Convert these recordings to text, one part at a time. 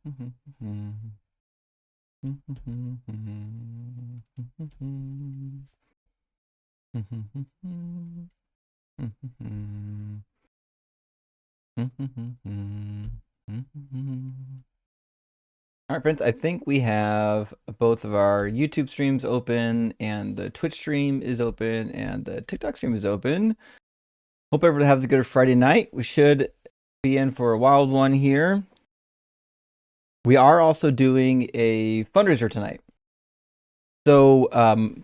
All right, friends, I think we have both of our YouTube streams open, and the Twitch stream is open, and the TikTok stream is open. Hope everyone has a good Friday night. We should be in for a wild one here. We are also doing a fundraiser tonight. So,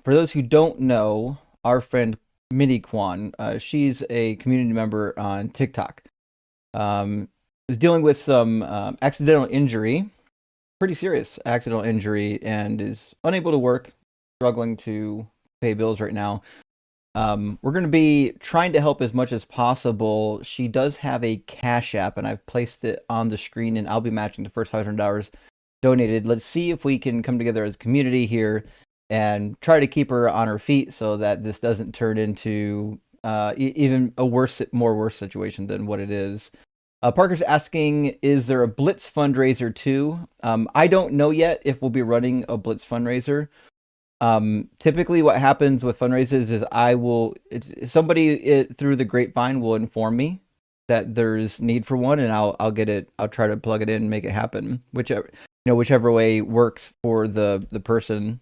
for those who don't know, our friend Mini Quan, she's a community member on TikTok, is dealing with some accidental injury, pretty serious accidental injury, and is unable to work, struggling to pay bills right now. We're going to be trying to help as much as possible. She does have a Cash App, and I've placed it on the screen, and I'll be matching the first $500 donated. Let's see if we can come together as a community here and try to keep her on her feet so that this doesn't turn into even a more worse situation than what it is. Parker's asking, is there a Blitz fundraiser too? I don't know yet if we'll be running a Blitz fundraiser. Typically what happens with fundraisers is somebody through the grapevine will inform me that there's need for one, and I'll try to plug it in and make it happen, whichever way works for the person.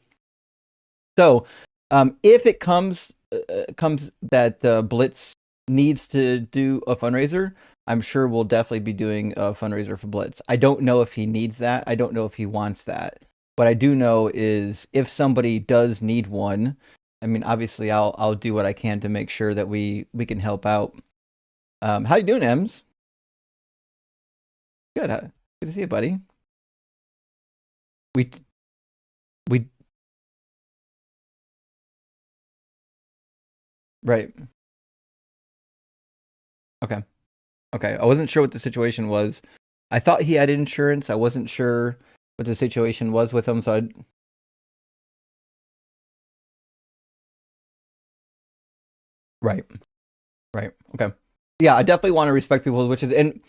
So, if it comes that Blitz needs to do a fundraiser, I'm sure we'll definitely be doing a fundraiser for Blitz. I don't know if he needs that. I don't know if he wants that. What I do know is if somebody does need one, I mean, obviously I'll do what I can to make sure that we can help out. How you doing, Ems? Good. Good to see you, buddy. We right. Okay. Okay. I wasn't sure what the situation was. I thought he had insurance. I wasn't sure what the situation was with him, so right. Right. Okay. Yeah, I definitely want to respect people's wishes, and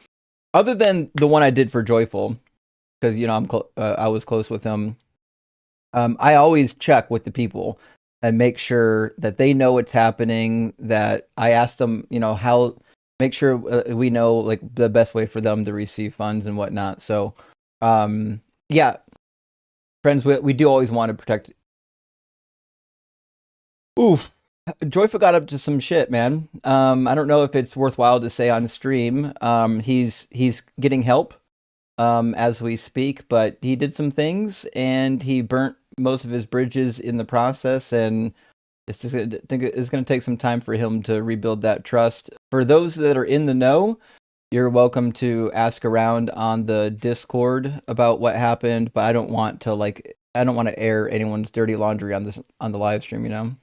other than the one I did for Joyful, because I was close with him. I always check with the people and make sure that they know what's happening. That I ask them, make sure we know like the best way for them to receive funds and whatnot. So, yeah, friends, we do always want to protect. Oof. Joyful got up to some shit, man. I don't know if it's worthwhile to say on stream. He's getting help as we speak, but he did some things and he burnt most of his bridges in the process, and it's going to take some time for him to rebuild that trust. For those that are in the know, you're welcome to ask around on the Discord about what happened, but I don't want to air anyone's dirty laundry on the live stream,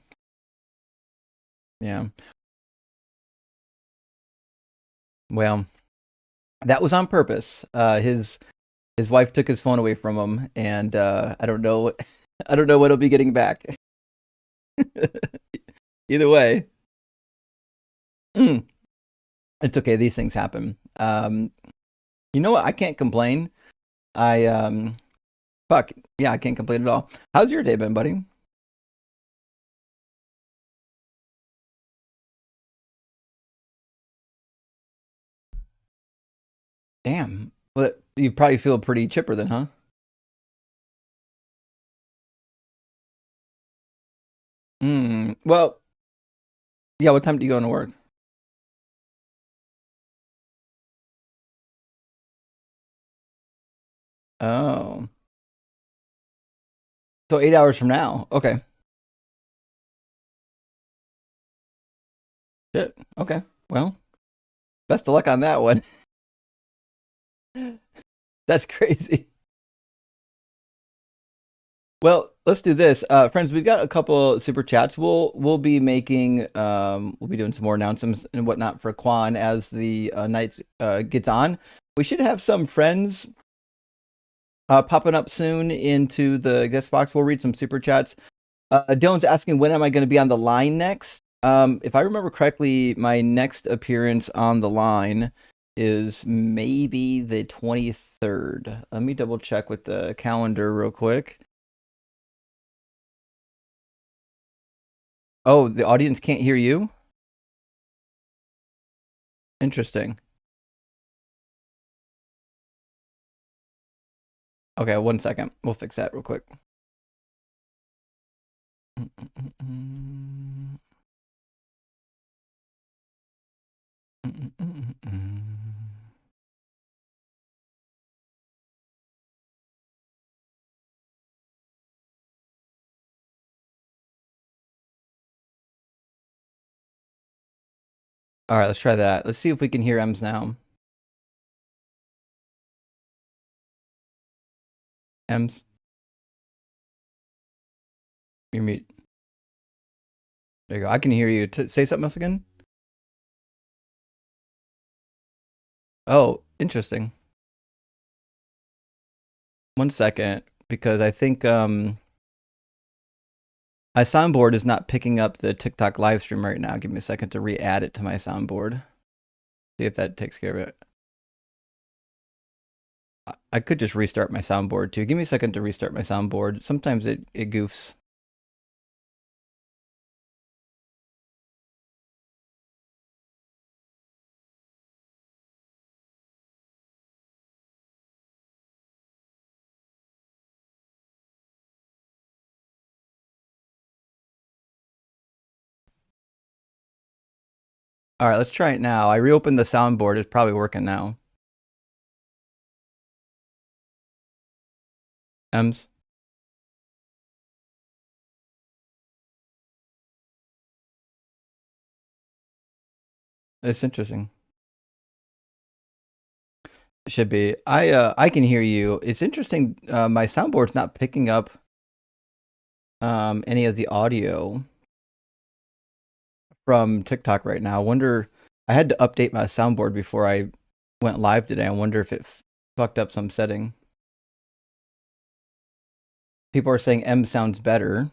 Yeah. Well, that was on purpose. His wife took his phone away from him, and I don't know I don't know what he'll be getting back. Either way. It's okay, these things happen. You know what? I can't complain. I fuck. Yeah, I can't complain at all. How's your day been, buddy? Damn. Well, you probably feel pretty chipper then, huh? Well, yeah, what time do you go into work? Oh. So 8 hours from now. Okay. Shit. Okay. Well, best of luck on that one. That's crazy. Well, let's do this, friends. We've got a couple super chats. We'll be making we'll be doing some more announcements and whatnot for Quan as the night gets on. We should have some friends popping up soon into the guest box. We'll read some super chats. Dylan's asking, when am I going to be on the line next? If I remember correctly, my next appearance on the line is maybe the 23rd. Let me double check with the calendar real quick. Oh, the audience can't hear you? Interesting. Okay, 1 second. We'll fix that real quick. All right, let's try that. Let's see if we can hear Ems now. Ems, you're mute. There you go. I can hear you. Say something else again. Oh, interesting. 1 second, because I think my soundboard is not picking up the TikTok live stream right now. Give me a second to re-add it to my soundboard. See if that takes care of it. I could just restart my soundboard too. Give me a second to restart my soundboard. Sometimes it goofs. All right, let's try it now. I reopened the soundboard. It's probably working now. Ems? It's interesting. It should be. I can hear you. It's interesting. My soundboard's not picking up any of the audio from TikTok right now. I wonder. I had to update my soundboard before I went live today. I wonder if it fucked up some setting. People are saying M sounds better.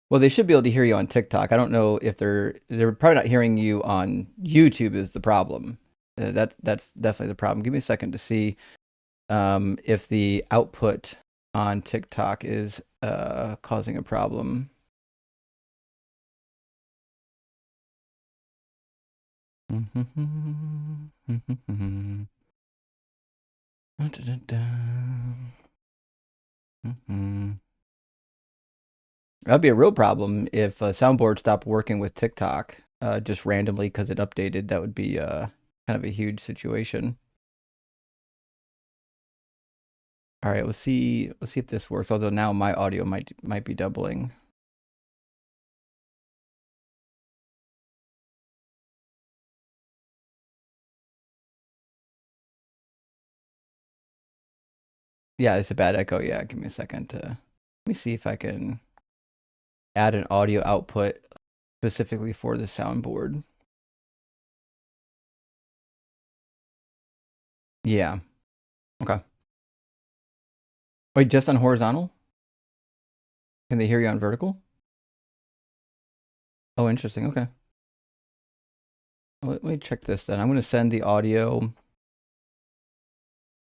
Well, they should be able to hear you on TikTok. I don't know if they're probably not hearing you on YouTube is the problem. That's definitely the problem. Give me a second to see if the output on TikTok is causing a problem. That'd be a real problem if a soundboard stopped working with TikTok just randomly because it updated. That would be kind of a huge situation. All right, let's see if this works. Although now my audio might be doubling. Yeah, it's a bad echo. Yeah, give me a second to let me see if I can add an audio output specifically for the soundboard. Yeah. Okay. Wait, just on horizontal? Can they hear you on vertical? Oh, interesting. Okay. Let me check this then. I'm going to send the audio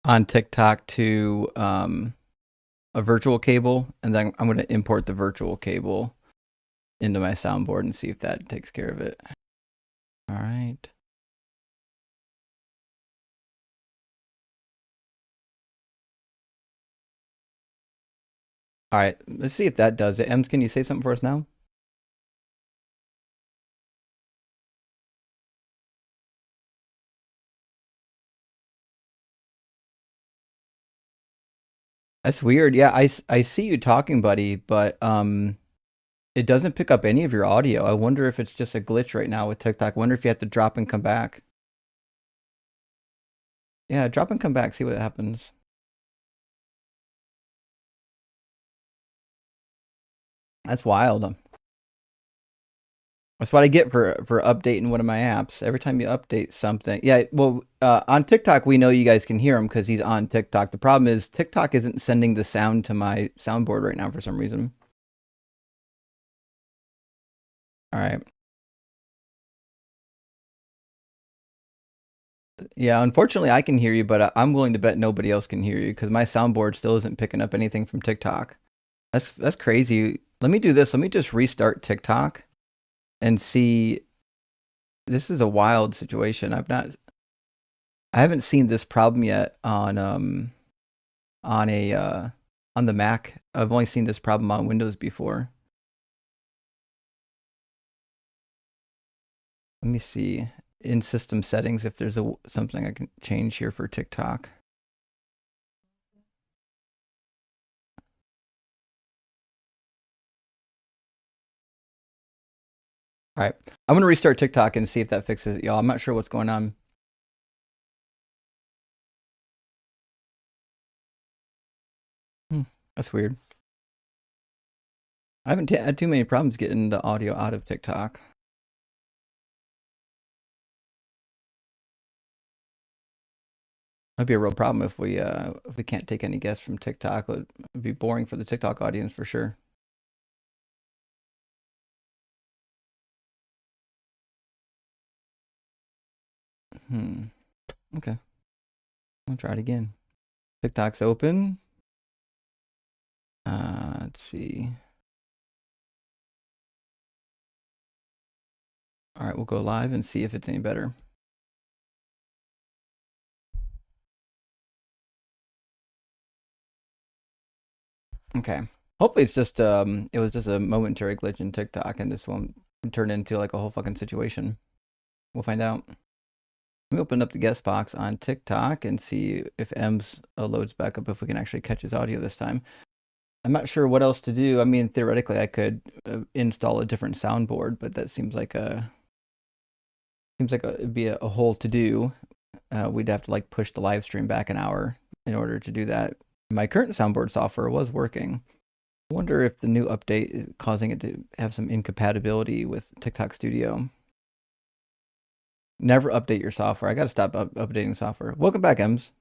on TikTok to a virtual cable, and then I'm going to import the virtual cable into my soundboard and see if that takes care of it. All right. All right, let's see if that does it. Ems, can you say something for us now? That's weird. Yeah, I see you talking, buddy, but it doesn't pick up any of your audio. I wonder if it's just a glitch right now with TikTok. I wonder if you have to drop and come back. Yeah, drop and come back, see what happens. That's wild. That's what I get for updating one of my apps. Every time you update something, yeah. Well, on TikTok, we know you guys can hear him because he's on TikTok. The problem is TikTok isn't sending the sound to my soundboard right now for some reason. All right. Yeah, unfortunately, I can hear you, but I'm willing to bet nobody else can hear you because my soundboard still isn't picking up anything from TikTok. That's crazy. Let me do this. Let me just restart TikTok and see. This is a wild situation. I haven't seen this problem yet on a on the Mac. I've only seen this problem on Windows before. Let me see in system settings if there's something I can change here for TikTok. All right, I'm gonna restart TikTok and see if that fixes it, y'all. I'm not sure what's going on. That's weird. I haven't had too many problems getting the audio out of TikTok. That'd be a real problem if we can't take any guests from TikTok. It'd be boring for the TikTok audience for sure. Okay. I'll try it again. TikTok's open. Let's see. All right, we'll go live and see if it's any better. Okay. Hopefully it's just it was just a momentary glitch in TikTok and this won't turn into like a whole fucking situation. We'll find out. Let me open up the guest box on TikTok and see if Ems loads back up if we can actually catch his audio this time. I'm not sure what else to do. I mean, theoretically, I could install a different soundboard, but that seems like it'd be a whole to do. We'd have to like push the live stream back an hour in order to do that. My current soundboard software was working. I wonder if the new update is causing it to have some incompatibility with TikTok Studio. Never update your software. I got to stop updating software. Welcome back, Ems.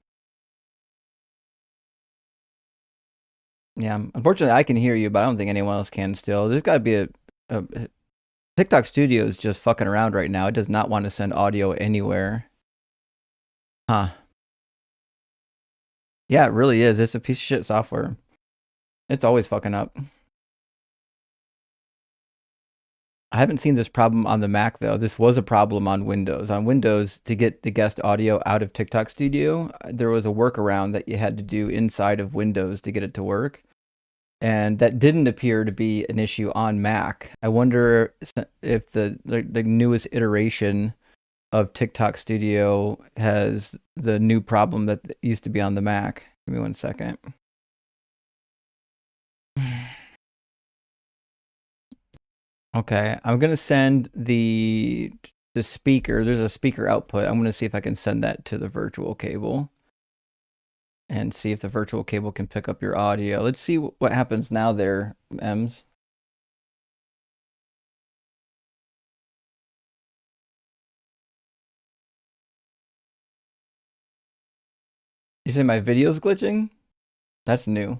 Yeah, unfortunately, I can hear you, but I don't think anyone else can still. There's got to be a TikTok Studio is just fucking around right now. It does not want to send audio anywhere. Huh. Yeah, it really is. It's a piece of shit software. It's always fucking up. I haven't seen this problem on the Mac though. This was a problem on Windows. On Windows, to get the guest audio out of TikTok Studio, there was a workaround that you had to do inside of Windows to get it to work. And that didn't appear to be an issue on Mac. I wonder if the newest iteration of TikTok Studio has the new problem that used to be on the Mac. Give me 1 second. Okay, I'm gonna send the speaker. There's a speaker output. I'm gonna see if I can send that to the virtual cable and see if the virtual cable can pick up your audio. Let's see what happens now there, Ems. You say my video's glitching? That's new.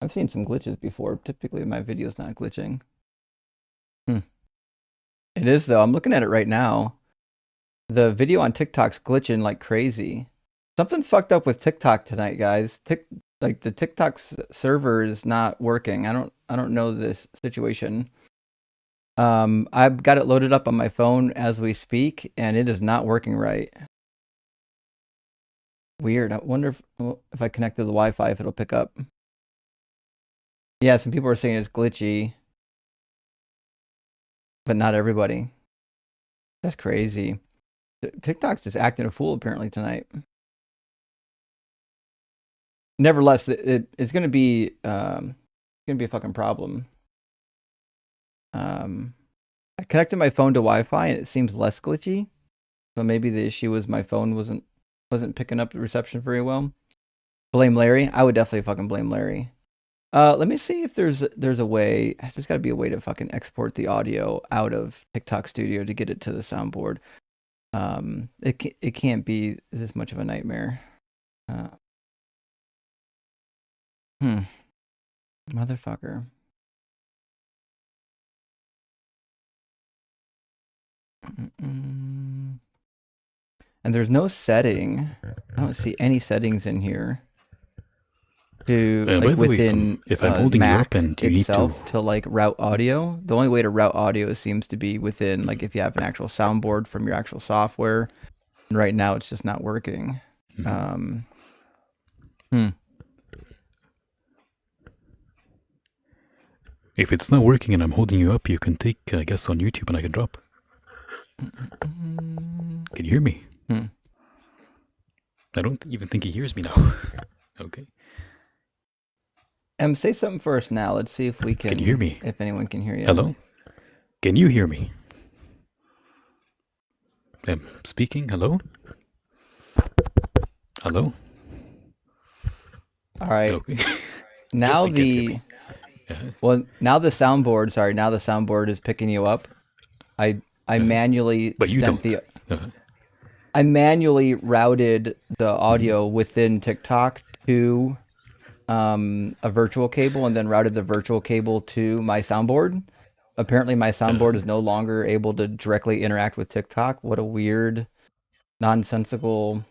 I've seen some glitches before. Typically, my video's not glitching. It is though. I'm looking at it right now. The video on TikTok's glitching like crazy. Something's fucked up with TikTok tonight, guys. Like the TikTok server is not working. I don't know this situation. I've got it loaded up on my phone as we speak, and it is not working right. Weird. I wonder if I connect to the Wi-Fi if it'll pick up. Yeah, some people are saying it's glitchy, but not everybody. That's crazy. TikTok's just acting a fool apparently tonight. Nevertheless, it's gonna be a fucking problem. I connected my phone to Wi-Fi and it seems less glitchy. So maybe the issue was my phone wasn't picking up the reception very well. Blame Larry. I would definitely fucking blame Larry. Let me see if there's a way. There's got to be a way to fucking export the audio out of TikTok Studio to get it to the soundboard. It can't be this much of a nightmare. Motherfucker. And there's no setting. I don't see any settings in here to like within if I'm holding Mac you up and you itself need to like route audio. The only way to route audio seems to be within like if you have an actual soundboard from your actual software. And right now it's just not working. If it's not working and I'm holding you up, you can take a guess on YouTube and I can drop. Can you hear me? I don't even think he hears me now. Okay. Say something first now. Let's see if we can. Can you hear me? If anyone can hear you. Hello? Can you hear me? I'm speaking. Hello? Hello? All right. Okay. Now now the soundboard. Sorry, now the soundboard is picking you up. I manually. But you don't. I manually routed the audio within TikTok to a virtual cable, and then routed the virtual cable to my soundboard. Apparently, my soundboard is no longer able to directly interact with TikTok. What a weird, nonsensical.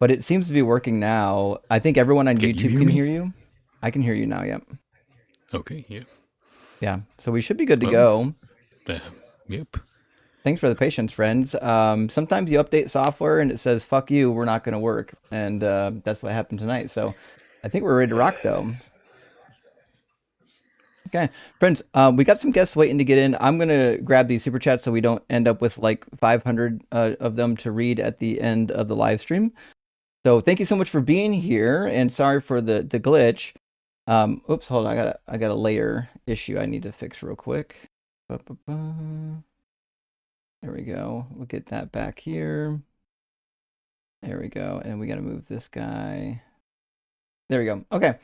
But it seems to be working now. I think everyone on YouTube can hear you. I can hear you now. Yep. Okay. Yeah. Yeah. So we should be good to go. Yep. Thanks for the patience, friends. Sometimes you update software and it says, fuck you, we're not going to work. And that's what happened tonight. So I think we're ready to rock, though. Okay, friends, we got some guests waiting to get in. I'm going to grab these super chats so we don't end up with like 500 of them to read at the end of the live stream. So thank you so much for being here, and sorry for the glitch. Oops, hold on, I got a layer issue I need to fix real quick. There we go. We'll get that back here. There we go. And we got to move this guy. There we go. Okay.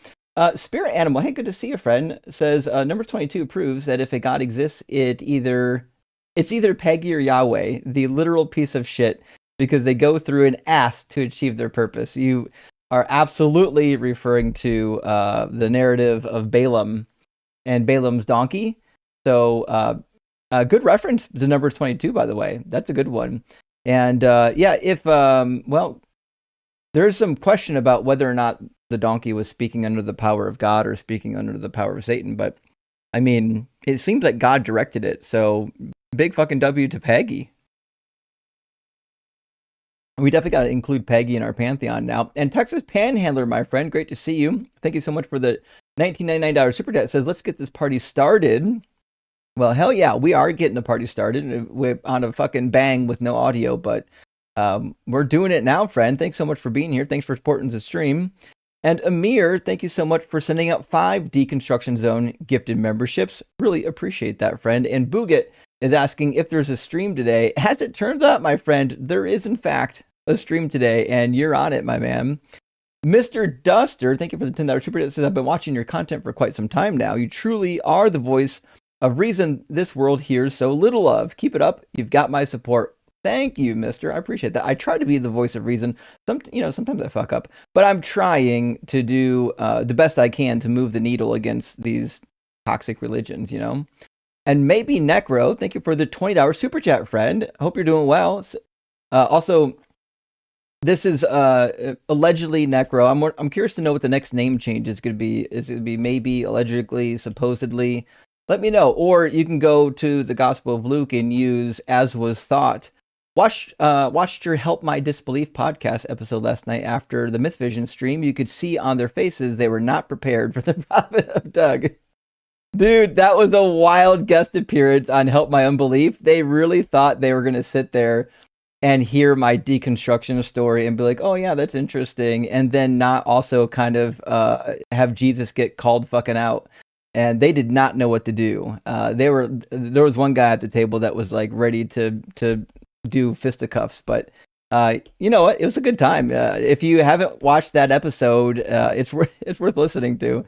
Spirit Animal, hey, good to see you, friend, says number 22 proves that if a god exists, it's either Peggy or Yahweh, the literal piece of shit, because they go through an ass to achieve their purpose. You are absolutely referring to the narrative of Balaam and Balaam's donkey. So good reference to number 22, by the way. That's a good one. And if there's some question about whether or not the donkey was speaking under the power of God or speaking under the power of Satan, but I mean, it seems like God directed it. So big fucking W to Peggy. We definitely got to include Peggy in our pantheon now. And Texas Panhandler, my friend, great to see you. Thank you so much for the $19.99 super chat. It says, let's get this party started. Well, hell yeah, we are getting the party started on a fucking bang with no audio, but we're doing it now, friend. Thanks so much for being here. Thanks for supporting the stream. And Amir, thank you so much for sending out 5 Deconstruction Zone gifted memberships. Really appreciate that, friend. And Booget is asking if there's a stream today. As it turns out, my friend, there is in fact a stream today, and you're on it, my man. Mr. Duster, thank you for the $10 super chat. Says, I've been watching your content for quite some time now. You truly are the voice of reason this world hears so little of. Keep it up. You've got my support. Thank you, mister. I appreciate that. I try to be the voice of reason. Sometimes I fuck up, but I'm trying to do the best I can to move the needle against these toxic religions, And maybe Necro, thank you for the $20 super chat, friend. Hope you're doing well. Also, this is allegedly Necro. I'm curious to know what the next name change is going to be. Is it going to be maybe, allegedly, supposedly? Let me know. Or you can go to the Gospel of Luke and use As Was Thought. Watched your Help My Disbelief podcast episode last night after the Myth Vision stream. You could see on their faces they were not prepared for the Prophet of Doug. Dude, that was a wild guest appearance on Help My Unbelief. They really thought they were going to sit there and hear my deconstruction story and be like, oh yeah, that's interesting. And then not also kind of have Jesus get called fucking out. And they did not know what to do. There was one guy at the table that was like ready to do fisticuffs, but you know what? It was a good time. If you haven't watched that episode, it's worth listening to.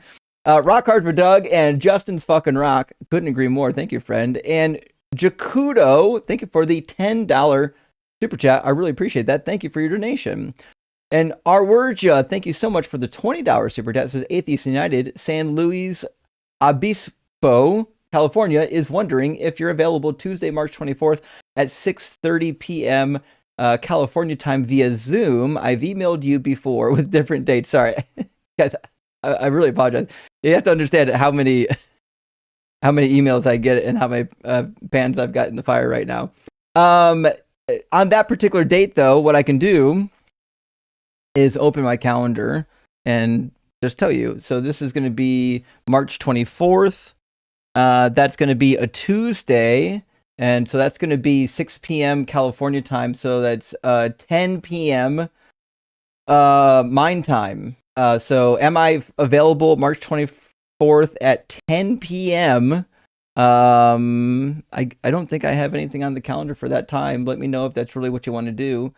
Rock hard for Doug and Justin's fucking rock. Couldn't agree more. Thank you, friend. And Jakudo, thank you for the $10 super chat. I really appreciate that. Thank you for your donation. And Arwerja, thank you so much for the $20 super chat. It says Atheist United, San Luis Obispo, California, is wondering if you're available Tuesday, March 24th at 6:30 p.m. California time via Zoom. I've emailed you before with different dates. Sorry, guys, I really apologize. You have to understand how many emails I get and how many pans I've got in the fire right now. On that particular date, though, what I can do is open my calendar and just tell you. So this is going to be March 24th. That's going to be a Tuesday. And so that's going to be 6 p.m. California time. So that's 10 p.m. Mine time. So am I available March 24th at 10 p.m.? I don't think I have anything on the calendar for that time. Let me know if that's really what you want to do,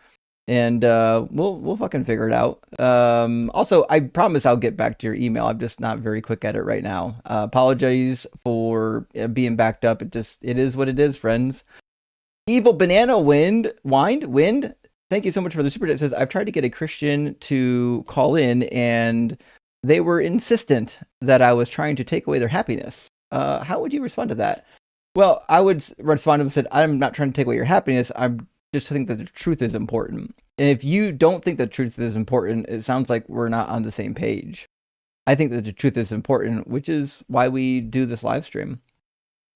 and we'll fucking figure it out. Also, I promise I'll get back to your email. I'm just not very quick at it right now. Apologize for being backed up. It is what it is, friends. Evil Banana Wind. Thank you so much for the super chat. It says, I've tried to get a Christian to call in, and they were insistent that I was trying to take away their happiness. How would you respond to that? Well, I would respond to him and said, I'm not trying to take away your happiness. I'm just think that the truth is important. And if you don't think the truth is important, it sounds like we're not on the same page. I think that the truth is important, which is why we do this live stream.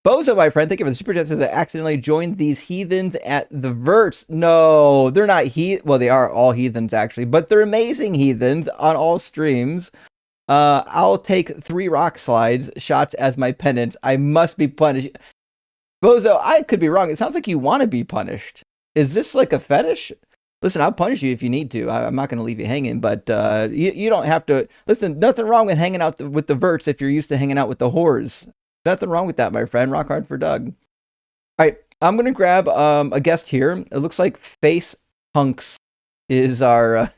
Bozo, my friend, thank you for the super chat. Says I accidentally joined these heathens at the verts. No, they're not well, they are all heathens actually, but they're amazing heathens on all streams. I'll take 3 rock slides shots as my penance. I must be punished. Bozo, I could be wrong. It sounds like you want to be punished. Is this like a fetish? Listen, I'll punish you if you need to. I'm not going to leave you hanging, but you don't have to. Listen, nothing wrong with hanging out with the verts if you're used to hanging out with the whores. Nothing wrong with that, my friend. Rock hard for Doug. All right, I'm going to grab a guest here. It looks like Face Hunks is our...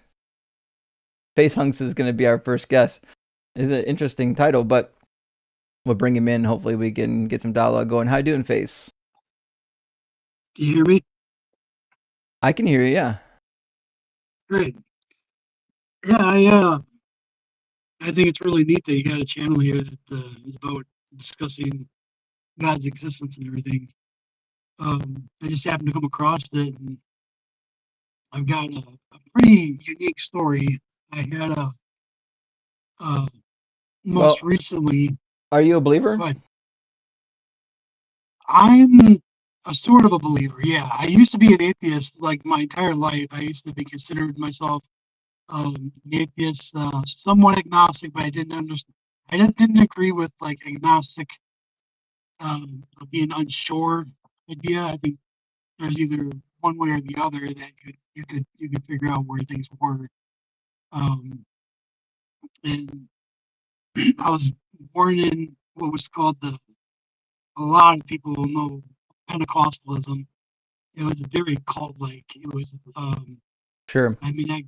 Face Hunks is going to be our first guest. It's an interesting title, but we'll bring him in. Hopefully we can get some dialogue going. How you doing, Face? Do you hear me? I can hear you, yeah. Great. Yeah, I think it's really neat that you got a channel here that is about discussing God's existence and everything. I just happened to come across it, and I've got a pretty unique story. I had most recently. Are you a believer? But I'm a sort of a believer. Yeah, I used to be an atheist like my entire life. I used to be considered myself an atheist, somewhat agnostic, but I didn't understand. I didn't agree with like agnostic, being unsure idea. I think there's either one way or the other that you could figure out where things were. And I was born in what was called a lot of people will know Pentecostalism. It was very cult-like. It was sure. I mean, I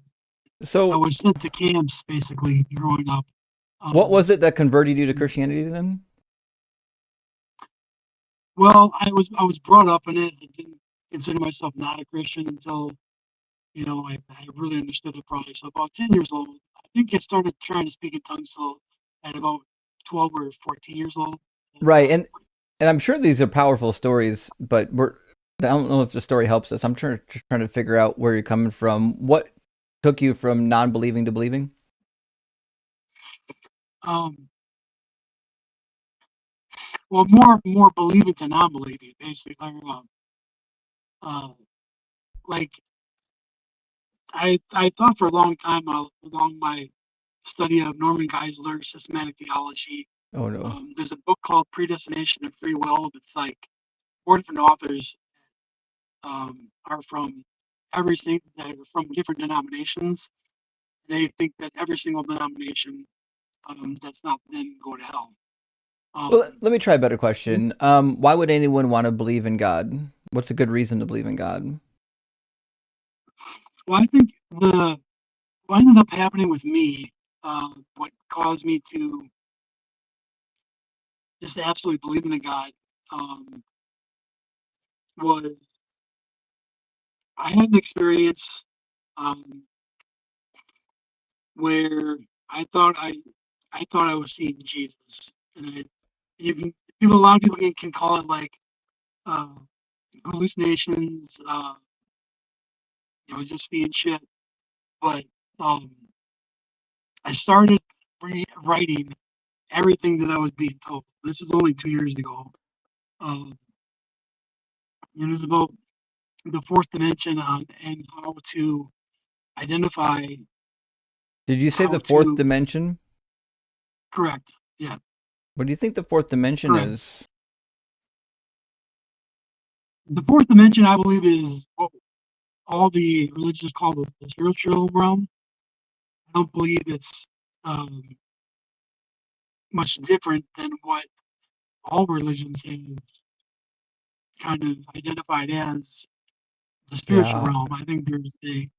was sent to camps basically growing up. What was it that converted you to Christianity then? Well, I was brought up in it. I didn't consider myself not a Christian until, I really understood it probably. So about 10 years old, I think I started trying to speak in tongues at about 12 or 14 years old. Right, and I'm sure these are powerful stories, but I don't know if the story helps us. I'm trying to figure out where you're coming from. What took you from non-believing to believing? Well, more believing to non-believing, basically. Like I thought for a long time along my study of Norman Geisler's systematic theology. Oh no. There's a book called Predestination and Free Will. It's like 4 different authors are from different denominations. They think that every single denomination that's not them go to hell. Well, let me try a better question. Why would anyone want to believe in God? What's a good reason to believe in God? Well, I think what ended up happening with me, what caused me to just absolutely believe in a God, was I had an experience where I thought I was seeing Jesus, and a lot of people can call it like hallucinations, just seeing shit. But I started writing everything that I was being told. This was only 2 years ago. It was about the fourth dimension and how to identify. Did you say How the fourth to dimension? correct? Yeah, What do you think the fourth dimension correct. is? The fourth dimension, I believe, is what all the religions call the spiritual realm. I don't believe it's um, much different than what all religions have kind of identified as the spiritual Yeah, realm. I think there's an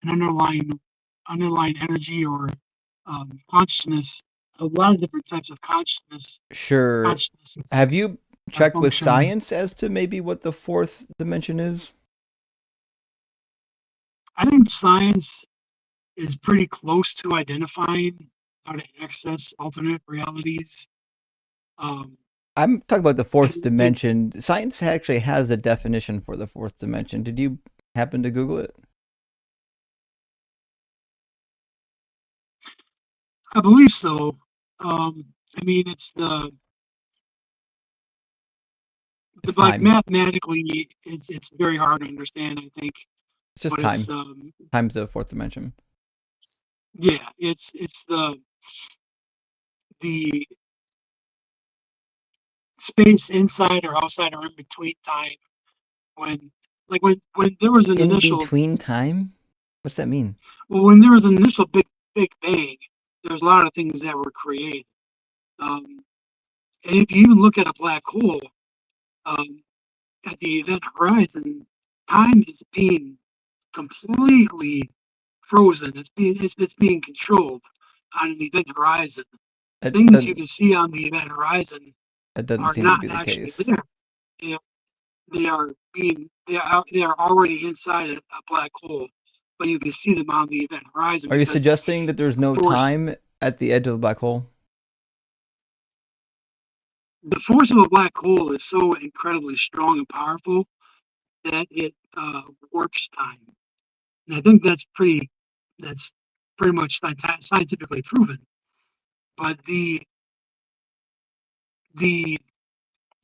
underlying energy or consciousness, a lot of different types of sure. Have consciousness you checked with function. science as to maybe what the fourth dimension is? I think science is pretty close to identifying how to access alternate realities. Um, I'm talking about the fourth and they, dimension. Science actually has a definition for the fourth dimension. Did you happen to Google it? I believe so. I mean, it's It's like time. mathematically, it's very hard to understand. I think, It's just but it's time. Time's the fourth dimension. yeah, it's the space inside or outside or in between time when when there was an In initial between time? What's that mean? when there was an initial big bang, there's a lot of things that were created. Um, and if you even look at a black hole, um, at the event horizon, time is being completely frozen. It's being controlled on an event horizon. That Things you doesn't can see on the event horizon that doesn't are seem to not be the actually case. there. They are, they are already inside a black hole, but you can see them on the event horizon Are you because suggesting that there's no force time at the edge of the black hole? the force of a black hole is so incredibly strong and powerful that it warps time. And I think that's pretty much scientifically proven. But the the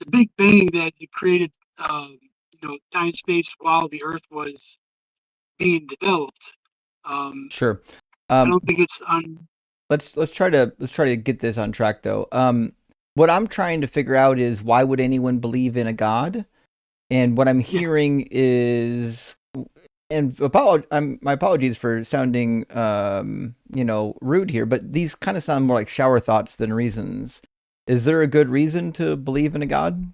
Big Bang that it created, time space while the Earth was being developed. Sure. I Um, don't think it's on. let's try to get this on track though. What I'm trying to figure out is why would anyone believe in a god? And what I'm Yeah, hearing is, and my apologies for sounding, rude here, but these kind of sound more like shower thoughts than reasons. Is there a good reason to believe in a god?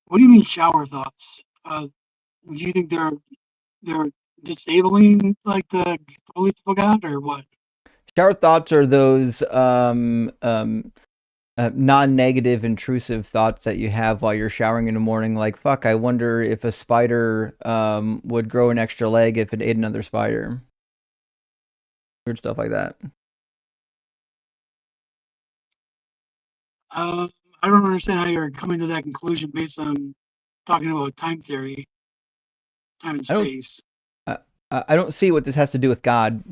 what do you mean shower thoughts? Do you think they're disabling like the belief of God or what? Shower thoughts are those non-negative, intrusive thoughts that you have while you're showering in the morning. Like, fuck, I wonder if a spider would grow an extra leg if it ate another spider. Weird stuff like that. Uh, I don't understand how you're coming to that conclusion based on talking about time theory, time and I don't. space. Uh, I don't see what this has to do with God.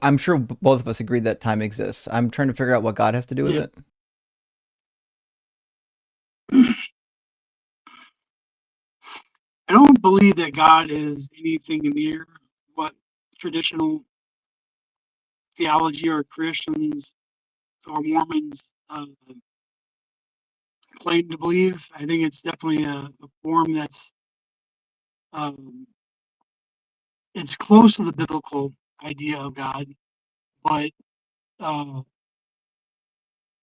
I'm sure both of us agree that time exists. I'm trying to figure out what God has to do with Yeah. it. I don't believe that God is anything near what traditional theology or Christians or Mormons claim to believe. I think it's definitely a form that's um, it's close to the biblical idea of God, but uh,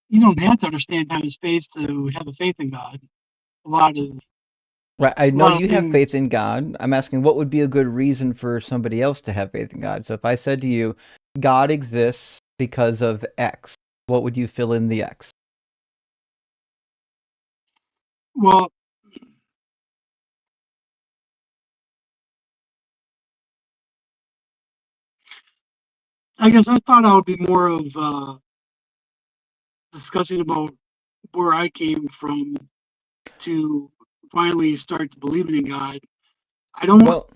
you don't have to understand time and space to have a faith in God. A lot of Right. I a know lot of you have faith things. in God. I'm asking what would be a good reason for somebody else to have faith in God. So if I said to you, God exists because of X, what would you fill in the X? Well, I guess I thought I would be more of discussing about where I came from to finally start believing in God. I don't Well,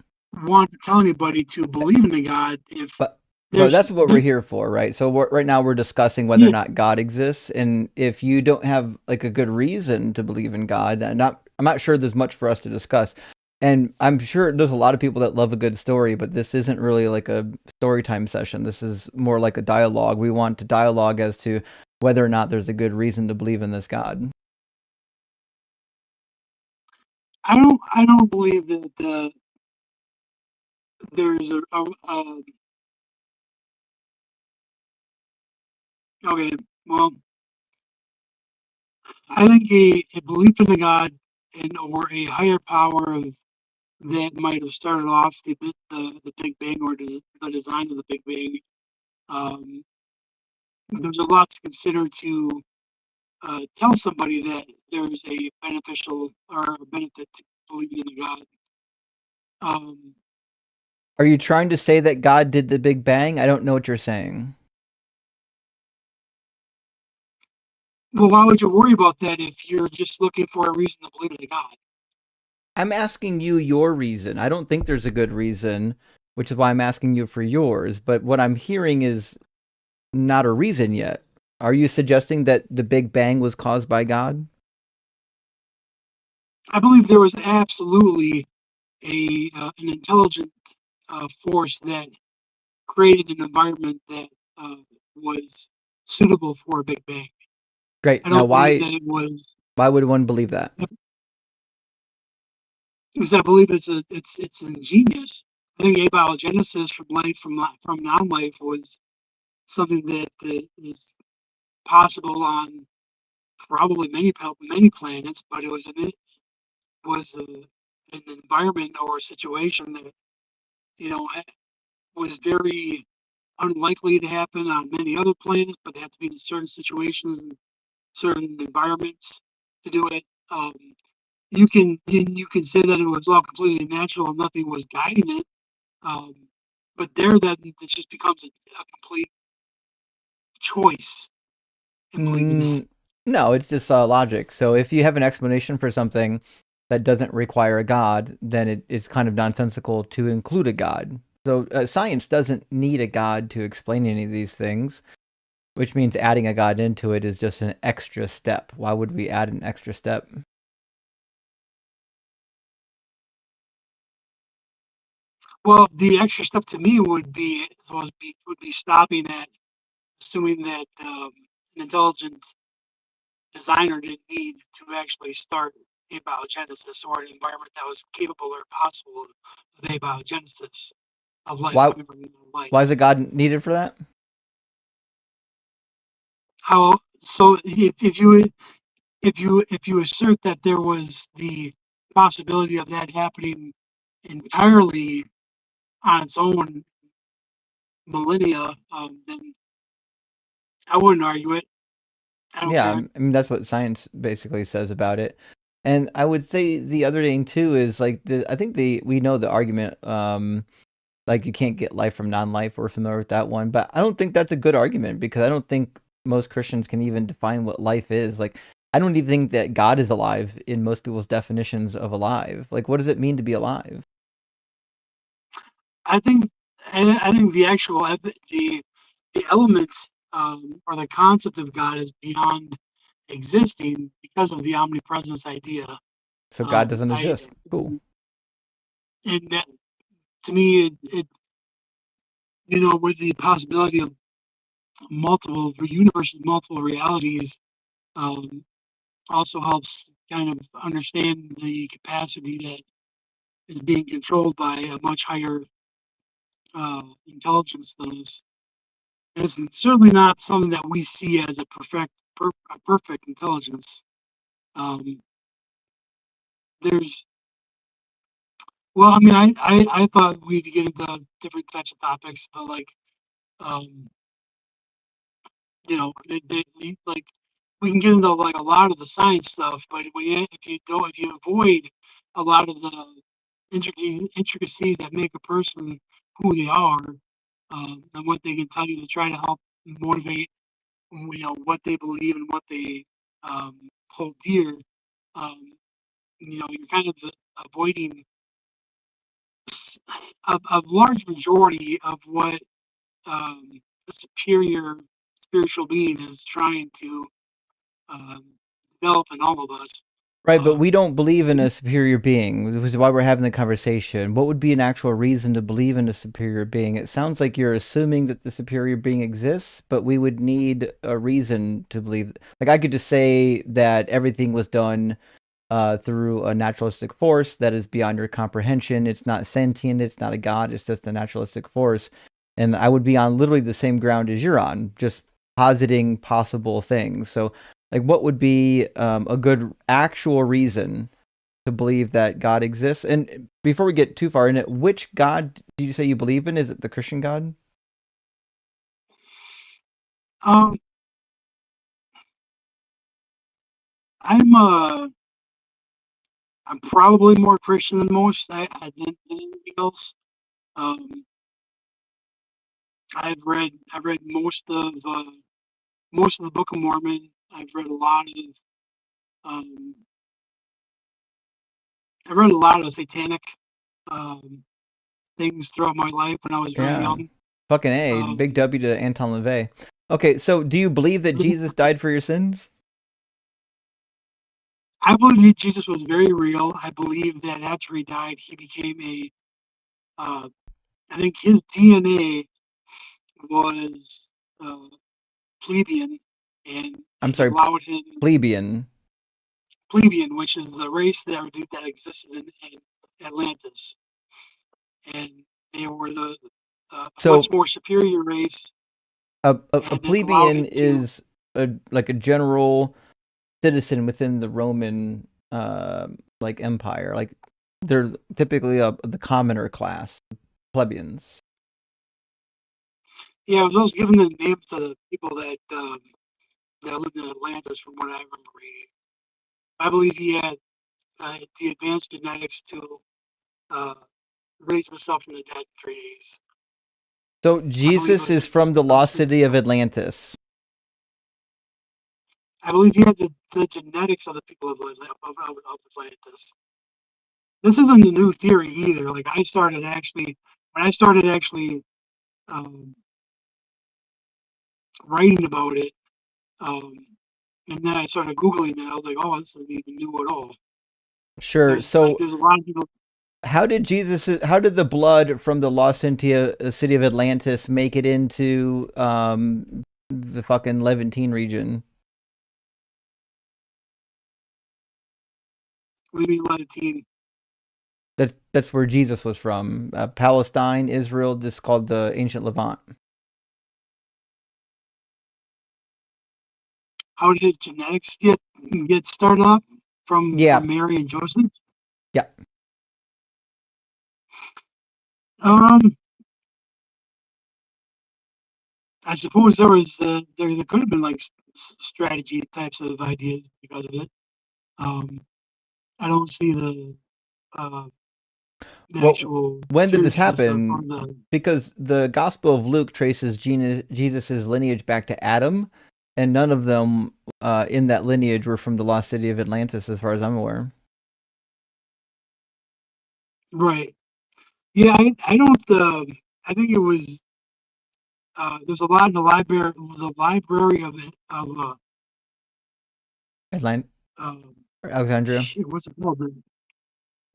want to tell anybody to believe in a God if But there's that's what we're here for, right? So right now we're discussing whether or yeah, not God exists, and if you don't have like a good reason to believe in God, I'm not sure there's much for us to discuss. And I'm sure there's a lot of people that love a good story, but this isn't really like a story time session. This is more like a dialogue. We want to dialogue as to whether or not there's a good reason to believe in this God. I don't believe that there's a okay, well, I think a belief in a God and or a higher power of that might have started off the Big Bang or the design of the Big Bang. Um, there's a lot to consider to tell somebody that there's a beneficial or a benefit to believing in a God. Um, Are you trying to say that God did the Big Bang? I don't know what you're saying. well, why would you worry about that if you're just looking for a reason to believe in a God? I'm asking you your reason. I don't think there's a good reason, which is why I'm asking you for yours. But what I'm hearing is not a reason yet. Are you suggesting that the Big Bang was caused by God? I believe there was absolutely an intelligent force that created an environment that uh, was suitable for a Big Bang. Great. I Now, don't believe that it was why would one believe that? because I believe it's ingenious. I think abiogenesis from life from non-life was something that is possible on probably many planets, but it was an environment or a situation that you know was very unlikely to happen on many other planets, but they have to be in certain situations and certain environments to do it. You can say that it was all completely natural and nothing was guiding it, um, but there then it just becomes a complete choice in believing that. Mm, no, it's just logic. So if you have an explanation for something that doesn't require a God, then it's kind of nonsensical to include a God. So science doesn't need a God to explain any of these things, which means adding a God into it is just an extra step. Why would we add an extra step? Well, the extra step to me would be stopping at assuming that an intelligent designer didn't need to actually start abiogenesis or an environment that was capable or possible of abiogenesis of life Why coming from light. why is a God needed for that? How so? If you assert that there was the possibility of that happening entirely on its own millennia, then I wouldn't argue it. I don't Yeah, care. I mean that's what science basically says about it. And I would say the other thing too is like I think we know the argument like you can't get life from non-life. We're familiar with that one, but I don't think that's a good argument because I don't think most Christians can even define what life is. Like I don't even think that God is alive in most people's definitions of alive. Like what does it mean to be alive? I think I think the actual the element or the concept of God is beyond existing because of the omnipresence idea. So God doesn't I exist. Cool. and that, to me it you know with the possibility of multiple universes, multiple realities, um, also helps kind of understand the capacity that is being controlled by a much higher intelligence than us. It's certainly not something that we see as a perfect intelligence. Um, there's, well, I mean, I thought we'd get into different types of topics, but like, um, you know, like we can get into like a lot of the science stuff, but if you avoid a lot of the intricacies that make a person who they are, and what they can tell you to try to help motivate, you know, what they believe and what they hold dear. Um, you know, you're kind of avoiding a large majority of what a superior spiritual being is trying to um, develop in all of us. Right, but we don't believe in a superior being, which is why we're having the conversation. What would be an actual reason to believe in a superior being? It sounds like you're assuming that the superior being exists, but we would need a reason to believe. Like, I could just say that everything was done through a naturalistic force that is beyond your comprehension. It's not sentient, it's not a god, it's just a naturalistic force. And I would be on literally the same ground as you're on, just positing possible things. So, like, what would be a good actual reason to believe that God exists? And before we get too far in it, which God do you say you believe in? Is it the Christian God? Um, I'm probably more Christian than most. Than anything else. Um, I've read most of the Book of Mormon. Um, I've read a lot of satanic um, things throughout my life when I was very Yeah. young. Fucking A. Big W to Anton LaVey. Okay, so do you believe that Jesus died for your sins? I believe Jesus was very real. I believe that after he died, he became uh, I think his DNA was uh, plebeian, and I'm it sorry, allowed him plebeian. plebeian, which is the race that existed in Atlantis, and they were the So much more superior race, a and it allowed plebeian him to. is like a general citizen within the Roman like empire. Like they're typically the commoner class, plebeians. Yeah, it was given the names to the people that lived in Atlantis, from what I remember reading. I believe he had the advanced genetics to uh, raise himself from the dead in 3 days. So I believe it Jesus was is from the lost city of genetics. Atlantis. I believe he had the genetics of the people of Atlantis. This isn't a new theory either. Like when I started actually um, writing about it, um, and then I started googling it. I was like, oh, this isn't even new at all. Sure. So There's a lot of people. how did how did the blood from the lost city of Atlantis make it into the fucking Levantine region? We mean Latin. That's where Jesus was from. Palestine, Israel, this is called the ancient Levant. How did his genetics get started up Yeah. from Mary and Joseph? Yeah. Um, I suppose there could have been like strategy types of ideas because of it. Um, I don't see uh, the Well, actual when did this seriousness of happen? the. Because the Gospel of Luke traces Jesus's lineage back to Adam, and none of them in that lineage were from the lost city of Atlantis, as far as I'm aware. Right. Yeah, I don't. I think it was. There's a lot in the library Atlant um, or Alexandria. shit, what's it called?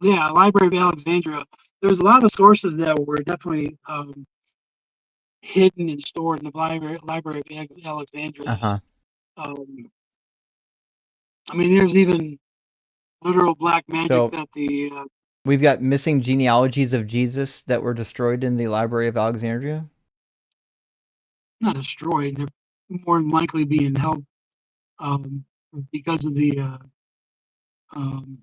Yeah, Library of Alexandria. There's a lot of sources that were definitely hidden and stored in the Library of Uh Alexandria. huh. Um, I mean, there's even literal black magic So that the we've got missing genealogies of Jesus that were destroyed in the Library of Alexandria. not destroyed. They're more than likely being held um, because of um,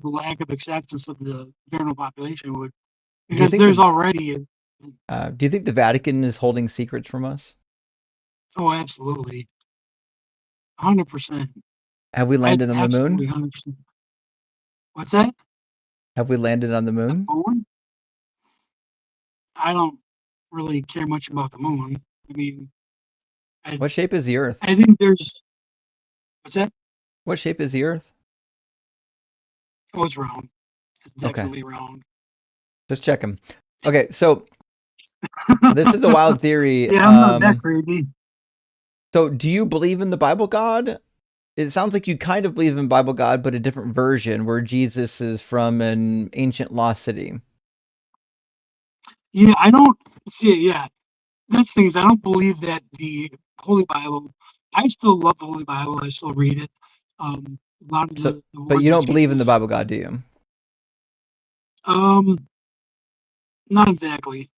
the lack of acceptance of the general population would, Do you because think there's the already Do you think the Vatican is holding secrets from us? oh, absolutely, 100%. Have we landed on the Absolutely moon? 100%. What's that? Have we landed on the The moon? moon? I don't really care much about the moon. I mean, I What shape is the Earth? I think there's what's that? What shape is the Earth? Oh, it's round. It's Okay, definitely round. just checking. Okay, so this is a wild theory. Yeah, I'm not that crazy. So do you believe in the Bible God? It sounds like you kind of believe in Bible God, but a different version where Jesus is from an ancient lost city. Yeah, I don't see it. Yeah, that's the thing is I don't believe that the Holy Bible. I still love the Holy Bible. I still read it. A lot of So, the but words you of don't believe in the Jesus. Bible God, do you? Um, Not exactly.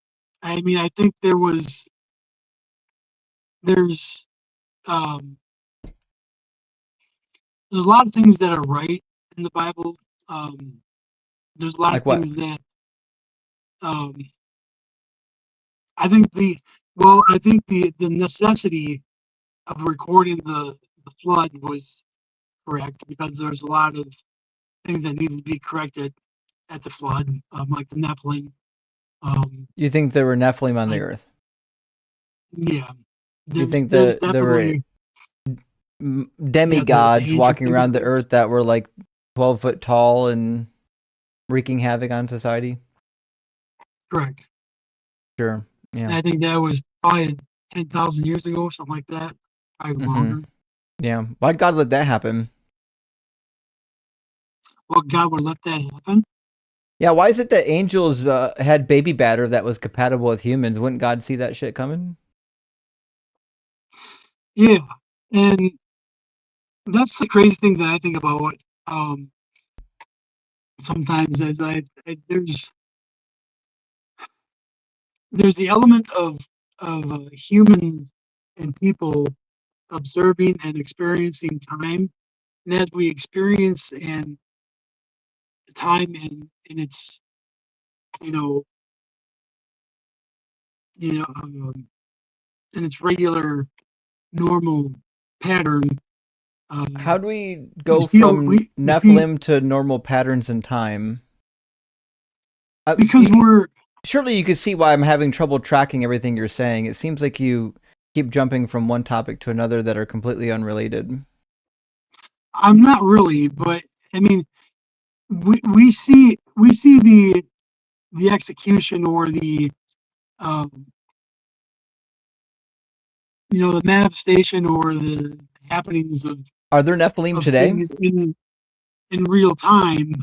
I mean, I think there's um there's a lot of things that are right in the Bible. There's a lot of Like what? things that um I think the necessity of recording the flood was correct because there's a lot of things that needed to be corrected at the flood, like the Nephilim. You think there were Nephilim on the Like, earth? yeah, You think there's that there were definitely the demigods age of walking around the ignorance. earth that were like 12 foot tall and wreaking havoc on society? Correct. Sure. And Yeah. I think that was probably 10,000 years ago, something like that, probably Mm-hmm. longer. Yeah. Why'd God let that happen? Well, God would let that happen. Yeah. Why is it that angels had baby batter that was compatible with humans? Wouldn't God see that shit coming? Yeah, and that's the crazy thing that I think about. Sometimes as there's the element of humans and people observing and experiencing time, and as we experience and time in its you know you know in its regular normal pattern, How do we we go see from we see Nephilim to normal patterns in time? because we're Surely you could see why I'm having trouble tracking everything you're saying. It seems like you keep jumping from one topic to another that are completely unrelated. I'm not really, but I mean we see the execution or the um, the manifestation or the happenings Are there Nephilim of today? things in real time.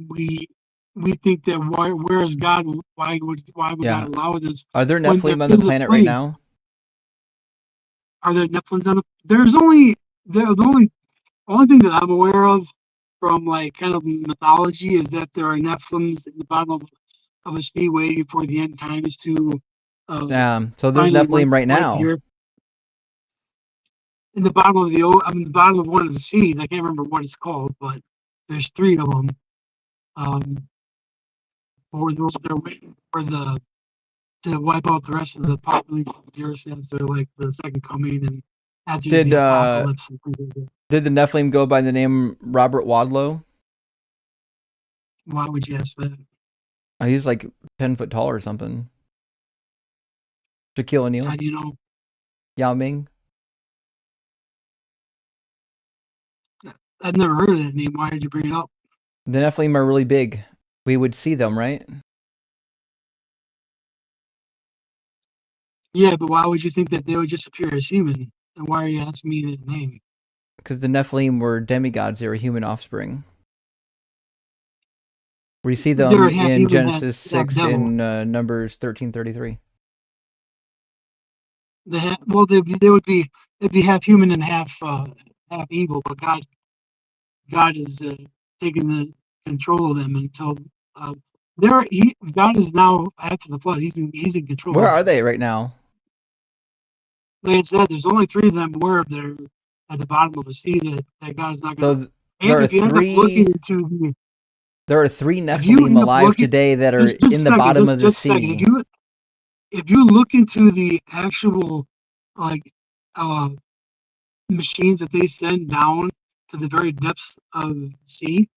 We we think that where is God? Why would God Yeah. allow this Are there when there Nephilim on the is a planet right place? now? Are there Nephilims on the? There's only the only thing that I'm aware of from like kind of mythology is that there are Nephilims in the bottom of a sea waiting for the end times to So there's finally Nephilim right wipe the now. earth. In the bottom of the bottom of one of the seas. I can't remember what it's called, but there's three of them. Um, or they're waiting for the to wipe out the rest of the population of the earth since they're like the second coming and after Did the apocalypse and things like that. did the Nephilim go by the name Robert Wadlow? Why would you ask that? He's like 10 foot tall or something. Shaquille How O'Neal, do you know? Yao Ming. I've never heard of that name. Why did you bring it up? The Nephilim are really big. We would see them, right? Yeah, but why would you think that they would just appear as human? And why are you asking me that name? Because the Nephilim were demigods. They were human offspring. We see They're them half in human, Genesis half 6 devil. and Numbers 13:33. Well, they would be they'd be half human and half evil. But God is taking the control of them until uh, God is now after the flood. He's in control Where of are them. they right now? Like I said, there's only three of them aware of they're at the bottom of a sea that God is not So going to. there And are if you end up looking three. into the, There are three if you Nephilim end up alive looking, today that are just a in the second, bottom of the just a second. sea. If you look into the actual like uh machines that they send down to the very depths of the sea,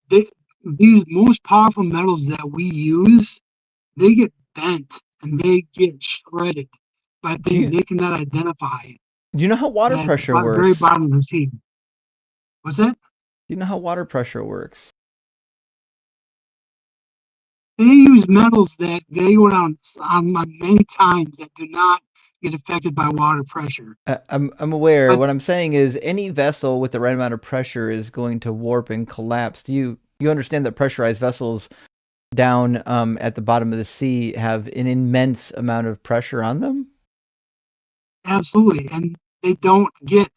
they these most powerful metals that we use, they get bent and they get shredded by Do things you they cannot identify do you know how water at the pressure very works? bottom of the sea. What's that? Do you know how water pressure works? they use metals that they go down on many times that do not get affected by water pressure. I'm aware. But What I'm saying is any vessel with the right amount of pressure is going to warp and collapse. Do you understand that pressurized vessels down at the bottom of the sea have an immense amount of pressure on them? absolutely, and they don't get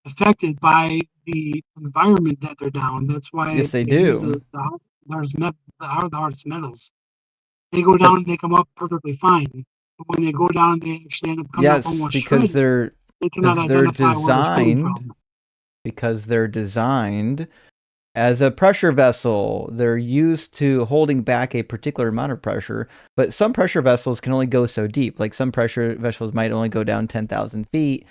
affected by the environment that they're down. That's why Yes, they they use do. the hardest metals. They go But down, they come up perfectly fine. But when they go down, they actually end up coming up yes, almost shredded. They cannot they're identify where they're coming designed from. because they're designed as a pressure vessel. They're used to holding back a particular amount of pressure, but some pressure vessels can only go so deep. Like some pressure vessels might only go down 10,000 feet.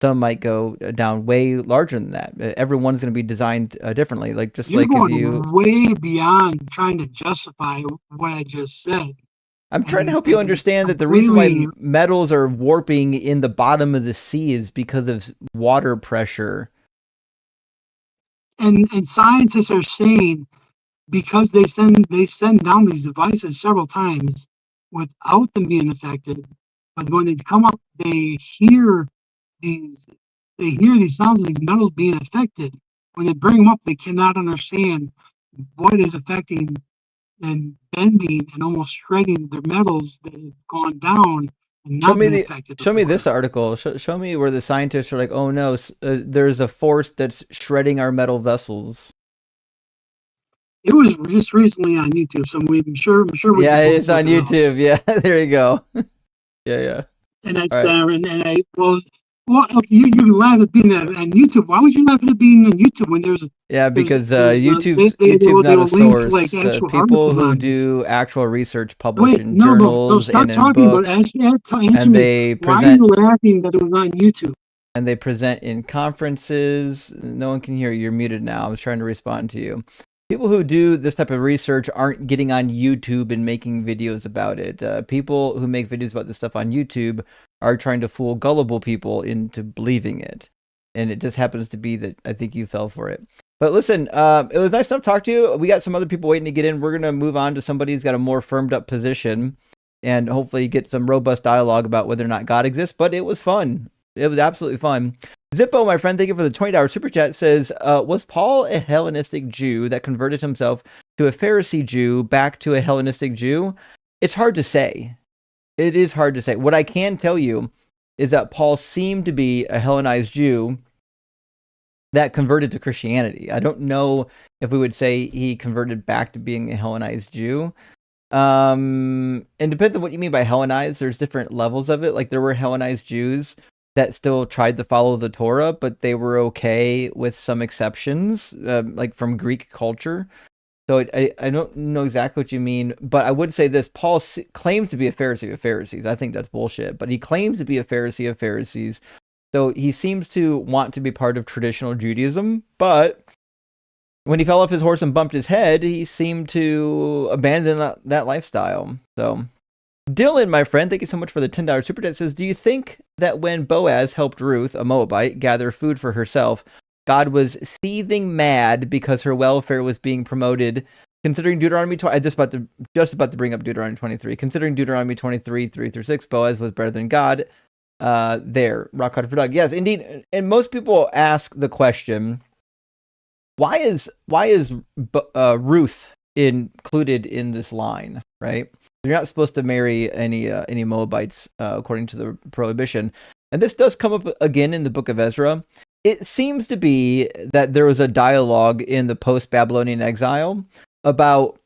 Some might go down way larger than that. Everyone's going to be designed differently. Like just You're like if going you, way beyond trying to justify what I just said. I'm trying to And help you and understand that the reason why completely, metals are warping in the bottom of the sea is because of water pressure. and scientists are saying because they send down these devices several times without them being affected, but when they come up, these they hear these sounds of these metals being affected. When they bring them up, they cannot understand what is affecting and bending and almost shredding their metals that have gone down and Show not me been the affected show me before. this article. Show me where the scientists are like, oh no, there's a force that's shredding our metal vessels. It was just recently on YouTube, so I'm sure we Yeah, can it's both look on it up. YouTube. Yeah, there you go. Yeah, yeah. And I All right. said, and I well, okay, you laugh at being on YouTube. Why would you laugh at it being on YouTube when Yeah, because they YouTube's not a will link like source. actual People articles who on this. do actual research publish Wait, in no, but journals stop and in talking about it. books, Answer and me. Why are you laughing that it was on YouTube? they present in conferences. No one can hear you. You're muted now. I was trying to respond to you. People who do this type of research aren't getting on YouTube and making videos about it. People who make videos about this stuff on YouTube are trying to fool gullible people into believing it. And it just happens to be that I think you fell for it. But listen, it was nice to talk to you. We got some other people waiting to get in. We're going to move on to somebody who's got a more firmed up position and hopefully get some robust dialogue about whether or not God exists. But it was fun. It was absolutely fun. Zippo, my friend, thank you for the $20 super chat. Says, was Paul a Hellenistic Jew that converted himself to a Pharisee Jew back to a Hellenistic Jew? It's hard to say. It is hard to say. What I can tell you is that Paul seemed to be a Hellenized Jew that converted to Christianity. I don't know if we would say he converted back to being a Hellenized Jew. And depends on what you mean by Hellenized. There's different levels of it. Like there were Hellenized Jews that still tried to follow the Torah, but they were okay with some exceptions, like from Greek culture. So I don't know exactly what you mean, but I would say this. Paul claims to be a Pharisee of Pharisees. I think that's bullshit, but he claims to be a Pharisee of Pharisees. So he seems to want to be part of traditional Judaism, but when he fell off his horse and bumped his head, he seemed to abandon that lifestyle. So Dylan, my friend, thank you so much for the $10 super chat. Says, do you think that when Boaz helped Ruth, a Moabite, gather food for herself, God was seething mad because her welfare was being promoted? Considering Deuteronomy 20, I just about to bring up Deuteronomy 23. Considering Deuteronomy 23, 3-6, Boaz was better than God. There, rock hard for Doug. Yes, indeed. And most people ask the question, why is Ruth included in this line, right? You're not supposed to marry any Moabites according to the prohibition. And this does come up again in the book of Ezra. It seems to be that there was a dialogue in the post-Babylonian exile about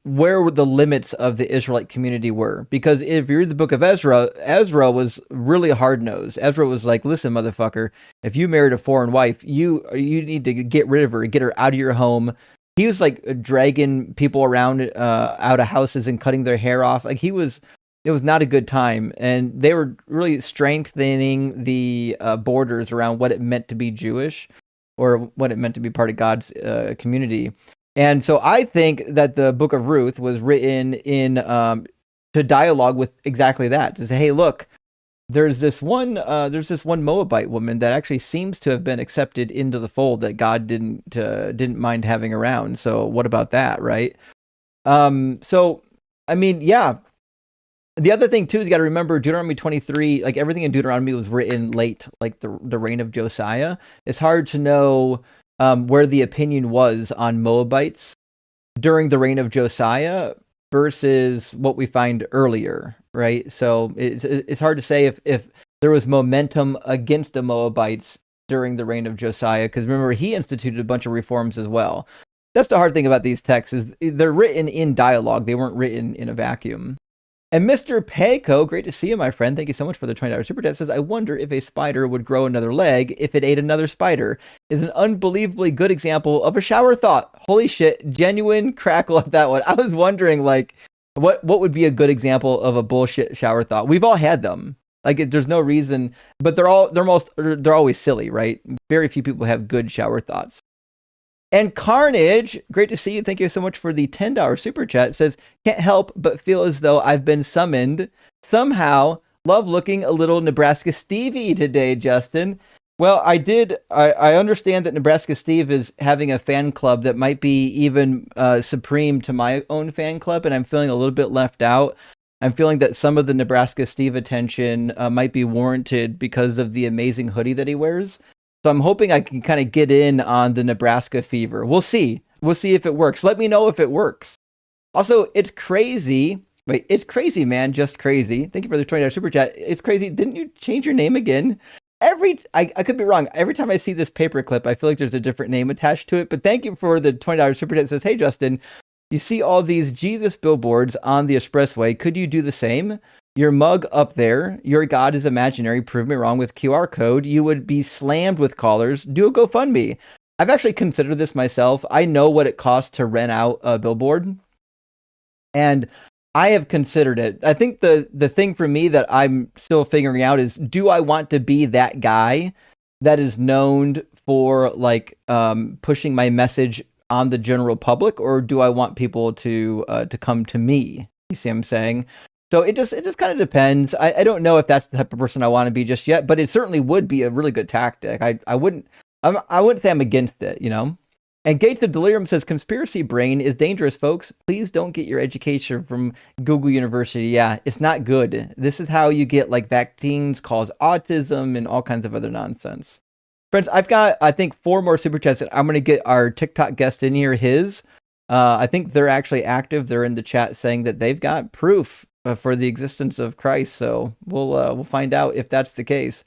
where the limits of the Israelite community were. Because if you read the book of Ezra, Ezra was really hard-nosed. Ezra was like, listen, motherfucker, if you married a foreign wife, you need to get rid of her, get her out of your home. He was like dragging people around out of houses and cutting their hair off. Like it was not a good time. And they were really strengthening the borders around what it meant to be Jewish or what it meant to be part of God's community. And so I think that the book of Ruth was written in to dialogue with exactly that, to say, hey, look, there's this one Moabite woman that actually seems to have been accepted into the fold that God didn't mind having around. So what about that, right? So I mean, yeah. The other thing too is you got to remember Deuteronomy 23. Like everything in Deuteronomy was written late, like the reign of Josiah. It's hard to know where the opinion was on Moabites during the reign of Josiah versus what we find earlier, right? So it's hard to say if there was momentum against the Moabites during the reign of Josiah, because remember he instituted a bunch of reforms as well. That's the hard thing about these texts is they're written in dialogue. They weren't written in a vacuum. And Mr. Payco, great to see you, my friend. Thank you so much for the $20 super chat. Says, I wonder if a spider would grow another leg if it ate another spider. Is an unbelievably good example of a shower thought. Holy shit, genuine crackle at that one. I was wondering, like, what would be a good example of a bullshit shower thought? We've all had them. Like, there's no reason, but they're always silly, right? Very few people have good shower thoughts. And Carnage, great to see you. Thank you so much for the $10 super chat. Says, can't help but feel as though I've been summoned. Somehow, love looking a little Nebraska Stevie today, Justin. Well, I understand that Nebraska Steve is having a fan club that might be even supreme to my own fan club, and I'm feeling a little bit left out. I'm feeling that some of the Nebraska Steve attention might be warranted because of the amazing hoodie that he wears. So I'm hoping I can kind of get in on the Nebraska fever. We'll see. We'll see if it works. Let me know if it works. Also, it's crazy. Wait, it's crazy, man. Just crazy. Thank you for the $20 super chat. It's crazy. Didn't you change your name again? I could be wrong. Every time I see this paperclip, I feel like there's a different name attached to it. But thank you for the $20 super chat. It says, hey, Justin, you see all these Jesus billboards on the expressway. Could you do the same? Your mug up there, your God is imaginary, prove me wrong with QR code. You would be slammed with callers. Do a GoFundMe. I've actually considered this myself. I know what it costs to rent out a billboard. And I have considered it. I think the thing for me that I'm still figuring out is, do I want to be that guy that is known for like pushing my message on the general public, or do I want people to come to me? You see what I'm saying? So it just kind of depends. I don't know if that's the type of person I want to be just yet, but it certainly would be a really good tactic. I wouldn't say I'm against it, you know. And Gates of Delirium says, conspiracy brain is dangerous, folks. Please don't get your education from Google University. Yeah, it's not good. This is how you get like vaccines cause autism and all kinds of other nonsense. Friends, I've got, I think, 4 more super chats. I'm going to get our TikTok guest in here, his. I think they're actually active. They're in the chat saying that they've got proof for the existence of Christ. So we'll find out if that's the case.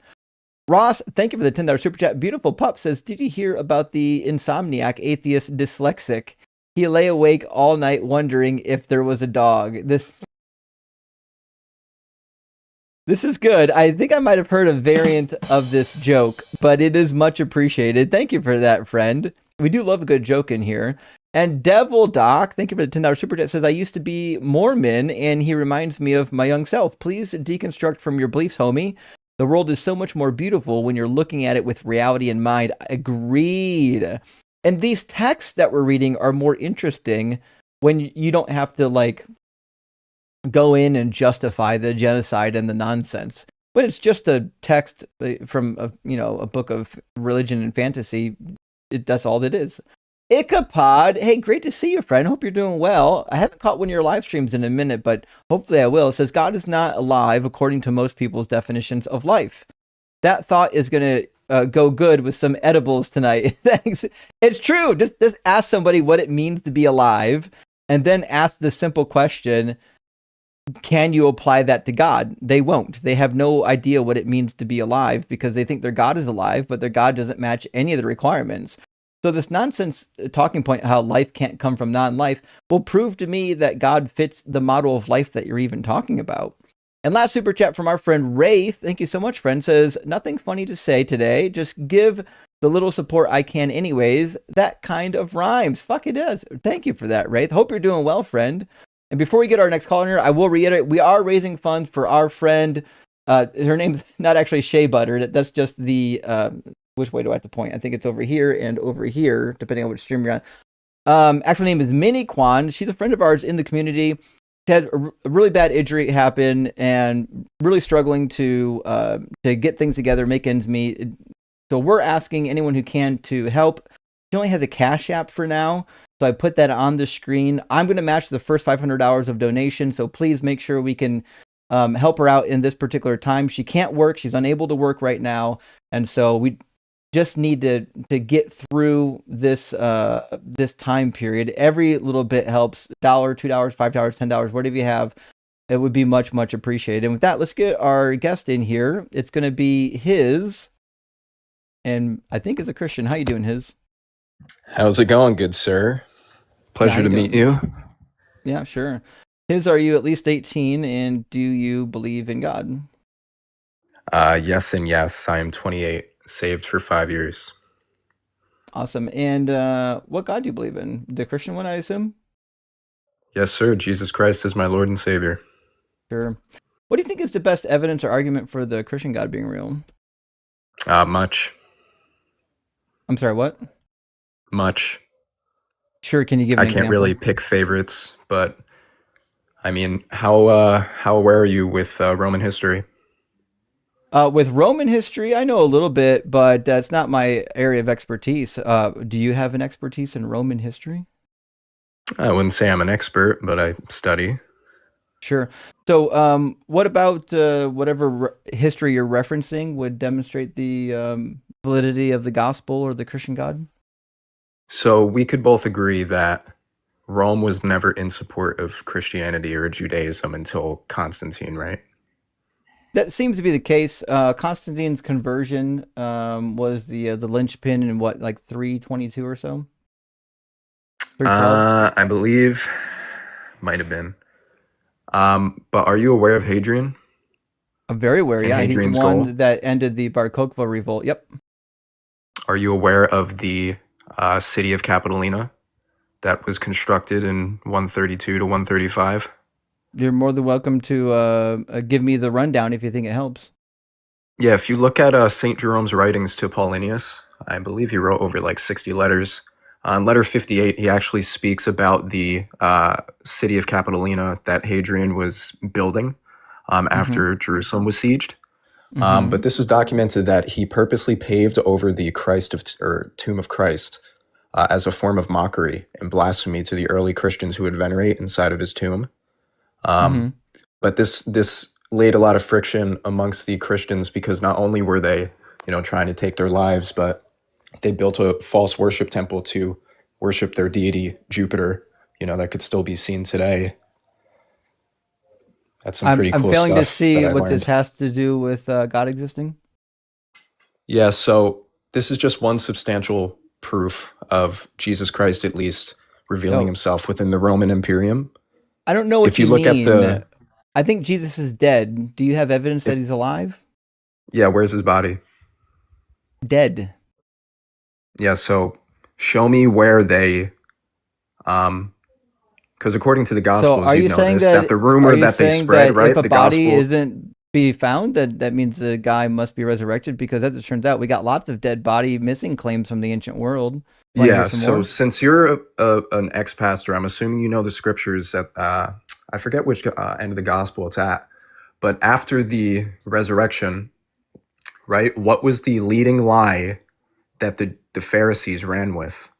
Ross, thank you for the $10 super chat. Beautiful Pup says, did you hear about the insomniac atheist dyslexic? He lay awake all night wondering if there was a dog. This is good. I think I might have heard a variant of this joke, but it is much appreciated. Thank you for that, friend. We do love a good joke in here. And Devil Doc, thank you for the $10 super chat, says, I used to be Mormon, and he reminds me of my young self. Please deconstruct from your beliefs, homie. The world is so much more beautiful when you're looking at it with reality in mind. Agreed. And these texts that we're reading are more interesting when you don't have to like go in and justify the genocide and the nonsense. But it's just a text from a book of religion and fantasy. That's all it is. Icapod, hey, great to see you, friend. Hope you're doing well. I haven't caught one of your live streams in a minute, but hopefully I will. It says, God is not alive according to most people's definitions of life. That thought is going to go good with some edibles tonight. Thanks. It's true. Just ask somebody what it means to be alive, and then ask the simple question, can you apply that to God? They won't. They have no idea what it means to be alive because they think their God is alive, but their God doesn't match any of the requirements. So this nonsense talking point, how life can't come from non-life, will prove to me that God fits the model of life that you're even talking about. And last super chat from our friend Ray, thank you so much, friend, says, nothing funny to say today, just give the little support I can anyways. That kind of rhymes. Fuck, it does. Thank you for that, Ray. Hope you're doing well, friend. And before we get our next caller here, I will reiterate, we are raising funds for our friend, her name's not actually Shea Butter, that's just the... which way do I have to point? I think it's over here and over here, depending on which stream you're on. Actual name is Mini Quan. She's a friend of ours in the community. She had a really bad injury happen and really struggling to get things together, make ends meet. So we're asking anyone who can to help. She only has a Cash App for now. So I put that on the screen. I'm going to match the first $500 of donation. So please make sure we can help her out in this particular time. She can't work. She's unable to work right now. And so we just need to get through this this time period. Every little bit helps. $1, $2, $5, $10, whatever you have. It would be much, much appreciated. And with that, let's get our guest in here. It's going to be His, and I think is a Christian. How you doing, His? How's it going, good sir? Pleasure to meet you. Yeah, sure. His, are you at least 18, and do you believe in God? Yes and yes. I am 28, saved for 5 years. Awesome. And what God do you believe in? The Christian one, I assume? Yes, sir. Jesus Christ is my Lord and Savior. Sure. What do you think is the best evidence or argument for the Christian God being real? Much. I'm sorry, what? Much. Sure, can you give an I can't example? really pick favorites, but I mean, how aware are you with Roman history? With Roman history, I know a little bit, but that's not my area of expertise. Do you have an expertise in Roman history? I wouldn't say I'm an expert, but I study. Sure. So, what about whatever history you're referencing would demonstrate the validity of the gospel or the Christian God? So we could both agree that Rome was never in support of Christianity or Judaism until Constantine, right? That seems to be the case. Constantine's conversion was the linchpin in what, like 322 or so? 312? I believe might have been. But are you aware of Hadrian? I'm very aware. And Yeah, he's the Hadrian's one goal? that ended the Bar Kokhba revolt. Yep. Are you aware of the city of Capitolina that was constructed in 132 to 135? You're more than welcome to give me the rundown if you think it helps. Yeah, if you look at St. Jerome's writings to Paulinius, I believe he wrote over like 60 letters. On letter 58, he actually speaks about the city of Capitolina that Hadrian was building after Jerusalem was sieged. But this was documented that he purposely paved over the tomb of Christ as a form of mockery and blasphemy to the early Christians who would venerate inside of his tomb. But this laid a lot of friction amongst the Christians because not only were they, trying to take their lives, but they built a false worship temple to worship their deity, Jupiter, that could still be seen today. That's some pretty cool stuff. I'm failing to see that I what learned. this has to do with God existing. Yeah, so this is just one substantial proof of Jesus Christ, at least, revealing himself within the Roman Imperium. I don't know what If you look mean. at I think Jesus is dead. Do you have evidence that he's alive? Yeah, where's his body? Dead. Yeah, so show me where they, because according to the Gospels, are you saying that the rumor that they spread, right? If a the body Gospel isn't be found, that means the guy must be resurrected? Because as it turns out, we got lots of dead body missing claims from the ancient world. Yeah, so since you're an ex-pastor, I'm assuming you know the scriptures that, I forget which end of the Gospel it's at, but after the resurrection, right, what was the leading lie that the Pharisees ran with?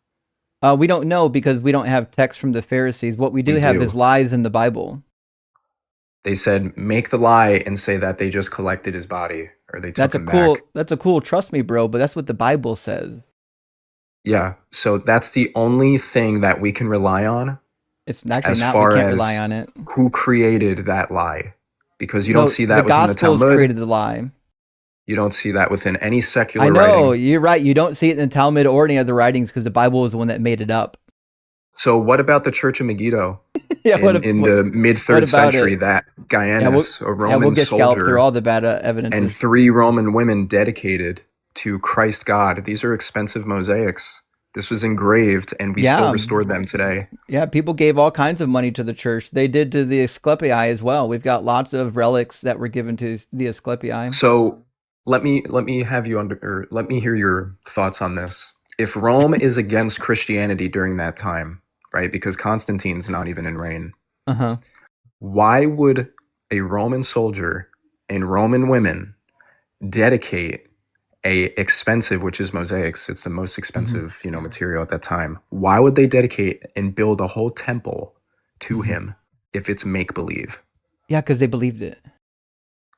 We don't know because we don't have text from the Pharisees. What we do have is lies in the Bible. They said, make the lie and say that they just collected his body or they took him back. That's a cool, trust me, bro, but that's what the Bible says. Yeah, so that's the only thing that we can rely on. It's actually as not, far we can't as rely on it. Who created that lie? Because you don't see that within the Gospels Talmud. created the lie. You don't see that within any secular I know, writing. you're right. You don't see it in the Talmud or any other writings because the Bible is the one that made it up. So what about the Church of Megiddo Yeah, in the mid-3rd century that Gaianus, a Roman we'll get scalped through soldier, all the bad evidence. and 3 Roman women dedicated to Christ God? These are expensive mosaics. This was engraved, and we still restored them today. Yeah, people gave all kinds of money to the church. They did to the Asclepii as well. We've got lots of relics that were given to the Asclepii. So let me have you let me hear your thoughts on this. If Rome is against Christianity during that time, right? Because Constantine's not even in reign. Why would a Roman soldier and Roman women dedicate a expensive, which is mosaics. It's the most Mm-hmm. expensive, material at that time. Why would they dedicate and build a whole temple to Mhm. him if it's make believe? Yeah, because they believed it.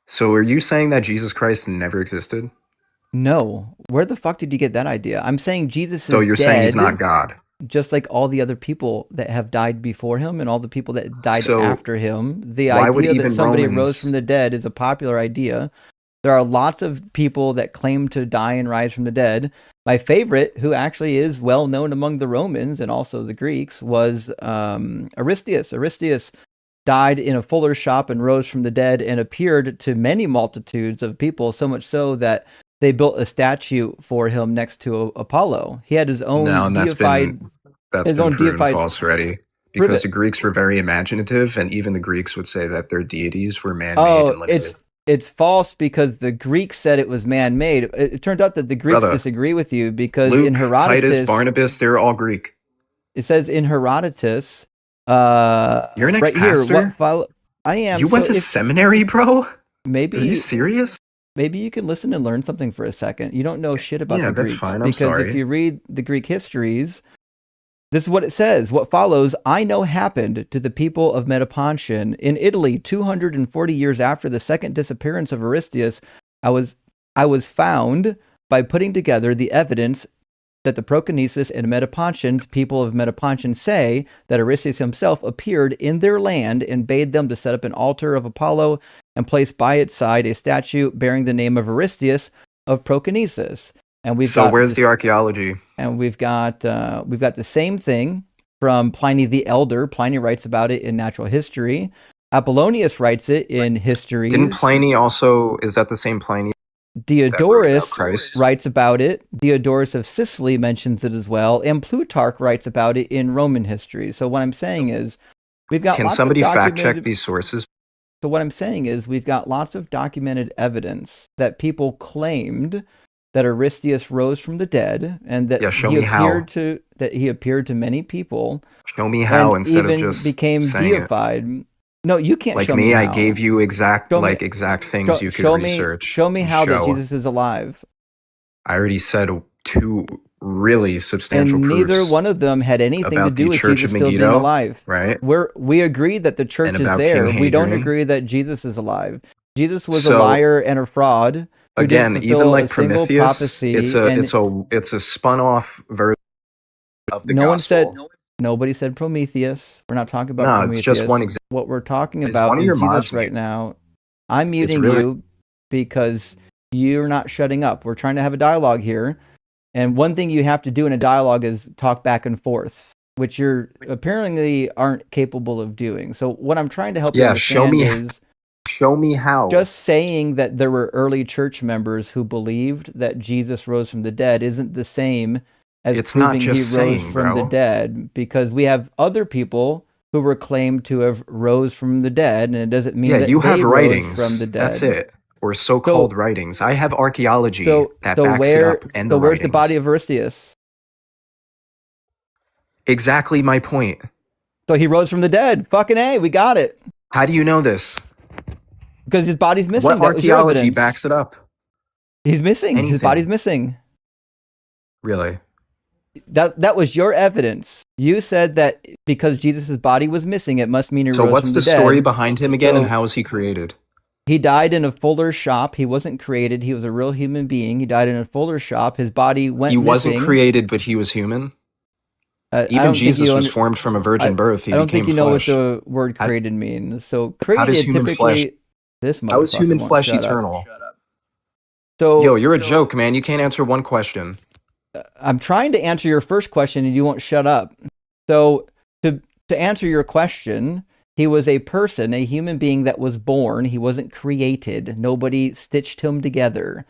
So are you saying that Jesus Christ never existed? No. Where the fuck did you get that idea? I'm saying Jesus So is you're saying he's not dead, God. just like all the other people that have died before him and all the people that died So after him. The why would idea that even somebody rose from Romans? the dead is a popular idea. There are lots of people that claim to die and rise from the dead. My favorite, who actually is well known among the Romans and also the Greeks, was Aristeas. Aristeas died in a fuller's shop and rose from the dead and appeared to many multitudes of people, so much so that they built a statue for him next to Apollo. He had his No, own and that's deified, been proven deified. false already. Prove Because it. the Greeks were very imaginative, and even the Greeks would say that their deities were man-made Oh, and limited. it's false because the Greeks said it was man-made. It turned out that the Greeks Brother, disagree with you because Luke, in Titus, Herodotus, Barnabas, they're all Greek. it says in Herodotus, You're an right here, ex-pastor? what follow? I am. You went So to if seminary, bro? Are you maybe serious? maybe you can listen and learn something for a second. You don't know shit about Yeah, the that's Greeks fine. I'm because if sorry. you read the Greek histories, this is what it says. What follows, I know, happened to the people of Metapontion in Italy 240 years after the second disappearance of Aristeas. I was found by putting together the evidence that the Proconnesus and Metapontians, people of Metapontion, say that Aristeas himself appeared in their land and bade them to set up an altar of Apollo and place by its side a statue bearing the name of Aristeas of Proconnesus. And Where's the archaeology? And we've got the same thing from Pliny the Elder. Pliny writes about it in Natural History. Apollonius writes it in Histories. Didn't Pliny also? Is that the same Pliny? Diodorus Christ? writes about it. Diodorus of Sicily mentions it as well, and Plutarch writes about it in Roman history. So what I'm saying is, we've got Can lots somebody of fact documented. check these sources? So what I'm saying is, we've got lots of documented evidence that people claimed that Aristeas rose from the dead, and that show he me how. appeared to many people. Show me how And instead of even just became saying it. deified. No, you can't Like show me, I how. gave you exact Show me- exact things you could show research. Show me and how that show. Jesus is alive. I already said two really substantial And proofs neither one of them had anything to about do the with Church Jesus of still being Megiddo, alive. right? We agree that the church And is about there. King We don't Hadrian. agree that Jesus is alive. Jesus was a So, liar and a fraud. Who Again, didn't even fulfill like a single Prometheus, prophecy, it's a spun off version of the no one gospel. said. Nobody said Prometheus. We're not talking about No, Prometheus. it's just one example. What we're talking Is about one of is your Jesus mods right mute? now. I'm It's muting really you because you're not shutting up. We're trying to have a dialogue here. And one thing you have to do in a dialogue is talk back and forth, which you're apparently aren't capable of doing. So what I'm trying to help you Yeah, show understand me is show me how. just saying that there were early church members who believed that Jesus rose from the dead isn't the same as It's not proving he just rose saying, from the bro. dead, because we have other people who were claimed to have rose from the dead, and it doesn't mean Yeah, that you they have rose writings. from the dead. That's it. Or so-called writings. I have archaeology that So backs it up and the where's the body writings. of Aristeas? Exactly my point. So he rose from the dead. Fucking A, we got it. How do you know this? Because his body's missing. What That was your archaeology evidence. backs it up? He's missing. His Anything. body's missing. Really? That was your evidence. You said that because Jesus' body was missing, it must mean he So rose what's from the the dead. story behind him again, and So- how was he created? He died in a fuller's shop. He wasn't created. He was a real human being. He died in a fuller's shop. His body went He missing. wasn't created, but he was human. I Even don't think Jesus you was formed from a virgin birth. He I don't became think you know flesh. what the word How- created means. So created does human typically flesh- this How is motherfucker human won't flesh shut up. eternal? So Yo, you're a joke, man. You can't answer one question. I'm trying to answer your first question and you won't shut up. So to answer your question, he was a person, a human being that was born. He wasn't created. Nobody stitched him together.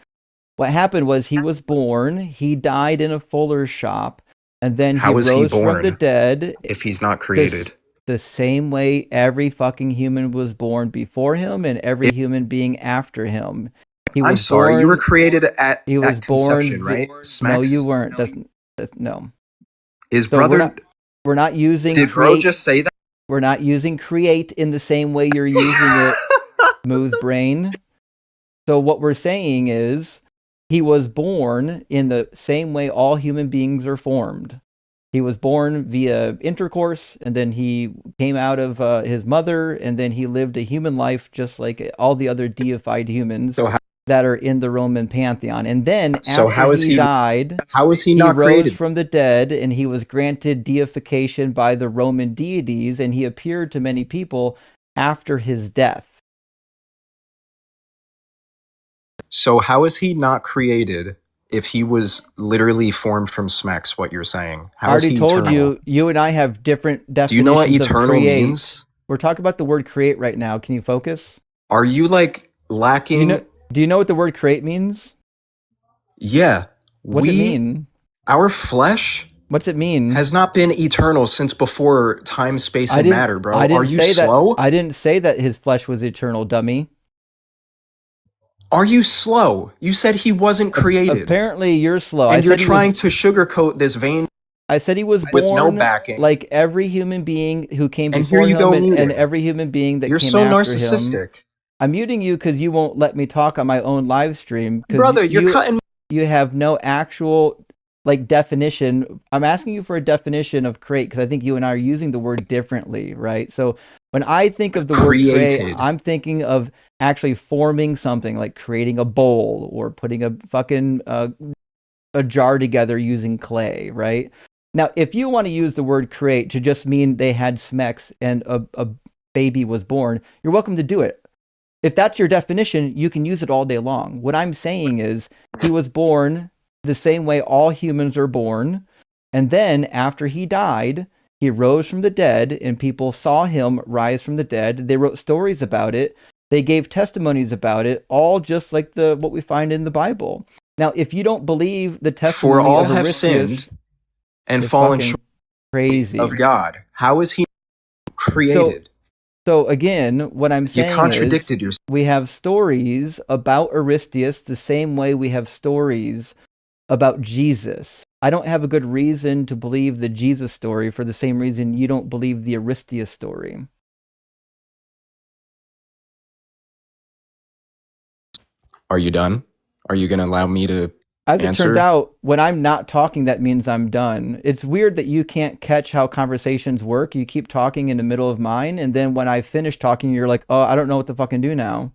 What happened was he was born, he died in a fuller's shop, and then How he was he rose from born the dead if he's not created? the same way every fucking human was born before him and every human being after him. He I'm was sorry, you born- were created at he was conception, born- right? No, Smacks? you weren't. That's no. His So brother. we're not using Did bro create. just say that? We're not using create in the same way you're using it, smooth brain. So what we're saying is he was born in the same way all human beings are formed. He was born via intercourse, and then he came out of his mother, and then he lived a human life just like all the other deified humans that are in the Roman pantheon. And then after he died, how is he he not rose created? from the dead, and he was granted deification by the Roman deities, and he appeared to many people after his death. So how is he not created if he was literally formed from smecks, what you're saying? I How is already he told eternal? you and I have different definitions Do you know what of eternal create. means? We're talking about the word create right now. Can you focus? Are you like lacking? Do you know what the word create means? Yeah. What's it mean? Our flesh What's it mean? has not been eternal since before time, space, and matter, bro. Are you say slow? I didn't say that his flesh was eternal, dummy. Are you slow? You said he wasn't created. Apparently you're slow. And you're trying to sugarcoat this vain. I said he was with born no backing, like every human being who came and before here you him, go and every human being that you're came so after narcissistic. him. I'm muting you because you won't let me talk on my own live stream. Brother, you're cutting. You have no actual like definition. I'm asking you for a definition of create because I think you and I are using the word differently, right? So when I think of the word create, I'm thinking of actually forming something, like creating a bowl or putting a fucking a jar together using clay, right? Now, if you want to use the word create to just mean they had smecks and a baby was born, you're welcome to do it. If that's your definition, you can use it all day long. What I'm saying is he was born the same way all humans are born. And then after he died, he rose from the dead and people saw him rise from the dead. They wrote stories about it. They gave testimonies about it, all just like what we find in the Bible. Now, if you don't believe the testimony for all of have Aristeas, sinned and fallen short crazy of God, how is he created? So again, what I'm saying you contradicted is yourself. We have stories about Aristeas the same way we have stories about Jesus. I don't have a good reason to believe the Jesus story for the same reason you don't believe the Aristeas story. Are you done? Are you going to allow me to As answer? It turns out, when I'm not talking, that means I'm done. It's weird that you can't catch how conversations work. You keep talking in the middle of mine, and then when I finish talking, you're like, oh, I don't know what to fucking do now.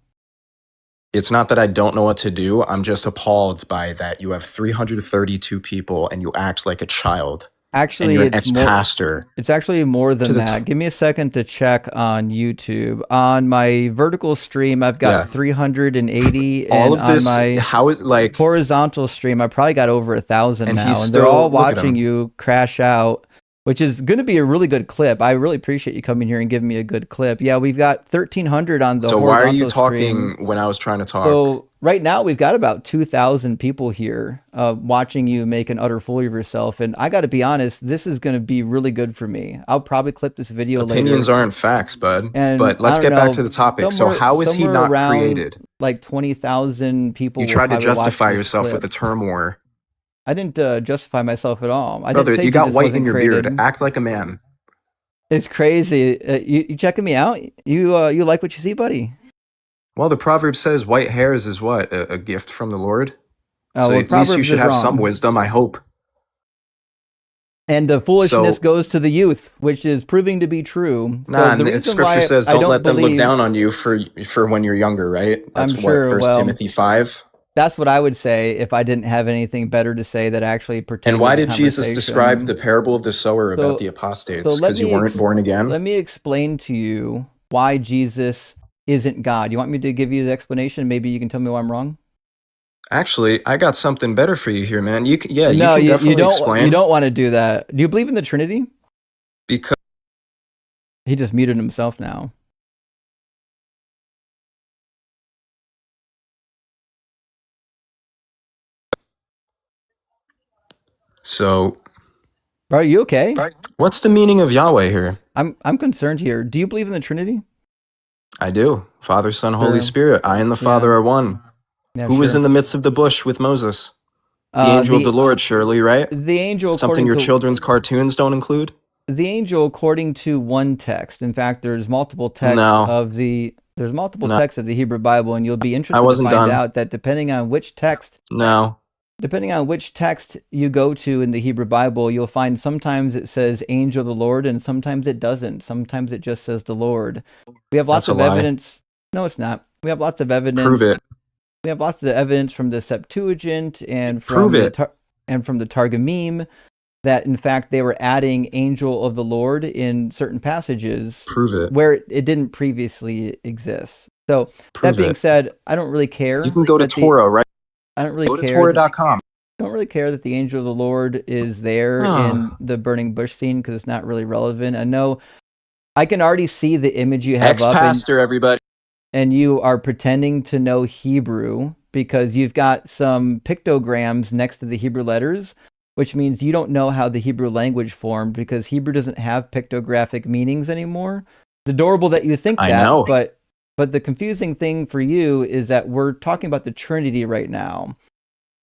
It's not that I don't know what to do. I'm just appalled by that. You have 332 people, and you act like a child. Actually, and you're an ex-pastor. It's actually more than that. Give me a second to check on YouTube. On my vertical stream, I've got 380. All of this, on my how is like horizontal stream, I probably got over 1,000 now, and they're all watching you crash out, which is going to be a really good clip. I really appreciate you coming here and giving me a good clip. Yeah, we've got 1,300 on the. So why are you stream. talking when I was trying to talk? So right now we've got about 2,000 people here watching you make an utter fool of yourself. And I got to be honest, this is going to be really good for me. I'll probably clip this video later. Opinions aren't facts, bud. And but let's get back to the topic. So how is he not created? Like 20,000 people. You tried to justify yourself with a term war. I didn't justify myself at all. I Brother, didn't say you got white in your created. beard. Act like a man. It's crazy. You checking me out? You like what you see, buddy? Well, the proverb says white hairs is what? A gift from the Lord? So at least you should have some wisdom, I hope. And the foolishness goes to the youth, which is proving to be true. Nah, and the scripture says don't let them look down on you for when you're younger, right? That's I'm sure, what, 1 Timothy 5? That's what I would say if I didn't have anything better to say that actually pertains. And why did Jesus describe the parable of the sower about the apostates? Because you weren't born again? Let me explain to you why Jesus isn't God. You want me to give you the explanation? Maybe you can tell me why I'm wrong? Actually, I got something better for you here, man. You can definitely explain. You don't want to do that. Do you believe in the Trinity? Because he just muted himself now. So, are you okay? What's the meaning of Yahweh here? I'm concerned here. Do you believe in the Trinity? I do. Father, Son, Holy Spirit. I and the Father are one. Yeah, Who was in the midst of the bush with Moses? The angel of the Lord, surely, right? The angel. Something your children's cartoons don't include? The angel, according to one text. In fact, there's multiple texts of the. There's multiple No. texts of the Hebrew Bible, and you'll be interested to wasn't find done. out that depending on which text you go to in the Hebrew Bible, you'll find sometimes it says angel of the Lord and sometimes it doesn't. Sometimes it just says the Lord. We have lots That's of a lie. evidence. No, it's not. We have lots of evidence. Prove it. We have lots of evidence from the Septuagint and Prove from it. the Targumim that in fact they were adding angel of the Lord in certain passages Prove it. where it didn't previously exist. So Prove that being it. said, I don't really care. You can go to that the- Torah, right? I don't really Go to care. Torah.com. Don't really care that the angel of the Lord is there in the burning bush scene because it's not really relevant. I know I can already see the image you have up, Ex-pastor, everybody. and you are pretending to know Hebrew because you've got some pictograms next to the Hebrew letters, which means you don't know how the Hebrew language formed because Hebrew doesn't have pictographic meanings anymore. It's adorable that you think I that, know. but the confusing thing for you is that we're talking about the Trinity right now.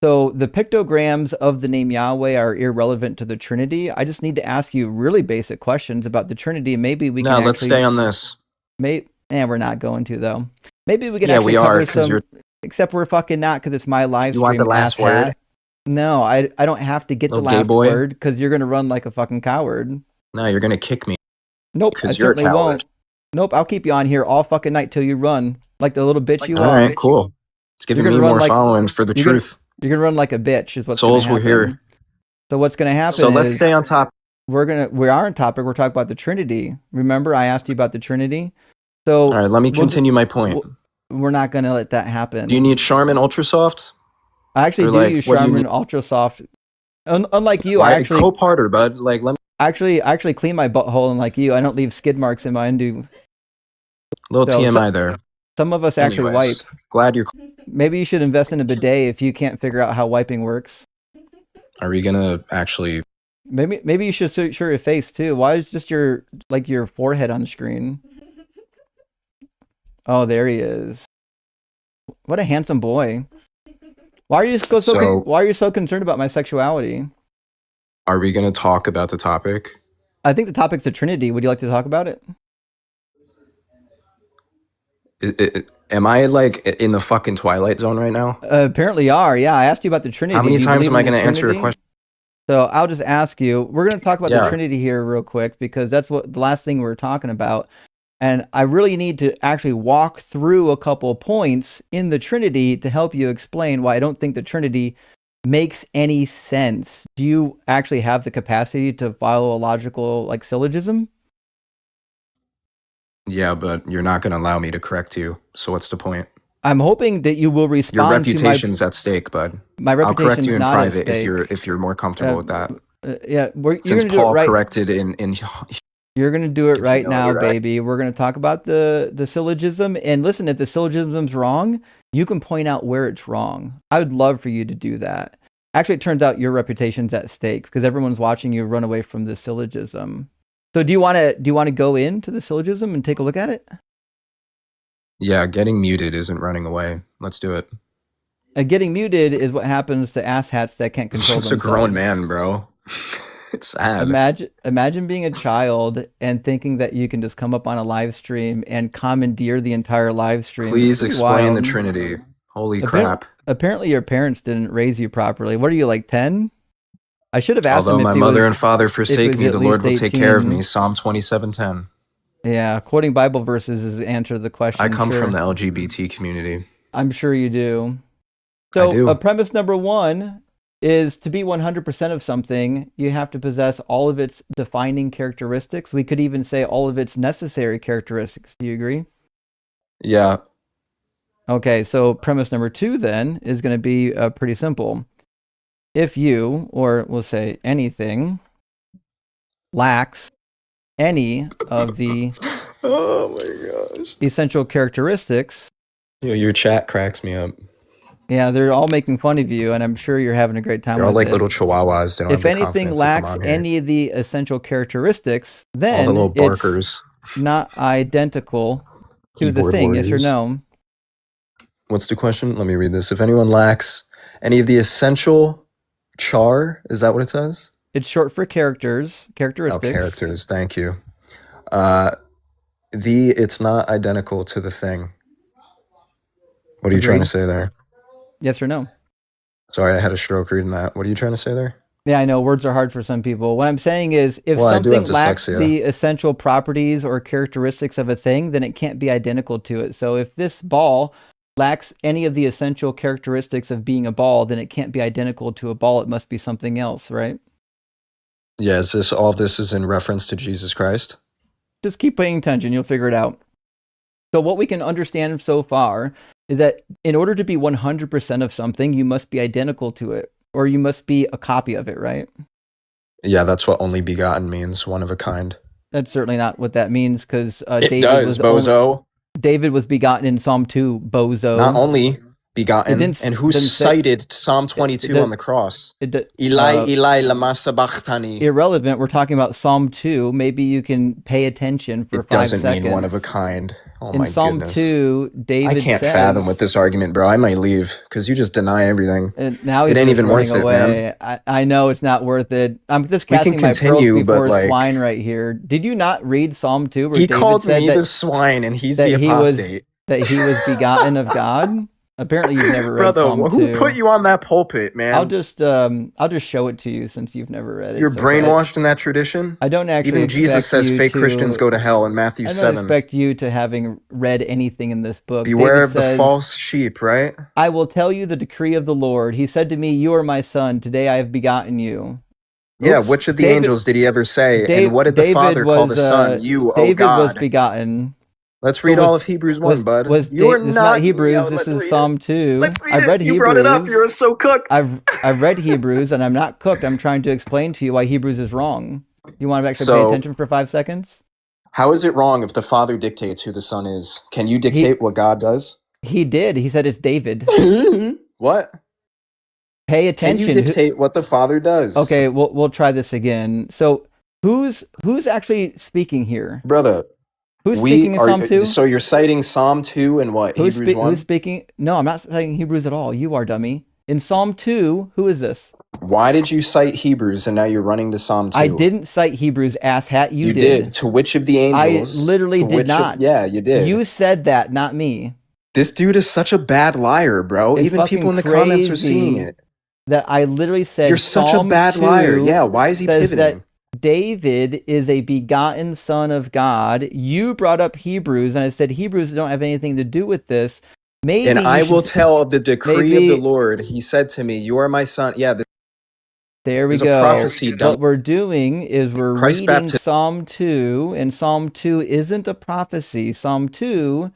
So the pictograms of the name Yahweh are irrelevant to the Trinity. I just need to ask you really basic questions about the Trinity. Maybe we can let's stay on this. we're not going to though. Maybe we can Yeah, actually we cover are, 'cause some. you're- Except we're fucking not because it's my live You stream. want the last asshat. word? No, I don't have to get the Little gay last boy? word because you're gonna run like a fucking coward. No, you're gonna kick me. Nope, I 'Cause you're a certainly coward. won't. Nope, I'll keep you on here all fucking night till you run like the little bitch you All are. right, cool. It's giving gonna me run more like- following for the you're gonna- truth. You're gonna run like a bitch, is what's Souls gonna were happen. here. So what's gonna happen? So let's is stay on top. we are on topic. We're talking about the Trinity. Remember, I asked you about the Trinity. So All right, let me continue my point. We're not gonna let that happen. Do you need Charmin Ultra Soft? I actually or do like, use what do you Charmin need? Ultra Soft. Unlike you, Why, I actually co-parter, bud. Like, let me actually clean my butthole, unlike you. I don't leave skid marks in my undo. little So, TMI there. Some of us actually Anyways, wipe. glad you're. Maybe you should invest in a bidet if you can't figure out how wiping works. Are we gonna actually? Maybe you should show your face too. Why is just your forehead on the screen? Oh, there he is. What a handsome boy. Why are you why are you so concerned about my sexuality? Are we gonna talk about the topic? I think the topic's the Trinity. Would you like to talk about it? Am I like in the fucking Twilight Zone right now? Apparently you are. Yeah, I asked you about the Trinity. How many Do you times am believe I in the going to answer a Trinity? question? So I'll just ask you. We're going to talk about the Yeah. Trinity here real quick because that's what the last thing we were talking about. And I really need to actually walk through a couple of points in the Trinity to help you explain why I don't think the Trinity makes any sense. Do you actually have the capacity to follow a logical syllogism? Yeah, but you're not going to allow me to correct you. So what's the point? I'm hoping that you will respond Your to reputation's at stake, bud. my I'll correct reputation. you in Not at private stake. if you're more comfortable with that. Yeah, you're Since going to do it Paul right. corrected in You're going to do it right now, humility, right? baby. We're going to talk about the syllogism. And listen, if the syllogism's wrong, you can point out where it's wrong. I would love for you to do that. Actually, it turns out your reputation's at stake because everyone's watching you run away from the syllogism. So do you want to go into the syllogism and take a look at it? Yeah, getting muted isn't running away. Let's do it. Getting muted is what happens to asshats that can't control Just a themselves. grown man, bro. It's sad. Imagine being a child and thinking that you can just come up on a live stream and commandeer the entire live stream. Please It's explain the wild. Trinity. Holy crap. Apparently your parents didn't raise you properly. What are you, like 10? I should have asked Although him if my he mother was, and father forsake was me, at the Lord will least take care of 18. me. Psalm 27:10. Yeah, quoting Bible verses is the answer to the question. I come sure. from the LGBT community. I'm sure you do. So, I do. Premise number 1 is to be 100% of something, you have to possess all of its defining characteristics. We could even say all of its necessary characteristics. Do you agree? Yeah. Okay, so premise number 2 then is going to be pretty simple. If you, or we'll say anything, lacks any of the Oh my gosh. essential characteristics, Yo, your chat cracks me up. yeah, they're all making fun of you, and I'm sure you're having a great time They're all with like it. little chihuahuas. They don't If have the anything confidence to come lacks on here. any of the essential characteristics, All then the little it's barkers. not identical to the Keyboard thing, yes or warriors. no? What's the question? Let me read this. If anyone lacks any of the essential is that what it says? It's short for characteristics. Oh, characters. Thank you. It's not identical to the thing. What are you trying to say there? Yes or no? Sorry, I had a stroke reading that. What are you trying to say there? Yeah, I know words are hard for some people. What I'm saying is, if Well, I do have something lacks dyslexia. the essential properties or characteristics of a thing, then it can't be identical to it. So if this ball lacks any of the essential characteristics of being a ball, then it can't be identical to a ball. It must be something else, right? Yeah, all this is in reference to Jesus Christ? Just keep paying attention. You'll figure it out. So what we can understand so far is that in order to be 100% of something, you must be identical to it, or you must be a copy of it, right? Yeah, that's what only begotten means, one of a kind. That's certainly not what that means, because David was begotten in Psalm 2, bozo. Not only begotten, and who cited Psalm 22 on the cross? Eli, Eli, lama sabachthani. Irrelevant. We're talking about Psalm 2. Maybe you can pay attention for 5 seconds. It doesn't mean one of a kind. Oh my Psalm goodness. 2, David I can't says, fathom with this argument, bro. I might leave because you just deny everything. And now it ain't even worth it, man. I know it's not worth it. I'm just casting my pearls before swine right here. Did you not read Psalm 2? Where he David called said me the swine, and he's the apostate. That he was begotten of God? Apparently you've never read Psalm 2. Who put you on that pulpit, man? I'll just show it to you since you've never read it. You're brainwashed in that tradition? I don't actually. Even Jesus says fake Christians go to hell in Matthew 7. I don't expect you to having read anything in this book. Beware of the false sheep, right? I will tell you the decree of the Lord. He said to me, "You are my son. Today I have begotten you." Yeah, which of the angels did he ever say? And what did the Father call the Son? You, oh God. David was begotten. Let's read all of Hebrews 1, bud. You're not Hebrews. This is Psalm 2. Let's read it. You brought it up. You're so cooked. I've read Hebrews, and I'm not cooked. I'm trying to explain to you why Hebrews is wrong. You want to actually pay attention for 5 seconds? How is it wrong if the Father dictates who the Son is? Can you dictate what God does? He did. He said it's David. What? Pay attention. Can you dictate what the Father does? Okay, we'll try this again. So who's actually speaking here? Brother. Who's speaking in Psalm 2? So you're citing Psalm 2 and what? Hebrews 1? Who's speaking? No, I'm not citing Hebrews at all. You are, dummy. In Psalm 2, who is this? Why did you cite Hebrews and now you're running to Psalm 2? I didn't cite Hebrews, asshat. You did. To which of the angels? I literally did not. Yeah, you did. You said that, not me. This dude is such a bad liar, bro. It's even people in the comments are seeing it. That I literally said you're such a bad liar. Yeah, why is he pivoting? That David is a begotten son of God. You brought up Hebrews, and I said Hebrews don't have anything to do with this. Maybe, and I will tell of the decree of the Lord. He said to me, "You are my son." Yeah, there we go. Prophecy what we're doing is we're reading Psalm 2, and Psalm 2 isn't a prophecy. Psalm 2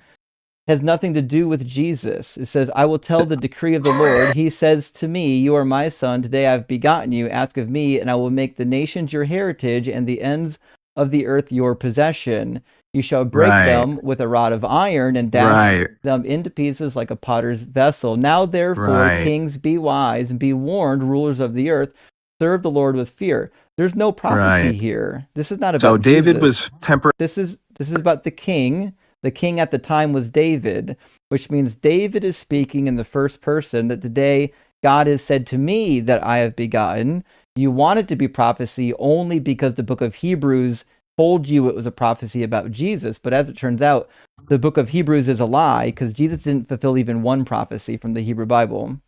has nothing to do with Jesus. It says, "I will tell the decree of the Lord. He says to me, you are my son. Today I have begotten you. Ask of me, and I will make the nations your heritage and the ends of the earth your possession. You shall break them with a rod of iron and dash them into pieces like a potter's vessel. Now therefore, kings, be wise and be warned, rulers of the earth. Serve the Lord with fear." There's no prophecy here. This is not about So David Jesus. was temporary. This is about the king. The king at the time was David, which means David is speaking in the first person, that today God has said to me that I have begotten. You want it to be prophecy only because the book of Hebrews told you it was a prophecy about Jesus. But as it turns out, the book of Hebrews is a lie because Jesus didn't fulfill even one prophecy from the Hebrew Bible.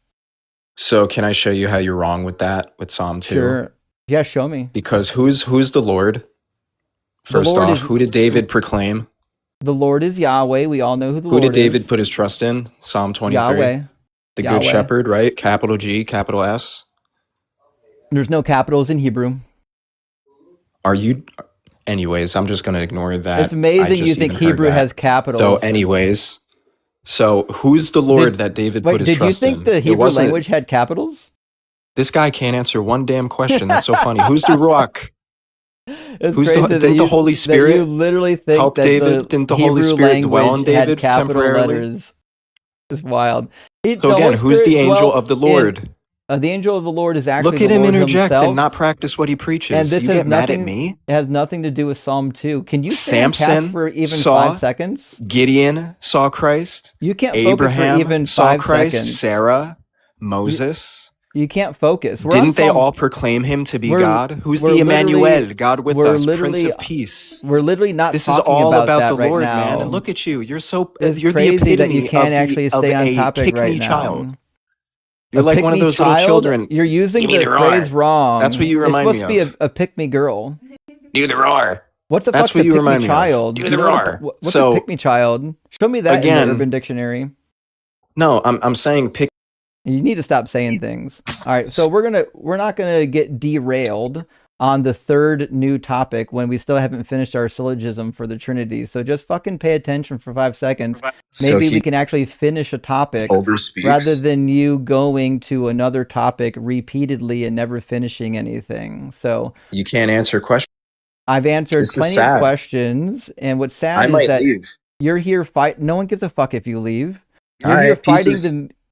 So can I show you how you're wrong with that, with Psalm 2? Sure. Yeah, show me. Because who's the Lord? First off, who did David proclaim? The Lord is Yahweh. We all know who the Lord is. Who did David put his trust in? Psalm 23. Yahweh. The Good Shepherd, right? Capital G, capital S. There's no capitals in Hebrew. Are you... Anyways, I'm just going to ignore that. It's amazing you think Hebrew has capitals. So anyways, so who's the Lord that David put his trust in? Did you think the Hebrew language had capitals? This guy can't answer one damn question. That's so funny. Who's the Ruach? Didn't the Holy Spirit you literally think help that David? Didn't the Holy Spirit dwell in David temporarily? Letters. It's wild. So again, who's the angel of the Lord? The angel of the Lord is actually look at him interject himself. And not practice what he preaches. And this you get mad at me? It has nothing to do with Psalm 2. Can you Samson for even 5 seconds? Gideon saw Christ. You can't Abraham focus for even saw 5 Christ. seconds. Sarah, Moses. You can't focus. Didn't they all proclaim him to be God? Who's the Emmanuel, God with us, Prince of Peace? We're literally not. This is all about the Lord, now. man. And look at you. You're so it's you're crazy the epitome that you can't of, actually stay on topic right now. Child. You're like one of those little children. You're using the phrase wrong. That's what you remind me of. It's supposed to be a pick-me girl. Do the roar. What's the fuck's a pick-me child? Do the roar. What's a pick-me child? Show me that in the Urban Dictionary. No, I'm saying pick. You need to stop saying things. All right, so we're not gonna get derailed on the third new topic when we still haven't finished our syllogism for the Trinity. So just fucking pay attention for 5 seconds. Maybe we can actually finish a topic rather than you going to another topic repeatedly and never finishing anything. So you can't answer questions. I've answered plenty of questions, and what's sad is that you're here no one gives a fuck if you leave. You're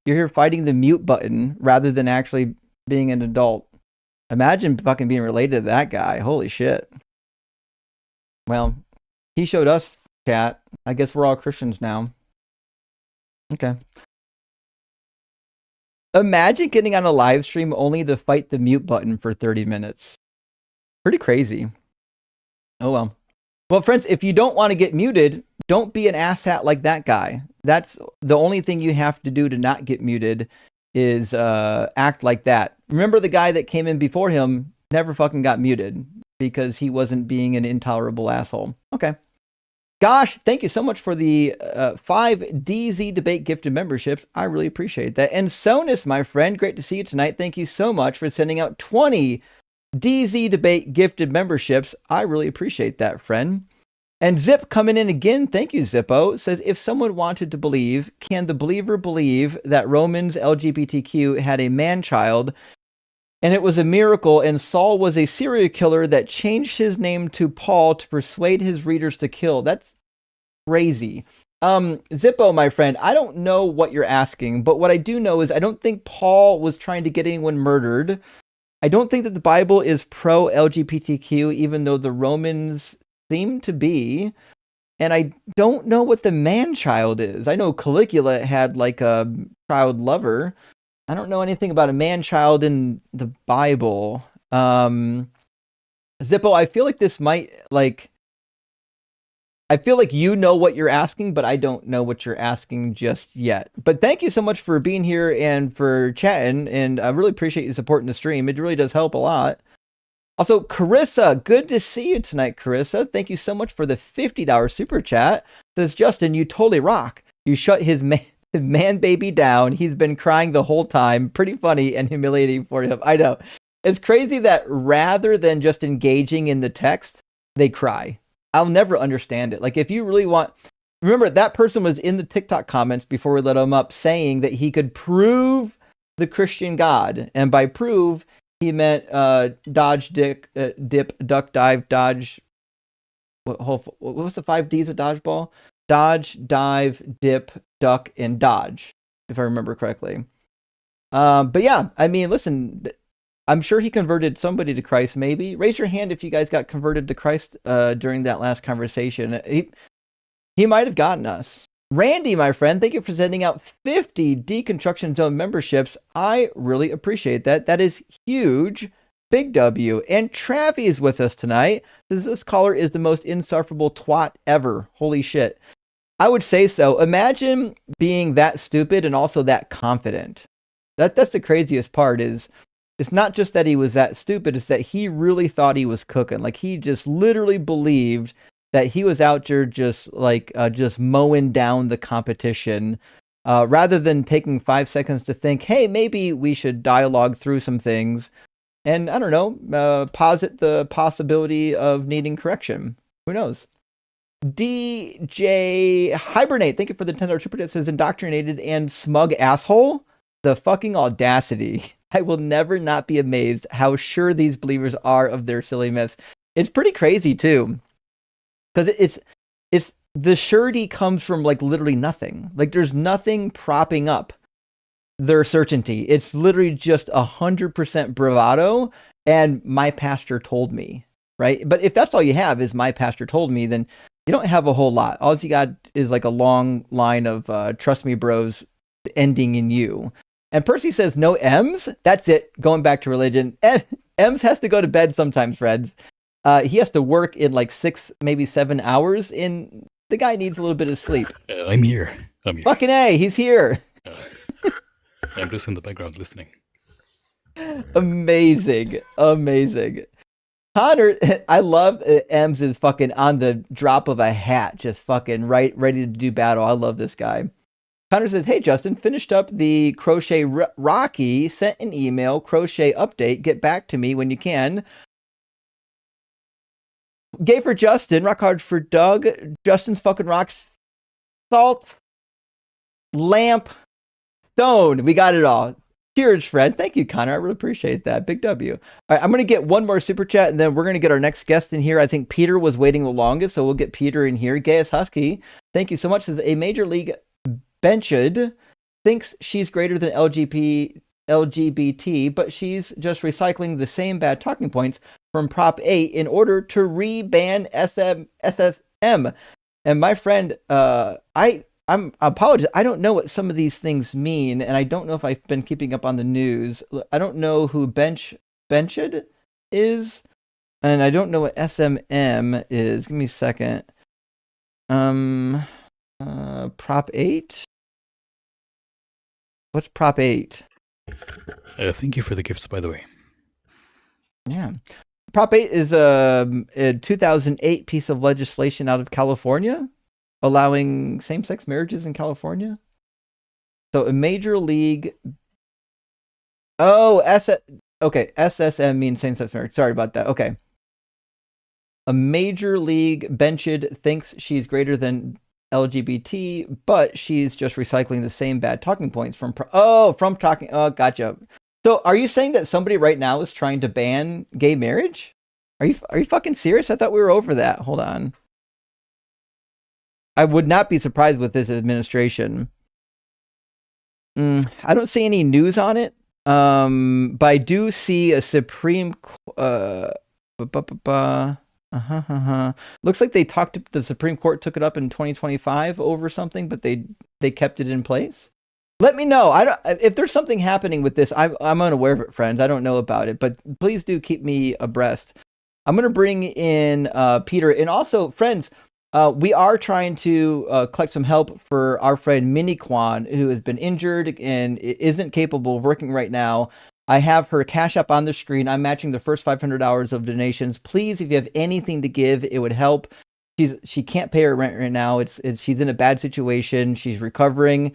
here fighting the mute button rather than actually being an adult. Imagine fucking being related to that guy. Holy shit. Well, he showed us, chat. I guess we're all Christians now. Okay. Imagine getting on a live stream only to fight the mute button for 30 minutes. Pretty crazy. Oh well. Well, friends, if you don't want to get muted, don't be an asshat like that guy. That's the only thing you have to do to not get muted is act like that. Remember the guy that came in before him never fucking got muted because he wasn't being an intolerable asshole. Okay. Gosh, thank you so much for the 5 DZ Debate gifted memberships. I really appreciate that. And Sonus, my friend, great to see you tonight. Thank you so much for sending out 20 DZ Debate gifted memberships. I really appreciate that, friend. And Zip coming in again, thank you, Zippo, says, if someone wanted to believe, can the believer believe that Romans LGBTQ had a man-child and it was a miracle and Saul was a serial killer that changed his name to Paul to persuade his readers to kill? That's crazy. Zippo, my friend, I don't know what you're asking, but what I do know is I don't think Paul was trying to get anyone murdered. I don't think that the Bible is pro-LGBTQ, even though the Romans seem to be, and I don't know what the man-child is. I know Caligula had like a child lover. I don't know anything about a man-child in the Bible. Zippo, I feel like this might I feel like you know what you're asking, but I don't know what you're asking just yet. But thank you so much for being here and for chatting, and I really appreciate you supporting the stream. It really does help a lot. Also, Carissa, good to see you tonight, Carissa. Thank you so much for the $50 super chat. Says, Justin, you totally rock. You shut his man baby down. He's been crying the whole time. Pretty funny and humiliating for him. I know. It's crazy that rather than just engaging in the text, they cry. I'll never understand it. Like, if you really want... Remember, that person was in the TikTok comments before we let him up saying that he could prove the Christian God. And by prove... he meant dodge, dip, duck, dive, dodge. What was the 5 Ds of dodgeball? Dodge, dive, dip, duck, and dodge, if I remember correctly. But yeah, I mean, listen, I'm sure he converted somebody to Christ, maybe. Raise your hand if you guys got converted to Christ during that last conversation. He might have gotten us. Randy, my friend, thank you for sending out 50 Deconstruction Zone memberships. I really appreciate that. That is huge. Big W. And Travi is with us tonight. This caller is the most insufferable twat ever. Holy shit. I would say so. Imagine being that stupid and also that confident. That's the craziest part is it's not just that he was that stupid, it's that he really thought he was cooking. Like he just literally believed that he was out there just mowing down the competition rather than taking 5 seconds to think, hey, maybe we should dialogue through some things and, I don't know, posit the possibility of needing correction. Who knows? DJ Hibernate, thank you for the $10 super chat. Says indoctrinated and smug asshole. The fucking audacity. I will never not be amazed how sure these believers are of their silly myths. It's pretty crazy, too. Because it's the surety comes from like literally nothing. Like there's nothing propping up their certainty. It's literally just 100% bravado. And my pastor told me, right? But if that's all you have is my pastor told me, then you don't have a whole lot. All you got is like a long line of trust me bros ending in you. And Percy says no M's. That's it. Going back to religion. M's has to go to bed sometimes, Fred. He has to work in like 6, maybe 7 hours. The guy needs a little bit of sleep. I'm here. Fucking A, he's here. I'm just in the background listening. Amazing. Connor, I love M's is fucking on the drop of a hat, just fucking ready to do battle. I love this guy. Connor says, hey, Justin, finished up the Crochet Rocky, sent an email, crochet update, get back to me when you can. Gay for Justin, rock hard for Doug, Justin's fucking rocks, salt, lamp, stone. We got it all. Cheers, Fred. Thank you, Connor. I really appreciate that. Big W. All right, I'm going to get one more super chat, and then we're going to get our next guest in here. I think Peter was waiting the longest, so we'll get Peter in here. Gaius Husky, thank you so much. Says, a Major League Benched thinks she's greater than LGBT, but she's just recycling the same bad talking points from Prop 8 in order to re-ban SSM. And my friend, I apologize. I don't know what some of these things mean, and I don't know if I've been keeping up on the news. I don't know who Benched is, and I don't know what SMM is. Give me a second. Prop 8? What's Prop 8? Thank you for the gifts, by the way. Yeah. Prop 8 is a 2008 piece of legislation out of California allowing same-sex marriages in California. So a Major League... Oh, okay, SSM means same-sex marriage. Sorry about that. Okay. A Major League Benched thinks she's greater than LGBT, but she's just recycling the same bad talking points from talking. Oh, gotcha. So, are you saying that somebody right now is trying to ban gay marriage? Are you fucking serious? I thought we were over that. Hold on. I would not be surprised with this administration. I don't see any news on it, but I do see a Supreme. Looks like the Supreme Court took it up in 2025 over something, but they kept it in place. Let me know. If there's something happening with this. I'm unaware of it, friends. I don't know about it, but please do keep me abreast. I'm gonna bring in Peter, and also friends. We are trying to collect some help for our friend Mini Quan, who has been injured and isn't capable of working right now. I have her Cash App on the screen. I'm matching the first 500 hours of donations. Please, if you have anything to give, it would help. She can't pay her rent right now. She's in a bad situation. She's recovering,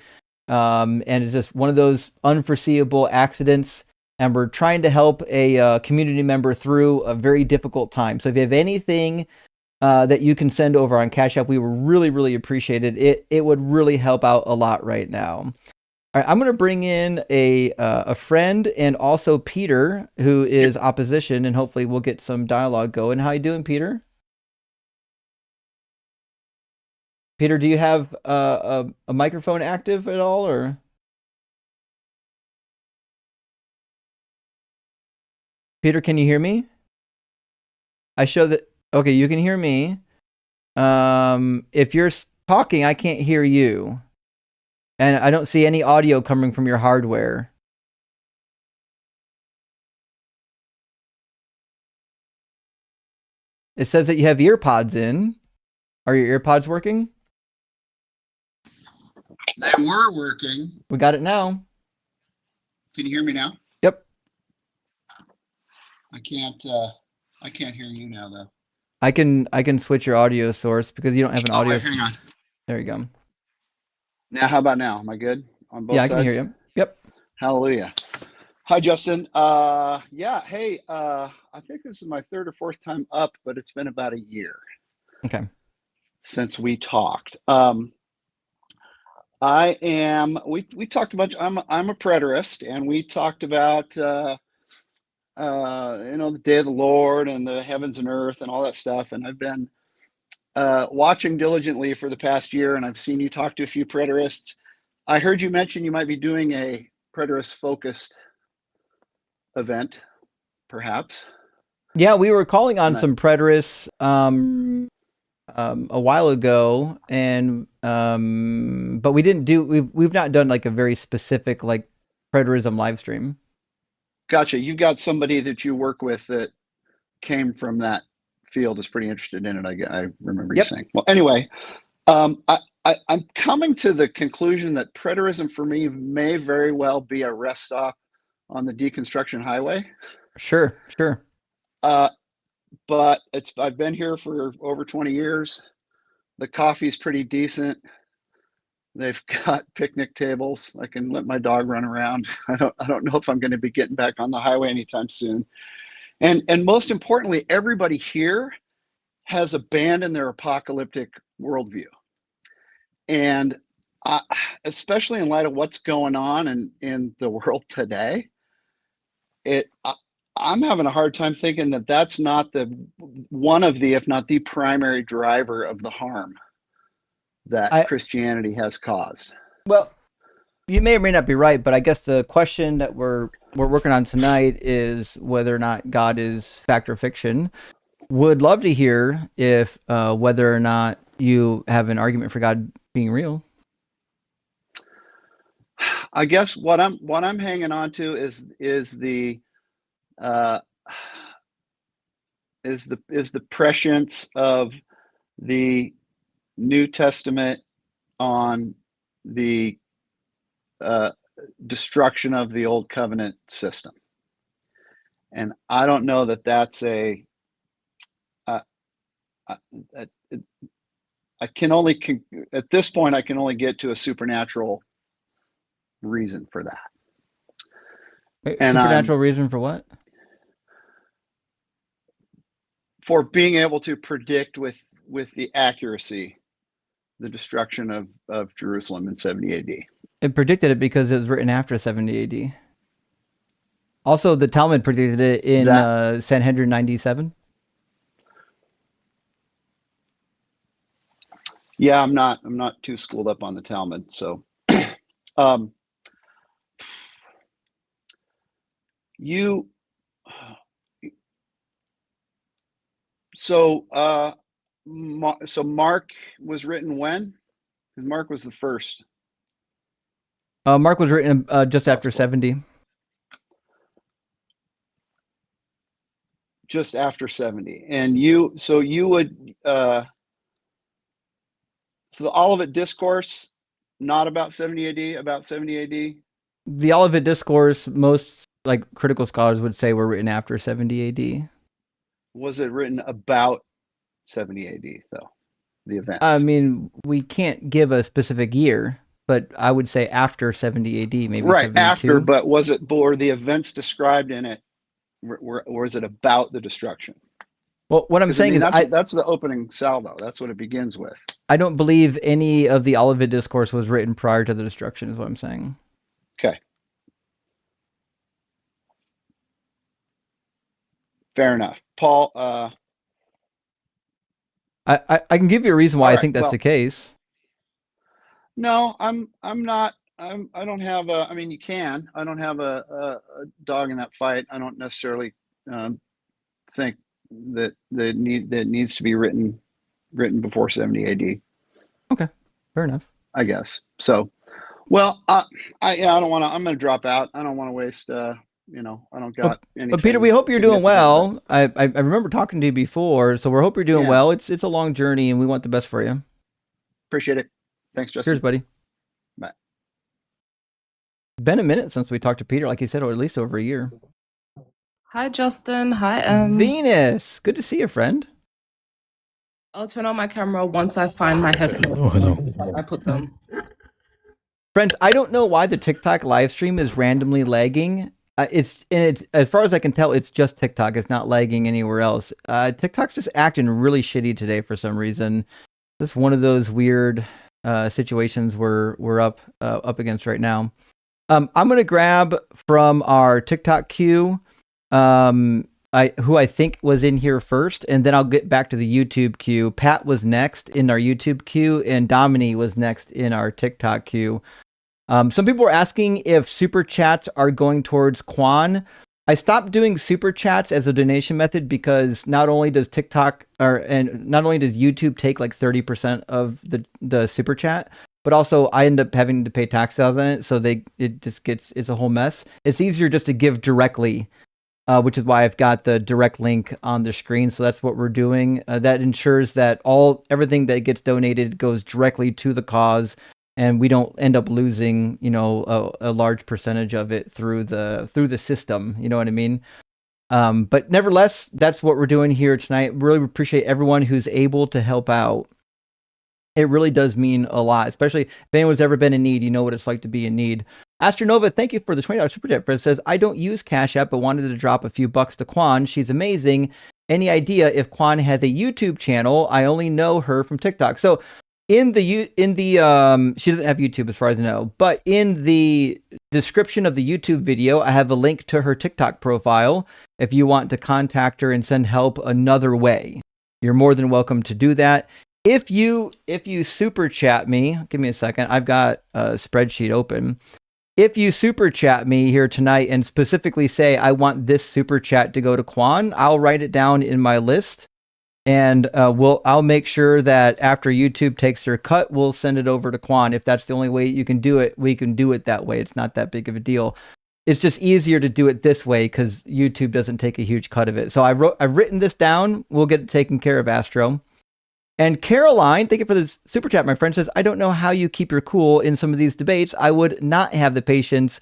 and it's just one of those unforeseeable accidents. And we're trying to help a community member through a very difficult time. So if you have anything that you can send over on Cash App, we would really, really appreciate it. It would really help out a lot right now. All right, I'm going to bring in a friend and also Peter, who is opposition, and hopefully we'll get some dialogue going. How you doing, Peter? Peter, do you have a microphone active at all, or? Peter, can you hear me? I show that. Okay, you can hear me. If you're talking, I can't hear you. And I don't see any audio coming from your hardware. It says that you have ear pods in. Are your ear pods working? They were working. We got it now. Can you hear me now? Yep. I can't hear you now though. I can switch your audio source because you don't have an audio. Wait, hang on. There you go. Now, how about now? Am I good on both Yeah, I sides? can hear you. Yep. Hallelujah. Hi, Justin. Hey, I think this is my third or fourth time up, but it's been about a year. Okay. Since we talked. We talked a bunch. I'm a preterist, and we talked about the day of the Lord and the heavens and earth and all that stuff. And I've been watching diligently for the past year, and I've seen you talk to a few preterists. I heard you mention you might be doing a preterist focused event, perhaps. Yeah, we were calling on some preterists a while ago, and but we didn't do. We've not done like a very specific like preterism live stream. Gotcha. You've got somebody that you work with that came from that field, is pretty interested in it. I remember you saying. Well, anyway, I'm coming to the conclusion that preterism for me may very well be a rest stop on the deconstruction highway. Sure. But I've been here for over 20 years. The coffee's pretty decent. They've got picnic tables. I can let my dog run around. I don't know if I'm going to be getting back on the highway anytime soon. And most importantly, everybody here has abandoned their apocalyptic worldview. And especially in light of what's going on in the world today, I'm having a hard time thinking that that's not one of the, if not the primary driver of the harm that Christianity has caused. Well, you may or may not be right, but I guess the question that we're working on tonight is whether or not God is fact or fiction. Would love to hear if whether or not you have an argument for God being real. I guess what I'm hanging on to is the prescience of the New Testament on the destruction of the old covenant system. And I don't know that that's I can only, at this point, I can only get to a supernatural reason for that. Wait, supernatural reason for what? For being able to predict with the accuracy the destruction of Jerusalem in 70 AD. It predicted it because it was written after 70 AD. Also, the Talmud predicted it in Sanhedrin 97. Yeah, I'm not too schooled up on the Talmud, so so Mark was written when? Because Mark was the first. Mark was written just after 70. Just after 70. And you would so the Olivet Discourse, not about 70 AD, about 70 AD? The Olivet Discourse, most critical scholars would say were written after 70 AD. Was it written about 70 AD though? The events. I mean, we can't give a specific year, but I would say after 70 AD, maybe right 72. After. But were the events described in it? Or is it about the destruction? Well, what I'm saying is that's the opening salvo. That's what it begins with. I don't believe any of the Olivet Discourse was written prior to the destruction, is what I'm saying. Okay. Fair enough. Paul, I can give you a reason why I think that's the case. No, I'm not. I don't have a. I mean, you can. I don't have a dog in that fight. I don't necessarily think that needs to be written before 70 AD. Okay, fair enough. I guess so. Well, I don't want to. I'm going to drop out. I don't want to waste. I don't got anything. But Peter, we hope you're doing well. I remember talking to you before, so we hope you're doing well. It's a long journey, and we want the best for you. Appreciate it. Thanks, Justin. Cheers, buddy. Bye. Been a minute since we talked to Peter, like you said, or at least over a year. Hi, Justin. Hi, Ems. Venus. Good to see you, friend. I'll turn on my camera once I find my headphones. Oh, hello. I put them. Friends, I don't know why the TikTok live stream is randomly lagging. It's as far as I can tell, it's just TikTok. It's not lagging anywhere else. TikTok's just acting really shitty today for some reason. This is one of those weird situations we're up against right now. I'm gonna grab from our TikTok queue, who I think was in here first, and then I'll get back to the YouTube queue. Pat was next in our YouTube queue, and Dominic was next in our TikTok queue. Some people were asking if super chats are going towards Quan. I stopped doing super chats as a donation method because not only does YouTube take 30% of the super chat, but also I end up having to pay taxes on it, so it's a whole mess. It's easier just to give directly, which is why I've got the direct link on the screen. So that's what we're doing. That ensures that everything that gets donated goes directly to the cause, and we don't end up losing, a large percentage of it through the system. You know what I mean? But nevertheless, that's what we're doing here tonight. Really appreciate everyone who's able to help out. It really does mean a lot, especially if anyone's ever been in need. You know what it's like to be in need. Astronova, thank you for the $20 super chat. It says, I don't use Cash App, but wanted to drop a few bucks to Quan. She's amazing. Any idea if Quan has a YouTube channel? I only know her from TikTok. So she doesn't have YouTube as far as I know, but in the description of the YouTube video, I have a link to her TikTok profile. If you want to contact her and send help another way, you're more than welcome to do that. If you super chat me, give me a second. I've got a spreadsheet open. If you super chat me here tonight and specifically say, I want this super chat to go to Quan, I'll write it down in my list, and I'll make sure that after YouTube takes their cut, we'll send it over to Quan. If that's the only way you can do it, we can do it that way. It's not that big of a deal. It's just easier to do it this way because YouTube doesn't take a huge cut of it. So I've written this down. We'll get it taken care of, Astro. And Caroline, thank you for this super chat. My friend says, I don't know how you keep your cool in some of these debates. I would not have the patience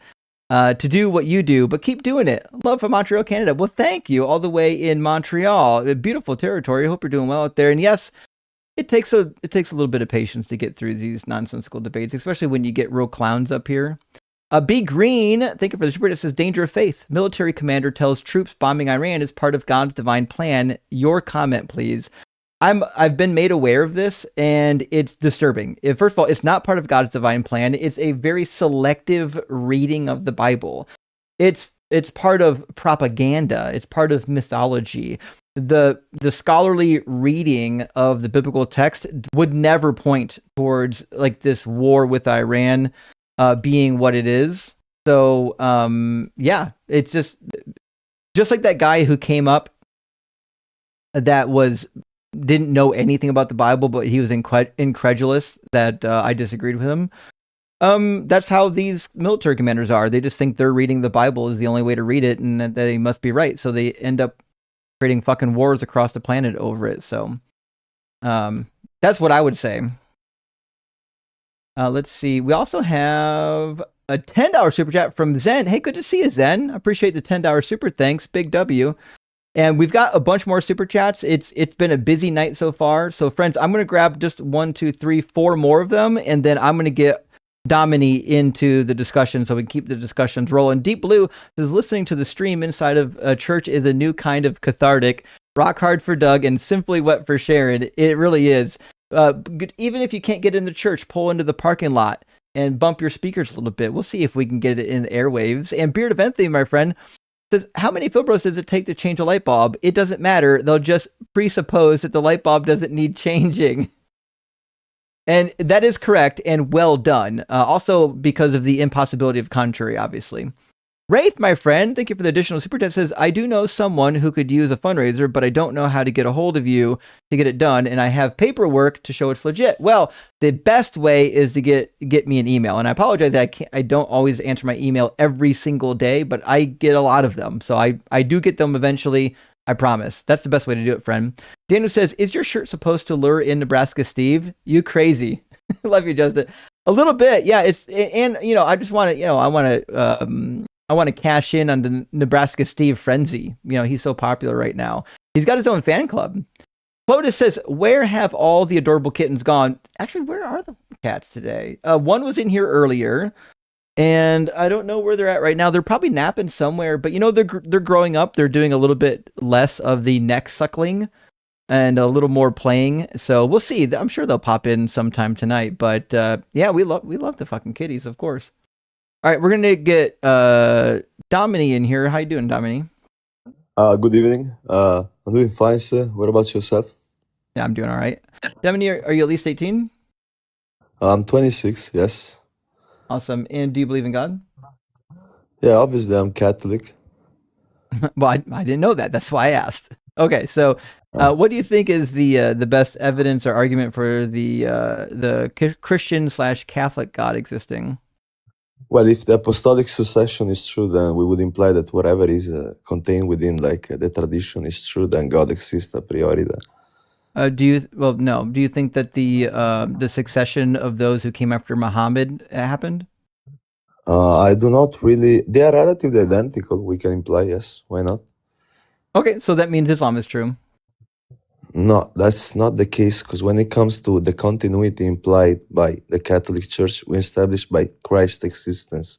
to do what you do, but keep doing it. Love from Montreal, Canada. Well, thank you all the way in Montreal. A beautiful territory. I hope you're doing well out there. And yes, it takes a little bit of patience to get through these nonsensical debates, especially when you get real clowns up here. B Green, thank you for the super chat. It says, danger of faith. Military commander tells troops bombing Iran is part of God's divine plan. Your comment, please. I've been made aware of this, and it's disturbing. First of all, it's not part of God's divine plan. It's a very selective reading of the Bible. It's part of propaganda. It's part of mythology. The scholarly reading of the biblical text would never point towards like this war with Iran being what it is. So yeah, it's just like that guy who came up that didn't know anything about the Bible, but he was incredulous that I disagreed with him. That's how these military commanders are. They just think they're reading the Bible is the only way to read it, and that they must be right. So they end up creating fucking wars across the planet over it. So that's what I would say. Let's see. We also have a $10 super chat from Zen. Hey, good to see you, Zen. Appreciate the $10 super thanks. Big W. And we've got a bunch more super chats. It's been a busy night so far. So friends, I'm going to grab just 1, 2, 3, 4 more of them. And then I'm going to get Dominic into the discussion so we can keep the discussions rolling. Deep Blue says, listening to the stream inside of a church is a new kind of cathartic. Rock hard for Doug and simply wet for Sharon. It really is. Even if you can't get in the church, pull into the parking lot and bump your speakers a little bit. We'll see if we can get it in the airwaves. And Beard of Anthony, my friend, says, how many Philbros does it take to change a light bulb? It doesn't matter. They'll just presuppose that the light bulb doesn't need changing. And that is correct and well done. Also because of the impossibility of contrary, obviously. Wraith, my friend, thank you for the additional super chat. Says, I do know someone who could use a fundraiser, but I don't know how to get a hold of you to get it done, and I have paperwork to show it's legit. Well, the best way is to get me an email, and I apologize that I don't always answer my email every single day, but I get a lot of them, so I do get them eventually. I promise. That's the best way to do it, friend. Daniel says, is your shirt supposed to lure in Nebraska Steve? You crazy. Love you, Justin. A little bit, yeah. And I just want to, I want to cash in on the Nebraska Steve frenzy. He's so popular right now. He's got his own fan club. Clotus says, where have all the adorable kittens gone? Actually, where are the cats today? One was in here earlier, and I don't know where they're at right now. They're probably napping somewhere, but they're growing up. They're doing a little bit less of the neck suckling and a little more playing. So we'll see. I'm sure they'll pop in sometime tonight. But yeah, we love the fucking kitties, of course. All right, we're gonna get Dominic in here. How you doing, Dominic? Good evening. I'm doing fine, sir. What about yourself? Yeah, I'm doing all right. Dominic, are you at least 18? I'm 26, yes. Awesome. And do you believe in God? Yeah, obviously I'm Catholic. Well, I didn't know that. That's why I asked. Okay, so what do you think is the best evidence or argument for the Christian/Catholic God existing? Well, if the apostolic succession is true, then we would imply that whatever is contained within the tradition is true, then God exists a priori. Then. Do you think that the succession of those who came after Muhammad happened? I do not really. They are relatively identical. We can imply, yes. Why not? Okay, so that means Islam is true. No, that's not the case, because when it comes to the continuity implied by the Catholic Church, we established by Christ's existence,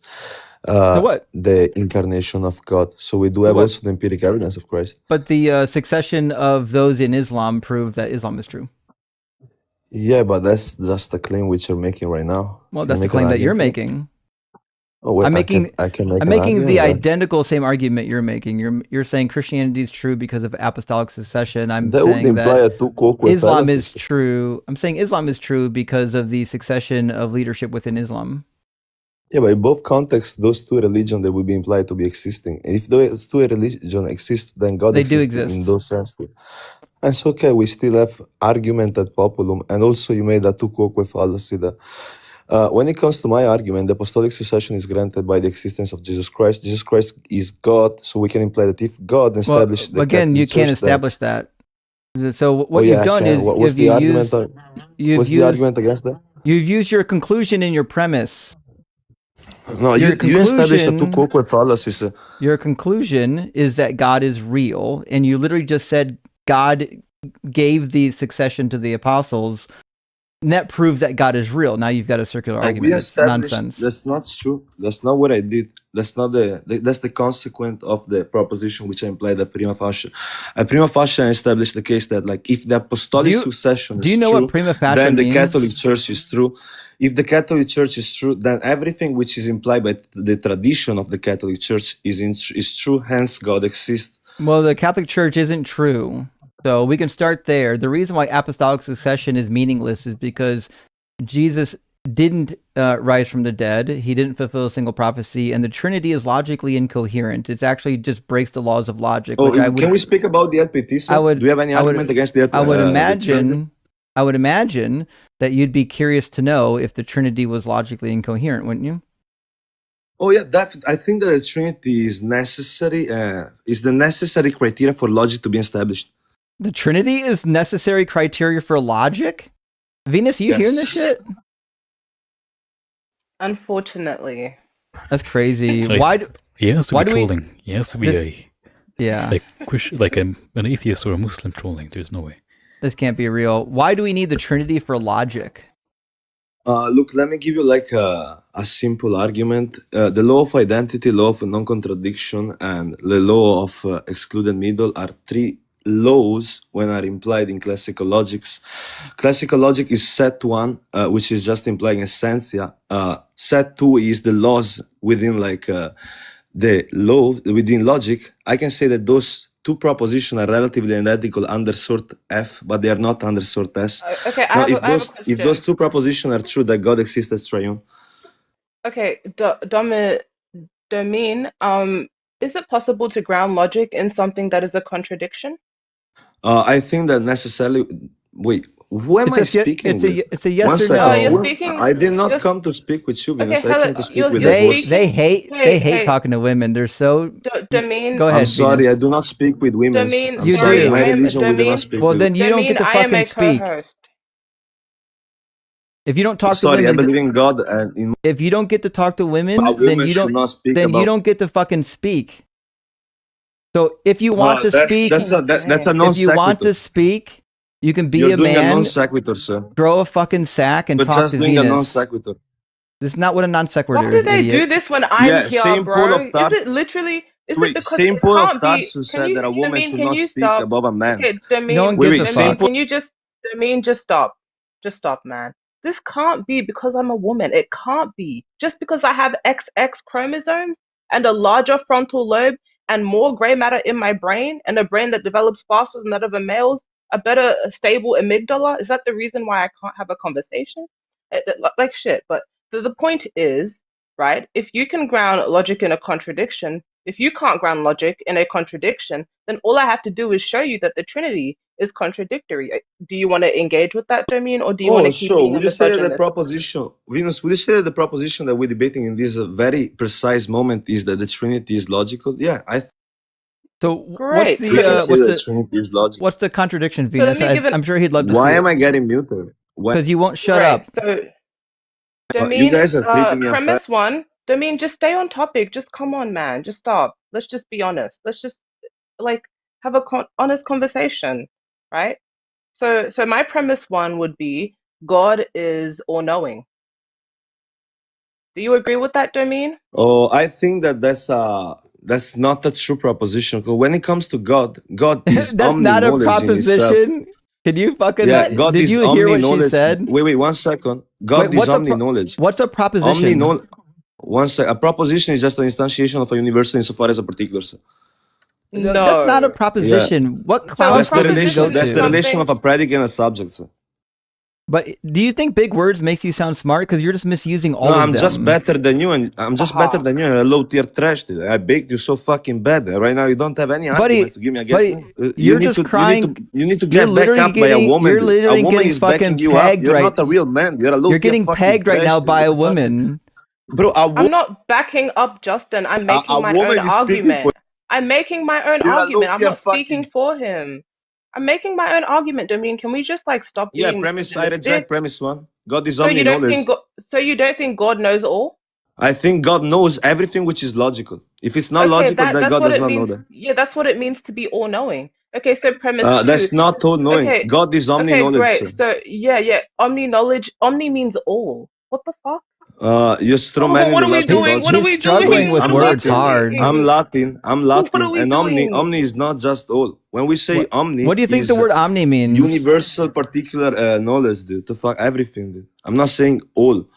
So what? the incarnation of God. So we do have what? also the empiric evidence of Christ. But the succession of those in Islam prove that Islam is true. Yeah, but that's just the claim which you're making right now. Well, Can that's you the make an claim that you're argument for it? making. Oh, wait, I'm making I can make I'm an making argument, the but identical same argument you're making. You're saying Christianity is true because of apostolic succession. I'm that would saying imply that a two-quoque Islam is fallacy. true. I'm saying Islam is true because of the succession of leadership within Islam. Yeah, but in both contexts, those two religions, they would be implied to be existing. And if those two religions exist, then God They do exists in exist. those sense too. And it's okay, we still have argument ad populum, and also you made a two-quoque fallacy there. When it comes to my argument, the apostolic succession is granted by the existence of Jesus Christ. Jesus Christ is God, so we can imply that if God Well, established the again, Catholic you can't Church, then establish that. So oh what yeah, you've I done can. is What's the argument? What's the argument against that? you've used your conclusion in your premise. No, Your you established a conclusion- two-quoque fallacy. Sir. Your conclusion is that God is real, and you literally just said God gave the succession to the apostles, and that proves that God is real. Now you've got a circular argument. We That's established nonsense. that's not true. That's not what I did. That's not that's the consequence of the proposition which I implied at prima facie. At prima facie, I established the case that if the apostolic succession do you is know true, what prima facie then the means? Catholic Church is true. If the Catholic Church is true, then everything which is implied by the tradition of the Catholic Church is true. Hence, God exists. Well, the Catholic Church isn't true. So we can start there. The reason why apostolic succession is meaningless is because Jesus didn't rise from the dead. He didn't fulfill a single prophecy, and the Trinity is logically incoherent. It's actually just breaks the laws of logic. Oh, can we speak about the LPT? Do you have any argument against the LPT? I would imagine that you'd be curious to know if the Trinity was logically incoherent, wouldn't you? Oh yeah, I think that the Trinity is necessary. Is the necessary criteria for logic to be established. The Trinity is necessary criteria for logic? Venus, you hearing this shit? Unfortunately. That's crazy. He has to why be do we- trolling. He has to be Yeah, an atheist or a Muslim trolling. There's no way. this can't be real. Why do we need the Trinity for logic? Look, let me give you a simple argument. The law of identity, law of non-contradiction, and the law of excluded middle are three laws when are implied in classical logics. Classical logic is set 1, which is just implying essentia. Set 2 is the laws within the law within logic. I can say that those two propositions are relatively identical under sort F, but they are not under sort S. Okay, Now, I have a question. if those two propositions are true, that God exists as triune. Okay, Domin, is it possible to ground logic in something that is a contradiction? I think that necessarily. Wait, who am I speaking with? It's a yes One or second. no. you're speaking- I did not you're- come to speak with you, Venus. Okay, I came to speak with you're the host. They hate Hey. talking to women. They're so. Domin, Go ahead. I'm sorry, Venus. I do not speak with women. Domin, I'm You sorry, do. in my I am- religion we do not Domin- speak Well, with then you don't get to I am fucking a speak. co-host. If you don't talk Sorry, to I women, believe in God, and in if you don't get to talk to women, a then woman you should don't. not speak Then about. you don't get to fucking speak. So if you want to speak, That's a non if you want sequitur. to speak, you can be You're a doing a man, non sequitur, sir. throw a fucking sack, and You're talk just to doing a non Venus. sequitur. This is not what a non sequitur Why is, do they idiot. do this when I'm Yeah, here, Saint Paul bro? of Is Tarsus. it literally? Is Wait, it because Saint it Paul of can't be? Tarsus Can said you, that a woman Domin, should can not you speak stop? above a man. Okay, Domin, No one Wait, gives a wait, fuck. Saint Paul. Can you just, Domin, just stop. Just stop, man. This can't be because I'm a woman. It can't be. Just because I have XX chromosomes and a larger frontal lobe and more gray matter in my brain and a brain that develops faster than that of a male's, a better stable amygdala, is that the reason why I can't have a conversation? Like shit. But the point is, right, if you can ground logic in a contradiction, If you can't ground logic in a contradiction, then all I have to do is show you that the Trinity is contradictory. Do you want to engage with that, Dominion, or do you want to keep Sure. being a Would you say that the misogynist? proposition, Venus, would you say that the proposition that we're debating in this very precise moment is that the Trinity is logical? Yeah, So Great. we can say what's that the Trinity is logical. what's the contradiction, So let Venus? me give I'm sure he'd love to Why see am it I getting muted? because you won't shut Great. up. So You Dominion, guys are treating me unfair. premise one, Dominion, just stay on topic. Just come on, man. Just stop. Let's just be honest. Let's just like have a honest conversation, right? So my premise one would be God is all-knowing. Do you agree with that, Dominion? Oh, I think that that's not a true proposition. 'Cause when it comes to God, God is That's not a omni-knowledge in Himself. proposition. Can you fucking? Yeah, God did is you hear what she omni-knowledge. said? Wait, 1 second. God Wait, is omni-knowledge. What's a proposition? Omni-knowledge. A proposition is just an instantiation of a universal insofar as a particular. No, that's not a No. proposition. What So a cloud That's the did you go relation. That's to? the relation something- of a predicate and a subject. Sir. But do you think big words makes you sound smart? Because you're just misusing all No, of I'm them. just better than you, and I'm just Aha. better than you. And a low tier trash. I baked you so fucking bad. Right now, you don't have any Buddy, arguments to give me against buddy, me. you're just crying. You need to You're get back literally up by a getting- woman. you're dude. literally A woman getting is backing fucking you up. pegged You're right- not a real man. You're a low You're tier getting fucking pegged right trash, now dude. by a What the fuck? woman. Bro, I'm not backing up Justin. I'm making my woman own is speaking argument. I'm making my own You're a argument. I'm low-tier not speaking for him. I'm making my own argument, Dominion. Can we just like stop Yeah, being premise. I misogynistic? reject premise one. God is So you don't omni-knowledge. think you don't think God knows all? I think God knows everything which is logical. If it's not Okay, logical, then that's God what does it not means. know that. Yeah, that's what it means to be all-knowing. Okay, so premise two. That's not all knowing. Okay, God is Okay, omni-knowledge. great. sir. So yeah, omni-knowledge. Omni means all. What the fuck? You're straw What manning are the we Latin doing? culture. What are He's we struggling doing? with What are we words doing? hard. I'm Latin. What are we And omni doing? is not just all. When we say omni, What do you think is the word omni means? universal particular knowledge, dude. To fuck everything, dude. I'm not saying all.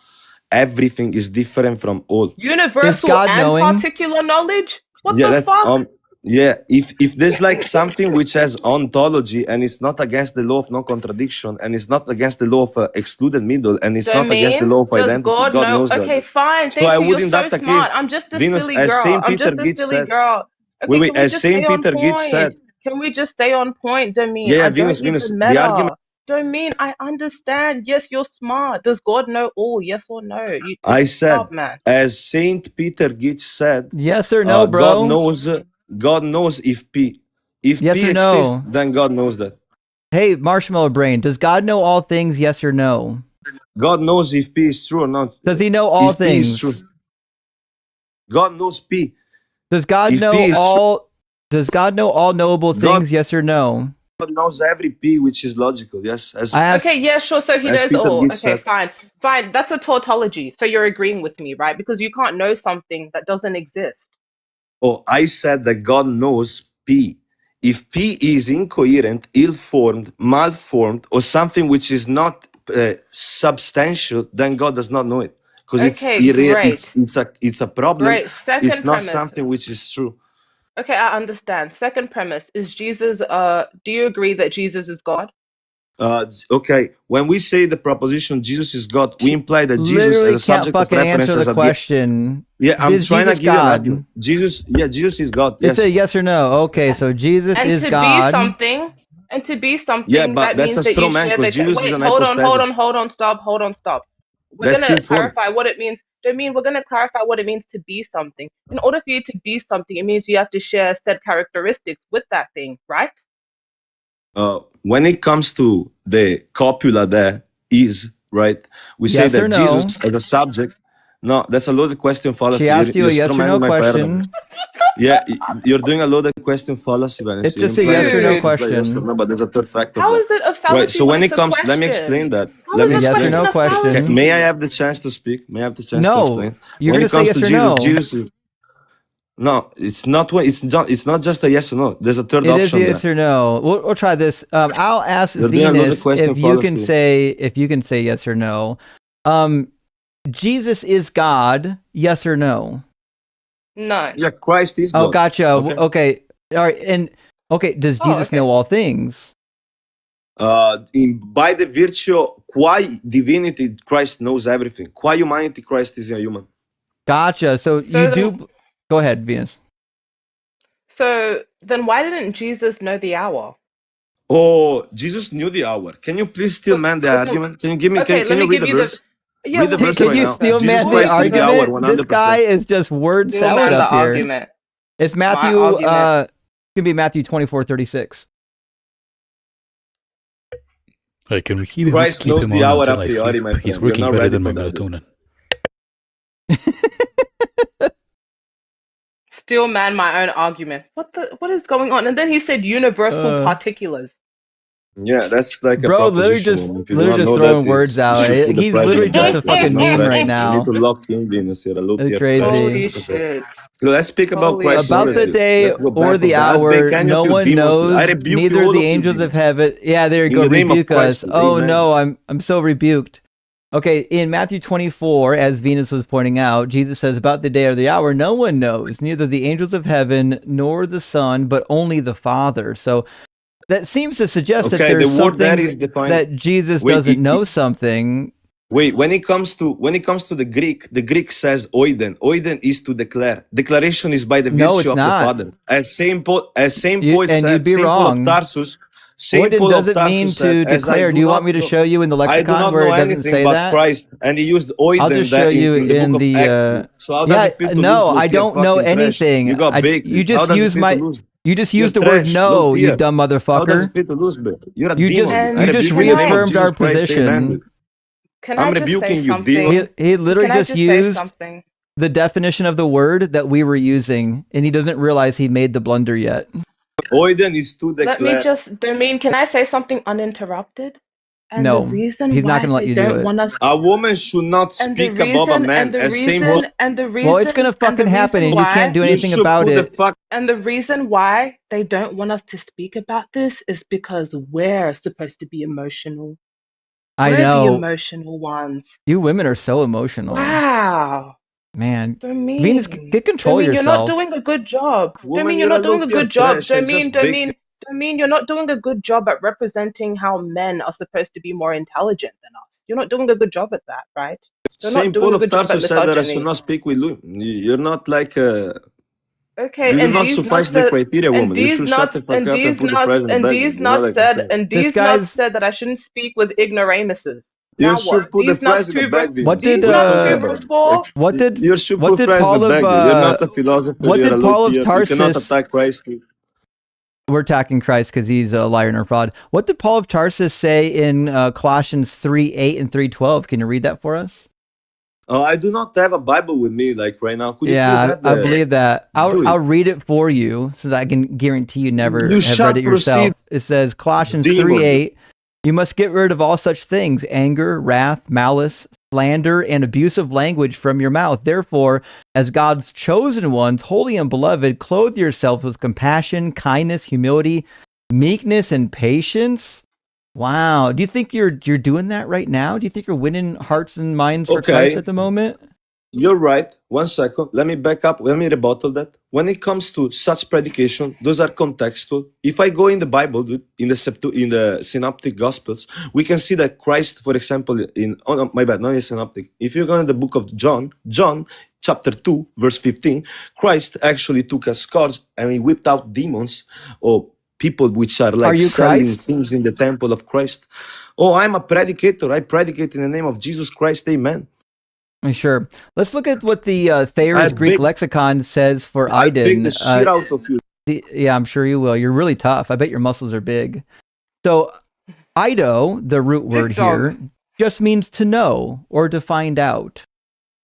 Everything is different from all. Universal God and knowing? particular knowledge? What Yeah, the that's fuck? yeah. If there's like something which has ontology and it's not against the law of non-contradiction and it's not against the law of excluded middle and it's not against the law of Does identity, God know? knows that. Okay, fine. So Thank I you. would You're in so that the smart. case, I'm just a Venus, silly as girl. Saint I'm Peter just a Gitz silly said. girl. Okay, Wait, can we as just Saint stay on Peter Gitz point? said. Can we just stay on point, Domine? Yeah, I Venus, don't need Venus. the The meta. argument Domine, I understand. Yes, you're smart. Does God know all? Yes or no? I said, Stop, man. as Saint Peter Gitz said, Yes or no, bro? God knows if P. If Yes P or exists, no? then God knows that. Hey, Marshmallow Brain, does God know all things? Yes or no? God knows if P is true or not. Does he know all if P is things? true. God knows P. Does God If know P is all? Does God know all knowable God- things? Yes or no? God knows every P which is logical. Yes. As I asked. Okay, yeah, sure. So he as knows Peter all. Gitz Okay, said. fine. That's a tautology. So you're agreeing with me, right? Because you can't know something that doesn't exist. Oh, I said that God knows P. If P is incoherent, ill-formed, malformed, or something which is not substantial, then God does not know it because Okay, great. it's a problem. Great. Second It's not premise. something which is true. Okay, I understand. Second premise is Jesus. Do you agree that Jesus is God? Okay, when we say the proposition Jesus is God, we imply that Jesus Literally as a can't subject of fucking reference answer as the a question. yeah. I'm Is trying to Jesus give you an God? argument. Jesus is God. It's Yes. a yes or no. Okay, so Jesus And is to God. be something, Yeah, but that that's means a that straw you man share because the. Jesus is Wait, an hold hypostasis. on, stop. We're That's gonna still form. clarify what it means. We're gonna clarify what it means to be something. In order for you to be something, it means you have to share said characteristics with that thing, right? When it comes to the copula there is, right? We say Yes or that no? Jesus as a subject. No, that's a loaded question fallacy. She asked you a yes or no strawmanning my paradigm. question. Yeah, you're doing a loaded question fallacy, Vanessa. It's just You're a yes implying or that no you can play yes or question. no, but there's a third factor How there. is it a fallacy? Right, so when it comes, let me question? explain that. How Let is me a Yes or explain. no a question? fallacy? May I have the chance to speak? May I have the chance to No, explain? you're When gonna it say comes yes to or Jesus, no. Jesus is no, it's not just a yes or no. There's a third It is option yes there. or no. We'll try this. I'll ask You're doing a loaded Venus question if you can fallacy. say yes or no. Jesus is God. Yes or no? No. Yeah, Christ is Oh, God. gotcha. Okay. Okay. All right. And okay, does Oh, Jesus okay. know all things? By the virtue qua divinity, Christ knows everything. Qua humanity, Christ is a human. Gotcha. So you then- do. Go ahead, Venus. So then why didn't Jesus know the hour? Oh, Jesus knew the hour. Can you please still man the But then, argument? Can you give me? okay, Can let you me read give the you the. verse? Yeah, Read the we'll verse give Can right you you the now. still verse. Jesus man We'll the Christ give you knew the the hour argument? verse. This guy 100%. is just word Still salad man the up here. argument. It's My Matthew. argument. It can be Matthew 24:36. Hey, can we keep Christ him knows the on hour a until I see priori, my he's friend. You're working not better ready than my for that. melatonin? Still man my own argument. What is going on? And then he said universal Uh, particulars. Yeah, that's like a Bro, literally proposition. If you literally don't just know throwing that, words you out. should put the He's fries in the literally just back. a But you're fucking not meme right ready. You need now. to lock in Venus here. Look It's here. Holy crazy. shit. Let's speak about Holy Christ's About knowledge. the shit. Dude. day Let's go or back the on that. hour, Can no you one demons? I knows. rebuke you, Neither all the of you angels of demons. heaven. Yeah, there you In go. the name of Rebuke us. Christ. Oh Amen. no, I'm so rebuked. Okay, in Matthew 24, as Venus was pointing out, Jesus says, about the day or the hour, no one knows, neither the angels of heaven nor the Son, but only the Father. So that seems to suggest that Okay, the there's word there something is defined. that Jesus Wait, doesn't know something. wait. When it comes to the Greek says oiden. Oiden is to declare. Declaration is by the No, virtue it's of the not. Father. As Saint Paul And said, you'd be Saint Paul of wrong. Tarsus. Saint Oiden Paul of doesn't mean Tarsus said, to as I declare. Do do you want not me to know, show you in the I do lexicon not where know it doesn't anything say but that? Christ, and he used I'll oiden just show there you in the book in of the Acts. So how does it feel to lose? no, Look, I you're don't know fucking trash. anything. You got baked. You How just does it use feel to lose? you just You're used the word trash. no, Look you here. dumb How does it motherfucker. feel to lose, bro? You're a You just demon. And I you just rebuke you in the name of reaffirmed our Jesus Christ. Amen. position. can I'm I just say rebuking you, demon. something? He literally Can I just just say used something? the definition of the word that we were using, and he doesn't realize he made the blunder yet. Oiden is to Let me declare. just, Dominic, can I say something uninterrupted? And the No, reason he's not why going to let they you do don't it. want us, A woman should not and the speak above a reason, man. and the As Saint Paul, reason, and the Well, it's going reason, to and the fucking happen, reason and you can't why, do you anything should about put the it. fuck. and the reason why they don't want us to speak about this is because we're supposed to be emotional. I We're the know. emotional ones. You women are so emotional. Wow. Man. Dominic, Venus, get control Dominic, you're not yourself. doing a good job. Woman, Dominic, you're you're a not doing a look, you're good job. trash. I just baked. Dominic, you're not doing a good job at representing how men are supposed to be more intelligent than us. You're not doing a good job at that, right? You're not Saint doing Paul a of good job at Tarsus said that I should misogyny. not speak with you. You're not like Okay, you do and not these suffice nuts the that, criteria, and woman. You these should shut the nuts, fuck and up and these put the nuts, prize in the and bag. these You know, nuts like I'm said, saying. and This these nuts guy's. said that I shouldn't speak with ignoramuses. You Now should what? put the These nuts fries in the too, bag, Venus. What did these What are you nuts talking too about? before. You should put fries in the Paul of bag. You're not a philosopher. what You're did a Paul of low-tier. You cannot Tarsus? attack Christ. We're attacking Christ because he's a liar and a fraud. What did Paul of Tarsus say in Colossians 3:8 and 3:12? Can you read that for us? Oh, I do not have a Bible with me like right now. Could you please Yeah, have I believe that. Do it. I'll read it for you so that I can guarantee you never You have shall read it yourself. proceed, It says Colossians demon. 3:8, you must get rid of all such things, anger, wrath, malice, slander, and abusive language from your mouth. Therefore, as God's chosen ones, holy and beloved, clothe yourselves with compassion, kindness, humility, meekness, and patience. Wow. Do you think you're doing that right now? Do you think you're winning hearts and minds for Christ Okay. at the moment? You're right. 1 second. Let me back up. Let me rebuttal that. When it comes to such predication, those are contextual. If I go in the Bible, dude, in the Synoptic Gospels, we can see that Christ, for example, no, my bad, not in Synoptic. If you go in the book of John chapter 2, verse 15, Christ actually took a scourge and he whipped out demons or people which are like you selling Christ? things in the temple of Christ. Oh, I'm a predicator. I predicate in the name of Jesus Christ. Amen. Sure. Let's look at what the Thayer's I Greek beg- lexicon says for I beg Iden. the shit out of you. Yeah, I'm sure you will. You're really tough. I bet your muscles are big. So, Ido, the root word dog. here, just means to know or to find out.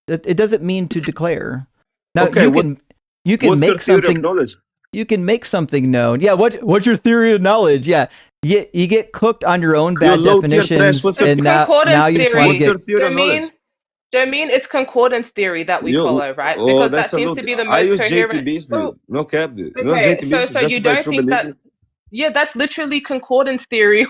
It doesn't mean to declare. Now, Okay, you can What's your make theory of something. knowledge? You can make something known. Yeah. What's your theory of knowledge? Yeah. You get cooked on your own bad low-tier trash. definitions, What's your- and now Concordance you just want to theory. get. What's your theory of knowledge? Dominic, it's concordance theory that we You- follow, right? Oh, Because that that's a seems little. to be the I most use coherent. JTBs, dude. Oh, No cap, dude. You know okay, JTBs? so you Justify don't true think that? belief. Yeah, that's literally concordance theory.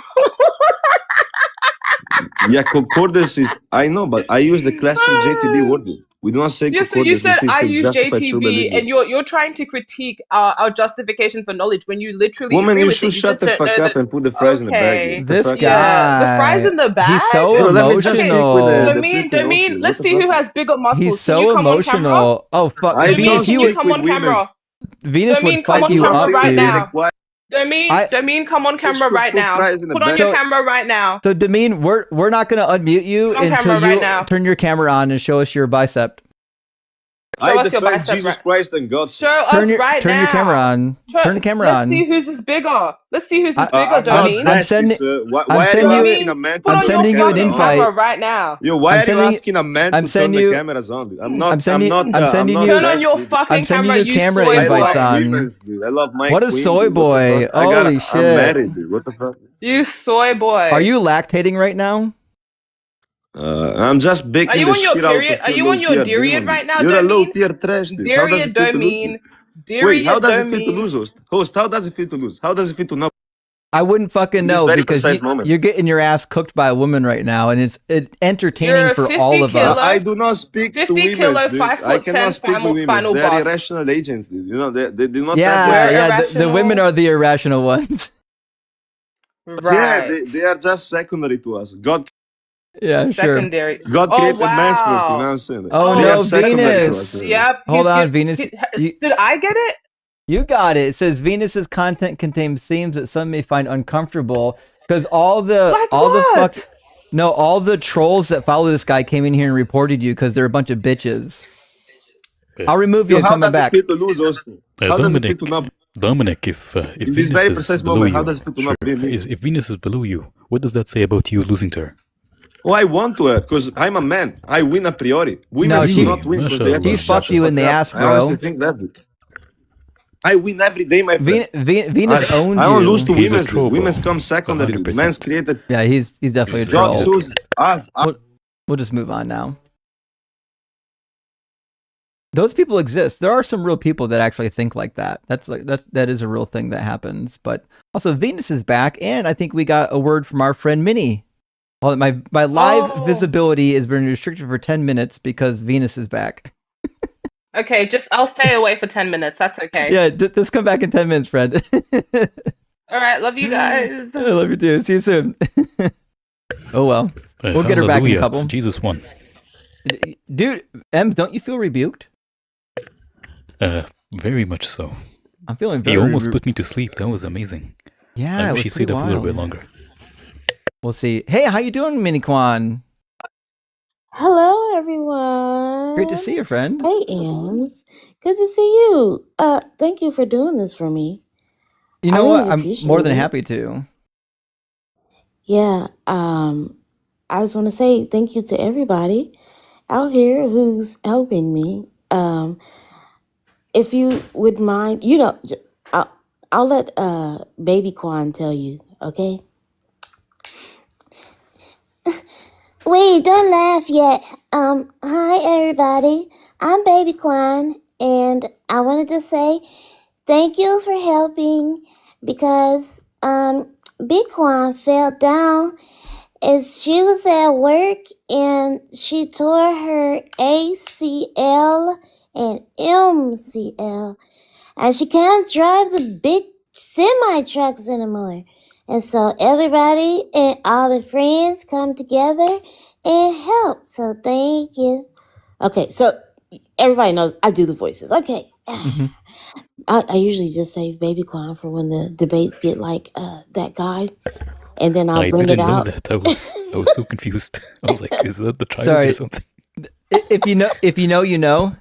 Yeah, concordance is. I know, but I use the classic JTB word. Dude. We do not say Yeah, so you concordance. said We I say use justify true belief. JTB, and you're trying to critique our justification for knowledge when you literally Woman, agree you with should it. You shut just the don't fuck know up that. and put the fries in the bag. Okay. Dude. The This fuck Yeah, the guy, fries in the bag. he's so Bro, let me just speak with the emotional. freaking host, dude. What Let's the see who fuck? has bigger muscles. He's Can you so come on camera? emotional. Oh fuck, I Venus, don't Can you you would. come on with wieners. camera? Venus would Domin, come fuck on you camera up, right dude. now. Why Domin, come on camera should right put now. price in the Put on bank? your So- camera right now. So Demin, we're not gonna unmute you On until camera you right now. turn your camera on and show us your bicep. Show I us your defend bicep, Jesus right? Christ and God. Show us Turn your right turn now. your camera on. Turn the camera Let's on. see whose is bigger. Let's see whose is bigger, I'm not Domin. I'm zesty, sending- sir. Why I'm are you sending you- asking a man Put to on turn your sending the you an fucking camera on? invite. camera right now. Yo, why I'm are you sending- asking a man I'm to turn sending the you- cameras on? Dude? I'm I'm not sending- I'm sending not you- Turn on zesty, your dude. fucking I'm sending camera, you you camera soy I invites like boy. on. women's, dude. I love my What a queen, soy dude. What the boy. fuck? I'm Holy shit. married, dude. What the fuck? You soy boy. Are you lactating right now? I'm just Are baking you the on your shit out period? of Are you you on your low-tier period demon, right dude. now, You're a Domin? low-tier trash, dude. How does it feel to lose? Domin. Wait, how does it feel to Domin. lose, host? Host, how does it feel to lose? How does it feel to not? I wouldn't fucking In this know very because precise moment. you're getting your ass cooked by a woman right now, and it's entertaining You're for 50 all of us. kilo. I do not speak to 50 women, kilo, dude. 5 I foot cannot 10 speak with women. final They are boss. irrational agents, dude. You know, they do not Yeah, have We're yeah. The women irrational. are the irrational ones. Right. Yeah, they are just secondary to us. God Yeah, sure. Secondary. created man first, you know wow. what I'm saying? Oh, They no, are secondary to Venus. us. Yep. Hold he's on, good. Venus. You, Did I get it? you got it. It says Venus's content contains themes that some may find uncomfortable because all the trolls that follow this guy came in here and reported you because they're a bunch of bitches. Okay. I'll remove you and How come does back. it feel to lose, Austin? How does it feel to not? Dominic, if In this Venus very is precise below moment, you, how does it feel to not be me? if Venus is below you, what does that say about you losing to her? Oh, I want to her because I'm a man. I win a priori. Women No, do she- not win because they have She to fucked shut you the in the fuck up. ass, I honestly bro. think that. Dude. I win every day, my friend. Venus owns I you. don't lose to He's a women's. troll, Women's bro. come secondary. 100%. Men's created. Yeah, he's definitely a He's a troll. God troll. chose us. We'll just move on now. Those people exist. There are some real people that actually think like that. That is a real thing that happens. But also Venus is back, and I think we got a word from our friend Minnie. Well, my live Oh. visibility has been restricted for 10 minutes because Venus is back. Okay, I'll stay away for 10 minutes. That's okay. Yeah, just come back in 10 minutes, friend. All right, love you guys. I love you too. See you soon. Oh well. We'll get her back in a Hallelujah. couple. Jesus won. Dude, Ems, don't you feel rebuked? Very much so. I'm feeling He very almost put me to sleep. That was amazing. Yeah, I it wish was he pretty stayed up a little wild. bit longer. We'll see. Hey, how you doing, Mini Quan? Hello, everyone. Great to see you, friend. Hey, Ems. Good to see you. Thank you for doing this for me. You I know really what? I'm appreciate more than it. happy to. Yeah. I just want to say thank you to everybody out here who's helping me. If you would mind, I'll let Baby Quan tell you. Okay. Wait, don't laugh yet. Hi everybody. I'm Baby Quan, and I wanted to say thank you for helping because Big Quan fell down as she was at work and she tore her ACL and MCL, and she can't drive the big semi trucks anymore. And so everybody and all the friends come together and help. So thank you. Okay, so everybody knows I do the voices. Okay. Mhm. I usually just save Baby Quan for when the debates get like that guy. And then I'll I bring it didn't know out. that. I was so confused. I was like, is that the child Sorry. or something? If you know, you know.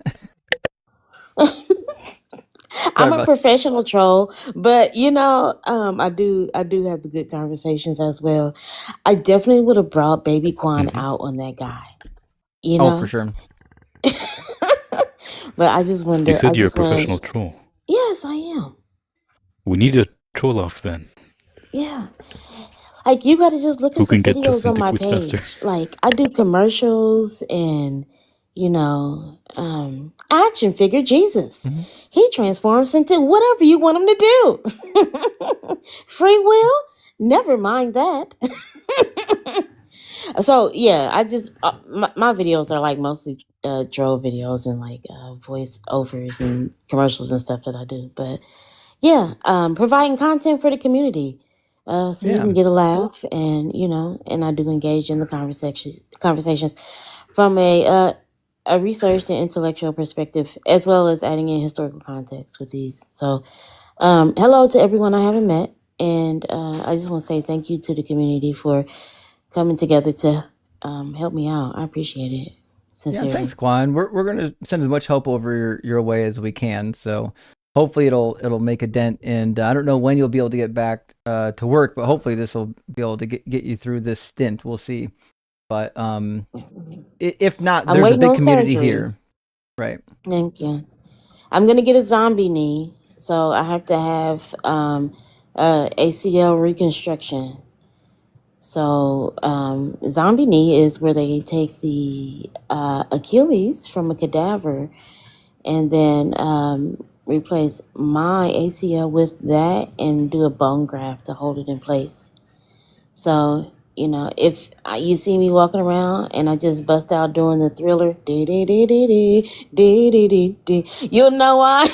I'm a about- professional troll, but I do have the good conversations as well. I definitely would have brought Baby Quan Mhm. out on that guy. You know, Oh, for sure. but I just wonder. You said I you're a just wanna- professional troll. Yes, I am. We need a troll off then. Yeah. Like you got to just look Who at the can get videos Justin on to my quit page. faster? Like I do commercials and action figure Jesus. Mhm. He transforms into whatever you want him to do. Free will? Never mind that. So yeah, I just my videos are like mostly troll videos and like voice overs and commercials and stuff that I do. But yeah, providing content for the community, so you Yeah. can get a laugh, and and I do engage in the conversations from a a researched and intellectual perspective, as well as adding in historical context with these. So, hello to everyone I haven't met, and I just want to say thank you to the community for coming together to help me out. I appreciate it Yeah, sincerely. thanks, Quan. We're gonna send as much help over your way as we can. So hopefully it'll make a dent. And I don't know when you'll be able to get back to work, but hopefully this will be able to get you through this stint. We'll see. But if not, I'm there's a waiting big on community surgery. here, right? Thank you. I'm gonna get a zombie knee, so I have to have ACL reconstruction. So zombie knee is where they take the Achilles from a cadaver and then replace my ACL with that and do a bone graft to hold it in place. So, you know, if you see me walking around and I just bust out doing the Thriller, dee dee dee dee dee dee dee dee dee, you'll know why.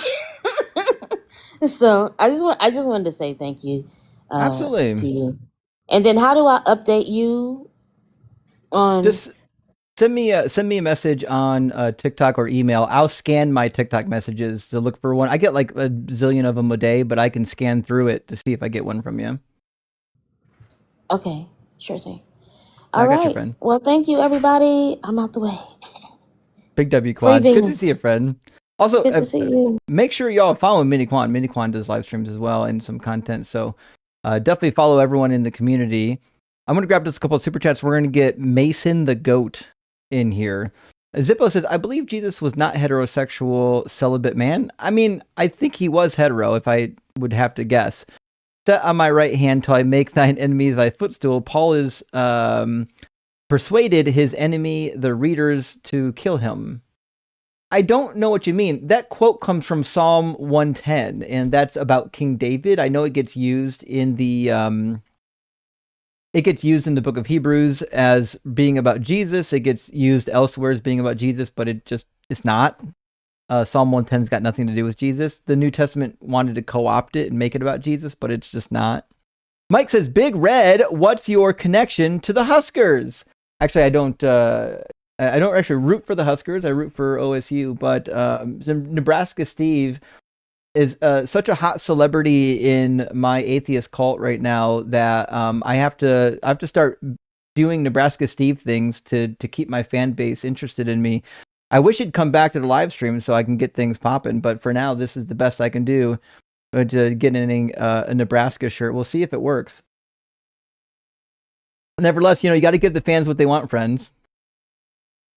So I just wanted to say thank you to Absolutely. you. And then how do I update you on? Just send me a message on TikTok or email. I'll scan my TikTok messages to look for one. I get like a zillion of them a day, but I can scan through it to see if I get one from you. Okay, sure thing. I All got you, right. friend. Well, thank you, everybody. I'm out the way. Big W Free Quads. Good to Venus. see you, friend. Also, Good to see you. make sure y'all follow Mini Quan. Mini Quan does live streams as well and some content. So definitely follow everyone in the community. I'm going to grab just a couple of super chats. We're going to get Mason the Goat in here. Zippo says, I believe Jesus was not heterosexual celibate man. I mean, I think he was hetero if I would have to guess. Set on my right hand till I make thine enemies thy footstool. Paul is persuaded his enemy, the readers, to kill him. I don't know what you mean. That quote comes from Psalm 110, and that's about King David. I know it gets used in the book of Hebrews as being about Jesus. It gets used elsewhere as being about Jesus, but it's not. Psalm 110's got nothing to do with Jesus. The New Testament wanted to co-opt it and make it about Jesus, but it's just not. Mike says, Big Red, what's your connection to the Huskers? Actually, I don't actually root for the Huskers. I root for OSU, but Nebraska Steve is such a hot celebrity in my atheist cult right now that I have to start doing Nebraska Steve things to keep my fan base interested in me. I wish he'd come back to the live stream so I can get things popping, but for now, this is the best I can do to get in a Nebraska shirt. We'll see if it works. Nevertheless, you got to give the fans what they want, friends.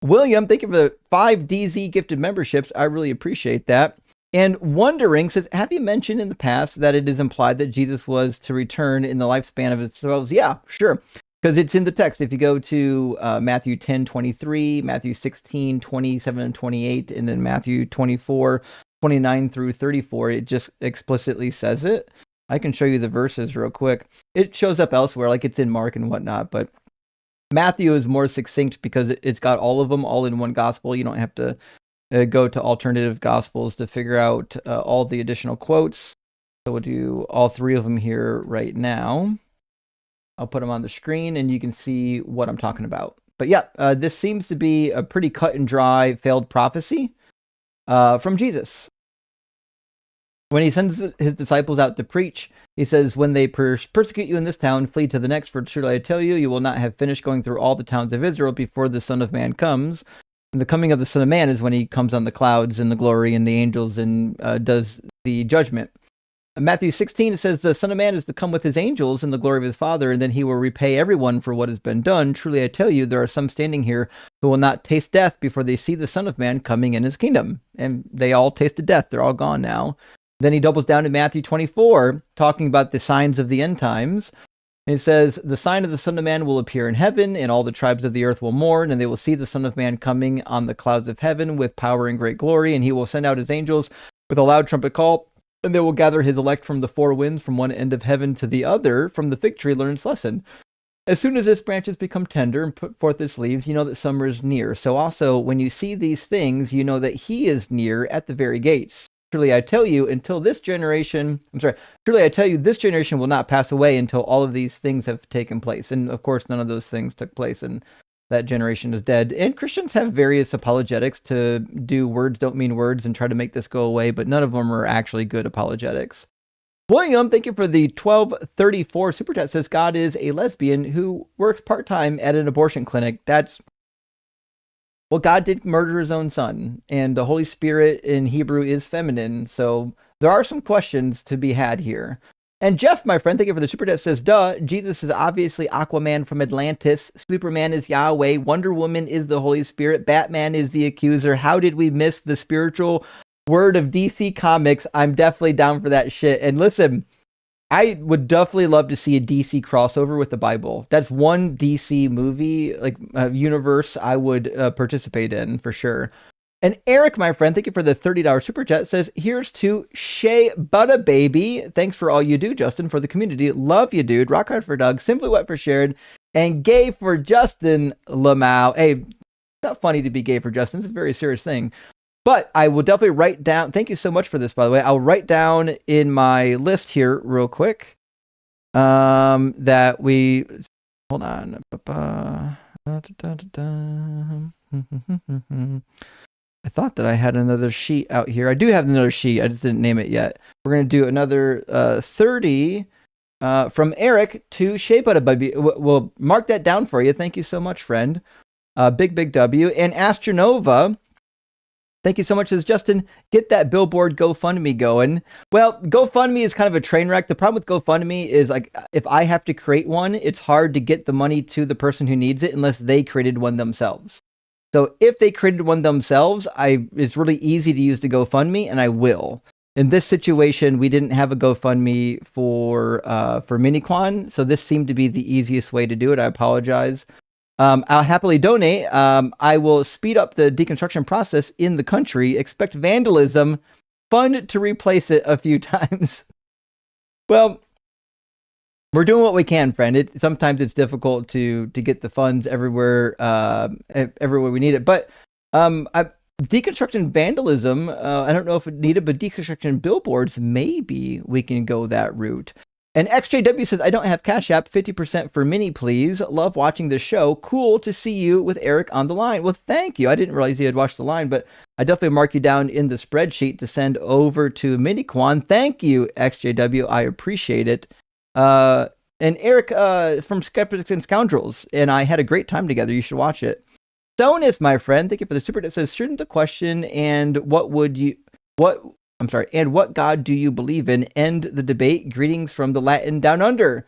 William, thank you for the 5 DZ gifted memberships. I really appreciate that. And Wondering says, have you mentioned in the past that it is implied that Jesus was to return in the lifespan of his souls? Yeah, sure. Because it's in the text. If you go to Matthew 10:23, Matthew 16:27 and 28, and then Matthew 24:29 through 34, it just explicitly says it. I can show you the verses real quick. It shows up elsewhere, like it's in Mark and whatnot, but Matthew is more succinct because it's got all of them all in one gospel. You don't have to go to alternative gospels to figure out all the additional quotes. So we'll do all 3 of them here right now. I'll put them on the screen and you can see what I'm talking about. But yeah, this seems to be a pretty cut and dry failed prophecy from Jesus. When he sends his disciples out to preach, he says, when they persecute you in this town, flee to the next, for truly I tell you, you will not have finished going through all the towns of Israel before the Son of Man comes. And the coming of the Son of Man is when he comes on the clouds and the glory and the angels and does the judgment. In Matthew 16, it says, the Son of Man is to come with his angels in the glory of his Father, and then he will repay everyone for what has been done. Truly I tell you, there are some standing here who will not taste death before they see the Son of Man coming in his kingdom. And they all tasted death. They're all gone now. Then he doubles down to Matthew 24, talking about the signs of the end times. And it says, the sign of the Son of Man will appear in heaven, and all the tribes of the earth will mourn, and they will see the Son of Man coming on the clouds of heaven with power and great glory, and he will send out his angels with a loud trumpet call, and they will gather his elect from the 4 winds, from one end of heaven to the other. From the fig tree learn its lesson. As soon as its branches become tender and put forth its leaves, you know that summer is near. So also, when you see these things, you know that he is near at the very gates. Truly I tell you, this generation will not pass away until all of these things have taken place. And of course, none of those things took place in that generation is dead. And Christians have various apologetics to do words don't mean words and try to make this go away, but none of them are actually good apologetics. William, thank you for the 1234 super chat. Says God is a lesbian who works part-time at an abortion clinic. Well, God did murder his own son, and the Holy Spirit in Hebrew is feminine, so there are some questions to be had here. And Jeff, my friend, thank you for the super chat, says, duh, Jesus is obviously Aquaman from Atlantis, Superman is Yahweh, Wonder Woman is the Holy Spirit, Batman is the accuser. How did we miss the spiritual word of DC Comics? I'm definitely down for that shit. And listen, I would definitely love to see a DC crossover with the Bible. That's one DC movie, like universe, I would participate in for sure. And Eric, my friend, thank you for the $30 super chat, says, here's to sheabuttababy. Thanks for all you do, Justin, for the community. Love you, dude. Rock hard for Doug. Simply wet for Sharon. And gay for Justin Lamau. Hey, it's not funny to be gay for Justin. It's a very serious thing. But I will definitely write down, thank you so much for this, by the way. I'll write down in my list here real quick that we, hold on. I thought that I had another sheet out here. I do have another sheet. I just didn't name it yet. We're going to do another 30 from Eric to sheabuttababy. We'll mark that down for you. Thank you so much, friend. Big W. And Astronova, thank you so much, says Justin. Get that Billboard GoFundMe going. Well, GoFundMe is kind of a train wreck. The problem with GoFundMe is, like, if I have to create one, it's hard to get the money to the person who needs it unless they created one themselves. So if they created one themselves, it's really easy to use the GoFundMe, and I will. In this situation, we didn't have a GoFundMe for Mini Quan, so this seemed to be the easiest way to do it. I apologize. I'll happily donate. I will speed up the deconstruction process in the country. Expect vandalism. Fun to replace it a few times. Well, we're doing what we can, friend. Sometimes it's difficult to get the funds everywhere we need it. But deconstruction vandalism, I don't know if it needed, but deconstruction billboards, maybe we can go that route. And XJW says, I don't have Cash App, 50% for Mini, please. Love watching the show. Cool to see you with Eric on the line. Well, thank you. I didn't realize you had watched the line, but I definitely mark you down in the spreadsheet to send over to Mini Quan. Thank you, XJW. I appreciate it. And Eric from Skeptics and Scoundrels and I had a great time together. You should watch it. Sonus, my friend, thank you for the super. It says, shouldn't the question and what God do you believe in end the debate? Greetings from the Latin down under.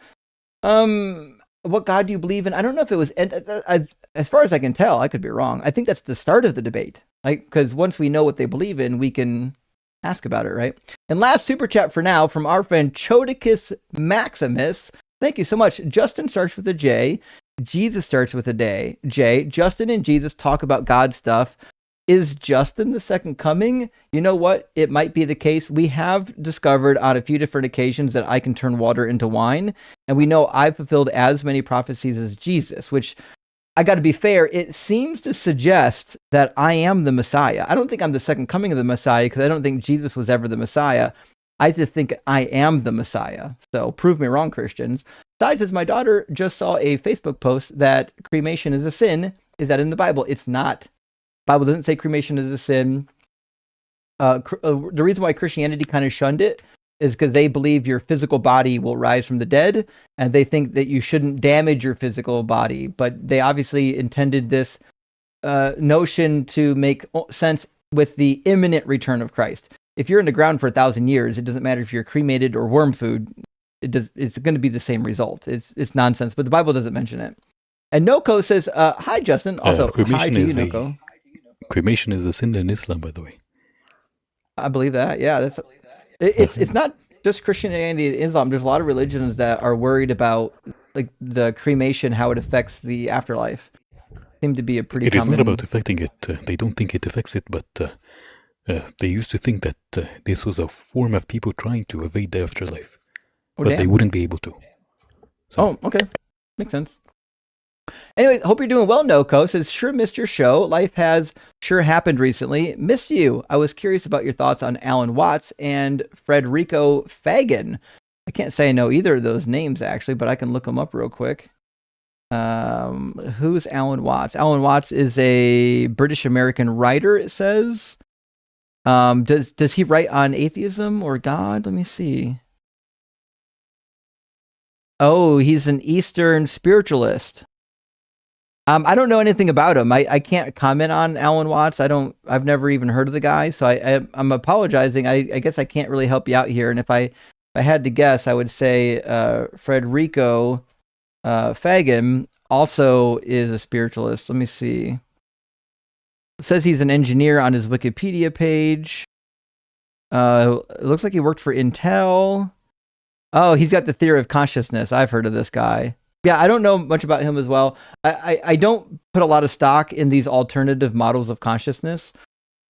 What God do you believe in? I don't know if it was, as far as I can tell, I could be wrong. I think that's the start of the debate. Like, because once we know what they believe in, we can ask about it, right? And last super chat for now from our friend Chodicus Maximus. Thank you so much. Justin starts with a J. Jesus starts with a J. Justin and Jesus talk about God stuff. Is Justin the second coming? You know what? It might be the case. We have discovered on a few different occasions that I can turn water into wine. And we know I've fulfilled as many prophecies as Jesus, which, I got to be fair, it seems to suggest that I am the Messiah. I don't think I'm the second coming of the Messiah because I don't think Jesus was ever the Messiah. I just think I am the Messiah. So prove me wrong, Christians. Besides, as my daughter just saw a Facebook post that cremation is a sin. Is that in the Bible? It's not. The Bible doesn't say cremation is a sin. The reason why Christianity kind of shunned it is because they believe your physical body will rise from the dead, and they think that you shouldn't damage your physical body. But they obviously intended this notion to make sense with the imminent return of Christ. If you're in the ground for 1,000 years, it doesn't matter if you're cremated or worm food. It's going to be the same result. It's nonsense, but the Bible doesn't mention it. And Noko says, hi, Justin. Also, hi to you, Noko. Cremation is a sin in Islam, by the way. I believe that. Yeah, it's not just Christianity and Islam. There's a lot of religions that are worried about, like, the cremation, how it affects the afterlife. Seem to be a pretty. It is not about affecting it. They don't think it affects it, but they used to think that this was a form of people trying to evade the afterlife, but they wouldn't be able to. So. Oh, okay, makes sense. Anyway, hope you're doing well, Noko. Says, sure missed your show. Life has sure happened recently. Missed you. I was curious about your thoughts on Alan Watts and Frederico Fagan. I can't say I know either of those names, actually, but I can look them up real quick. Who's Alan Watts? Alan Watts is a British American writer, it says. Does he write on atheism or God? Let me see. Oh, he's an Eastern spiritualist. I don't know anything about him. I can't comment on Alan Watts. I've never even heard of the guy, so I'm apologizing. I guess I can't really help you out here. And if I had to guess, I would say Frederico Fagan also is a spiritualist. Let me see. It says he's an engineer on his Wikipedia page. It looks like he worked for Intel. Oh, he's got the theory of consciousness. I've heard of this guy. Yeah, I don't know much about him as well. I don't put a lot of stock in these alternative models of consciousness,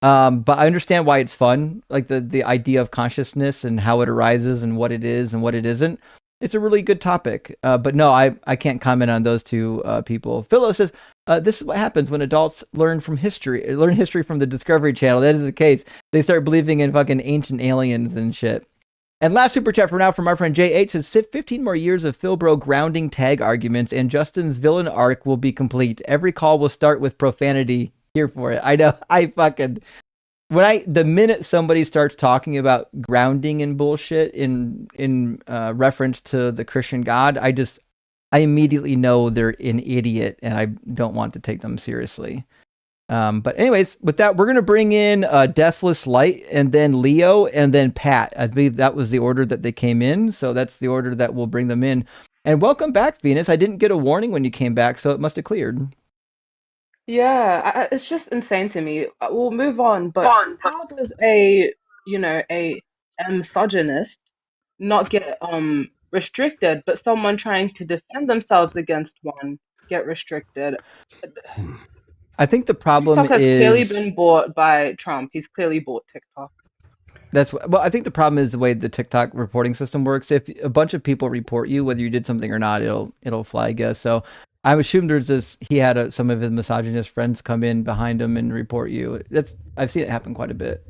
but I understand why it's fun, like the idea of consciousness and how it arises and what it is and what it isn't. It's a really good topic, but no, I can't comment on those two people. Philo says, this is what happens when adults learn history from the Discovery Channel. That is the case. They start believing in fucking ancient aliens and shit. And last super chat for now from our friend JH says 15 more years of Philbro grounding tag arguments and Justin's villain arc will be complete. Every call will start with profanity. Here for it. I know. The minute somebody starts talking about grounding and bullshit in reference to the Christian God, I immediately know they're an idiot and I don't want to take them seriously. But anyways, with that, we're going to bring in Deathless Light and then Leo and then Pat. I believe that was the order that they came in. So that's the order that we'll bring them in. And welcome back, Venus. I didn't get a warning when you came back, so it must have cleared. Yeah, it's just insane to me. We'll move on, but how does a misogynist not get restricted, but someone trying to defend themselves against one get restricted? I think the problem TikTok has clearly been bought by Trump. He's clearly bought TikTok. I think the problem is the way the TikTok reporting system works. If a bunch of people report you, whether you did something or not, it'll fly, I guess. So I assume he had some of his misogynist friends come in behind him and report you. I've seen it happen quite a bit.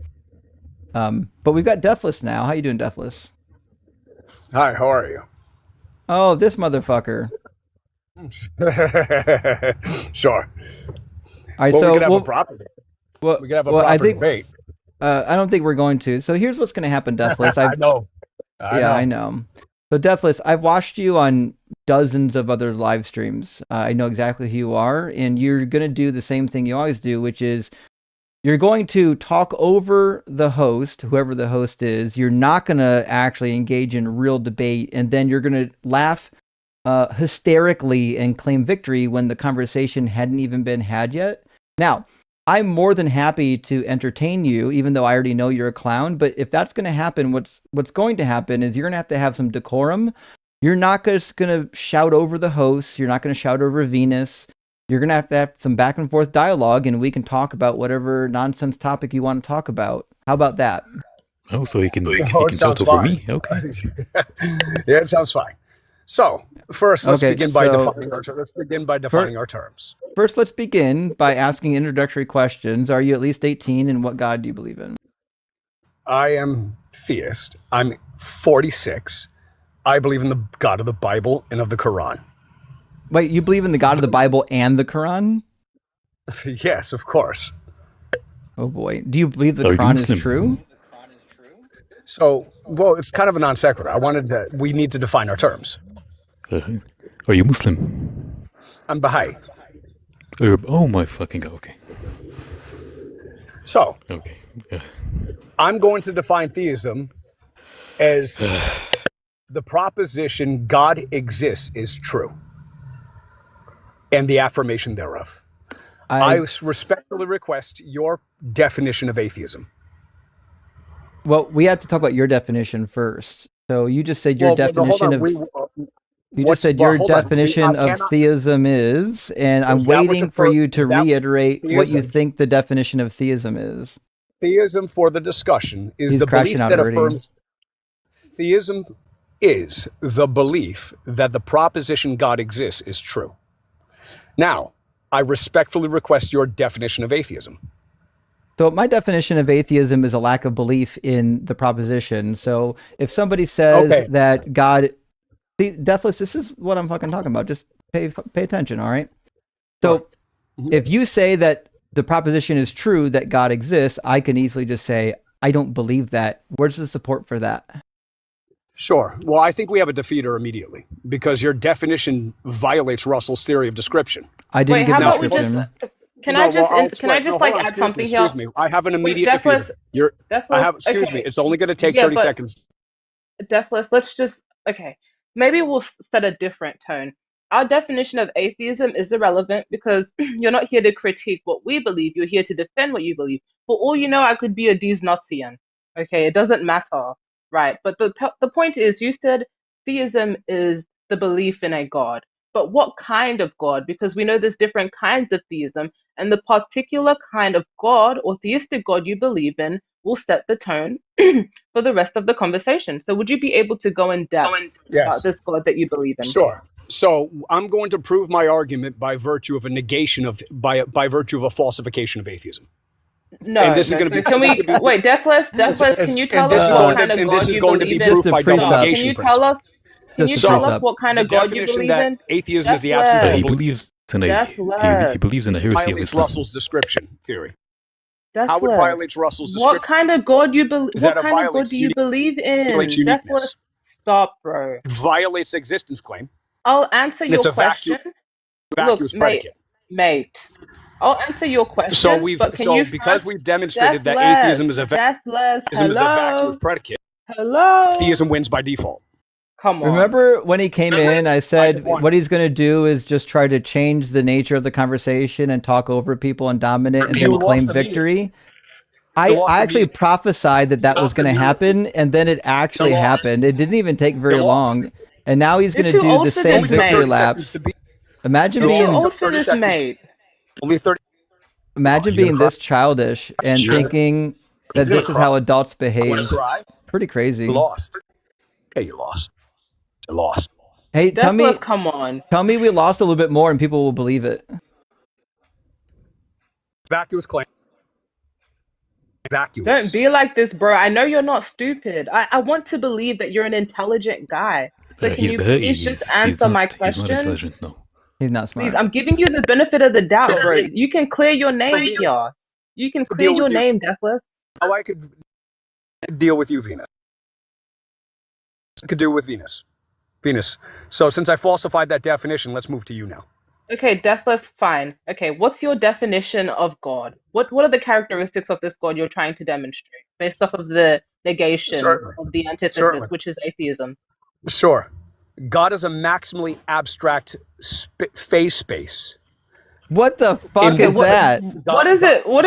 But we've got Deathless now. How you doing, Deathless? Hi, how are you? Oh, this motherfucker. Sure. All right, well, so we could have a proper debate. We could have a proper debate. I don't think we're going to. So here's what's going to happen, Deathless. I know. I know. So Deathless, I've watched you on dozens of other live streams. I know exactly who you are, and you're going to do the same thing you always do, which is you're going to talk over the host, whoever the host is. You're not going to actually engage in real debate, and then you're going to laugh hysterically and claim victory when the conversation hadn't even been had yet. Now, I'm more than happy to entertain you, even though I already know you're a clown. But if that's going to happen, what's going to happen is you're going to have some decorum. You're not just going to shout over the host. You're not going to shout over Venus. You're going to have some back and forth dialogue, and we can talk about whatever nonsense topic you want to talk about. How about that? Oh, so he can talk over me? Okay. Yeah, it sounds fine. So first, let's begin by defining our terms. First, let's begin by asking introductory questions. Are you at least 18, and what God do you believe in? I am theist. I'm 46. I believe in the God of the Bible and of the Quran. Wait, you believe in the God of the Bible and the Quran? Yes, of course. Oh boy. Do you believe the Quran is true? So, well, it's kind of a non sequitur. We need to define our terms. Are you Muslim? I'm Baha'i. Oh my fucking God, okay. So, okay. I'm going to define theism as the proposition God exists is true and the affirmation thereof. I respectfully request your definition of atheism. Well, we have to talk about your definition first. So you just said your definition of theism is, and I'm waiting for you to reiterate what you think the definition of theism is. Theism for the discussion is the belief that affirms. Theism is the belief that the proposition God exists is true. Now, I respectfully request your definition of atheism. So my definition of atheism is a lack of belief in the proposition. So if somebody says that God, see, Deathless, this is what I'm fucking talking about. Just pay attention, all right? So Mhm. if you say that the proposition is true that God exists, I can easily just say, I don't believe that. Where's the support for that? Sure. Well, I think we have a defeater immediately because your definition violates Russell's theory of description. I didn't Wait, give how a about we description. just? Can I just like hold on, add something here? Excuse me. I have an immediate Deathless, defeater. You're. I have. Excuse okay. me. It's only going to take Yeah, 30 but- seconds. Deathless, let's just maybe we'll set a different tone. Our definition of atheism is irrelevant because you're not here to critique what we believe, you're here to defend what you believe. For all you know, I could be a Nazian. Okay, it doesn't matter, right? But the point is, you said theism is the belief in a god, but what kind of god? Because we know there's different kinds of theism, and the particular kind of god or theistic god you believe in will set the tone for the rest of the conversation. So would you be able to go in depth about this God that you believe in? Sure. So I'm going to prove my argument by virtue of a negation of by virtue of a falsification of atheism. No, And this is no. gonna So be- can we wait, Deathless? Can you tell us what kind of and God this is you going to be believe in? proof by double Just a negation Can you principle. tell us? Can you Just a tell precept. us what kind The of God you definition believe that in? atheism is the Deathless. absence of He belief believes in a Deathless. he believes in the heresy of violates Islam. Russell's description theory. Deathless. How it violates Russell's What description. kind of God you believe? Is What that it kind of God violates do you believe in? violates Deathless. uniqueness. Stop, bro. It violates existence claim. I'll answer And it's your a vacuous- question. Vacuous Look, predicate. mate. I'll answer your question. So we've but can you because first- we've demonstrated that Deathless, atheism is a Deathless, vacuous hello, predicate. hello. Theism wins by default. Come on. Remember when he came in, I said won. what he's going to do is just try to change the nature of the conversation and talk over people and dominate and You then lost claim the meeting. victory. I You lost the actually meeting. prophesied that was going to happen, and then it actually lost. happened. It didn't even take very You lost. long. And now he's You're going to too do old the for same this, mate. victory laps. Imagine You're being too old for 30 this, seconds. mate. Only 30. imagine you're being gonna this childish and Sure. thinking that gonna this is cry. how adults behave. Cry. Pretty crazy. You lost. Hey, you lost. You lost. Hey, tell me, Deathless, come on. we lost a little bit more, and people will believe it. Vacuous claim. Vacuous. Don't be like this, bro. I know you're not stupid. I want to believe that you're an intelligent guy. So can you please just answer my He's not question? intelligent, no. He's not smart. Please, I'm giving you the benefit of the doubt, Sure. bro. You can clear your name here. You can clear deal your with you. name, Deathless. How I could deal with you, Venus. I could do with Venus. Venus. So since I falsified that definition, let's move to you now. Okay, Deathless, fine. Okay, what's your definition of God? What are the characteristics of this God you're trying to demonstrate based off of the negation Certainly. of the antithesis, Certainly. which is atheism? Sure. God is a maximally abstract phase space. What the fuck In is what- that? What does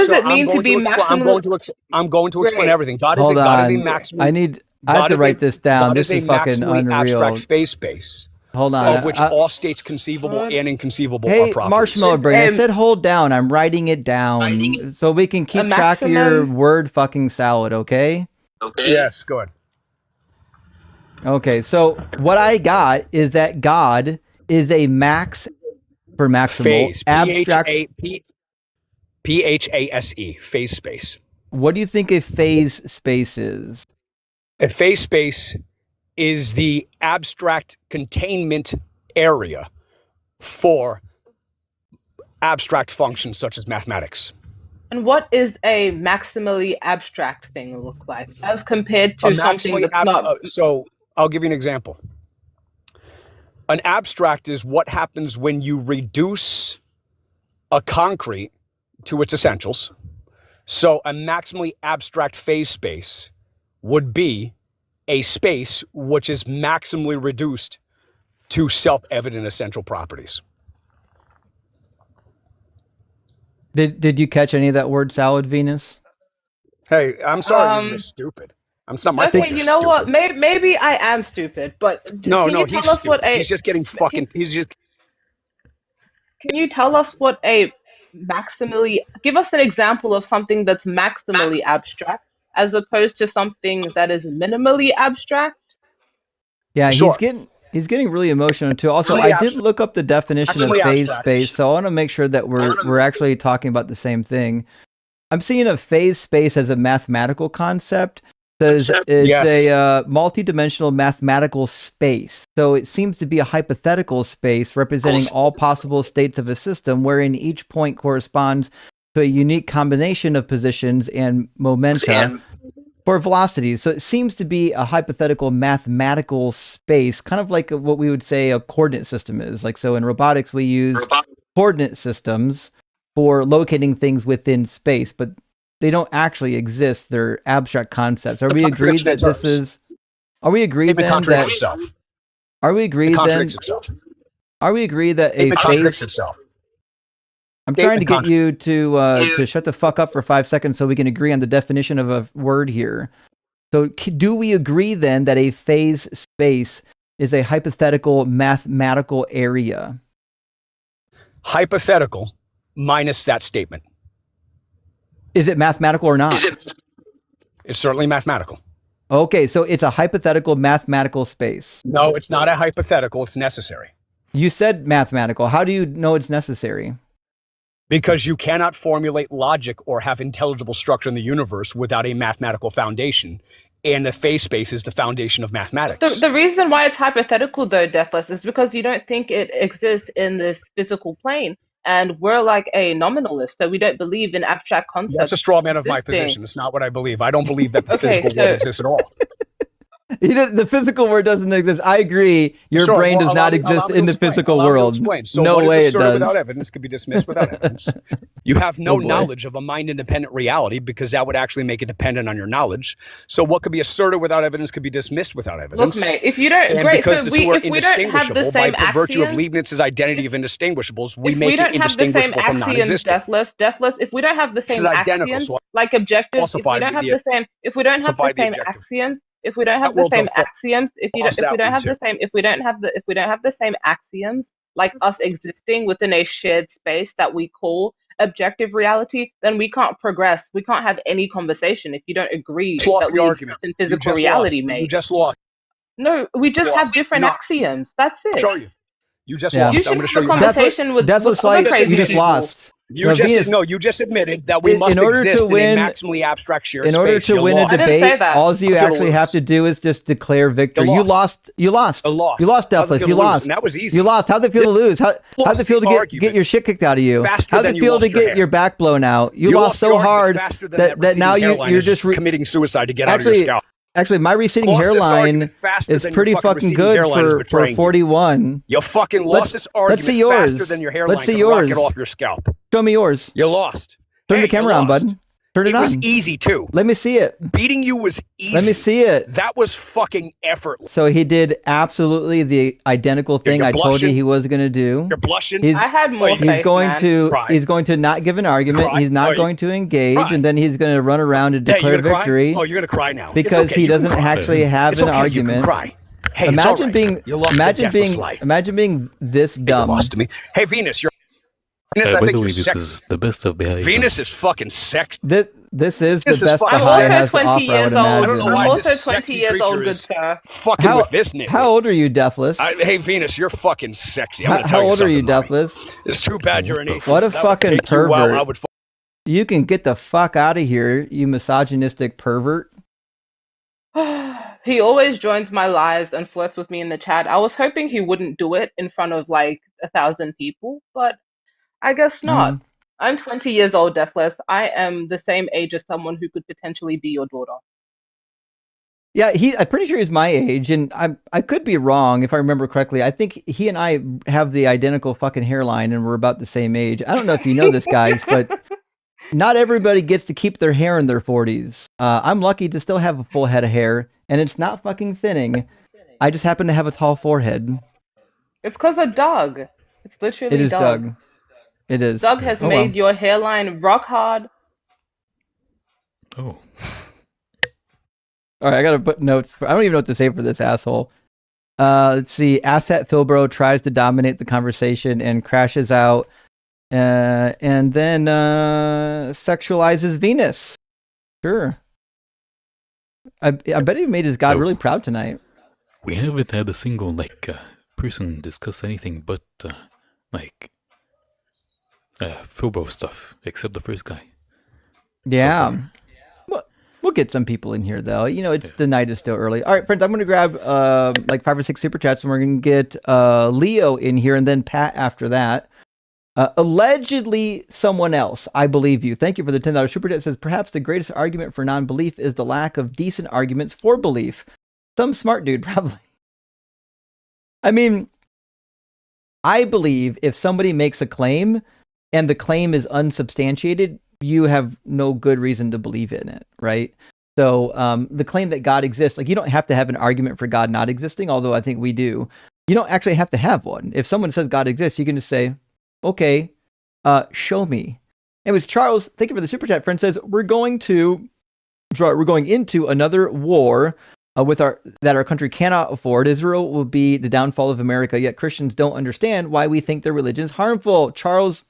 it mean to be I'm maximally? going to explain Great. everything. God is Hold a on. maximally. I have to write this down. God This is a fucking maximally unreal. abstract phase space Hold on. of which all states conceivable What? and inconceivable are Hey, properties. Marshmallow Brain, I Um, said hold down. I'm writing it down so we can keep A track of your maximum- word fucking salad, okay? Yes, good. Okay, so what I got is that God is a max for maximal Phase. abstract. Phase. Phase space. What do you think a phase space is? A phase space is the abstract containment area for abstract functions such as mathematics. And what is a maximally abstract thing look like as compared to something that's not? So I'll give you an example. An abstract is what happens when you reduce a concrete to its essentials. So a maximally abstract phase space would be a space which is maximally reduced to self-evident essential properties. Did you catch any of that word salad, Venus? Hey, I'm sorry, you're just stupid. I'm not my fault. Okay, you're you know what? stupid. Maybe I am stupid, but No, can no, you he's tell us stupid. what a? He's just getting fucking. He's just. Can you tell us what a maximally? Give us an example of something that's maximally abstract, as opposed to something that is minimally abstract. Yeah, Sure. he's getting really emotional too. Also, Maximally I did look up the definition of Maximally phase abstract. space, so I want to make sure that we're actually talking about the same thing. I'm seeing a phase space as a mathematical concept, Says it's Yes. a multi-dimensional mathematical space. So it seems to be a hypothetical space representing all possible states of a system, wherein each point corresponds to a unique combination of positions and momenta for velocities. So it seems to be a hypothetical mathematical space, kind of like what we would say a coordinate system is. Like, so in robotics, we use coordinate systems for locating things within space, but they don't actually exist. They're abstract concepts. Are we agreed that this is? Are we agreed then that? Itself. Are we agreed then? Itself. Are we agreed that a Contradicts face? itself. I'm trying to get you to shut the fuck up for 5 seconds so we can agree on the definition of a word here. So, do we agree then that a phase space is a hypothetical mathematical area? Hypothetical minus that statement. Is it mathematical or not? It's certainly mathematical. Okay, so it's a hypothetical mathematical space. No, it's not a hypothetical. It's necessary. You said mathematical. How do you know it's necessary? Because you cannot formulate logic or have intelligible structure in the universe without a mathematical foundation. And the phase space is the foundation of mathematics. The reason why it's hypothetical, though, Deathless, is because you don't think it exists in this physical plane. And we're like a nominalist, so we don't believe in abstract concepts. That's a straw man of my existing. position. It's not what I believe. I don't believe that the Okay, physical world exists at all. The physical world doesn't exist. I agree. Your Sure, brain well, does allow not me- exist allow me in to the explain. physical Allow me to world. explain. So No what is way it asserted does. without evidence can be dismissed without evidence. You have no Oh, boy. knowledge of a mind-independent reality because that would actually make it dependent on your knowledge. So what could be asserted without evidence could be dismissed without Look, evidence. mate, if you don't, And great, because so the two are if we don't have the indistinguishable same by virtue of axioms, Leibniz's identity of indistinguishables, we if make we it don't have the same indistinguishable from axioms, non-existent. Deathless, if we don't have the This is same identical, axioms, so like objective, if falsify we don't the- have the- the same, if we don't have falsify the the same objective. axioms, if we don't have That the world's a same fa- axioms, if we false don't that have one the too. same, if we don't have the same axioms, like us existing within a shared space that we call objective reality, then we can't progress. We can't have any conversation if you don't agree Just lost that the we argument. exist in You physical just reality, lost. mate. You just lost. No, we just Lost. have different No. axioms. That's I'll it. show you. You just Yeah. lost. You I'm should going to have show a you. conversation with Deathless other Light, crazy you just people. lost. You No, just Venus, no. You just admitted that we must in order exist to win, in a maximally abstract shared in order space. to You win a lost. I didn't say debate, that. all you I feel actually loose. have to do is just declare victory. You You lost. lost. You lost. I lost. You lost, How's it Deathless. feel You to lose? lost. And that was easy. You lost. How'd it feel to lose? How'd Lost it feel the to get argument. your shit kicked out of you? Faster How'd than it you feel lost to your get hair. your back blown out? You lost the so argument hard faster than that now receding you're hairline is just committing suicide to get out of your actually. scalp. Actually, my receding Lost this hairline argument faster is than your pretty fucking fucking receding good hairline is for betraying you. 41. You fucking Let's- lost this argument let's see yours. faster than your hairline Let's see can rocket yours. off your scalp. Show me yours. You lost. Turn Hey, the camera you on, lost. bud. Turn it It was on. easy too. Let me see it. Beating you was easy. Let me see it. That was fucking effortless. So he did absolutely the identical thing You're I told you blushing. he was going to do. You're blushing. He's I had more He's he's faith, going man. to Cry. he's going to not give an argument. Cry. He's not Oh, you- going to engage, cry. and then he's going to run around and Hey, declare you're gonna victory cry? Oh, you're gonna cry now. It's because okay, he you can doesn't cry. actually have It's an okay, argument. You can cry. Hey, it's Imagine all right. being You lost imagine the being Deathless Light. imagine being this You dumb. lost to me. Hey, Venus, you're. Venus, I by think the way, you're this sexy. is the best of behavior. Venus is fucking sexy. This is the This is best the fucking- I'm high also has to 20 offer. I years would old. I don't know imagine. why I'm this also 20 sexy years old, creature good is sir. fucking How with this nigga. how old are you, Deathless? Hey, Venus, you're fucking sexy. I'm gonna How tell you old are you, something, mommy. Deathless? It's too bad you're an atheist. What a That would fucking take you a while. pervert. I would You can get the fuck out of here, you misogynistic pervert. He always joins my lives and flirts with me in the chat. I was hoping he wouldn't do it in front of like 1,000 people, but I guess not. I'm 20 years old, Deathless. I am the same age as someone who could potentially be your daughter. Yeah, I'm pretty sure he's my age, and I could be wrong if I remember correctly. I think he and I have the identical fucking hairline, and we're about the same age. I don't know if you know this, guys, but not everybody gets to keep their hair in their 40s. I'm lucky to still have a full head of hair, and it's not fucking thinning. I just happen to have a tall forehead. It's because of Doug. It's literally It is Doug. Doug. It is. Doug has Oh, made well. your hairline rock hard. Oh, All right, I gotta put notes. I don't even know what to say for this asshole. Let's see. Asset Philbro tries to dominate the conversation and crashes out, and then sexualizes Venus. Sure. I bet he made his god Oh. really proud tonight. we haven't had a single person discuss anything but Philbo stuff, except the first guy. Yeah. far. Well, We'll get some people in here, though. You know, the night is still early. All right, friends, I'm going to grab like 5 or 6 super chats, and we're going to get Leo in here, and then Pat after that. Allegedly someone else, I believe you. Thank you for the $10 super chat. It says, perhaps the greatest argument for non-belief is the lack of decent arguments for belief. Some smart dude, probably. I mean, I believe if somebody makes a claim and the claim is unsubstantiated, you have no good reason to believe in it, right? So the claim that God exists, like you don't have to have an argument for God not existing, although I think we do. You don't actually have to have one. If someone says God exists, you can just say, okay, show me. It was Charles, thank you for the super chat. Friend says, we're going into another war that our country cannot afford. Israel will be the downfall of America, yet Christians don't understand why we think their religion is harmful. Charles,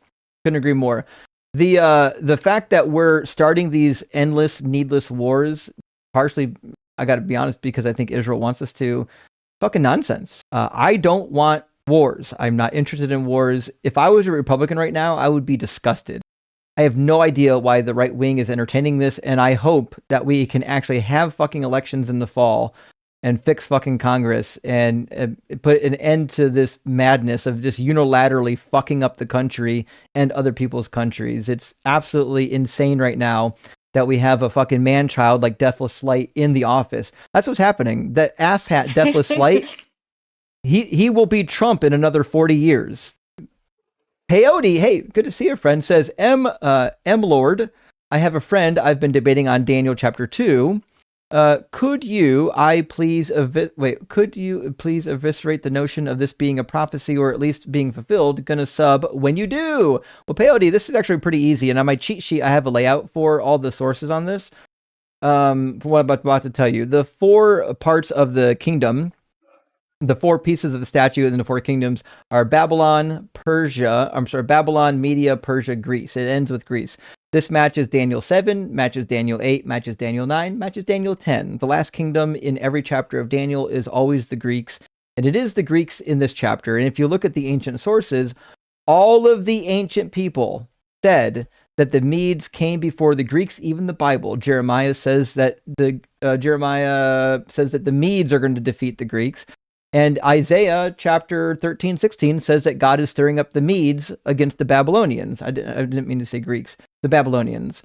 couldn't agree more. The fact that we're starting these endless, needless wars, partially, I got to be honest, because I think Israel wants us to, fucking nonsense. I don't want wars. I'm not interested in wars. If I was a Republican right now, I would be disgusted. I have no idea why the right wing is entertaining this, and I hope that we can actually have fucking elections in the fall and fix fucking Congress and put an end to this madness of just unilaterally fucking up the country and other people's countries. It's absolutely insane right now that we have a fucking man-child like Deathless Light in the office. That's what's happening. That asshat Deathless Light, he will be Trump in another 40 years. Peyote, hey, good to see you, friend, says, M. Lord, I have a friend I've been debating on Daniel chapter 2. Could you please eviscerate the notion of this being a prophecy or at least being fulfilled? Gonna sub when you do. Well, Peyote, this is actually pretty easy. And on my cheat sheet, I have a layout for all the sources on this. For what I'm about to tell you. The 4 parts of the kingdom, the 4 pieces of the statue and the 4 kingdoms are Babylon, Media, Persia, Greece. It ends with Greece. This matches Daniel 7, matches Daniel 8, matches Daniel 9, matches Daniel 10. The last kingdom in every chapter of Daniel is always the Greeks, and it is the Greeks in this chapter. And if you look at the ancient sources, all of the ancient people said that the Medes came before the Greeks, even the Bible. Jeremiah says that the Medes are going to defeat the Greeks. And Isaiah chapter 13, 16 says that God is stirring up the Medes against the Babylonians. I didn't mean to say Greeks, the Babylonians.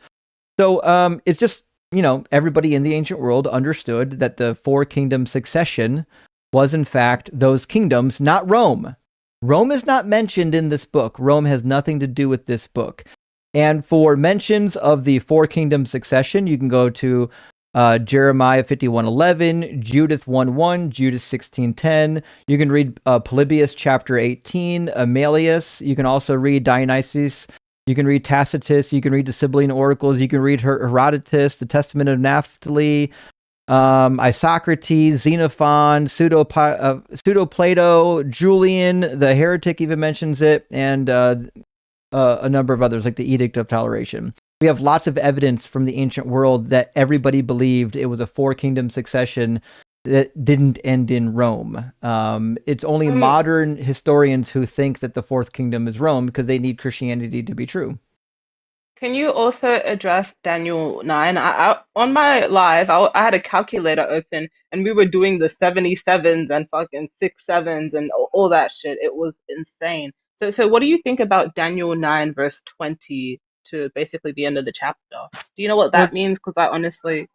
So it's just, everybody in the ancient world understood that the 4 kingdom succession was in fact those kingdoms, not Rome. Rome is not mentioned in this book. Rome has nothing to do with this book. And for mentions of the 4 kingdom succession, you can go to Jeremiah 51:11, Judith 1:1, Judith 16:10. You can read Polybius chapter 18, Amelius. You can also read Dionysius. You can read Tacitus. You can read the Sibylline Oracles. You can read Herodotus, the Testament of Naphtali, Isocrates, Xenophon, Pseudo-Plato, Julian, the heretic even mentions it, and a number of others like the Edict of Toleration. We have lots of evidence from the ancient world that everybody believed it was a 4 kingdom succession that didn't end in Rome. It's only modern historians who think that the 4th kingdom is Rome because they need Christianity to be true. Can you also address Daniel 9? On my live, I had a calculator open and we were doing the 77s and fucking 6 7s and all that shit. It was insane. So what do you think about Daniel 9 verse 20 to basically the end of the chapter? Do you know what that means? Because I honestly...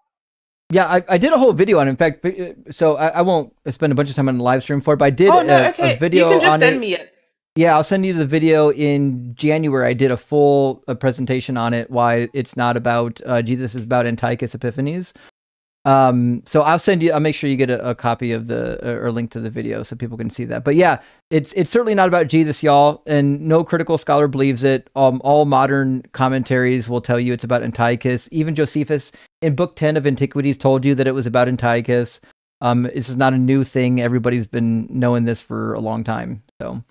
Yeah, I did a whole video on it. In fact, so I won't spend a bunch of time on the live stream for it, but I did a video on it. You can just send me it. Yeah, I'll send you the video in January. I did a full presentation on it, why it's not about Jesus, is about Antiochus Epiphanes. So I'll make sure you get a copy of or link to the video so people can see that. But yeah, it's certainly not about Jesus, y'all, and no critical scholar believes it. All modern commentaries will tell you it's about Antiochus. Even Josephus in book 10 of Antiquities told you that it was about Antiochus. This is not a new thing. Everybody's been knowing this for a long time. So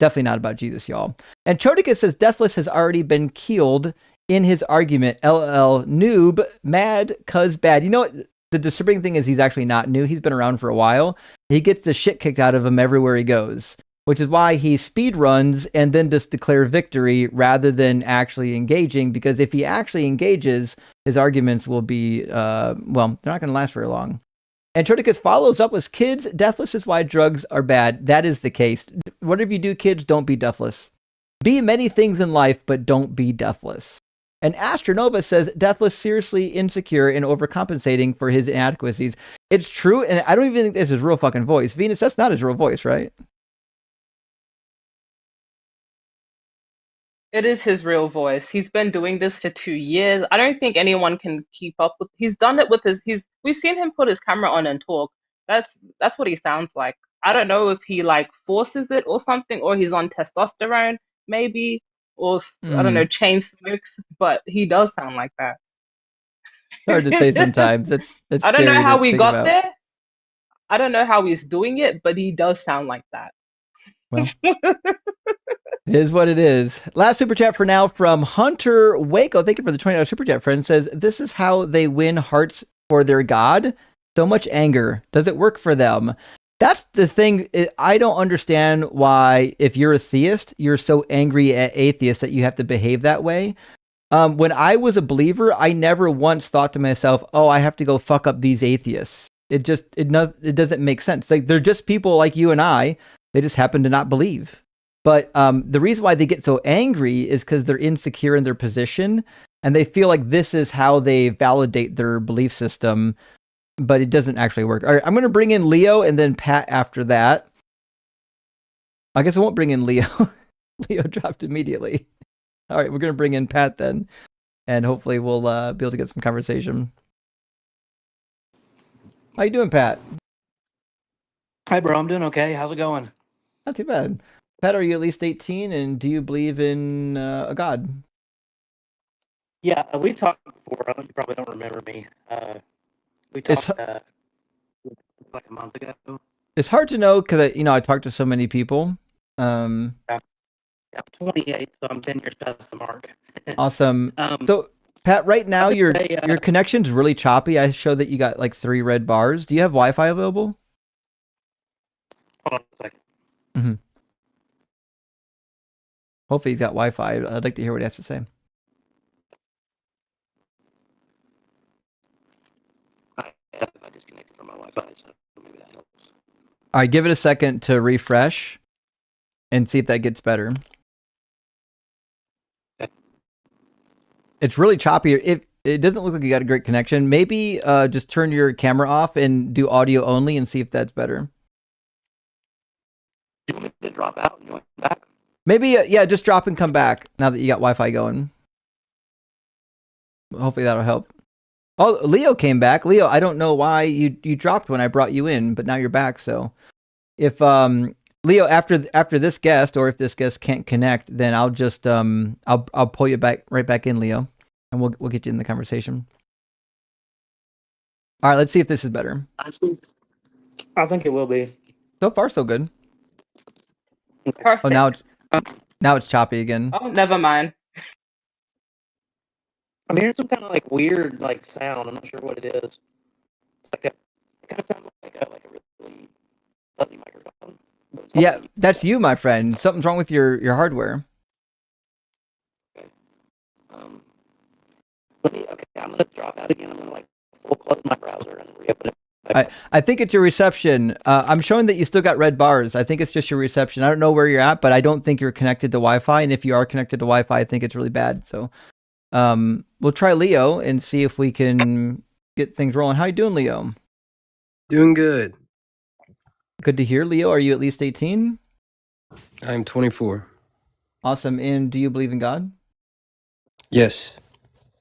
definitely not about Jesus, y'all. And Chodicus says Deathless has already been killed in his argument. LL noob, mad, cuz bad. You know what? The disturbing thing is he's actually not new. He's been around for a while. He gets the shit kicked out of him everywhere he goes. which is why he speed runs and then just declare victory rather than actually engaging. Because if he actually engages, his arguments will be, well, they're not going to last very long. And Troticus follows up with, kids, deathless is why drugs are bad. That is the case. Whatever you do, kids, don't be deathless. Be many things in life, but don't be deathless. And Astronova says, deathless seriously insecure and overcompensating for his inadequacies. It's true, and I don't even think this is his real fucking voice. Venus, that's not his real voice, right? It is his real voice. He's been doing this for 2 years. I don't think anyone can keep up with. He's done it with we've seen him put his camera on and talk. That's what he sounds like. I don't know if he like forces it or something, or he's on testosterone maybe, or I don't know, chain smokes, but he does sound like that. Hard to say sometimes. That's I don't know scary how to we think got about. there. I don't know how he's doing it, but he does sound like that. Well, it is what it is. Last super chat for now from Hunter Waco. Thank you for the $20 super chat, friend. Says, this is how they win hearts for their god. So much anger. Does it work for them? That's the thing. I don't understand why, if you're a theist, you're so angry at atheists that you have to behave that way. When I was a believer, I never once thought to myself, oh, I have to go fuck up these atheists. It doesn't make sense. Like, they're just people like you and I. They just happen to not believe. But the reason why they get so angry is because they're insecure in their position, and they feel like this is how they validate their belief system, but it doesn't actually work. All right, I'm going to bring in Leo and then Pat after that. I guess I won't bring in Leo. Leo dropped immediately. All right, we're going to bring in Pat then, and hopefully we'll be able to get some conversation. How you doing, Pat? Hi, bro. I'm doing okay. How's it going? Not too bad. Pat, are you at least 18, and do you believe in a god? Yeah, we've talked before. You probably don't remember me. We talked like a month ago. It's hard to know because I talked to so many people. Yeah, I'm 28, so I'm 10 years past the mark. Awesome. So, Pat, right now your connection's really choppy. I show that you got like 3 red bars. Do you have Wi-Fi available? Hold on a second. Mm-hmm. Hopefully he's got Wi-Fi. I'd like to hear what he has to say. I disconnected from my Wi-Fi, so maybe that helps. All right, give it a second to refresh and see if that gets better. Okay. It's really choppy. It doesn't look like you got a great connection. Maybe just turn your camera off and do audio only and see if that's better. Do you want me to drop out and join back? Maybe, yeah, just drop and come back now that you got Wi-Fi going. Hopefully that'll help. Oh, Leo came back. Leo, I don't know why you dropped when I brought you in, but now you're back. So if Leo, after this guest, or if this guest can't connect, then I'll just I'll pull you right back in, Leo, and we'll get you in the conversation. All right, let's see if this is better. I think it will be. So far, so good. Perfect. Oh, now it's choppy again. Oh, never mind. I'm hearing some kind of like weird like sound. I'm not sure what it is. It's like it kind of sounds like a really fuzzy microphone. Yeah, that's you, my friend. Something's wrong with your hardware. Okay. Okay, I'm gonna drop out again. I'm gonna like full close my browser and reopen it. I think it's your reception. I'm showing that you still got red bars. I think it's just your reception. I don't know where you're at, but I don't think you're connected to Wi-Fi. And if you are connected to Wi-Fi, I think it's really bad. So we'll try Leo and see if we can get things rolling. How you doing, Leo? Doing good. Good to hear, Leo. Are you at least 18? I'm 24. Awesome. And do you believe in God? Yes.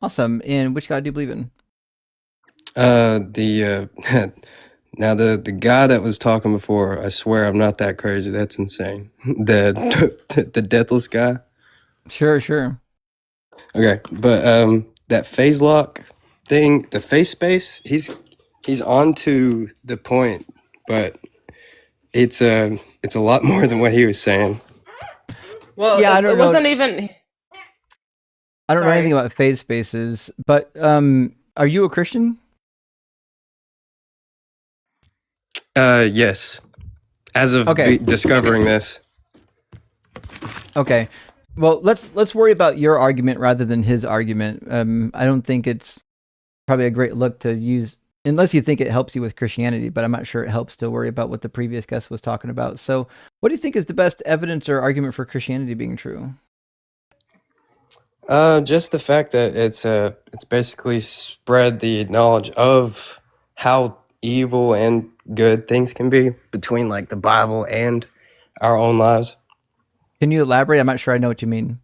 Awesome. And which God do you believe in? Now the guy that was talking before, I swear I'm not that crazy. That's insane. The deathless guy. Sure. Okay, but that phase lock thing, the face space, he's on to the point, but it's a lot more than what he was saying. Well, yeah, it wasn't even. I don't know anything about phase spaces, but are you a Christian? Yes. As of discovering this. Okay. Well, let's worry about your argument rather than his argument. I don't think it's probably a great look to use unless you think it helps you with Christianity, but I'm not sure it helps to worry about what the previous guest was talking about. So, what do you think is the best evidence or argument for Christianity being true? Just the fact that it's basically spread the knowledge of how evil and good things can be between like the Bible and our own lives. Can you elaborate? I'm not sure I know what you mean.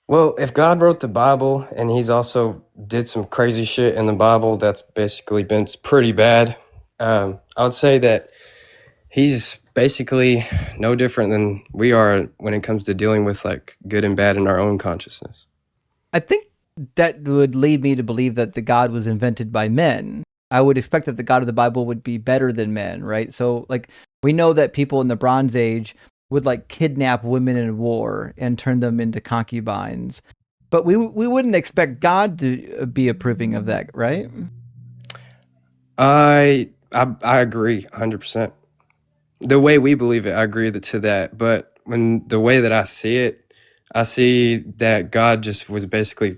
Well, if God wrote the Bible and he's also did some crazy shit in the Bible that's basically been pretty bad, I would say that he's basically no different than we are when it comes to dealing with like good and bad in our own consciousness. I think that would lead me to believe that the God was invented by men. I would expect that the God of the Bible would be better than men, right? So, like, we know that people in the Bronze Age would like kidnap women in war and turn them into concubines, but we wouldn't expect God to be approving of that, right? I agree 100%. The way we believe it, I agree to that. But when the way that I see it, I see that God just was basically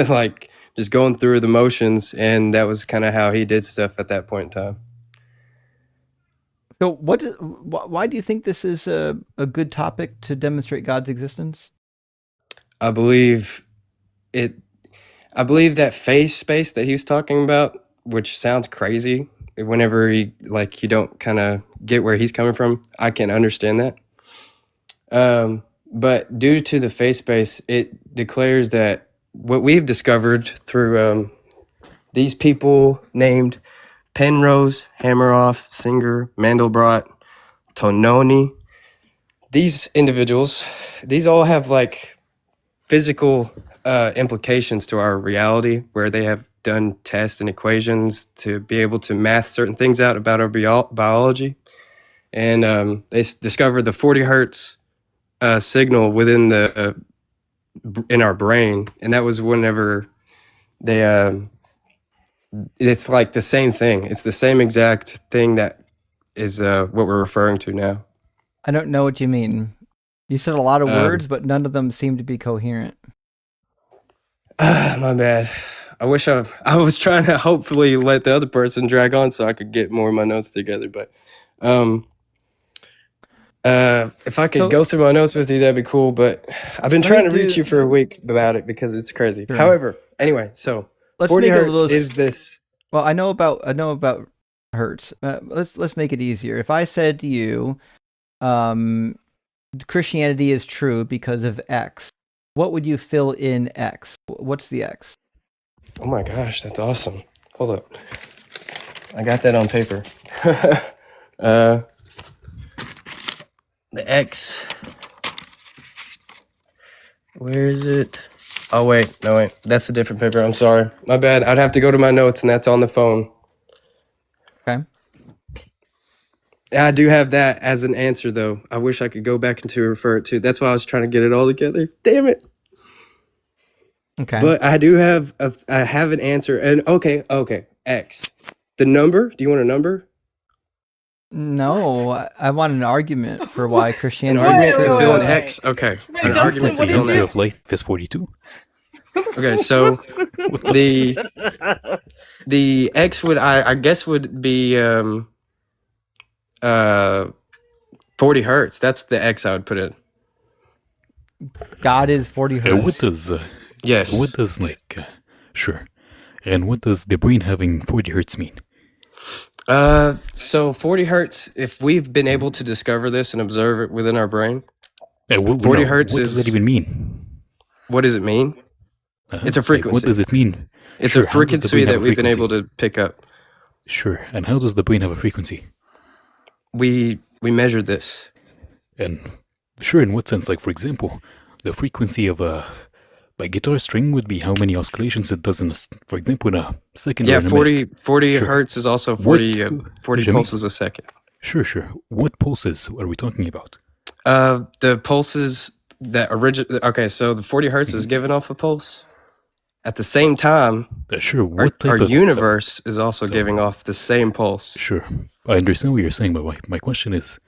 like just going through the motions, and that was kind of how he did stuff at that point in time. So why do you think this is a good topic to demonstrate God's existence? I believe that phase space that he was talking about, which sounds crazy whenever you don't kind of get where he's coming from. I can understand that. But due to the phase space, it declares that what we've discovered through these people named Penrose, Hammeroff, Singer, Mandelbrot, Tononi, these individuals, these all have like physical implications to our reality, where they have done tests and equations to be able to math certain things out about our biology. And they discovered the 40 hertz signal within in our brain. And that was whenever they, it's like the same thing. It's the same exact thing that is what we're referring to now. I don't know what you mean. You said a lot of words, but none of them seem to be coherent. My bad. I wish I was trying to hopefully let the other person drag on so I could get more of my notes together. But if I could go through my notes with you, that'd be cool. But I've been trying to reach you for a week about it because it's crazy. Sure. However, anyway, so let's 40 hertz is this. Well, I know about hertz. Let's make it easier. If I said to you, Christianity is true because of X, what would you fill in X? What's the X? Oh my gosh, that's awesome. Hold up. I got that on paper. The X. Where is it? Oh, wait. No, wait. That's a different paper. I'm sorry. My bad. I'd have to go to my notes, and that's on the phone. Okay. I do have that as an answer, though. I wish I could go back and to refer it to. That's why I was trying to get it all together. Damn it. Okay. But I do have I have an answer. And okay. X. The number? Do you want a number? No, I want an argument for why Christianity. An argument to fill an X. Okay. An argument to fill an X. Of life is 42. Okay, so the X would I guess would be 40 hertz. That's the X I would put in. God is 40 hertz. What does yes? What does sure? And what does the brain having 40 hertz mean? So 40 hertz. If we've been able to discover this and observe it within our brain, 40 hertz. What does that even mean? What does it mean? It's a frequency. What does it mean? It's a frequency that we've been able to pick up. Sure. And how does the brain have a frequency? We measured this. And sure, in what sense? Like, for example, the frequency of a guitar string would be how many oscillations it does in for example, in a second. Yeah, or in a 40 minute. 40 Sure. hertz is also 40 pulses a second. Sure. What pulses are we talking about? The pulses that okay, so the 40 hertz is giving off a pulse. At the same time, sure. What our universe is also giving off the same pulse. Sure. I understand what you're saying, but my question is,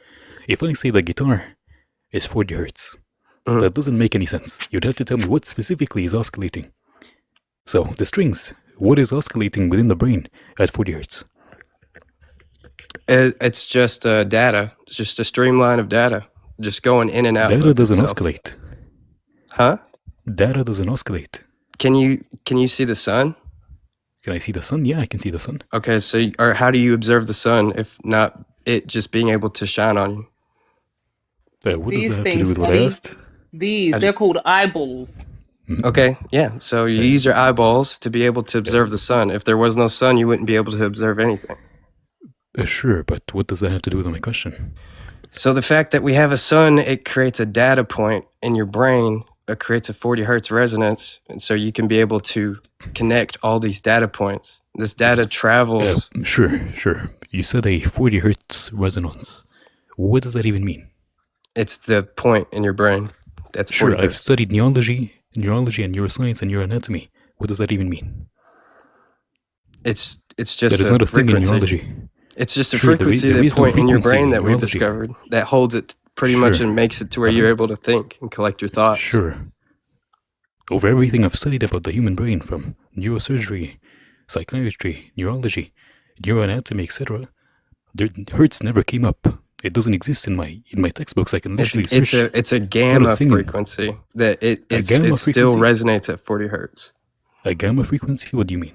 if I say the guitar is 40 hertz, That doesn't make any sense. You'd have to tell me what specifically is oscillating. So, the strings, what is oscillating within the brain at 40 hertz? It's just data. It's just a streamline of data, just going in and out. Data doesn't oscillate. Huh? Data doesn't oscillate. Can you see the sun? Can I see the sun? Yeah, I can see the sun. Okay, so or how do you observe the sun if not it just being able to shine on you? What These does that have to do things, with what I buddy. asked? They're called eyeballs. Okay, yeah. So you use your eyeballs to be able to observe the sun. If there was no sun, you wouldn't be able to observe anything. Sure, but what does that have to do with my question? So the fact that we have a sun, it creates a data point in your brain. It creates a 40 hertz resonance, and so you can be able to connect all these data points. This data travels. Sure. You said a 40 hertz resonance. What does that even mean? It's the point in your brain. That's 40 I've hertz. studied neurology and neuroscience and neuroanatomy. What does that even mean? It's just that is a not a thing in frequency. neurology. It's just a Sure, frequency, there that is no point in your frequency brain in that we've neurology. discovered that holds it pretty much and makes it to where you're able to think and collect your thoughts. Sure. Over everything I've studied about the human brain, from neurosurgery, psychiatry, neurology, neuroanatomy, etc., hertz never came up. It doesn't exist in my textbooks. I can literally search. It's a gamma frequency that it still resonates at 40 hertz. A gamma frequency? What do you mean?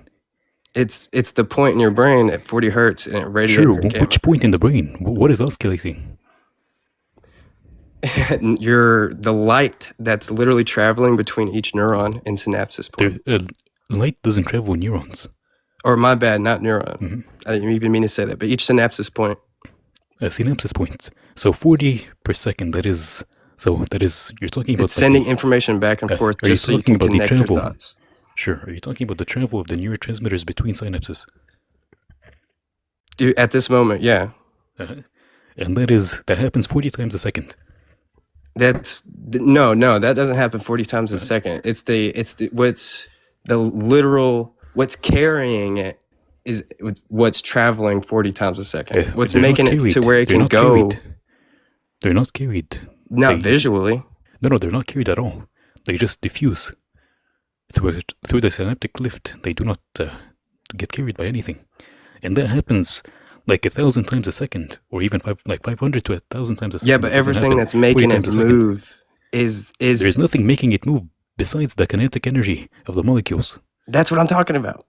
It's the point in your brain at 40 hertz, and it radiates. Sure. Which point in the brain? What is oscillating? The light that's literally traveling between each neuron and synapses point. Light doesn't travel in neurons. Or my bad, not neuron. I didn't even mean to say that, but each synapses point. A synapses point. So 40 per second. That is you're talking about. It's sending information back and forth just so you can connect your thoughts. Sure. Are you talking about the travel of the neurotransmitters between synapses? At this moment, yeah. And that happens 40 times a second. No, that doesn't happen 40 times a second. What's carrying it is what's traveling 40 times a second. What's making it to where it can go. They're not carried. Not visually. No, they're not carried at all. They just diffuse through the synaptic lift. They do not get carried by anything, and that happens like 1,000 times a second, or even 500 to 1,000 times a second. Yeah, but everything that's making it move is there's nothing making it move besides the kinetic energy of the molecules. That's what I'm talking about.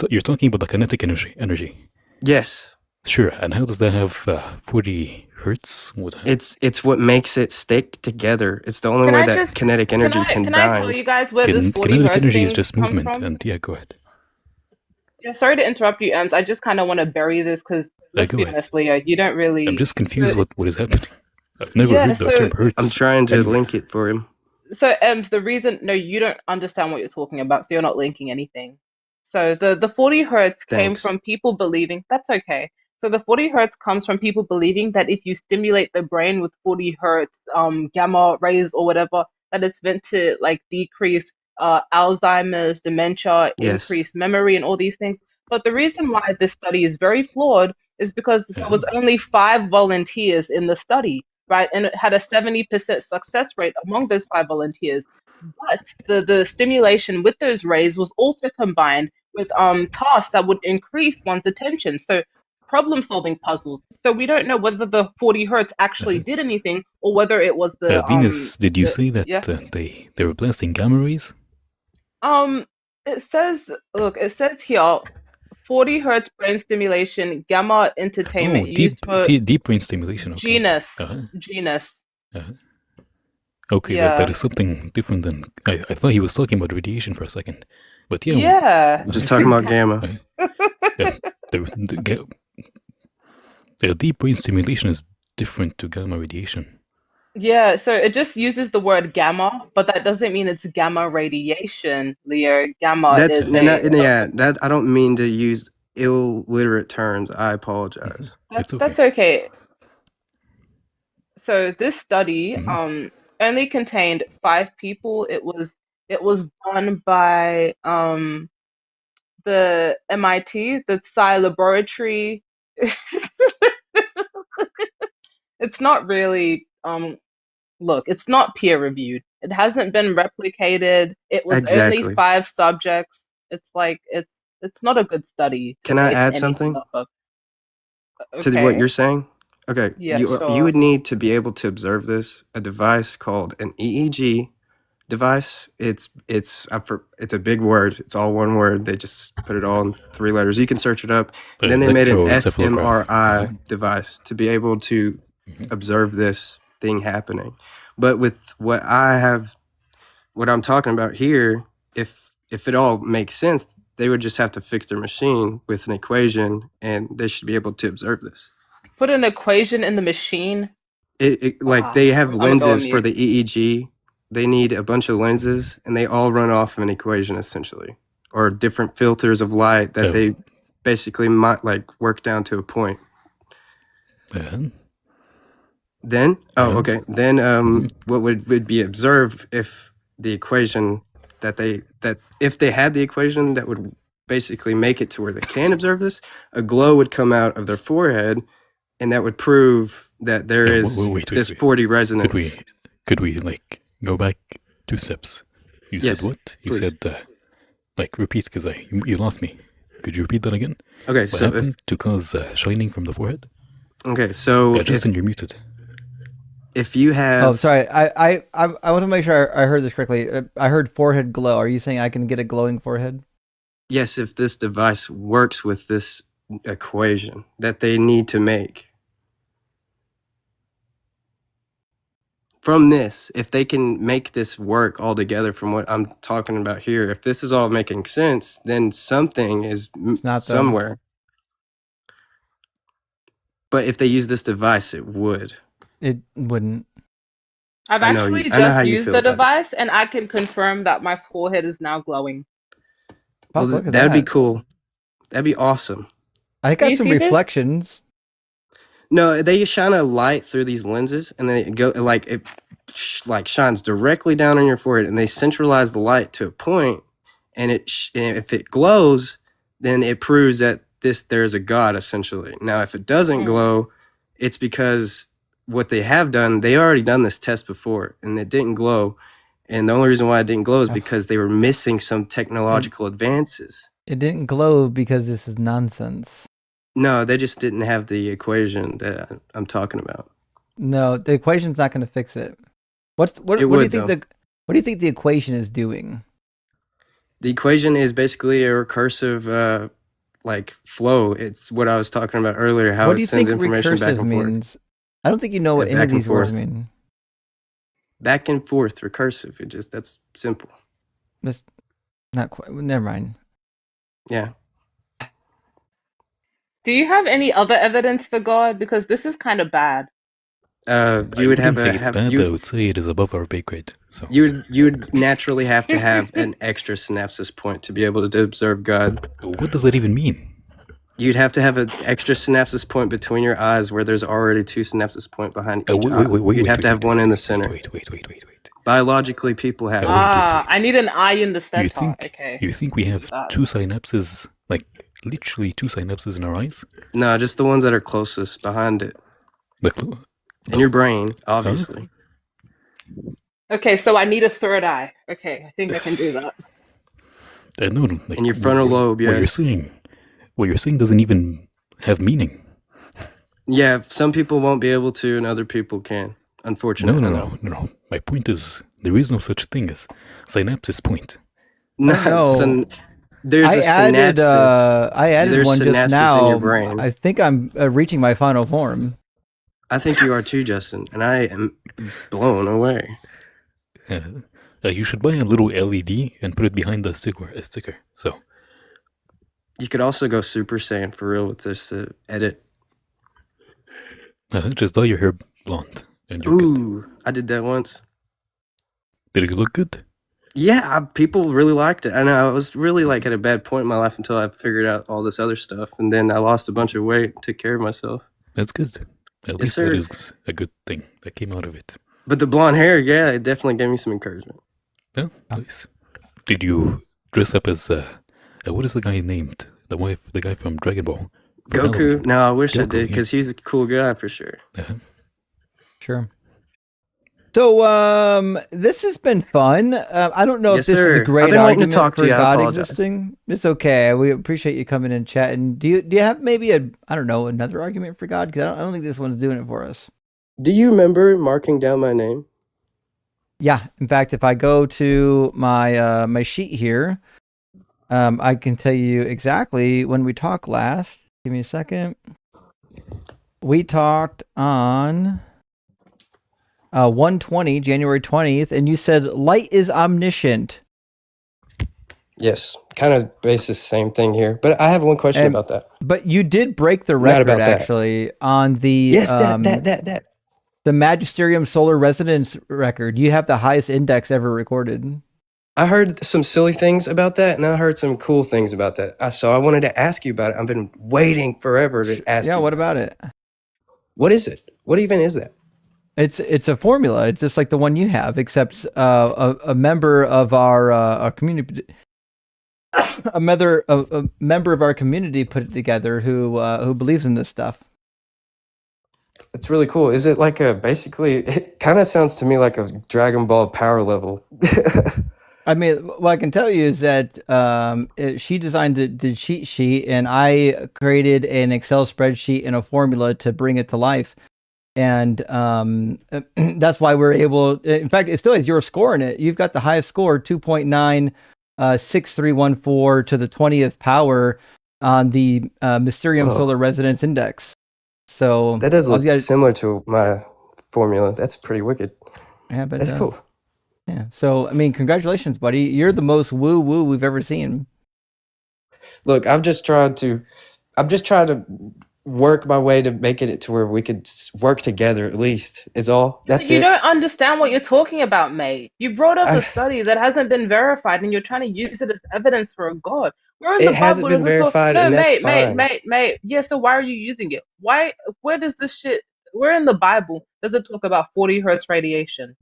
You're talking about the kinetic energy. Yes. Sure. And how does that have 40 hertz? It's what makes it stick together. It's the only way that kinetic energy can bind. Can I tell you guys where this 40 kinetic hertz energy thing is just comes movement. from? And yeah, go ahead. Yeah, sorry to interrupt you, Ems. I just kind of want to bury this because let's be honest, Leo, you don't really. I'm just confused what is happening. I've never heard the term hertz. I'm trying to link it for him. So, Ems, the reason you don't understand what you're talking about, so you're not linking anything. So the 40 hertz came from people believing that's okay. So the 40 hertz comes from people believing that if you stimulate the brain with 40 hertz gamma rays or whatever, that it's meant to like decrease Alzheimer's, dementia, increase memory, and all these things. But the reason why this study is very flawed is because there was only 5 volunteers in the study, right? And it had a 70% success rate among those 5 volunteers. But the stimulation with those rays was also combined with tasks that would increase one's attention. So problem-solving puzzles. So we don't know whether the 40 hertz actually did anything or whether it was the Venus, did you say that they were blasting gamma rays? It says here 40 hertz brain stimulation, gamma entertainment used for deep brain stimulation. Okay. Genus. Okay, that is something different than I thought he was talking about radiation for a second, but we're just talking about gamma. The deep brain stimulation is different to gamma radiation. Yeah, so it just uses the word gamma, but that doesn't mean it's gamma radiation, Leo. Gamma I don't mean to use illiterate terms. I apologize. That's okay. So this study only contained 5 people. It was done by the MIT, the Psi Laboratory. It's not really look, it's not peer reviewed. It hasn't been replicated. It was only Exactly. 5 subjects. It's like it's not a good study to Can I base add anything something off of. to what Okay. you're saying? Okay, Yeah, you sure. would need to be able to observe this. A device called an EEG device. It's a big word. It's all one word. They just put it all in 3 letters. You can search it up. And then they made an Electroencephalograph. fMRI device to be able to observe this thing happening. But with what I'm talking about here, if it all makes sense, they would just have to fix their machine with an equation, and they should be able to observe this. Put an equation in the machine. Like they have I'm gonna go on lenses for mute. the EEG. They need a bunch of lenses, and they all run off of an equation essentially, or different filters of light that they basically might like work down to a point. Then what would be observed if the equation that if they had the equation that would basically make it to where they can observe this, a glow would come out of their forehead, and that would prove that there is this 4D resonance. Could we like go back 2 steps? You Yes, said what? You please. said like repeat because you lost me. Could you repeat that again? Okay, What so happened to cause shining from the forehead? so Justin, you're muted. if you have Oh, sorry. I want to make sure I heard this correctly. I heard forehead glow. Are you saying I can get a glowing forehead? yes, if this device works with this equation that they need to make. From this, if they can make this work all together from what I'm talking about here, if this is all making sense, then something is It's not though. somewhere. But if they use this device, it would. It wouldn't. I've I know actually you- I know how just you used feel the about it. device, and I can confirm that my forehead is now glowing. Oh, Well, look at that'd be that. cool. That'd be awesome. I Do you got some see this? reflections. No, they shine a light through these lenses, and then it go like it shines directly down on your forehead, and they centralize the light to a point, and and if it glows, then it proves that there's a god essentially. Now, if it doesn't glow, it's because what they have done, they already done this test before, and it didn't glow. And the only reason why it didn't glow is because they were missing some technological advances. It didn't glow because this is nonsense. No, they just didn't have the equation that I'm talking about. No, the equation's not going to fix it. What It do you would, think though. what do you think the equation is doing? The equation is basically a recursive like flow. It's what I was talking about earlier, how What it do you sends think information back recursive and forth. means? I don't think you know what Yeah, any of back and these words forth. mean. Back and forth, recursive. That's simple. That's not quite. Never mind. Yeah. Do you have any other evidence for God? Because this is kind of bad. You would have say it's bad. I would say it is above our pay grade. So you would naturally have to have an extra synapses point to be able to observe God. what does that even mean? You'd have to have an extra synapses point between your eyes where there's already 2 synapses point behind each eye. You'd have to have one in the center. Wait. Biologically, people have. wait. I need an eye in the center. Okay. You think we have 2 synapses, like literally 2 synapses in our eyes? No, just the ones that are closest behind it. In your brain, obviously. Okay, so I need a third eye. Okay, I think I can do that. No, like, In your frontal lobe, yes. What you're saying doesn't even have meaning. Yeah, some people won't be able to, and other people can. Unfortunately. No. My point is, there is no such thing as synapses point. No, there's a synapsis. I added There's one just synapses now. in your brain. I think I'm reaching my final form. I think you are too, Justin, and I am blown away. You should buy a little LED and put it behind the sticker. So You could also go Super Saiyan for real with this edit. just dye your hair blonde. And you're good. I did that once. Did it look good? Yeah, people really liked it. I know I was really like at a bad point in my life until I figured out all this other stuff, and then I lost a bunch of weight and took care of myself. That's good. At least that is a good thing that came out of it. But the blonde hair, yeah, it definitely gave me some encouragement. Yeah, nice. Did you dress up as what is the guy named? The guy from Dragon Ball. Goku? Halloween? No, I wish I Goku, did, because he's a cool guy for sure. Sure. So this has been fun. I don't know Yes, if this is sir. a I've great been wanting to argument talk to for you. I God apologize. existing. It's okay. We appreciate you coming in and chatting. Do you have maybe another argument for God? Because I don't think this one's doing it for us. Do you remember marking down my name? Yeah. In fact, if I go to my my sheet here, I can tell you exactly when we talked last. Give me a second. We talked on 120, January 20th, and you said light is omniscient. Yes, kind of based the same thing here. But I have one question And- about that. But you did break the Not record about that. actually on the Yes, that. the Magisterium Solar Resonance record. You have the highest index ever recorded. I heard some silly things about that, and I heard some cool things about that. So I wanted to ask you about it. I've been waiting forever to ask you. Yeah, what about it? What is it? What even is that? It's a formula. It's just like the one you have, except a member of our community, a member of our community put it together who believes in this stuff. It's really cool. Is it like basically, it kind of sounds to me like a Dragon Ball power level. I mean, what I can tell you is that she designed the cheat sheet, and I created an Excel spreadsheet and a formula to bring it to life. And that's why we're able. In fact, it still has your score in it. You've got the highest score, 2.96314 to the 20th power on the Mysterium Solar Resonance Index. So that does look similar to my formula. That's pretty wicked. Yeah, but that's cool. Yeah. So I mean, congratulations, buddy. You're the most woo woo we've ever seen. Look, I'm just trying to work my way to make it to where we could work together at least is all. That's You it. don't understand what you're talking about, mate. You brought up a study that hasn't been verified and you're trying to use it as evidence for a god. Where in the Bible hasn't been does it talk? verified, No, and that's mate. Yeah, so why are you using it? Where does this shit, where in the Bible does it talk about 40 hertz radiation?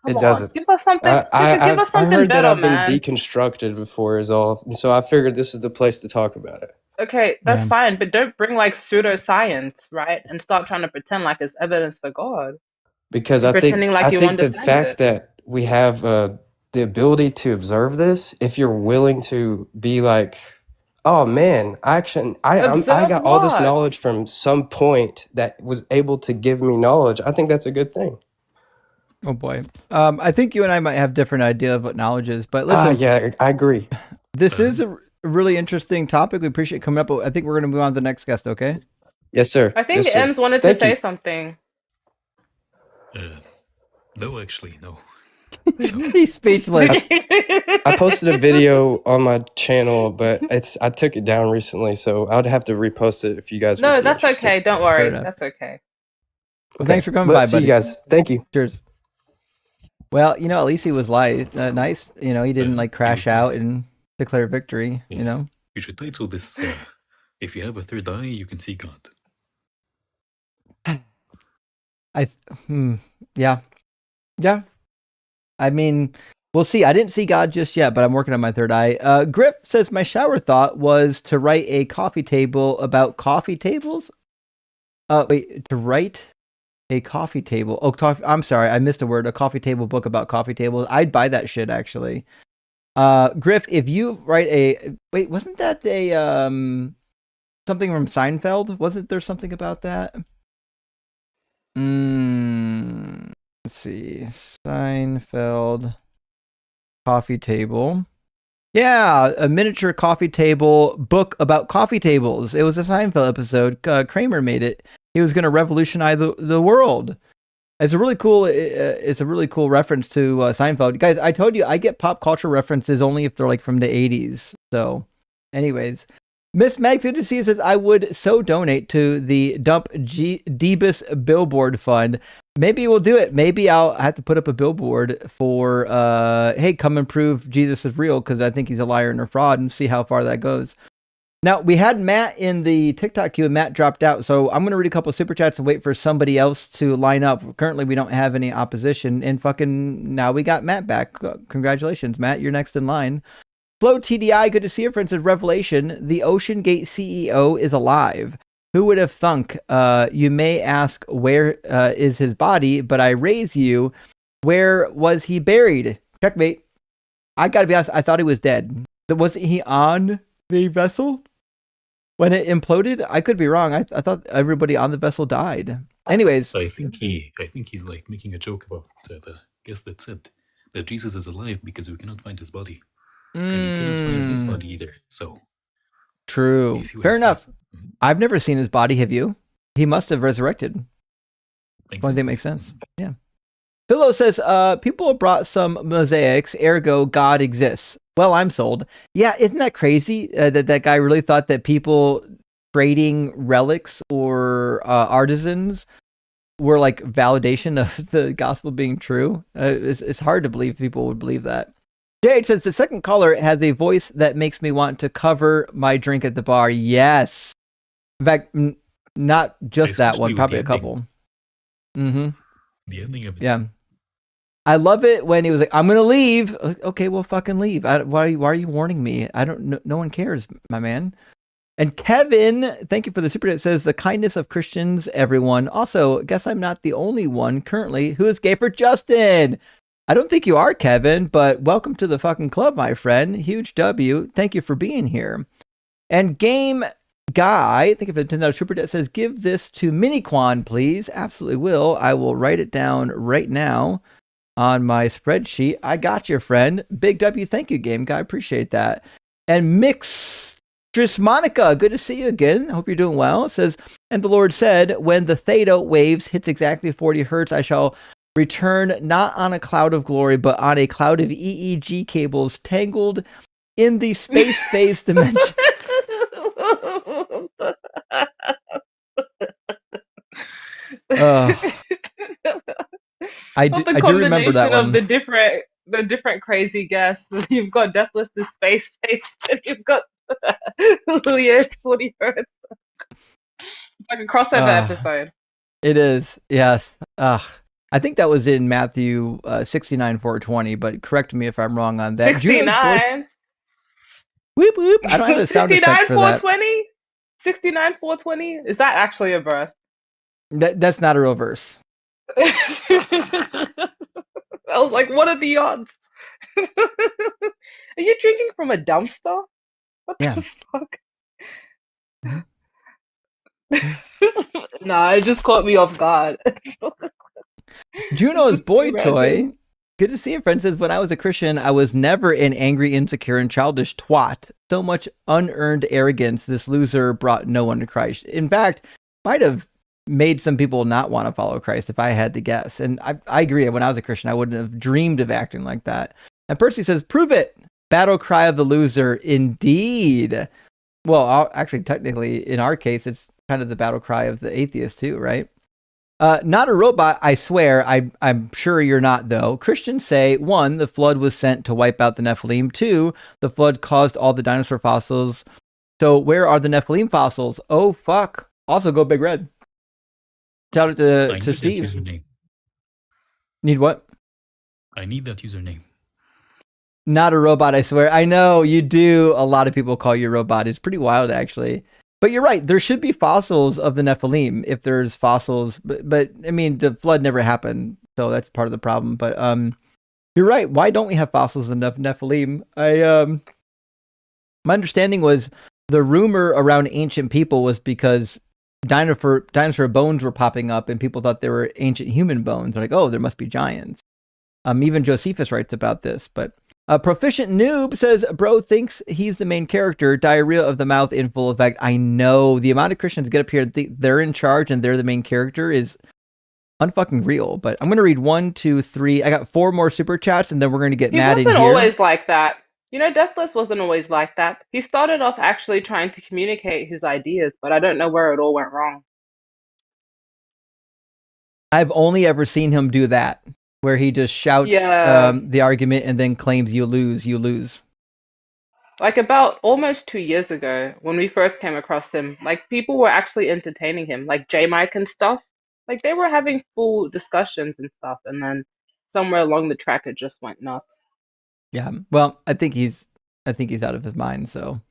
Come It on, doesn't. give us something. Give us I something heard that better, I've been man. deconstructed before is all. And so I figured this is the place to talk about it. Okay, that's fine, but don't bring like pseudoscience, right? And start trying to pretend like it's evidence for God. Because You're I think pretending like you the understand fact it. that we have the ability to observe this, if you're willing to be like, oh man, I got all this knowledge from some point that was able to give me knowledge. I think that's a good thing. Oh boy. I think you and I might have different idea of what knowledge is, but listen. Yeah, I agree. This is a really interesting topic. We appreciate coming up. I think we're going to move on to the next guest. Okay. Yes, sir. I think yes, Ems wanted to say something. No, actually, no. He's speechless. I posted a video on my channel, but I took it down recently, so I'd have to repost it if you guys. No, that's okay. Don't worry. That's okay. Well, thanks for coming by, buddy. See you guys. Thank you. Cheers. Well, you know, at least he was nice. You know, he didn't like crash out and declare victory. Yeah. You know. You should title this. If you have a third eye, you can see God. Yeah. I mean, we'll see. I didn't see God just yet, but I'm working on my third eye. Griff says my shower thought was to write a coffee table about coffee tables. To write a coffee table. Oh, I'm sorry, I missed a word. A coffee table book about coffee tables. I'd buy that shit actually. Griff, if you write wasn't that a something from Seinfeld? Wasn't there something about that? Let's see. Seinfeld coffee table. Yeah, a miniature coffee table book about coffee tables. It was a Seinfeld episode. Kramer made it. He was going to revolutionize the world. It's a really cool. It's a really cool reference to Seinfeld. Guys, I told you I get pop culture references only if they're like from the 80s. So, anyways, Miss Mags, good to see you. Says I would so donate to the Dump Debus Billboard Fund. Maybe we'll do it. Maybe I'll have to put up a billboard for hey, come and prove Jesus is real, because I think he's a liar and a fraud, and see how far that goes. Now, we had Matt in the TikTok queue, and Matt dropped out, so I'm going to read a couple of super chats and wait for somebody else to line up. Currently, we don't have any opposition, and now we got Matt back. Congratulations, Matt. You're next in line. Flow TDI, good to see you, friends. In Revelation, the Ocean Gate CEO is alive. Who would have thunk? You may ask, where is his body? But I raise you Where was he buried? Checkmate. I gotta be honest, I thought he was dead. Wasn't he on the vessel when it imploded? I could be wrong. I thought everybody on the vessel died. Anyways. I think he's like making a joke about that. Guess that's it. That Jesus is alive because we cannot find his body. And we cannot find his body either. So true. Fair enough. Mm-hmm. I've never seen his body. Have you? He must have resurrected. One thing makes sense. Yeah. Philo says, people brought some mosaics, ergo God exists. Well, I'm sold. Yeah, isn't that crazy that guy really thought that people trading relics or artisans were like validation of the gospel being true? It's hard to believe people would believe that. JH says, the second caller has a voice that makes me want to cover my drink at the bar. Yes. In fact, not just that one, probably a couple. Mm-hmm. The ending of it. Yeah. I love it when he was like, I'm going to leave. Okay, well, fucking leave. Why are you warning me? I don't know. No one cares, my man. And Kevin, thank you for the super chat, says the kindness of Christians, everyone. Also, guess I'm not the only one currently who is gay for Justin. I don't think you are, Kevin, but welcome to the fucking club, my friend. Huge W. Thank you for being here. And Game Guy, thank you for the $10 super chat, says, give this to Mini Quan, please. Absolutely will. I will write it down right now on my spreadsheet. I got your friend. Big W, thank you, Game Guy. Appreciate that. And Mistress Monica, good to see you again. Hope you're doing well. It says, and the Lord said, when the theta waves hits exactly 40 hertz, I shall return not on a cloud of glory, but on a cloud of EEG cables tangled in the space phase dimension. I do remember that one. Of the different crazy guests. You've got Deathless Space Face, and you've got Leah's 40 Hertz. It's like a crossover episode. It is, yes. I think that was in Matthew 69:420, but correct me if I'm wrong on that. 69. Whoop whoop! I don't have a sound effect for that. 69:420. Is that actually a verse? That's not a real verse. I was like, what are the odds? Are you drinking from a dumpster? What the fuck? Nah, it just caught me off guard. Juno's boy toy. Good to see you, friend. Says, when I was a Christian, I was never an angry, insecure, and childish twat. So much unearned arrogance. This loser brought no one to Christ. In fact, might have made some people not want to follow Christ if I had to guess. And I agree. When I was a Christian, I wouldn't have dreamed of acting like that. And Percy says, prove it. Battle cry of the loser. Indeed. Well, actually, technically, in our case, it's kind of the battle cry of the atheist too, right? Not a robot, I swear. I'm sure you're not, though. Christians say, 1, the flood was sent to wipe out the Nephilim. 2, the flood caused all the dinosaur fossils. So where are the Nephilim fossils? Oh, fuck. Also, go Big Red. Shout out to Steve. That username. Need what? I need that username. Not a robot, I swear. I know you do. A lot of people call you a robot. It's pretty wild, actually. But you're right. There should be fossils of the Nephilim if there's fossils. But I mean, the flood never happened, so that's part of the problem. But you're right. Why don't we have fossils of Nephilim? My understanding was the rumor around ancient people was because dinosaur bones were popping up, and people thought they were ancient human bones. They're like, oh, there must be giants. Even Josephus writes about this, but. Proficient Noob says, bro thinks he's the main character. Diarrhea of the mouth in full effect. I know the amount of Christians get up here and think they're in charge and they're the main character is unfucking real. But I'm going to read 1, 2, 3. I got 4 more super chats and then we're going to get mad in here. He wasn't always like that. You know, Deathless wasn't always like that. He started off actually trying to communicate his ideas, but I don't know where it all went wrong. I've only ever seen him do that. Where he just shouts the argument and then claims you lose. Like about almost 2 years ago, when we first came across him, like people were actually entertaining him, like J-Mike and stuff. Like they were having full discussions and stuff, and then somewhere along the track it just went nuts. Yeah, well, I think he's out of his mind. So,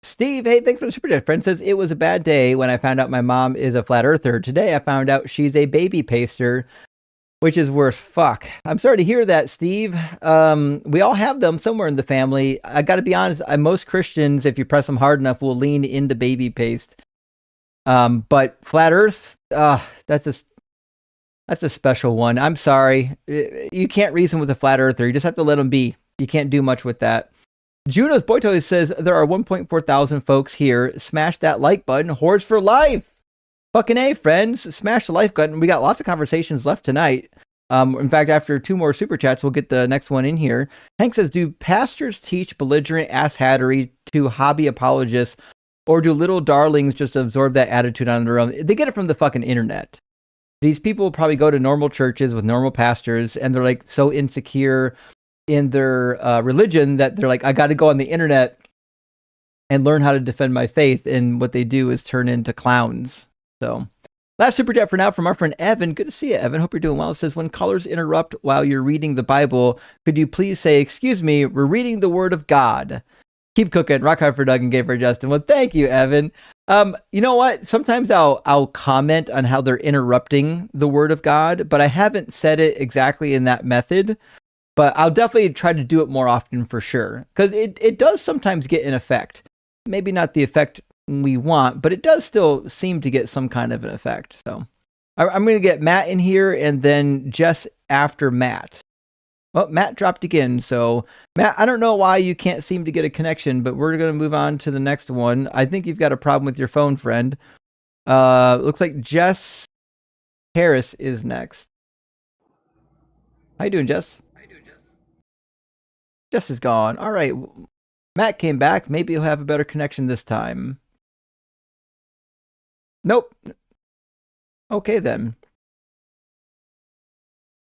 Steve, hey, thanks for the super chat. Friend says it was a bad day when I found out my mom is a flat earther. Today I found out she's a baby paster. which is worse. Fuck. I'm sorry to hear that, Steve. We all have them somewhere in the family. I got to be honest. Most Christians, if you press them hard enough, will lean into baby paste. But flat Earth, that's a special one. I'm sorry. You can't reason with a flat earther. You just have to let them be. You can't do much with that. Juno's Boy Toys says there are 1.4 thousand folks here. Smash that like button. Hordes for life. Fucking A, friends. Smash the like button. We got lots of conversations left tonight. In fact, after 2 more super chats, we'll get the next one in here. Hank says, do pastors teach belligerent asshattery to hobby apologists, or do little darlings just absorb that attitude on their own? They get it from the fucking internet. These people probably go to normal churches with normal pastors, and they're like so insecure in their religion that they're like, I got to go on the internet and learn how to defend my faith. And what they do is turn into clowns. So last super chat for now from our friend Evan. Good to see you, Evan. Hope you're doing well. It says, when callers interrupt while you're reading the Bible, could you please say, excuse me, we're reading the word of God. Keep cooking. Rock hard for Doug and gay for Justin. Well, thank you, Evan. You know what? Sometimes I'll comment on how they're interrupting the word of God, but I haven't said it exactly in that method. But I'll definitely try to do it more often for sure, because it does sometimes get an effect. Maybe not the effect we want, but it does still seem to get some kind of an effect. So I'm going to get Matt in here, and then Jess after Matt. Well, Matt dropped again. So, Matt, I don't know why you can't seem to get a connection, but we're going to move on to the next one. I think you've got a problem with your phone, friend. Looks like Jess Harris is next. How you doing, Jess? Jess is gone. All right. Matt came back. Maybe he'll have a better connection this time. Nope. Okay, then.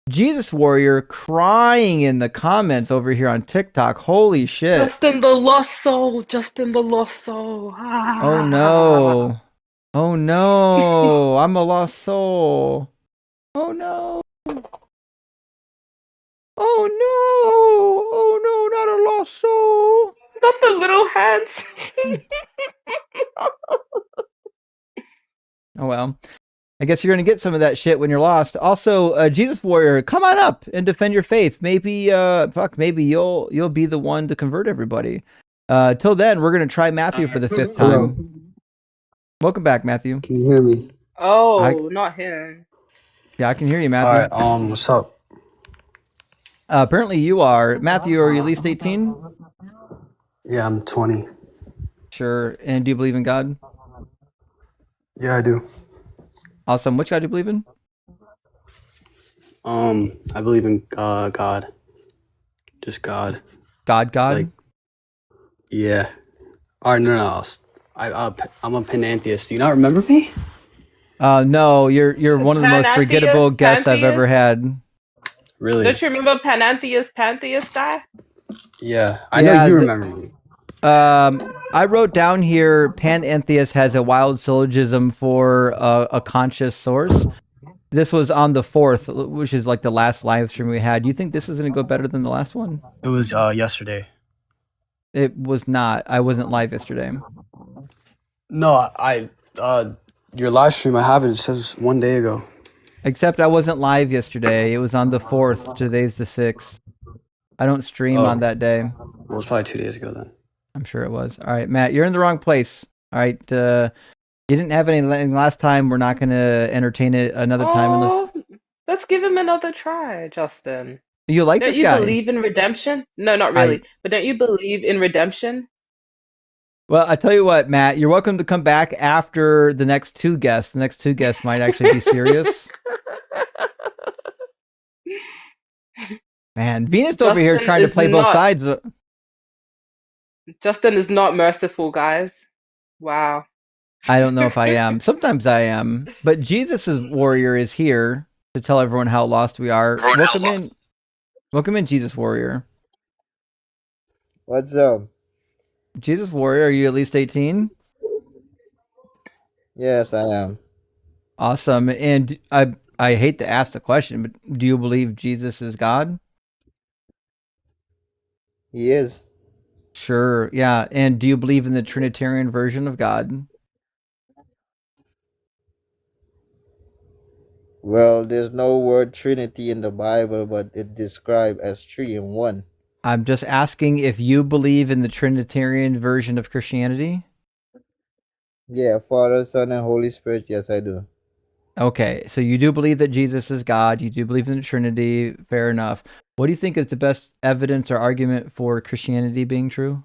Jesus Warrior crying in the comments over here on TikTok. Holy shit. Justin the lost soul. Justin the lost soul. Oh no. Oh no. I'm a lost soul. Oh no. Oh no. Oh no, not a lost soul. Not the little hands. Oh well. I guess you're going to get some of that shit when you're lost. Also, Jesus Warrior, come on up and defend your faith. Maybe, maybe you'll be the one to convert everybody. Till then, we're going to try Matthew for the 5th time. Hello. Welcome back, Matthew. Can you hear me? Oh, not him. Yeah, I can hear you, Matthew. All right. What's up? Apparently you are. Matthew, are you at least 18? Yeah, I'm 20. Sure. And do you believe in God? Yeah, I do. Awesome. Which God do you believe in? I believe in God. Just God. God? Like, yeah. All right, no. I'm a panentheist. Do you not remember me? No, you're one of the most forgettable guests I've ever had. Really? Don't you remember Pantheist guy? Yeah, I know you remember me. I wrote down here, Panentheus has a wild syllogism for a conscious source. This was on the 4th, which is like the last live stream we had. Do you think this is going to go better than the last one? It was yesterday. It was not. I wasn't live yesterday. No, your live stream, I have it. It says 1 day ago. Except I wasn't live yesterday. It was on the 4th. Today's the 6th. I don't stream on that day. Well, it was probably 2 days ago then. I'm sure it was. All right, Matt, you're in the wrong place. All right, you didn't have anything last time. We're not going to entertain it another time unless. Let's give him another try, Justin. You like this guy? Don't you believe in redemption? No, not really. But don't you believe in redemption? Well, I tell you what, Matt, you're welcome to come back after the next 2 guests. The next 2 guests might actually be serious. Man, Venus over here trying to play both sides. Justin is not merciful, guys. Wow. I don't know if I am. Sometimes I am. But Jesus' Warrior is here to tell everyone how lost we are. Welcome in. Welcome in, Jesus Warrior. What's up? Jesus Warrior, are you at least 18? Yes, I am. Awesome. And I hate to ask the question, but do you believe Jesus is God? He is. Sure, yeah. And do you believe in the Trinitarian version of God? Well, there's no word Trinity in the Bible, but it described as 3 in 1. I'm just asking if you believe in the Trinitarian version of Christianity. Yeah, Father, Son, and Holy Spirit. Yes, I do. Okay, so you do believe that Jesus is God. You do believe in the Trinity. Fair enough. What do you think is the best evidence or argument for Christianity being true?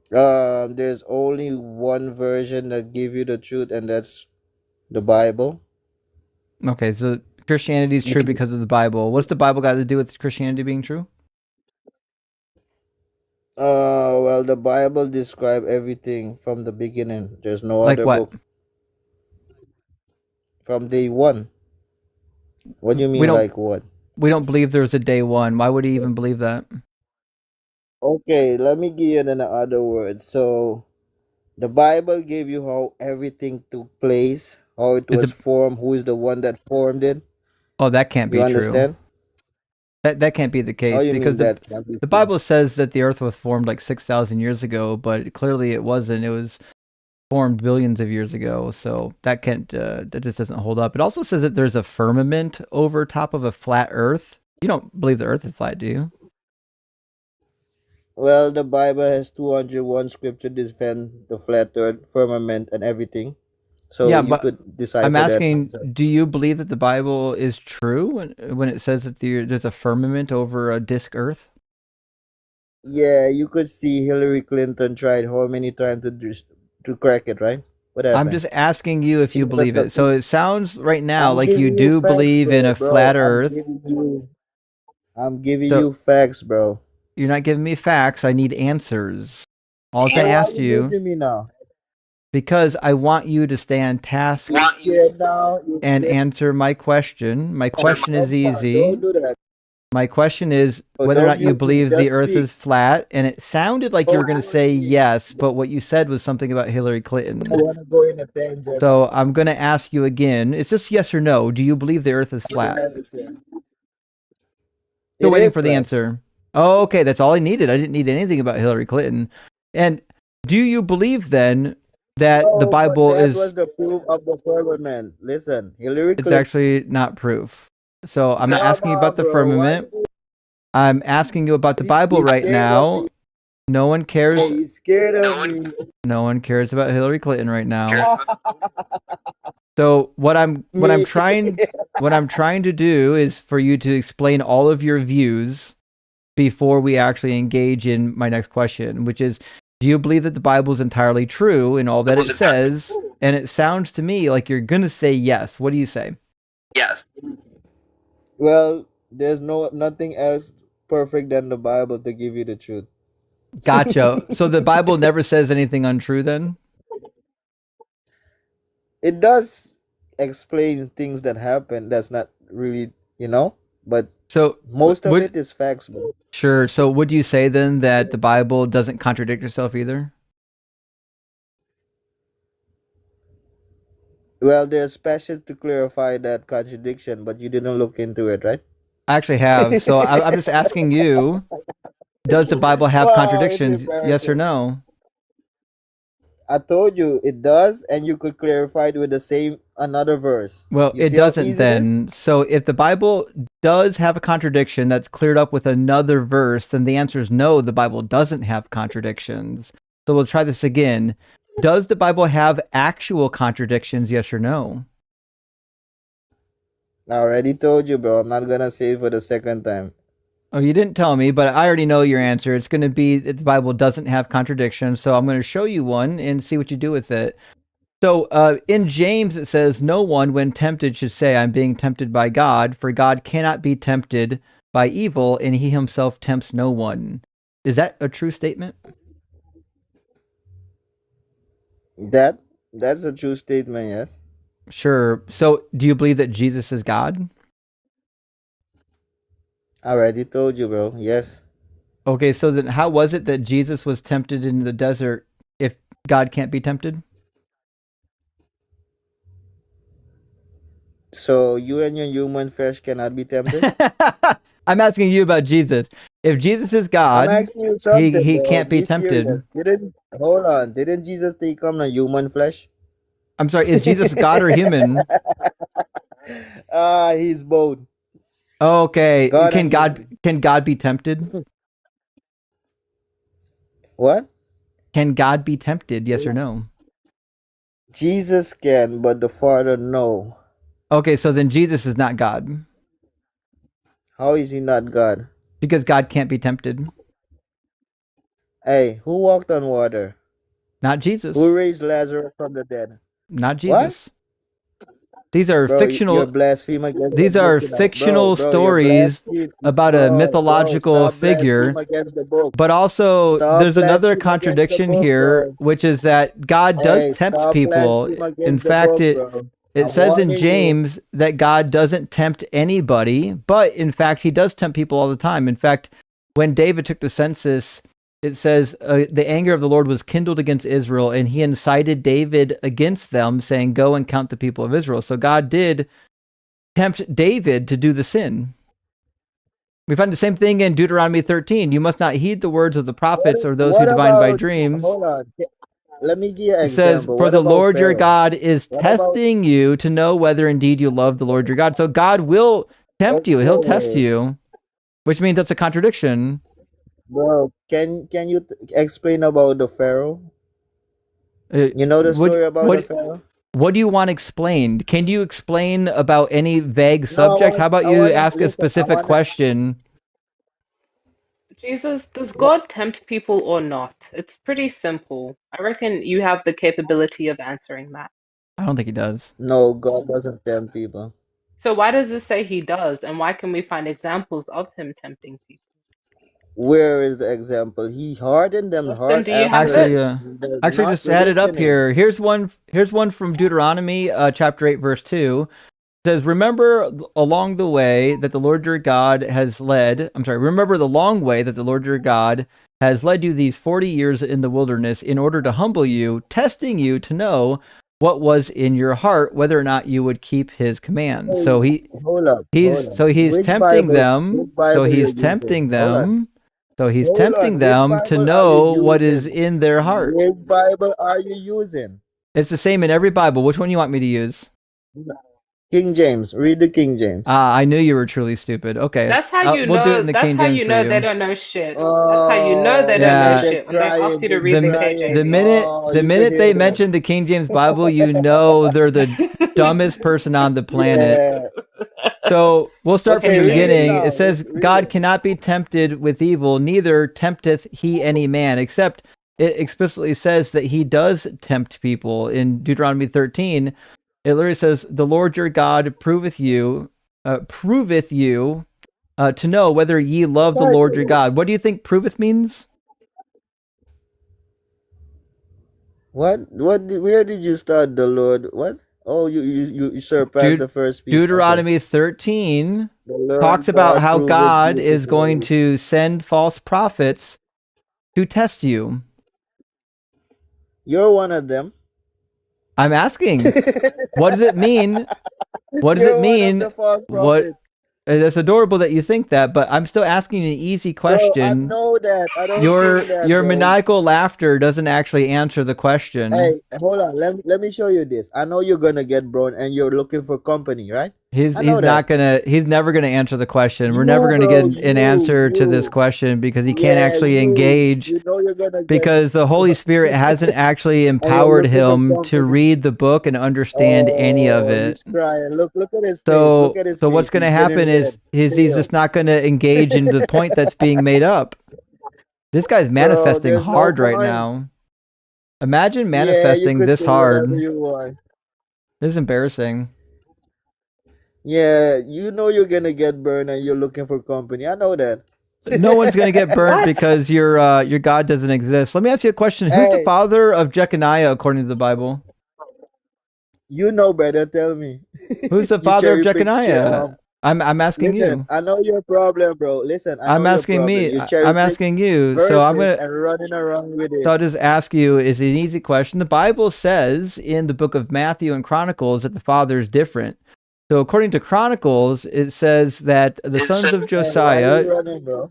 There's only one version that give you the truth, and that's the Bible. Okay, so Christianity is true because of the Bible. What's the Bible got to do with Christianity being true? Well, the Bible describe everything from the beginning. There's no Like other what? book from day one. What do you We mean, don't like what? we don't believe there's a day one. Why would he even believe that? Okay, let me give you another word. So, the Bible gave you how everything took place, how it Is was the formed, who is the one that formed it. Oh, that can't You be true. understand? That can't be the How case you because mean that can't be the true? Bible says that the earth was formed like 6,000 years ago, but clearly it wasn't. It was formed billions of years ago. So that can't that just doesn't hold up. It also says that there's a firmament over top of a flat earth. You don't believe the earth is flat, do you? Well, the Bible has 201 scripture defend the flat earth, firmament, and everything. So Yeah, you but could I'm decipher that. asking, do you believe that the Bible is true when it says that there's a firmament over a disk earth? Yeah, you could see Hillary Clinton tried how many times to crack it, right? What I'm happened? just asking you if She you never believe it. So it sounds right now I'm like you giving you do facts, believe in a bro. flat earth. I'm giving So you facts, bro. you're not giving me facts. I need answers. All I So why asked you you, muting me now? because I want you to stay on task You scared now? You and scared? answer my question. My question is easy. Don't do that. My question is Oh, whether or don't not you mute me. believe the Just earth speak. is flat. And it sounded like you were Don't going to mute say me. yes, but what you said was something about Hillary Clinton. I want to go in a tangent. So I'm going to ask you again. It's just yes or no. Do you believe the earth is flat? Still It waiting is for the flat. answer. Oh, okay. That's all I needed. I didn't need anything about Hillary Clinton. And do you believe then that the No, but Bible that was is the proof of the firmament. Listen, Hillary it's Clinton. actually not proof? So I'm not Come asking you about on, the bro. Why firmament. I'm asking you about the Bible you right scared of now. me? No one cares. Hey, you scared of me? No one cares about Hillary Clinton right now. So what I'm Me. trying to do is for you to explain all of your views before we actually engage in my next question, which is, do you believe that the Bible is entirely true in all that it says? And it sounds to me like you're going to say yes. What do you say? Well, there's nothing else perfect than the Bible to give you the truth. Gotcha. So the Bible never says anything untrue then? It does explain things that happen. That's not really, but So most of would it is facts, bro. sure. So would you say then that the Bible doesn't contradict itself either? Well, there's passages to clarify that contradiction, but you didn't look into it, right? I actually have. So I'm just asking you, does the Bible have Wow, it's contradictions? Yes or embarrassing. no? I told you it does, and you could clarify it with the same another verse. Well, You it see how doesn't easy it is? then. So if the Bible does have a contradiction that's cleared up with another verse, then the answer is no, the Bible doesn't have contradictions. So we'll try this again. Does the Bible have actual contradictions? Yes or no? I already told you, bro. I'm not gonna say it for the second time. Oh, you didn't tell me, but I already know your answer. It's going to be that the Bible doesn't have contradictions. So I'm going to show you one and see what you do with it. So in James, it says, no one, when tempted, should say, I'm being tempted by God, for God cannot be tempted by evil, and he himself tempts no one. Is that a true statement? That's a true statement, yes. Sure. So do you believe that Jesus is God? I already told you, bro. Yes. Okay, so then how was it that Jesus was tempted in the desert if God can't be tempted? So you and your human flesh cannot be tempted? I'm asking you about Jesus. If Jesus is I'm God, asking you something, he bro. can't be Be serious. tempted. Hold on. Didn't Jesus take on a human flesh? I'm sorry, is Jesus God or human? He's both. Okay. God Can and God be tempted? What? Can God be tempted? Yes or no? Jesus can, but the Father no. Okay, so then Jesus is not God How is he not God? because God can't be tempted. Hey, who walked on water? Not Who Jesus. raised Lazarus from the dead? Not What? Jesus. These are Bro, you're fictional. blaspheme against These the book, are you know. Bro, fictional you're stories blaspheme. about a mythological Stop blaspheme figure. against the book. But also, Stop there's another blaspheme against the contradiction book, here, bro. which is that God does Hey, tempt stop people. blaspheme In against the fact, book, it bro. it I'm says in warning you. James that God doesn't tempt anybody, but in fact, he does tempt people all the time. In fact, when David took the census, it says the anger of the Lord was kindled against Israel, and he incited David against them, saying, "Go and count the people of Israel." So God did tempt David to do the sin. We find the same thing in Deuteronomy 13. You must not heed the words of the prophets or those who What divine by about, dreams. hold on. Let me give you an It says, example. for What the about Lord your Pharaoh? God is What about, testing you to know whether indeed you love the Lord your God. So God will tempt you. He'll test okay, you, which means that's a contradiction. bro, can you explain about the Pharaoh? You know the story about the Pharaoh? What do you want explained? Can you explain about any vague No, subject? How about I you wanna ask a listen. I specific wanna. question? Jesus, does God tempt people or not? It's pretty simple. I reckon you have the capability of answering that. I don't think he does. No, God doesn't tempt people. So why does it say he does, and why can we find examples of him tempting people? Where is the example? He hardened them Austin, heart do you have after it? Actually, not just had it up listening. here. Here's one from Deuteronomy, chapter 8, verse 2. It says, remember along the way that the Lord your God has remember the long way that the Lord your God has led you these 40 years in the wilderness in order to humble you, testing you to know what was in your heart, whether or not you would keep his commands. Hey, So hold up. he's tempting them. Which Bible you using? Hold on. So he's Hold tempting on. Which them to Bible are you know what is using? in their heart. Which Bible are you using? It's the same in every Bible. Which one you want me to use? King James. Read the King James. I knew you were truly stupid. Okay, That's how you we'll do it know. in the That's King how James you for know they you. don't know shit. That's how you know they don't know Yeah. shit when they ask you to read the KJV. The minute they mention the King James Bible, you know they're the dumbest person on the planet. Yeah. So we'll start from Okay, the read it beginning. now. It says, Read God it. cannot be tempted with evil, neither tempteth he any man, except it explicitly says that he does tempt people. In Deuteronomy 13, it literally says, the Lord your God proveth you to know whether ye love the Lord your God. What do you think proveth means? What? Where did you start the Lord? What? Oh, you surpassed the first piece. Okay. Deuteronomy 13 The Lord talks about God how proveth God you is to going know. to send false prophets to test you. You're one of them. I'm asking, what does it mean? What does it You're one of mean? the false What? prophets. It's adorable that you think that, but I'm still asking you an easy Bro, I question. know that. I don't Your think that, your bro. maniacal laughter doesn't actually answer the question. Hey, hold on. Let me show you this. I know you're gonna get brown and you're looking for company, right? He's I know he's never gonna answer the question. We're You, never gonna bro, get an answer to this you. question because he can't Yeah, actually engage you know you're gonna get. because the Holy Spirit hasn't actually And you're empowered looking for him to company. read the book and understand any of Oh, it. he's crying. Look at his face. Look at his So face. what's going to He's happen getting is red. he's just not going to engage in the point that's being made up. This guy's manifesting there's no hard right point. now. Imagine Yeah, you manifesting could this say hard. whatever you want. This is embarrassing. Yeah, you know you're gonna get burned and you're looking for company. I know that. No one's going to get burnt What? because your God doesn't exist. Let me ask you a question. Who's the Hey, father of Jeconiah according to the Bible? you know better. Tell me. Who's the You father of cherry picked. Jeconiah? I'm asking Listen, you. I know your problem, bro. Listen, I know I'm your asking problem. me. You cherry I'm pick asking you. So I'm verses gonna. and running around with So it. I'll just ask you: is it an easy question? The Bible says in the book of Matthew and Chronicles that the father is different. So according to Chronicles, it says that the sons of Hey, why are Josiah, you running, bro?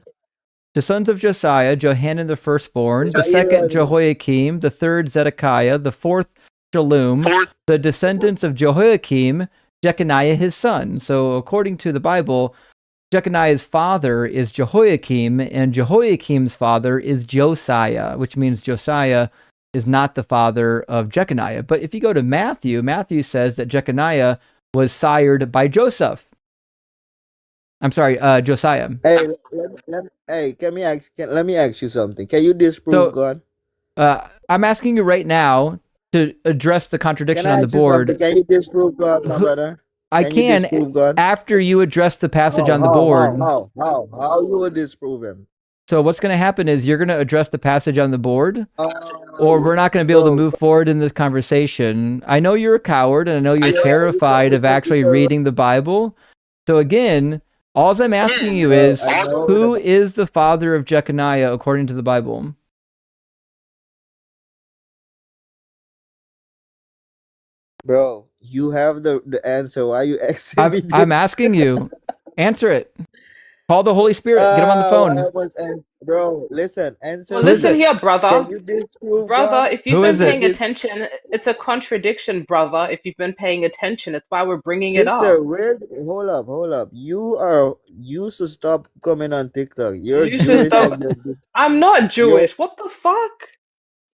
Johanan the firstborn, the Why are you second running? Jehoiakim, the third Zedekiah, the fourth Shalom, the descendants of Jehoiakim, Jeconiah his son. So according to the Bible, Jeconiah's father is Jehoiakim, and Jehoiakim's father is Josiah, which means Josiah is not the father of Jeconiah. But if you go to Matthew, Matthew says that Jeconiah was sired by Joseph. I'm sorry, Josiah. Hey, let me ask you something. Can you disprove God? I'm asking you right now to address the contradiction Can I on the ask you something? board. Can you disprove God, my brother? I you can disprove God? after you address the passage on the board. How you will disprove him? So what's going to happen is you're going to address the passage on the board, or we're not going to be able to move forward in this conversation. I know you're a coward, and I know you're terrified of actually reading the Bible. So again, all I'm asking you is, who is the father of Jeconiah according to the Bible? Bro, you have the answer. Why are you asking me this? I'm asking you. Answer it. Call the Holy Spirit. Get him on the phone. Bro, listen. Answer. Well, listen here, brother. Can you disprove Brother, God? if you've Who been is it? paying attention, it's a contradiction, brother. If you've been paying attention, it's why we're bringing it up. Sister, hold up. You should stop coming on TikTok. You're You should Jewish stop. and I'm not Jewish. What the fuck?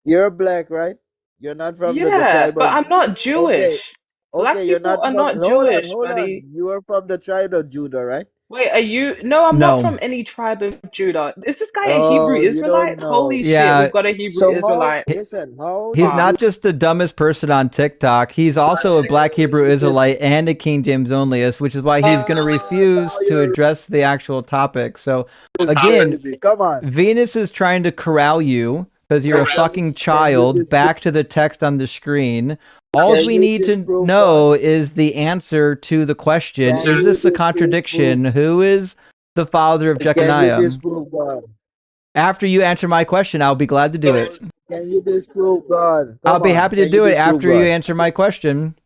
you're black, right? You're not from the Yeah, tribe but of. I'm not Jewish. Black Okay, you're people not are from. not Hold Jewish, on. buddy. You are from the tribe of Judah, right? Wait, are you? No, I'm not No. from any tribe of Judah. Is this guy a Oh, Hebrew you Israelite? don't know. Holy shit, Yeah. we've got a Hebrew So Israelite. He's not just the dumbest person on TikTok. He's also a black Hebrew Israelite and a King James onlyist, which is why he's going to refuse to address the actual topic. So again, Come on. Venus is trying to corral you because you're a fucking child. Back to the text on the screen. All we need to know is the answer to the question. Is this a contradiction? Who is the father of Jeconiah? After you answer my question, I'll be glad to do it. Can you disprove God? I'll be happy to do it after you answer my question.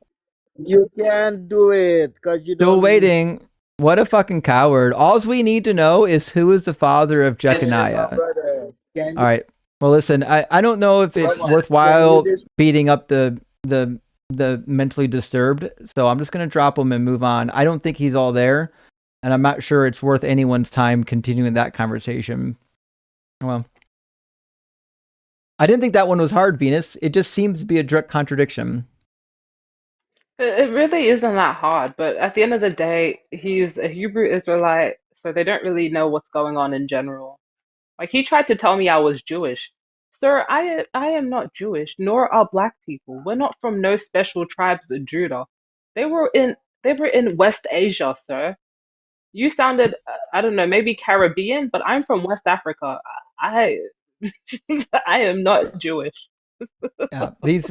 You can't do it because you Still don't. waiting. What a fucking coward. All we need to know is who is the father of Jeconiah. All right. Well, listen, I don't know if it's worthwhile beating up the mentally disturbed, so I'm just going to drop him and move on. I don't think he's all there, and I'm not sure it's worth anyone's time continuing that conversation. Well, I didn't think that one was hard, Venus. It just seems to be a direct contradiction. It really isn't that hard, but at the end of the day, he's a Hebrew Israelite, so they don't really know what's going on in general. Like, he tried to tell me I was Jewish. Sir, I am not Jewish, nor are black people. We're not from no special tribes of Judah. They were in West Asia, sir. You sounded, I don't know, maybe Caribbean, but I'm from West Africa. I I am not Jewish. Yeah, these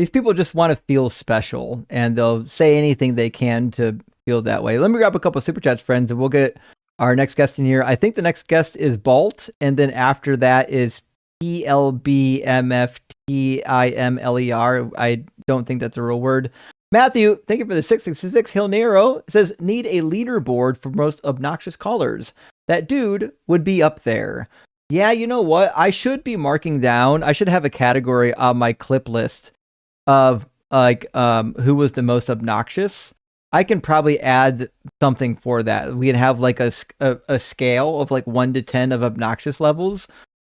people just want to feel special, and they'll say anything they can to feel that way. Let me grab a couple of super chats, friends, and we'll get our next guest in here. I think the next guest is Balt, and then after that is PLBMFTIMLER. I don't think that's a real word. Matthew, thank you for the 666. Hill Nero says, need a leaderboard for most obnoxious callers. That dude would be up there. Yeah, you know what? I should be marking down. I should have a category on my clip list of who was the most obnoxious. I can probably add something for that. We can have like a scale of like 1 to 10 of obnoxious levels,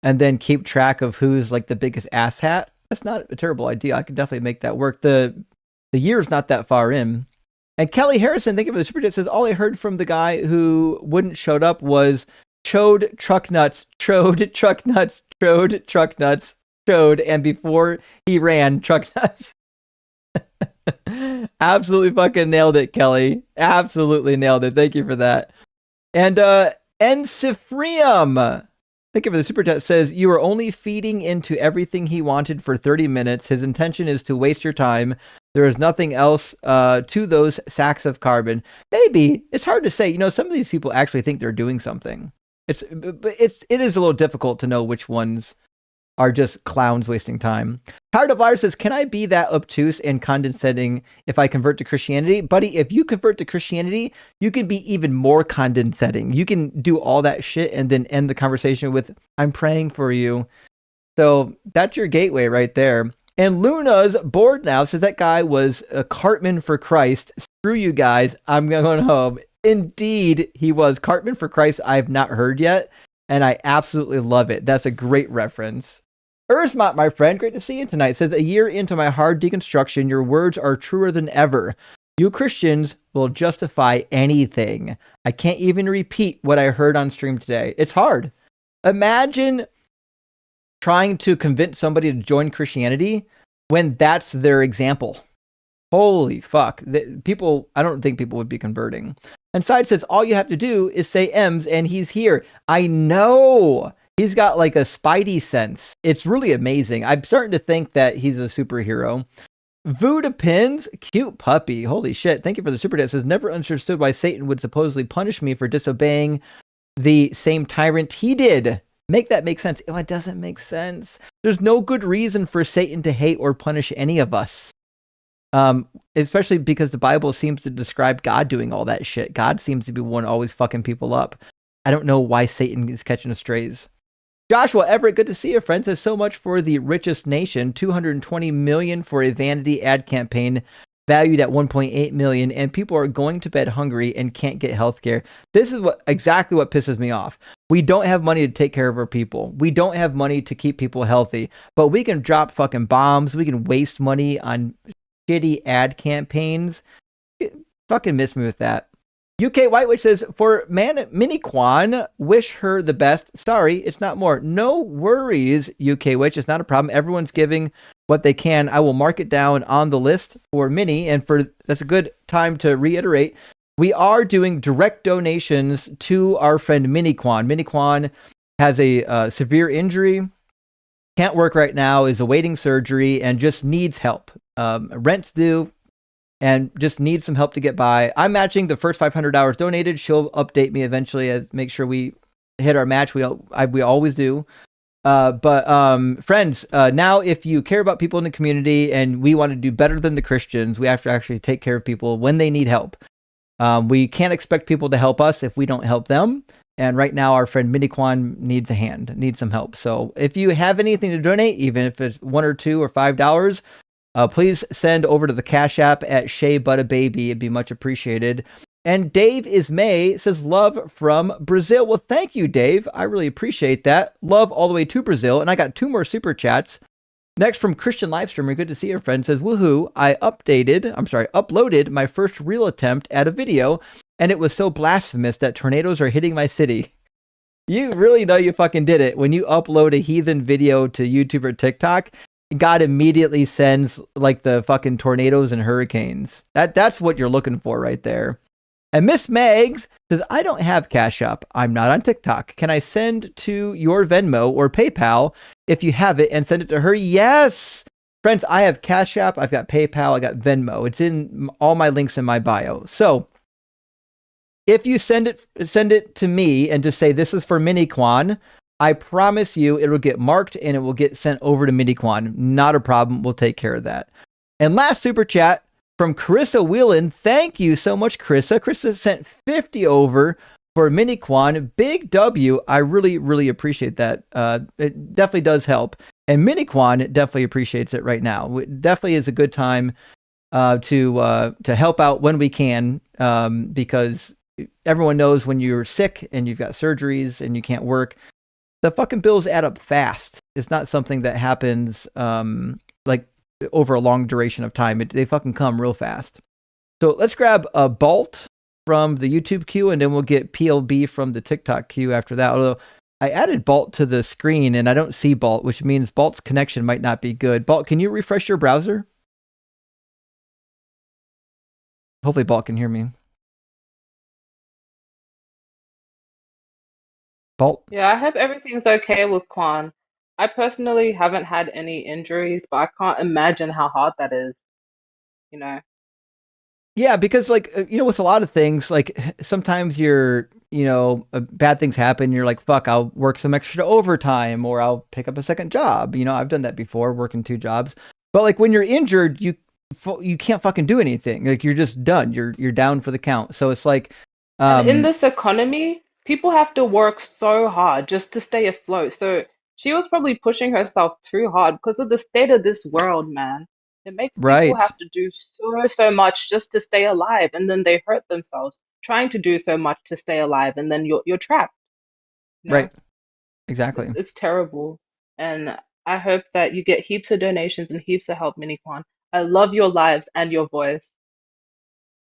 and then keep track of who's like the biggest asshat. That's not a terrible idea. I could definitely make that work. The year's not that far in. And Kelly Harrison, thank you for the super chat, says, all I heard from the guy who wouldn't showed up was chode truck nuts, trode truck nuts, trode truck nuts, chode, and before he ran, truck nuts. Absolutely fucking nailed it, Kelly. Absolutely nailed it. Thank you for that. And Ensifrium, thank you for the super chat, says, you are only feeding into everything he wanted for 30 minutes. His intention is to waste your time. There is nothing else to those sacks of carbon. Maybe. It's hard to say. You know, some of these people actually think they're doing something. It is a little difficult to know which ones are just clowns wasting time. Howard of Liar says, can I be that obtuse and condescending if I convert to Christianity? Buddy, if you convert to Christianity, you can be even more condescending. You can do all that shit and then end the conversation with, I'm praying for you. So that's your gateway right there. And Luna's bored now, says that guy was a Cartman for Christ. Screw you guys. I'm going home. Indeed, he was. Cartman for Christ, I've not heard yet, and I absolutely love it. That's a great reference. Ursmont, my friend, great to see you tonight. Says, a year into my hard deconstruction, your words are truer than ever. You Christians will justify anything. I can't even repeat what I heard on stream today. It's hard. Imagine trying to convince somebody to join Christianity when that's their example. Holy fuck. I don't think people would be converting. And Side says, all you have to do is say M's and he's here. I know. He's got like a spidey sense. It's really amazing. I'm starting to think that he's a superhero. Voodoo Pins, cute puppy. Holy shit. Thank you for the super chat. Says, never understood why Satan would supposedly punish me for disobeying the same tyrant he did. Make that make sense. Oh, it doesn't make sense. There's no good reason for Satan to hate or punish any of us. Especially because the Bible seems to describe God doing all that shit. God seems to be one always fucking people up. I don't know why Satan is catching the strays. Joshua Everett, good to see you, friend. Says, so much for the richest nation. $220 million for a vanity ad campaign valued at $1.8 million, and people are going to bed hungry and can't get health care. This is exactly what pisses me off. We don't have money to take care of our people. We don't have money to keep people healthy, but we can drop fucking bombs. We can waste money on shitty ad campaigns. Fucking miss me with that. UK White Witch says, for Mini Quan, wish her the best. Sorry, it's not more. No worries, UK Witch. It's not a problem. Everyone's giving what they can. I will mark it down on the list for Mini, and that's a good time to reiterate. We are doing direct donations to our friend Mini Quan. Mini Quan has a severe injury, can't work right now, is awaiting surgery, and just needs help. Rent's due, and just needs some help to get by. I'm matching the first $500 donated. She'll update me eventually, make sure we hit our match. We always do. But friends, now if you care about people in the community and we want to do better than the Christians, we have to actually take care of people when they need help. We can't expect people to help us if we don't help them. And right now, our friend Miniquan needs a hand, needs some help. So if you have anything to donate, even if it's $1 or $2 or $5, please send over to the Cash App at sheabuttababy. It'd be much appreciated. And Dave Ismay says, love from Brazil. Well, thank you, Dave. I really appreciate that. Love all the way to Brazil. And I got 2 more super chats. Next from Christian Livestreamer. Good to see your friend. Says, woohoo, I uploaded my first real attempt at a video, and it was so blasphemous that tornadoes are hitting my city. You really know you fucking did it. When you upload a heathen video to YouTube or TikTok, God immediately sends like the fucking tornadoes and hurricanes. That's what you're looking for right there. And Miss Megs says, I don't have Cash App. I'm not on TikTok. Can I send to your Venmo or PayPal if you have it and send it to her? Yes. Friends, I have Cash App. I've got PayPal. I got Venmo. It's in all my links in my bio. So if you send it to me and just say, this is for Miniquan, I promise you it'll get marked and it will get sent over to Miniquan. Not a problem. We'll take care of that. And last super chat from Carissa Whelan. Thank you so much, Carissa. Carissa sent 50 over for Miniquan. Big W. I really, really appreciate that. It definitely does help. And Miniquan definitely appreciates it right now. It definitely is a good time to help out when we can, because everyone knows when you're sick and you've got surgeries and you can't work, the fucking bills add up fast. It's not something that happens like over a long duration of time. They fucking come real fast. So let's grab a Bolt from the YouTube queue, and then we'll get PLB from the TikTok queue after that. Although I added Bolt to the screen and I don't see Bolt, which means Bolt's connection might not be good. Bolt, can you refresh your browser? Hopefully Bolt can hear me. Bolt? Yeah, I hope everything's okay with Quan. I personally haven't had any injuries, but I can't imagine how hard that is, you know? Yeah, because like, with a lot of things, like sometimes bad things happen. You're like, fuck, I'll work some extra overtime or I'll pick up a second job. I've done that before, working 2 jobs. But like when you're injured, you can't fucking do anything. Like you're just done. You're down for the count. So it's like, And in this economy, people have to work so hard just to stay afloat. So She was probably pushing herself too hard because of the state of this world, man. It makes people Right. have to do so much just to stay alive, and then they hurt themselves trying to do so much to stay alive, and then you're trapped. You know, Right. Exactly. it's terrible. And I hope that you get heaps of donations and heaps of help, Mini Quan. I love your lives and your voice.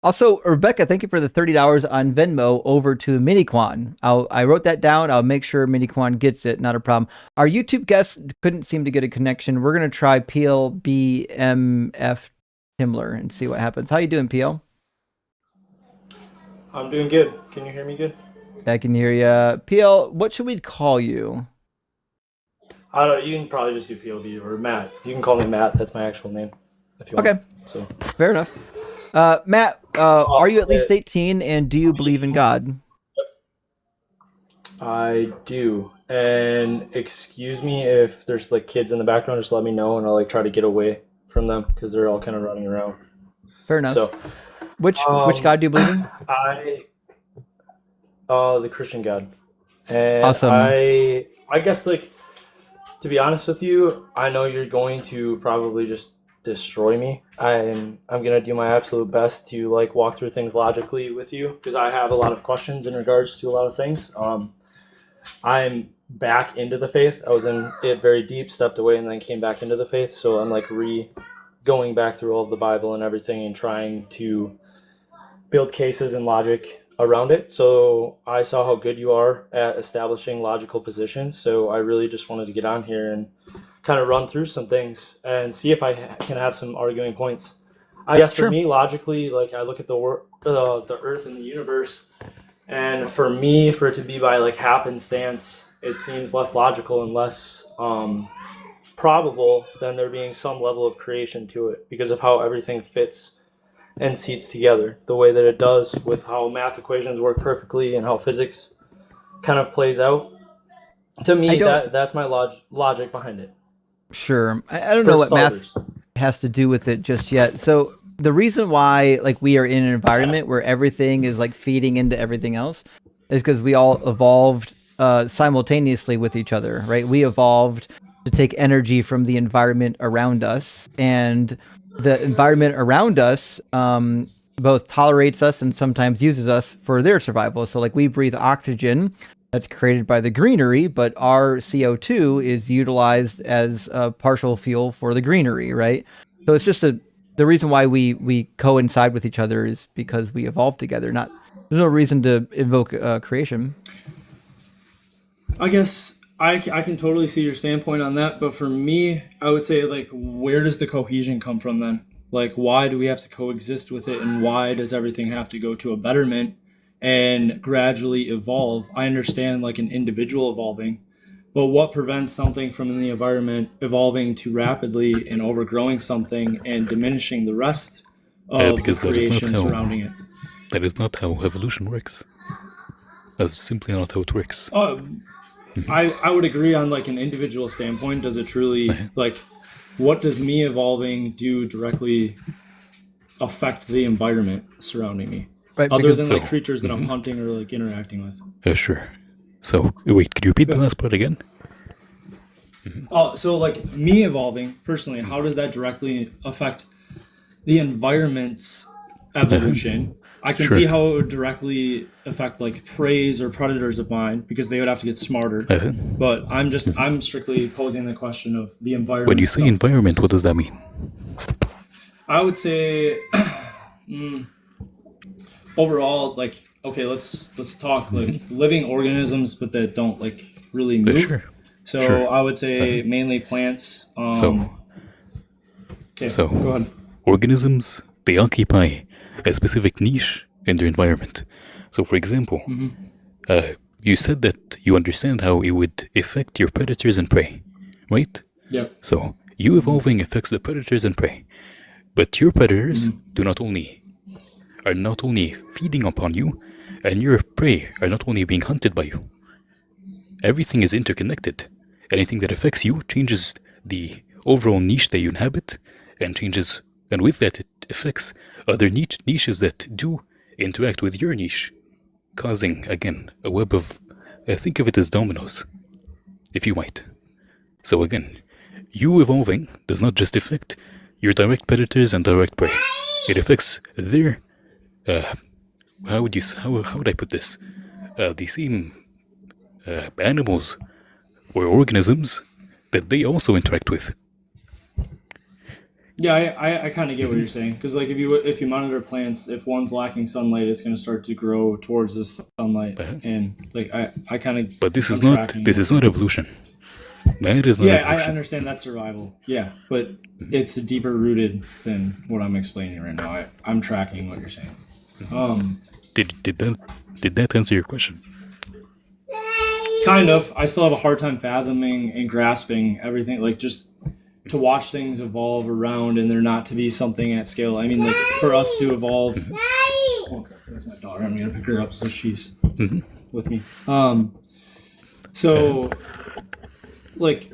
Also, Rebecca, thank you for the $30 on Venmo over to Miniquan. I wrote that down. I'll make sure Miniquan gets it. Not a problem. Our YouTube guest couldn't seem to get a connection. We're gonna try Peel BMF Himmler and see what happens. How you doing, Peel? I'm doing good. Can you hear me good? I can hear you. Peel, what should we call you? I don't. You can probably just do PLB or Matt. You can call me Matt. That's my actual name. If you want. Okay. So Fair enough. Matt, are you at least 18 and do you believe in God? I do. And excuse me if there's like kids in the background. Just let me know, and I'll like try to get away from them because they're all kind of running around. Fair enough. So, which God do you believe in? The Christian God. And Awesome. I guess like to be honest with you, I know you're going to probably just destroy me. I'm gonna do my absolute best to like walk through things logically with you because I have a lot of questions in regards to a lot of things. I'm back into the faith. I was in it very deep, stepped away, and then came back into the faith. So I'm like going back through all of the Bible and everything and trying to build cases and logic around it. So I saw how good you are at establishing logical positions. So I really just wanted to get on here and kind of run through some things and see if I can have some arguing points. I guess for me, logically, like I look at the Earth and the universe, and for me, for it to be by like happenstance, it seems less logical and less probable than there being some level of creation to it because of how everything fits and seats together the way that it does with how math equations work perfectly and how physics kind of plays out. To me, that's my logic behind it. Sure. I don't know what math has to do with it just yet. So the reason why like we are in an environment where everything is like feeding into everything else is because we all evolved simultaneously with each other, right? We evolved to take energy from the environment around us, and the environment around us both tolerates us and sometimes uses us for their survival. So like we breathe oxygen that's created by the greenery, but our CO2 is utilized as a partial fuel for the greenery, right? So it's just the reason why we coincide with each other is because we evolved together. There's no reason to invoke creation. I guess I can totally see your standpoint on that, but for me, I would say like, where does the cohesion come from then? Like, why do we have to coexist with it, and why does everything have to go to a betterment and gradually evolve? I understand like an individual evolving, but what prevents something from the environment evolving too rapidly and overgrowing something and diminishing the rest of the creation surrounding it? That is not how evolution works. That's simply not how it works. I would agree on like an individual standpoint. Does it truly like what does me evolving do directly affect the environment surrounding me? Right, other than like creatures that I'm hunting or like interacting with. Sure. So wait, could you repeat the last part again? So like me evolving personally, how does that directly affect the environment's evolution? I can see how it would directly affect like preys or predators of mine because they would have to get smarter. But I'm strictly posing the question of the environment. When you say environment, what does that mean? I would say overall, like, okay, let's talk like living organisms, but that don't like really move. So I would say mainly plants. So go ahead. Organisms, they occupy a specific niche in their environment. So, for example, you said that you understand how it would affect your predators and prey, right? Yeah. So, you evolving affects the predators and prey, but your predators are not only feeding upon you, and your prey are not only being hunted by you. Everything is interconnected. Anything that affects you changes the overall niche that you inhabit, and with that it affects other niches that do interact with your niche, causing, again, a web of, think of it as dominoes, if you might. So again, you evolving does not just affect your direct predators and direct prey. It affects their how would I put this? The same animals or organisms that they also interact with. Yeah, I kind of get what you're saying, because like if you monitor plants, if one's lacking sunlight, it's going to start to grow towards the sunlight, and like I kind of. But this is not evolution. That is not Yeah, evolution. I understand that's survival. Yeah, but it's deeper rooted than what I'm explaining right now. I'm tracking what you're saying. Did that answer your question? Kind of. I still have a hard time fathoming and grasping everything. Like, just to watch things evolve around and there not to be something at scale. I mean, like, for us to evolve. One second, that's my daughter. I'm gonna pick her up so she's with me. So, like,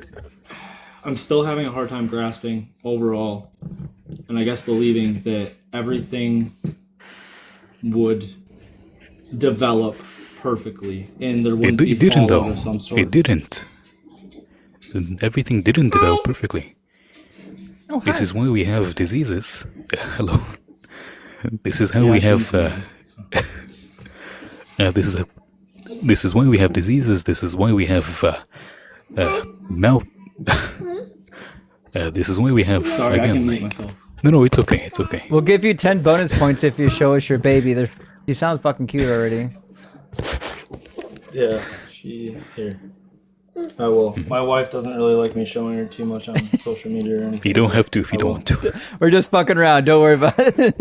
I'm still having a hard time grasping overall, and I guess believing that everything would develop perfectly, and there wouldn't be fallout of some sort. It didn't. Everything didn't develop perfectly. Oh, this is why we have diseases. Hello. This is how we have. This is why we have diseases. This is why we have mouth. This is why we have. Sorry, again, I can mute myself. No, it's okay. It's okay. We'll give you 10 bonus points if you show us your baby. She sounds fucking cute already. Yeah, here. I will. My wife doesn't really like me showing her too much on social media or anything. You don't have to if you don't want to. We're just fucking around. Don't worry about it.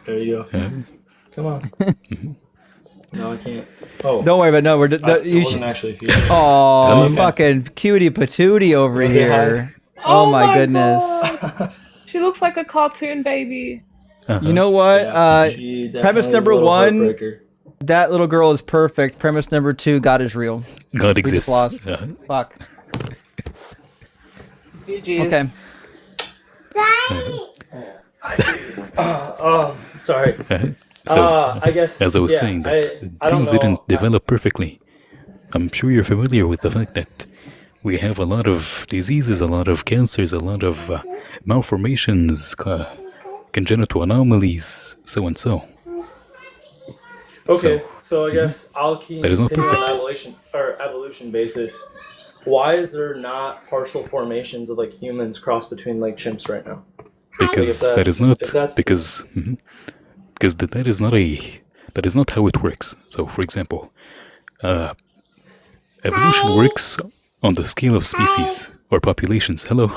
There you go. Come on. No, I can't. Oh. Don't worry about it. No, we're just. I wasn't actually feeding. Oh, fucking cutie patootie over here. Oh my goodness. God. She looks like a cartoon baby. You know what? Premise number 1, that little girl is perfect. Premise number 2, God is real. God exists. Lost. Fuck. Okay. Sorry. So, I guess, as I was saying, that things didn't develop perfectly. I'm sure you're familiar with the fact that we have a lot of diseases, a lot of cancers, a lot of malformations, congenital anomalies, so and so. Okay, so I guess I'll keep that is not continue perfect. on evolution basis. Why is there not partial formations of like humans crossed between like chimps right now? Because that is not that is not how it works. So, for example, evolution works on the scale of species or populations. Hello.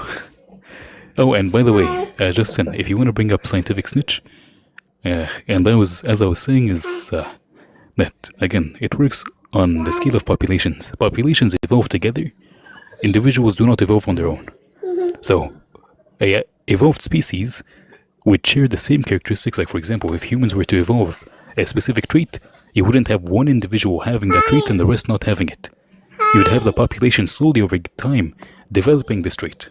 Oh, and by the way, Justin, if you want to bring up scientific snitch, and as I was saying, is that again it works on the scale of populations. Populations evolve together. Individuals do not evolve on their own. So, a evolved species would share the same characteristics. Like, for example, if humans were to evolve a specific trait, you wouldn't have one individual having that trait and the rest not having it. You would have the population slowly over time developing this trait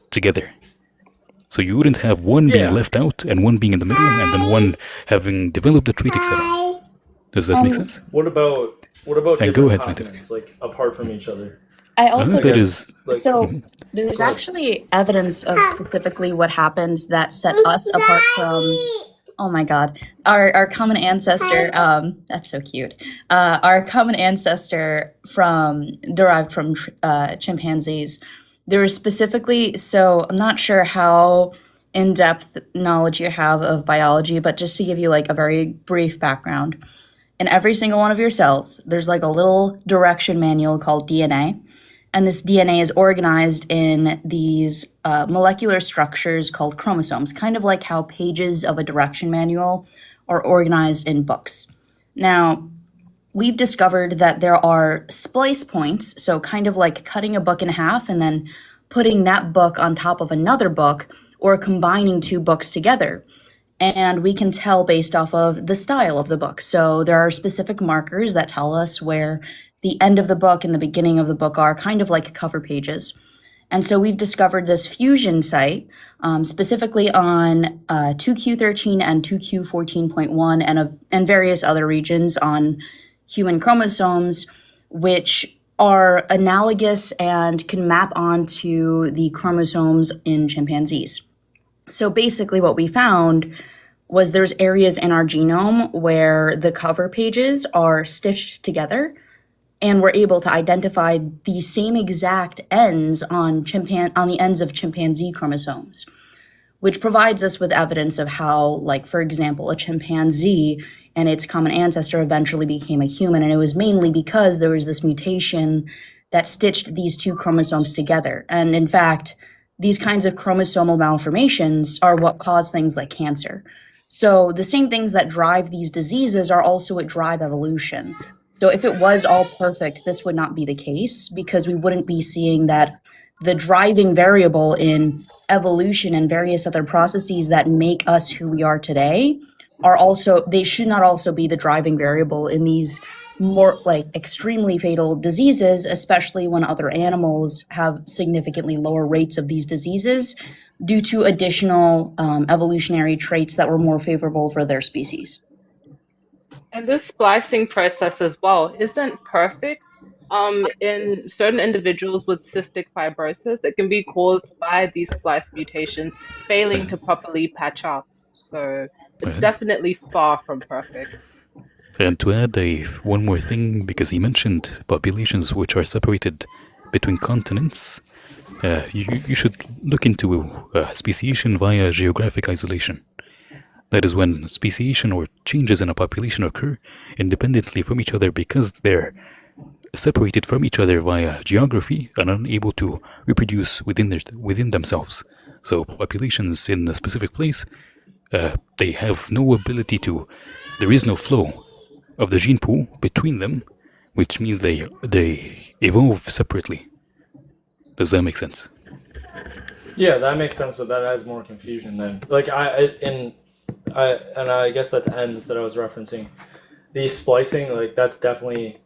together. So you wouldn't have one being left out and one being in the middle and then one having developed the trait, etc. Does that make sense? What about and go ahead, scientific. Like apart from each other? I also so there's actually evidence of specifically what happened that set us apart from, oh my god, our common ancestor. That's so cute. Our common ancestor derived from chimpanzees. There was specifically, so I'm not sure how in-depth knowledge you have of biology, but just to give you like a very brief background, in every single one of your cells, there's like a little direction manual called DNA. And this DNA is organized in these molecular structures called chromosomes, kind of like how pages of a direction manual are organized in books. Now, we've discovered that there are splice points, so kind of like cutting a book in half and then putting that book on top of another book or combining two books together. And we can tell based off of the style of the book. So there are specific markers that tell us where the end of the book and the beginning of the book are, kind of like cover pages. And so we've discovered this fusion site, specifically on 2q13 and 2q14.1 and various other regions on human chromosomes, which are analogous and can map onto the chromosomes in chimpanzees. So basically what we found was there's areas in our genome where the cover pages are stitched together, and we're able to identify the same exact ends on the ends of chimpanzee chromosomes, which provides us with evidence of how, like, for example, a chimpanzee and its common ancestor eventually became a human. And it was mainly because there was this mutation that stitched these two chromosomes together. And in fact, these kinds of chromosomal malformations are what cause things like cancer. So the same things that drive these diseases are also what drive evolution. So if it was all perfect, this would not be the case, because we wouldn't be seeing that the driving variable in evolution and various other processes that make us who we are today they should not also be the driving variable in these more like extremely fatal diseases, especially when other animals have significantly lower rates of these diseases due to additional evolutionary traits that were more favorable for their species. And this splicing process as well isn't perfect. In certain individuals with cystic fibrosis, it can be caused by these splice mutations failing to properly patch up. So it's definitely far from perfect. And to add one more thing, because he mentioned populations which are separated between continents, you should look into speciation via geographic isolation. That is when speciation or changes in a population occur independently from each other because they're separated from each other via geography and unable to reproduce within themselves. So populations in a specific place, they have no ability to. There is no flow of the gene pool between them, which means they evolve separately. Does that make sense? Yeah, that makes sense, but that adds more confusion then. Like I guess that's ends that I was referencing. These splicing, like that's definitely,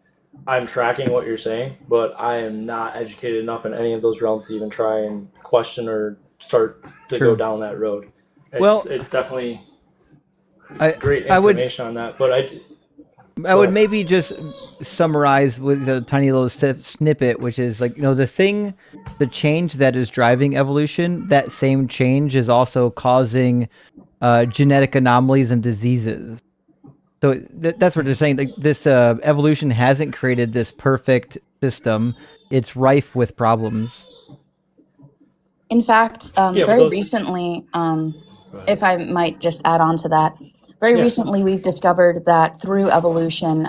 I'm tracking what you're saying, but I am not educated enough in any of those realms to even try and question or start to go down that road. It's definitely great information on that, but I would maybe just summarize with a tiny little snippet, which is like, the change that is driving evolution, that same change is also causing genetic anomalies and diseases. So that's what they're saying. Like this evolution hasn't created this perfect system. It's rife with problems. In fact, very recently, if I might just add on to that, recently we've discovered that through evolution,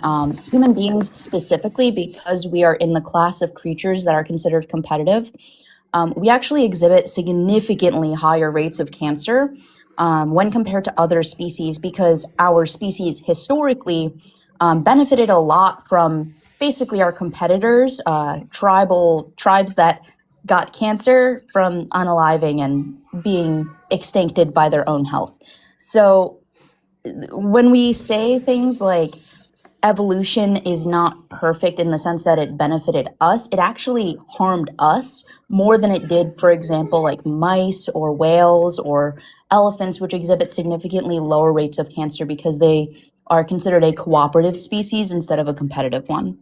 human beings specifically, because we are in the class of creatures that are considered competitive, we actually exhibit significantly higher rates of cancer when compared to other species, because our species historically benefited a lot from basically our competitors, tribes that got cancer from unaliving and being extincted by their own health. So when we say things like evolution is not perfect in the sense that it benefited us, it actually harmed us more than it did, for example, like mice or whales or elephants, which exhibit significantly lower rates of cancer because they are considered a cooperative species instead of a competitive one.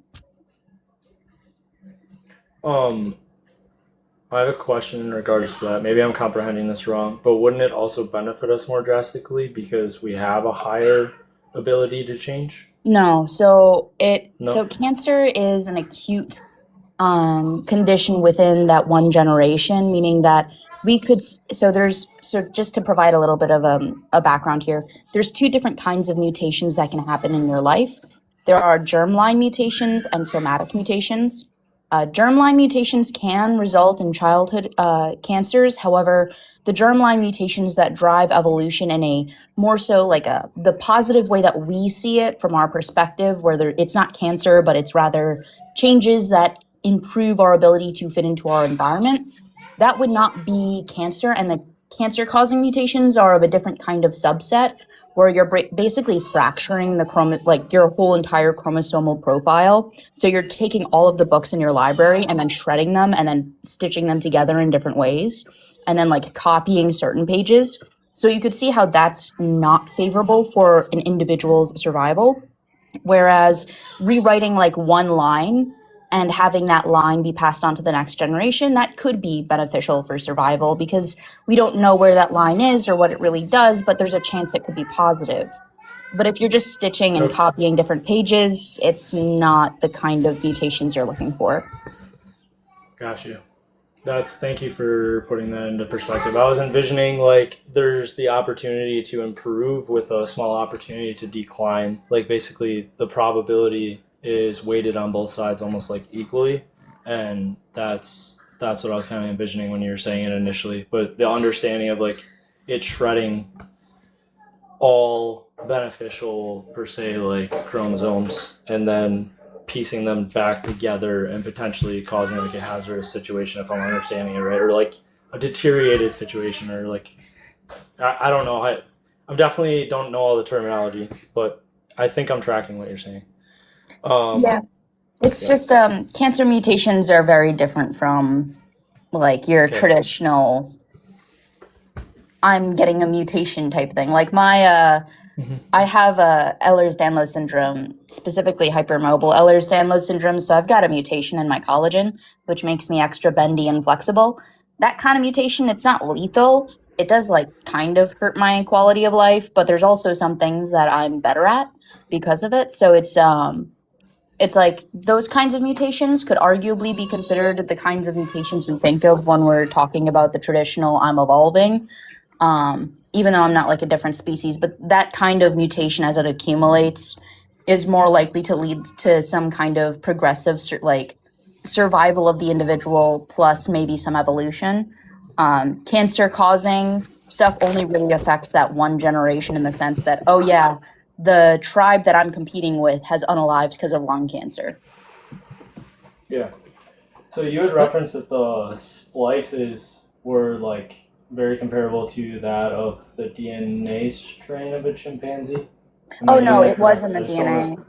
I have a question in regards to that. Maybe I'm comprehending this wrong, but wouldn't it also benefit us more drastically because we have a higher ability to change? No. So cancer is an acute condition within that one generation, meaning that we could, just to provide a little bit of a background here, there's two different kinds of mutations that can happen in your life. There are germline mutations and somatic mutations. Germline mutations can result in childhood cancers. However, the germline mutations that drive evolution in a more so like the positive way that we see it from our perspective, where it's not cancer, but it's rather changes that improve our ability to fit into our environment, that would not be cancer. And the cancer-causing mutations are of a different kind of subset, where you're basically fracturing your whole entire chromosomal profile. So you're taking all of the books in your library and then shredding them and then stitching them together in different ways, and then like copying certain pages. So you could see how that's not favorable for an individual's survival. Whereas rewriting like one line and having that line be passed on to the next generation, that could be beneficial for survival because we don't know where that line is or what it really does, but there's a chance it could be positive. But if you're just stitching and copying different pages, it's not the kind of mutations you're looking for. Got you. Thank you for putting that into perspective. I was envisioning like there's the opportunity to improve with a small opportunity to decline. Like basically the probability is weighted on both sides almost like equally, and that's what I was kind of envisioning when you were saying it initially. But the understanding of like it shredding all beneficial per se like chromosomes and then piecing them back together and potentially causing like a hazardous situation, if I'm understanding it right, or like a deteriorated situation, or like I don't know. I definitely don't know all the terminology, but I think I'm tracking what you're saying. It's just cancer mutations are very different from like your traditional I'm getting a mutation type thing. Like my I have a Ehlers-Danlos syndrome, specifically hypermobile Ehlers-Danlos syndrome, so I've got a mutation in my collagen, which makes me extra bendy and flexible. That kind of mutation, it's not lethal. It does like kind of hurt my quality of life, but there's also some things that I'm better at because of it. So it's like those kinds of mutations could arguably be considered the kinds of mutations we think of when we're talking about the traditional I'm evolving. Even though I'm not like a different species, but that kind of mutation as it accumulates is more likely to lead to some kind of progressive like survival of the individual plus maybe some evolution. Cancer causing stuff only really affects that one generation in the sense that, oh yeah, the tribe that I'm competing with has unalived because of lung cancer. Yeah. So you had referenced that the splices were like very comparable to that of the DNA strain of a chimpanzee. Oh no, it was in the DNA.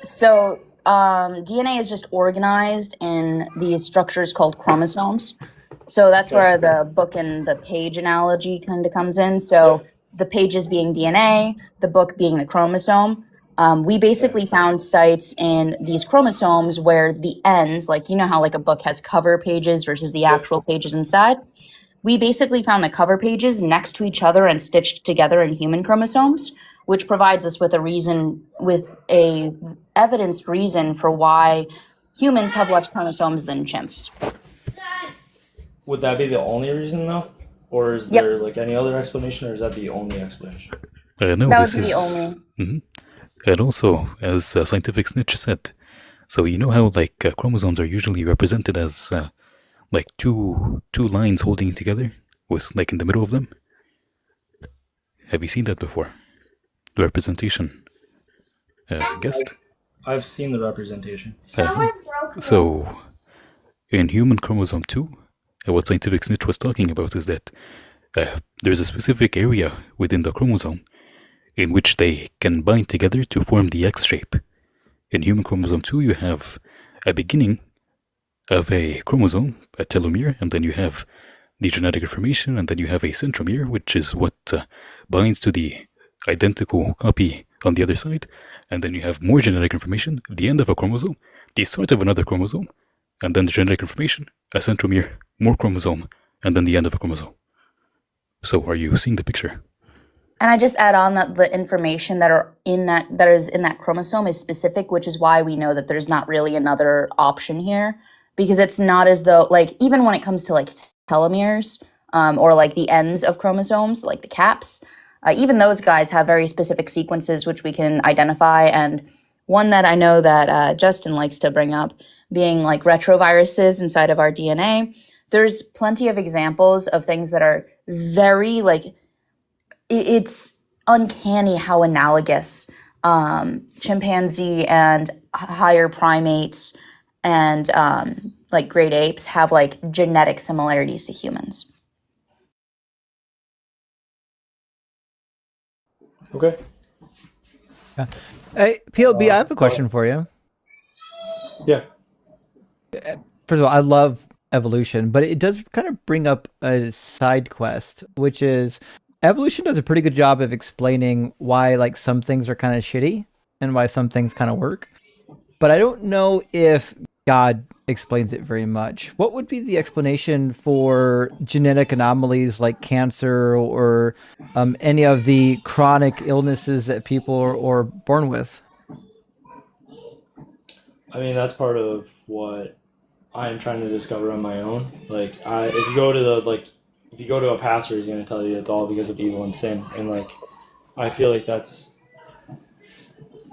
So DNA is just organized in these structures called chromosomes. So that's where the book and the page analogy kind of comes in. So the pages being DNA, the book being the chromosome. We basically found sites in these chromosomes where the ends, like you know how like a book has cover pages versus the actual pages inside. We basically found the cover pages next to each other and stitched together in human chromosomes, which provides us with a evidenced reason for why humans have less chromosomes than chimps. Would that be the only reason though? Or is there like any other explanation, or is that the only explanation? No, that this would be is. the only. And also, as Scientific Snitch said, so you know how like chromosomes are usually represented as like two lines holding together with like in the middle of them. Have you seen that before? The representation. Guessed? I've seen the representation. So, in human chromosome 2, what Scientific Snitch was talking about is that there's a specific area within the chromosome in which they can bind together to form the X shape. In human chromosome 2, you have a beginning of a chromosome, a telomere, and then you have the genetic information, and then you have a centromere, which is what binds to the identical copy on the other side, and then you have more genetic information, the end of a chromosome, the start of another chromosome, and then the genetic information, a centromere, more chromosome, and then the end of a chromosome. So are you seeing the picture? And I just add on that the information that is in that chromosome is specific, which is why we know that there's not really another option here, because it's not as though like even when it comes to like telomeres or like the ends of chromosomes, like the caps, even those guys have very specific sequences which we can identify. And one that I know that Justin likes to bring up being like retroviruses inside of our DNA. There's plenty of examples of things that are very like, it's uncanny how analogous chimpanzee and higher primates and like great apes have like genetic similarities to humans. Okay. Yeah. Hey, PLB, I have a question for you. Yeah. First of all, I love evolution, but it does kind of bring up a side quest, which is evolution does a pretty good job of explaining why like some things are kind of shitty and why some things kind of work. But I don't know if God explains it very much. What would be the explanation for genetic anomalies like cancer or any of the chronic illnesses that people are born with? I mean, that's part of what I am trying to discover on my own. Like, if you go to a pastor, he's going to tell you it's all because of evil and sin, and like, I feel like that's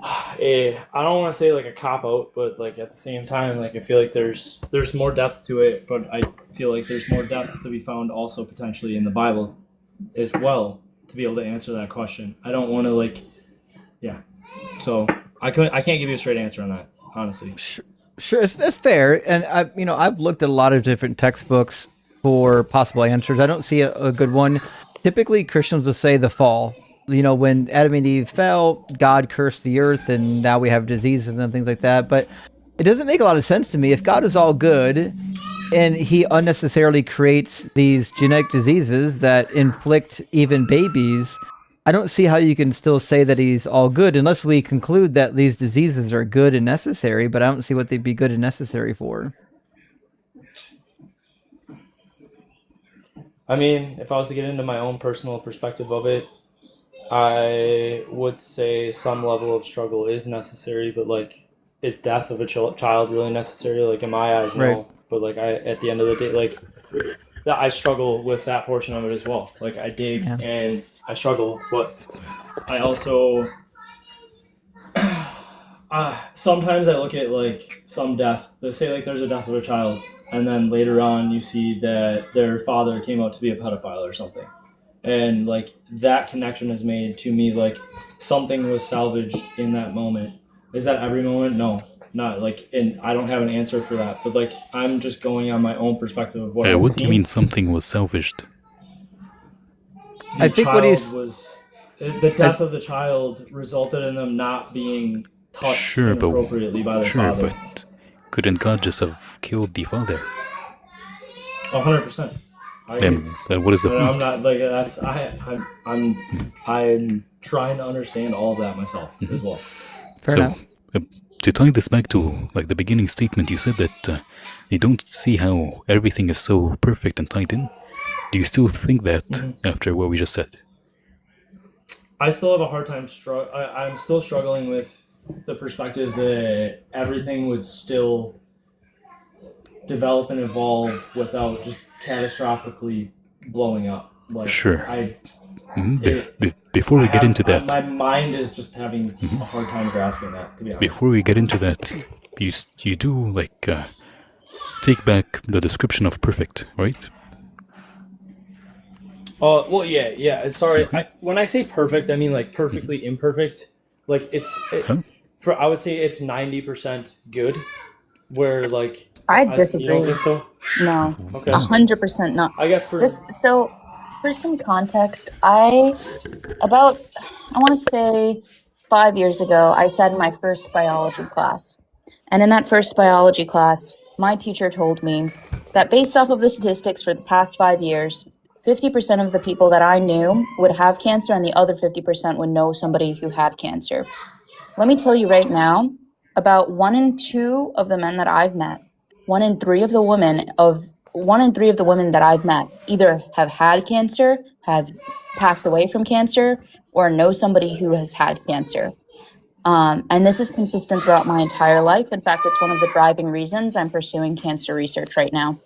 I don't want to say like a cop out, but like at the same time, like I feel like there's more depth to it, but I feel like there's more depth to be found also potentially in the Bible as well to be able to answer that question. I don't want to so I can't give you a straight answer on that, honestly. Sure, that's fair. And I've looked at a lot of different textbooks for possible answers. I don't see a good one. Typically, Christians will say the fall. When Adam and Eve fell, God cursed the earth, and now we have diseases and things like that. But it doesn't make a lot of sense to me. If God is all good, and he unnecessarily creates these genetic diseases that inflict even babies, I don't see how you can still say that he's all good unless we conclude that these diseases are good and necessary, but I don't see what they'd be good and necessary for. I mean, if I was to get into my own personal perspective of it, I would say some level of struggle is necessary, but like, is death of a child really necessary? Like, in my eyes, no. Right. But like, at the end of the day, like, I struggle with that portion of it as well. Like, I dig and I struggle, but I also sometimes I look at like some death. They say like there's a death of a child, and then later on you see that their father came out to be a pedophile or something. And like that connection is made to me, like something was salvaged in that moment. Is that every moment? No, not like, and I don't have an answer for that. But like, I'm just going on my own perspective of what I've what seen. do you mean something was salvaged? I think what he's the death of the child resulted in them not being touched inappropriately by their father. But couldn't God just have killed the father? 100%. And what is the point? I'm not like that's I'm trying to understand all of that myself as well. Fair enough. To tie this back to like the beginning statement, you said that you don't see how everything is so perfect and tied in. Do you still think that after what we just said? I still have a hard time. I'm still struggling with the perspective that everything would still develop and evolve without just catastrophically blowing up. Like, sure. Before we get into that, my mind is just having a hard time grasping that, to be honest. Before we get into that, you do like take back the description of perfect, right? Well, yeah. Sorry, when I say perfect, I mean like perfectly imperfect. Like I would say it's 90% good, where like I disagree. You don't think so? No. Okay. 100% not. I guess for some context, I want to say 5 years ago, I sat in my first biology class. And in that first biology class, my teacher told me that based off of the statistics for the past 5 years, 50% of the people that I knew would have cancer and the other 50% would know somebody who had cancer. Let me tell you right now, about 1 in 2 of the men that I've met, 1 in 3 of the women that I've met either have had cancer, have passed away from cancer, or know somebody who has had cancer. And this is consistent throughout my entire life. In fact, it's one of the driving reasons I'm pursuing cancer research right now.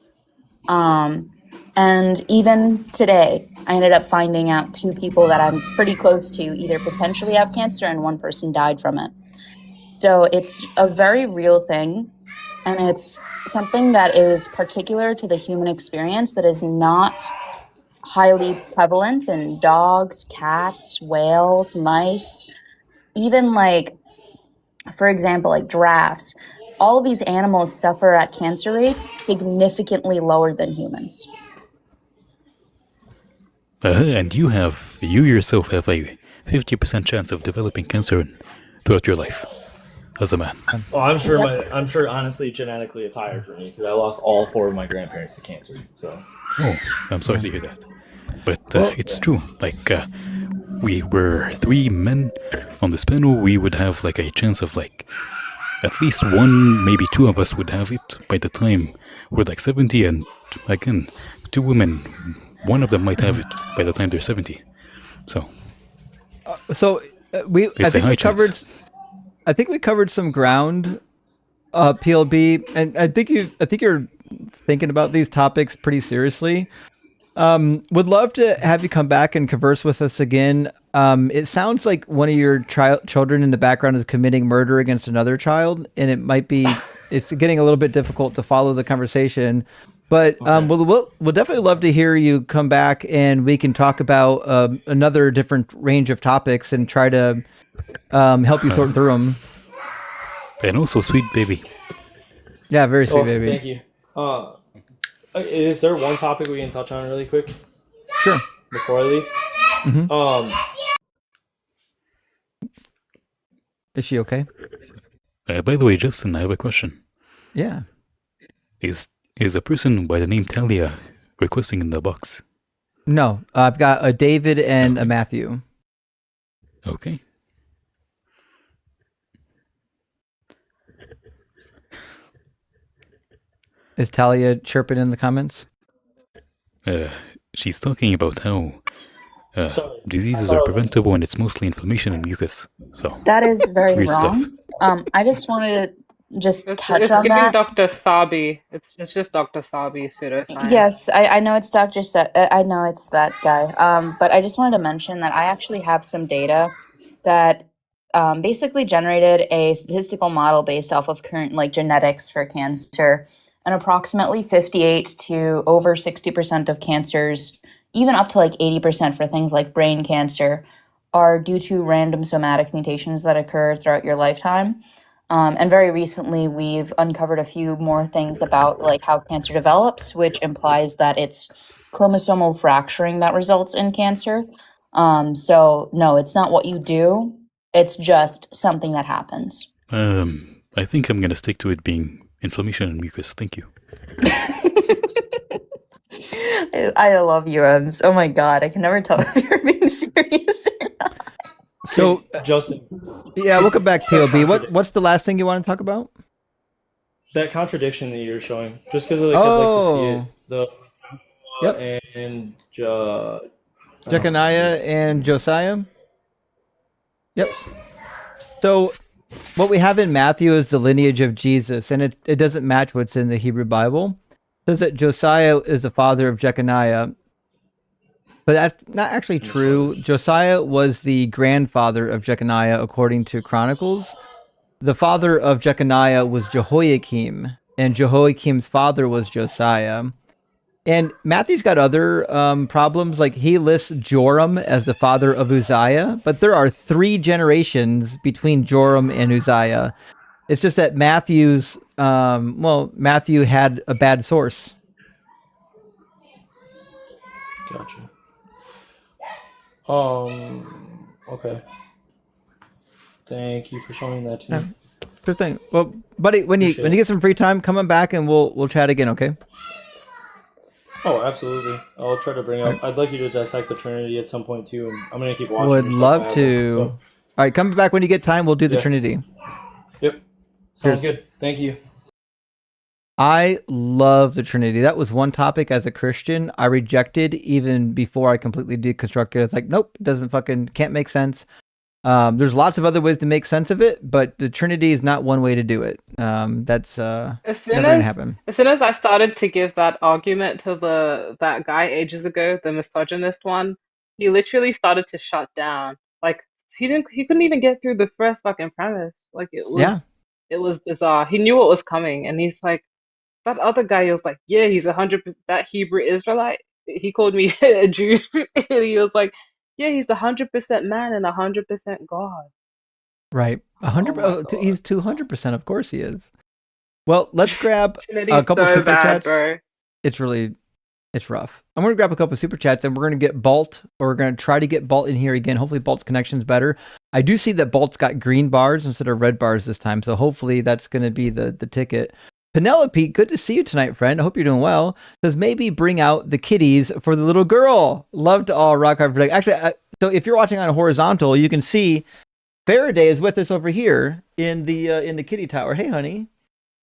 And even today, I ended up finding out 2 people that I'm pretty close to either potentially have cancer and 1 person died from it. So it's a very real thing. And it's something that is particular to the human experience that is not highly prevalent in dogs, cats, whales, mice, even like, for example, like giraffes. All of these animals suffer at cancer rates significantly lower than humans. And you yourself have a 50% chance of developing cancer throughout your life. As a man. Oh, I'm sure honestly genetically it's higher for me because I lost all 4 of my grandparents to cancer. So I'm sorry to hear that. But it's true. Like we were 3 men on this panel, we would have like a chance of like at least one, maybe two of us would have it by the time we're like 70, and again, two women, one of them might have it by the time they're 70. So I think we covered some ground, PLB, and I think you're thinking about these topics pretty seriously. Would love to have you come back and converse with us again. It sounds like one of your children in the background is committing murder against another child, and it's getting a little bit difficult to follow the conversation. But we'll definitely love to hear you come back, and we can talk about another different range of topics and try to help you sort through them. And also, sweet baby. Yeah, very sweet baby. Thank you. Is there one topic we can touch on really quick? Sure. Before I leave. Mm-hmm. Is she okay? By the way, Justin, I have a question. Yeah. Is a person by the name Talia requesting in the box? No, I've got a David and a Matthew. Okay. Is Talia chirping in the comments? She's talking about how diseases are preventable, and it's mostly inflammation and mucus. So That is very weird wrong. I just wanted to touch It's on giving that. Dr. Sabi. It's just Dr. Sabi pseudoscience. Yes, I know it's Dr. I know it's that guy. But I just wanted to mention that I actually have some data that basically generated a statistical model based off of current genetics for cancer, and approximately 58 to over 60% of cancers, even up to 80% for things like brain cancer, are due to random somatic mutations that occur throughout your lifetime. And very recently, we've uncovered a few more things about how cancer develops, which implies that it's chromosomal fracturing that results in cancer. So no, it's not what you do. It's just something that happens. I think I'm gonna stick to it being inflammation and mucus. Thank you. I love you, Ems. Oh my god, I can never tell if you're being serious or not. So, Justin. Yeah, we'll come back, PLB. What's the last thing you want to talk about? That contradiction that you're showing, just because I'd like to see it. Yep. And Jeconiah and Josiah. Yep. So what we have in Matthew is the lineage of Jesus, and it doesn't match what's in the Hebrew Bible. It says that Josiah is the father of Jeconiah, but that's not actually true. Josiah was the grandfather of Jeconiah, according to Chronicles. The father of Jeconiah was Jehoiakim, and Jehoiakim's father was Josiah. And Matthew's got other problems, like he lists Joram as the father of Uzziah, but there are 3 generations between Joram and Uzziah. It's just that Matthew had a bad source. Gotcha. Okay. Thank you for showing that to me. Sure thing. Well, buddy, when you get some free time, come on back and we'll chat again, okay? Oh, absolutely. I'll try to bring up. I'd like you to dissect the Trinity at some point too, and I'm gonna keep watching. Would love to. All right, come back when you get time. We'll do the Trinity. Yep. Sounds good. Thank you. I love the Trinity. That was one topic as a Christian I rejected even before I completely deconstructed it. It's like, nope, can't make sense. There's lots of other ways to make sense of it, but the Trinity is not one way to do it. That's never gonna happen. As soon as I started to give that argument to that guy ages ago, the misogynist one, he literally started to shut down. Like he couldn't even get through the first fucking premise. Like it was bizarre. He knew what was coming, and he's like, that other guy was like, yeah, he's 100%, that Hebrew Israelite. He called me a Jew, and he was like, yeah, he's 100% man and 100% God. Right. 100. He's 200%. Of course he is. Well, let's grab a couple super chats. Bro. It's rough. I'm going to grab a couple super chats, and we're going to get Balt, or we're going to try to get Balt in here again. Hopefully Balt's connection's better. I do see that Balt's got green bars instead of red bars this time, so hopefully that's going to be the ticket. Penelope, good to see you tonight, friend. I hope you're doing well. Says maybe bring out the kitties for the little girl. Love to all rock hard. Actually, so if you're watching on horizontal, you can see Faraday is with us over here in the kitty tower. Hey, honey.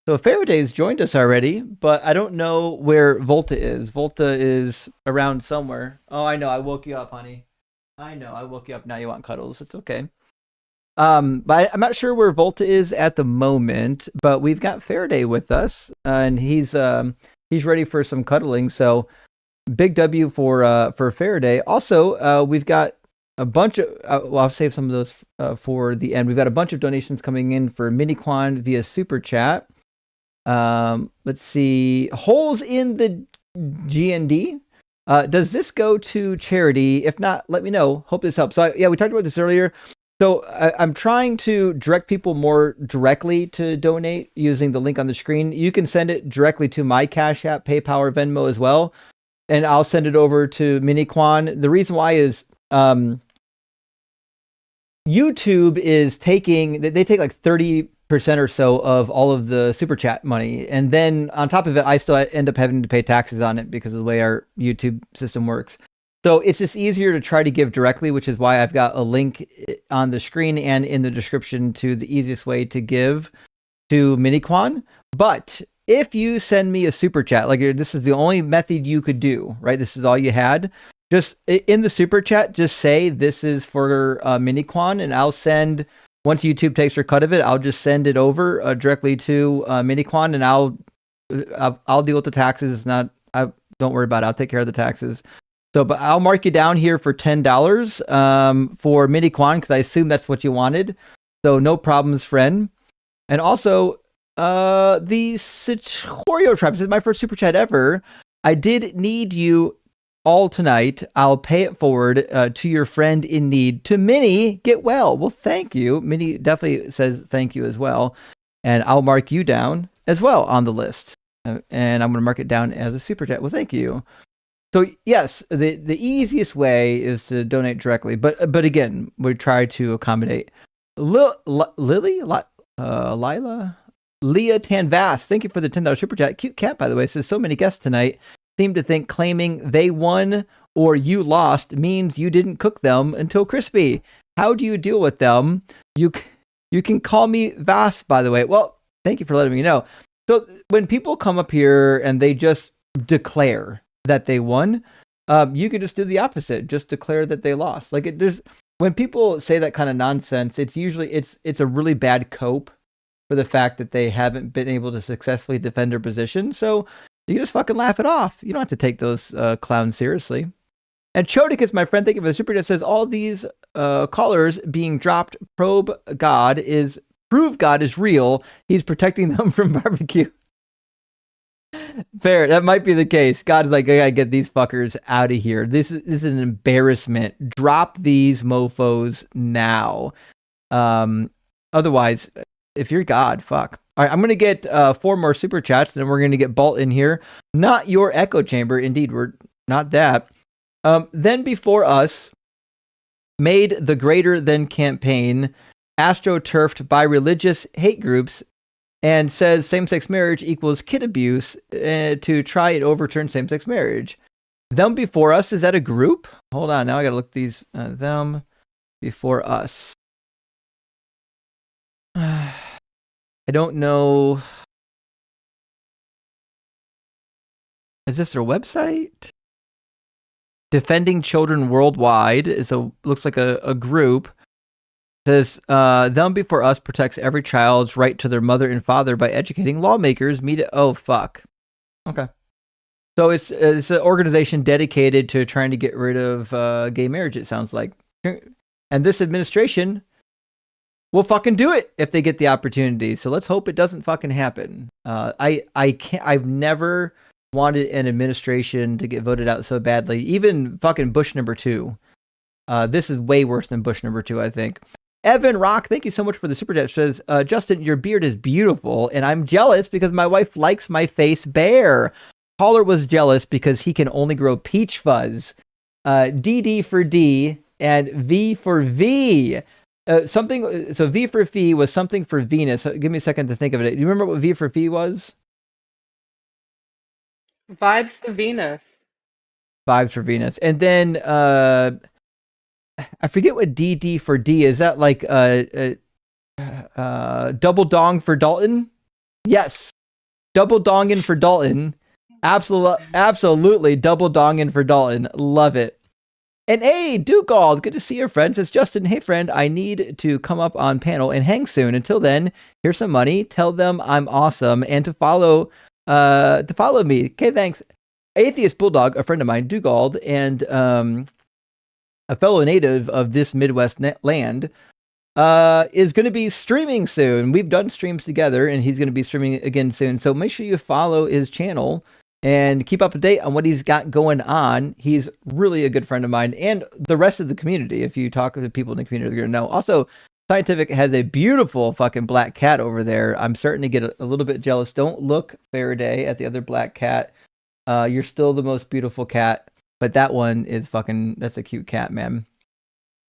So Faraday's joined us already, but I don't know where Volta is. Volta is around somewhere. Oh, I know. I woke you up, honey. I know. I woke you up. Now you want cuddles. It's okay. But I'm not sure where Volta is at the moment. But we've got Faraday with us, and he's ready for some cuddling. So big W for Faraday. Also, we've got a bunch of. Well, I'll save some of those for the end. We've got a bunch of donations coming in for Mini Quan via Super Chat. Let's see. Holes in the GND. Does this go to charity? If not, let me know. Hope this helps. So we talked about this earlier. So I'm trying to direct people more directly to donate using the link on the screen. You can send it directly to my Cash App, PayPal, or Venmo as well, and I'll send it over to Mini Quan. The reason why is YouTube is they take like 30% or so of all of the super chat money, and then on top of it, I still end up having to pay taxes on it because of the way our YouTube system works. So it's just easier to try to give directly, which is why I've got a link on the screen and in the description to the easiest way to give to MiniQuan. But if you send me a super chat, like this is the only method you could do, right? This is all you had. Just in the super chat, just say this is for MiniQuan, and I'll send. Once YouTube takes their cut of it, I'll just send it over directly to MiniQuan, and I'll deal with the taxes. It's not. Don't worry about it. I'll take care of the taxes. So, but I'll mark you down here for $10 for MiniQuan because I assume that's what you wanted. So no problems, friend. And also, the Satorio Tribe. This is my first super chat ever. I did need you all tonight. I'll pay it forward to your friend in need. To Minnie, get well. Well, thank you. Minnie definitely says thank you as well. And I'll mark you down as well on the list. And I'm going to mark it down as a super chat. Well, thank you. So yes, the easiest way is to donate directly, but again, we try to accommodate. Leah Tanvas, thank you for the $10 super chat. Cute cat, by the way, says so many guests tonight seem to think claiming they won or you lost means you didn't cook them until crispy. How do you deal with them? You can call me Vas, by the way. Well, thank you for letting me know. So when people come up here and they just declare that they won, you can just do the opposite. Just declare that they lost. Like when people say that kind of nonsense, it's usually it's a really bad cope for the fact that they haven't been able to successfully defend their position. So you can just fucking laugh it off. You don't have to take those clowns seriously. And Chodik is my friend. Thank you for the super chat. Says all these callers being dropped. Prove God is real. He's protecting them from barbecue. Fair, that might be the case. God is like, I gotta get these fuckers out of here. This is an embarrassment. Drop these mofos now. Otherwise, if you're God, fuck. All right, I'm gonna get 4 more super chats, then we're gonna get Balt in here. Not your echo chamber, indeed. We're not that. Then before us, made the greater than campaign, astroturfed by religious hate groups. And says same-sex marriage equals kid abuse to try and overturn same-sex marriage. Them before us, is that a group? Hold on, now I gotta look these. Them before us. I don't know. Is this their website? Defending Children Worldwide looks like a group. Says, them before us protects every child's right to their mother and father by educating lawmakers. Oh, fuck. Okay. So it's an organization dedicated to trying to get rid of gay marriage, it sounds like. And this administration will fucking do it if they get the opportunity. So let's hope it doesn't fucking happen. I've never wanted an administration to get voted out so badly. Even fucking Bush number 2. This is way worse than Bush number 2, I think. Evan Rock, thank you so much for the super chat. Says, Justin, your beard is beautiful, and I'm jealous because my wife likes my face bare. Caller was jealous because he can only grow peach fuzz. DD for D and V for V. So V for Phi was something for Venus. Give me a second to think of it. Do you remember what V for Phi was? Vibes for Venus. Vibes for Venus. And then I forget what DD for D is. That like double dong for Dalton? Yes, double dongin for Dalton. Absolutely double dongin for Dalton. Love it. And hey, Dugald, good to see your friends. It's Justin. Hey, friend, I need to come up on panel and hang soon. Until then, here's some money. Tell them I'm awesome and to follow me. Okay, thanks. Atheist Bulldog, a friend of mine, Dugald, and a fellow native of this Midwest land, is going to be streaming soon. We've done streams together, and he's going to be streaming again soon. So make sure you follow his channel and keep up to date on what he's got going on. He's really a good friend of mine and the rest of the community. If you talk to the people in the community, you're going to know. Also, Scientific has a beautiful fucking black cat over there. I'm starting to get a little bit jealous. Don't look, Faraday, at the other black cat. You're still the most beautiful cat, but that one is that's a cute cat, man.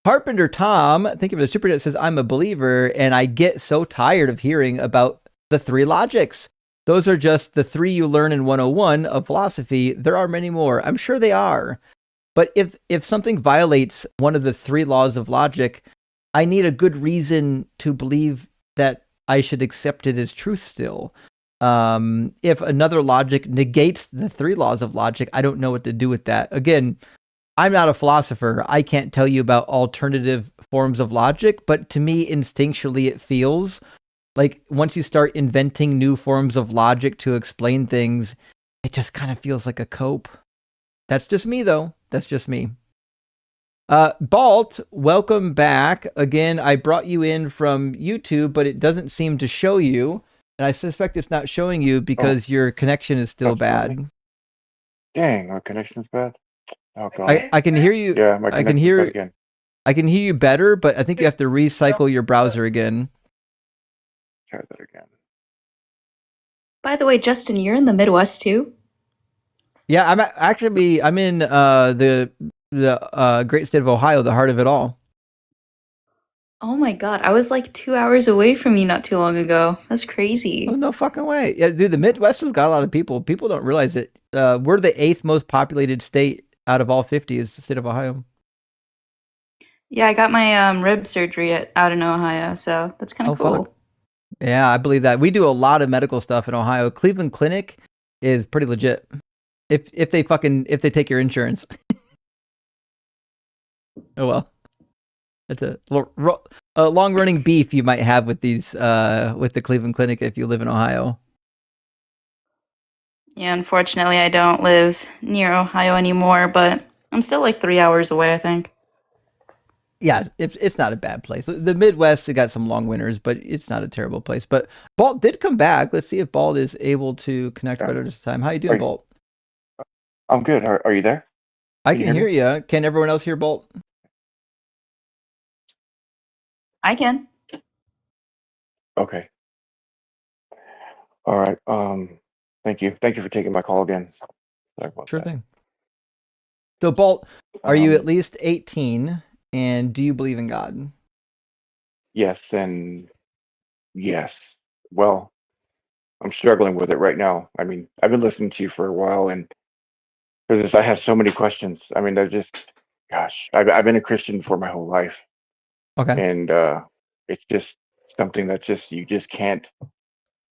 Carpenter Tom, thank you for the super chat, says, I'm a believer and I get so tired of hearing about the three logics. Those are just the three you learn in 101 of philosophy. There are many more. I'm sure they are. But if something violates one of the three laws of logic, I need a good reason to believe that I should accept it as truth still. If another logic negates the three laws of logic, I don't know what to do with that. Again, I'm not a philosopher. I can't tell you about alternative forms of logic, but to me, instinctually, it feels like once you start inventing new forms of logic to explain things, it just kind of feels like a cope. That's just me, though. That's just me. Balt, welcome back. Again, I brought you in from YouTube, but it doesn't seem to show you. And I suspect it's not showing you because your connection is still bad. Dang, my connection's bad. Oh god. I can hear you. Yeah, my connection's bad again. I can hear you better, but I think you have to recycle your browser again. Try that again. By the way, Justin, you're in the Midwest too? Yeah, I'm in the great state of Ohio, the heart of it all. Oh my god, I was like 2 hours away from you not too long ago. That's crazy. Oh, no fucking way. Yeah, dude, the Midwest has got a lot of people. People don't realize it. We're the 8th most populated state out of all 50 is the state of Ohio. Yeah, I got my rib surgery out in Ohio, so that's kind of cool. Fuck. Yeah, I believe that. We do a lot of medical stuff in Ohio. Cleveland Clinic is pretty legit. If they take your insurance. Oh well. That's a long running beef you might have with these with the Cleveland Clinic if you live in Ohio. Yeah, unfortunately I don't live near Ohio anymore, but I'm still like 3 hours away, I think. Yeah, it's not a bad place. The Midwest, it got some long winters, but it's not a terrible place. But Balt did come back. Let's see if Balt is able to connect better this time. How you doing, Balt? I'm good. Are you there? I can hear you. Can everyone else hear Balt? I can. Okay. All right. Thank you. Thank you for taking my call again. Sure thing. So, Balt, are you at least 18? And do you believe in God? Yes, and yes. Well, I'm struggling with it right now. I mean, I've been listening to you for a while, and I have so many questions. I mean, I've been a Christian for my whole life. Okay. And it's just something that's just you just can't.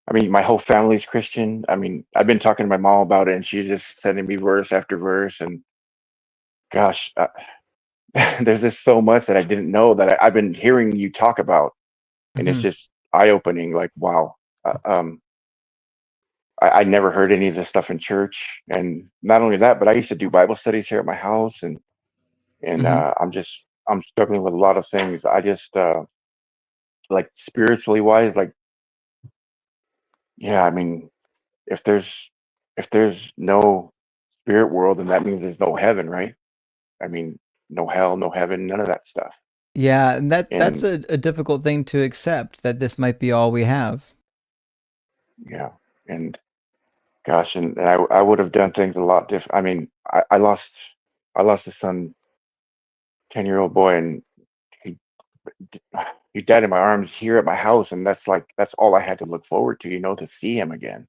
I mean, my whole family's Christian. I mean, I've been talking to my mom about it, and she's just sending me verse after verse, and gosh. There's just so much that I didn't know that I've been hearing you talk about, and it's just eye-opening. Like, wow, I never heard any of this stuff in church, and not only that, but I used to do Bible studies here at my house, and I'm struggling with a lot of things. I just like spiritually wise, like, yeah, I mean, if there's no spirit world, then that means there's no heaven, right? I mean, no hell, no heaven, none of that stuff. Yeah, and that's a difficult thing to accept, that this might be all we have. Yeah, and gosh, and I would have done things a lot different. I mean, I lost a son, 10-year-old boy, and he died in my arms here at my house, and that's all I had to look forward to, to see him again.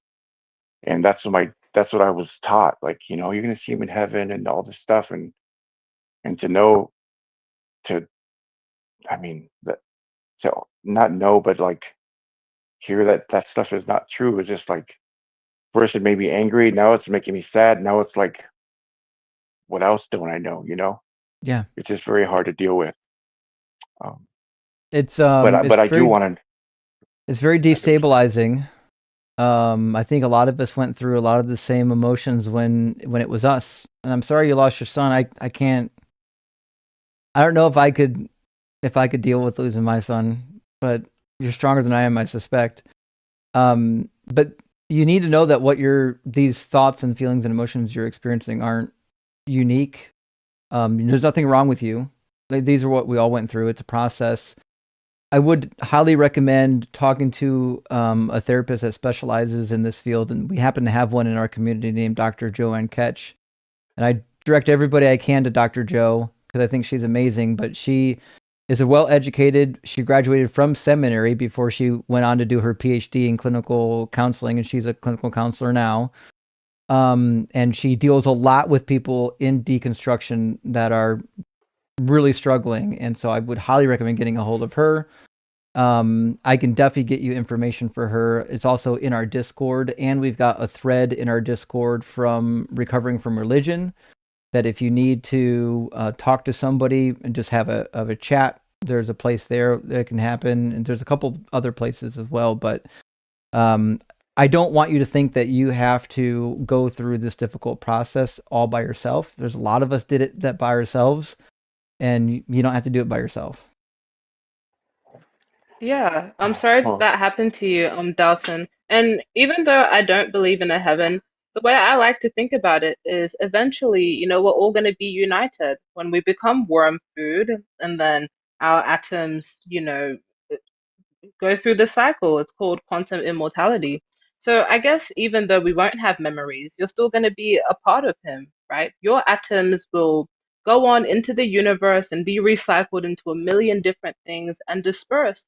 And that's what I was taught, like, you're gonna see him in heaven and all this stuff, and to know to, I mean, to not know, but like hear that that stuff is not true is just like first it made me angry. Now it's making me sad. Now it's like, what else don't I know? Yeah. It's just very hard to deal with. Um, It's but I do want to. it's very destabilizing. I think a lot of us went through a lot of the same emotions when it was us. And I'm sorry you lost your son. I can't. I don't know if I could deal with losing my son, but you're stronger than I am, I suspect. But you need to know that these thoughts and feelings and emotions you're experiencing aren't unique. There's nothing wrong with you. These are what we all went through. It's a process. I would highly recommend talking to a therapist that specializes in this field, and we happen to have one in our community named Dr. Joanne Ketch. And I direct everybody I can to Dr. Joe because I think she's amazing. But she is a well-educated. She graduated from seminary before she went on to do her PhD in clinical counseling, and she's a clinical counselor now. And she deals a lot with people in deconstruction that are really struggling, and so I would highly recommend getting a hold of her. I can definitely get you information for her. It's also in our Discord, and we've got a thread in our Discord from Recovering from Religion that if you need to talk to somebody and just have a chat, there's a place there that can happen, and there's a couple other places as well. But I don't want you to think that you have to go through this difficult process all by yourself. There's a lot of us did that by ourselves, and you don't have to do it by yourself. Yeah, I'm sorry that happened to you, Dalton. And even though I don't believe in a heaven, the way I like to think about it is eventually, we're all going to be united when we become worm food, and then our atoms, go through the cycle. It's called quantum immortality. So I guess even though we won't have memories, you're still going to be a part of him, right? Your atoms will go on into the universe and be recycled into a million different things and dispersed.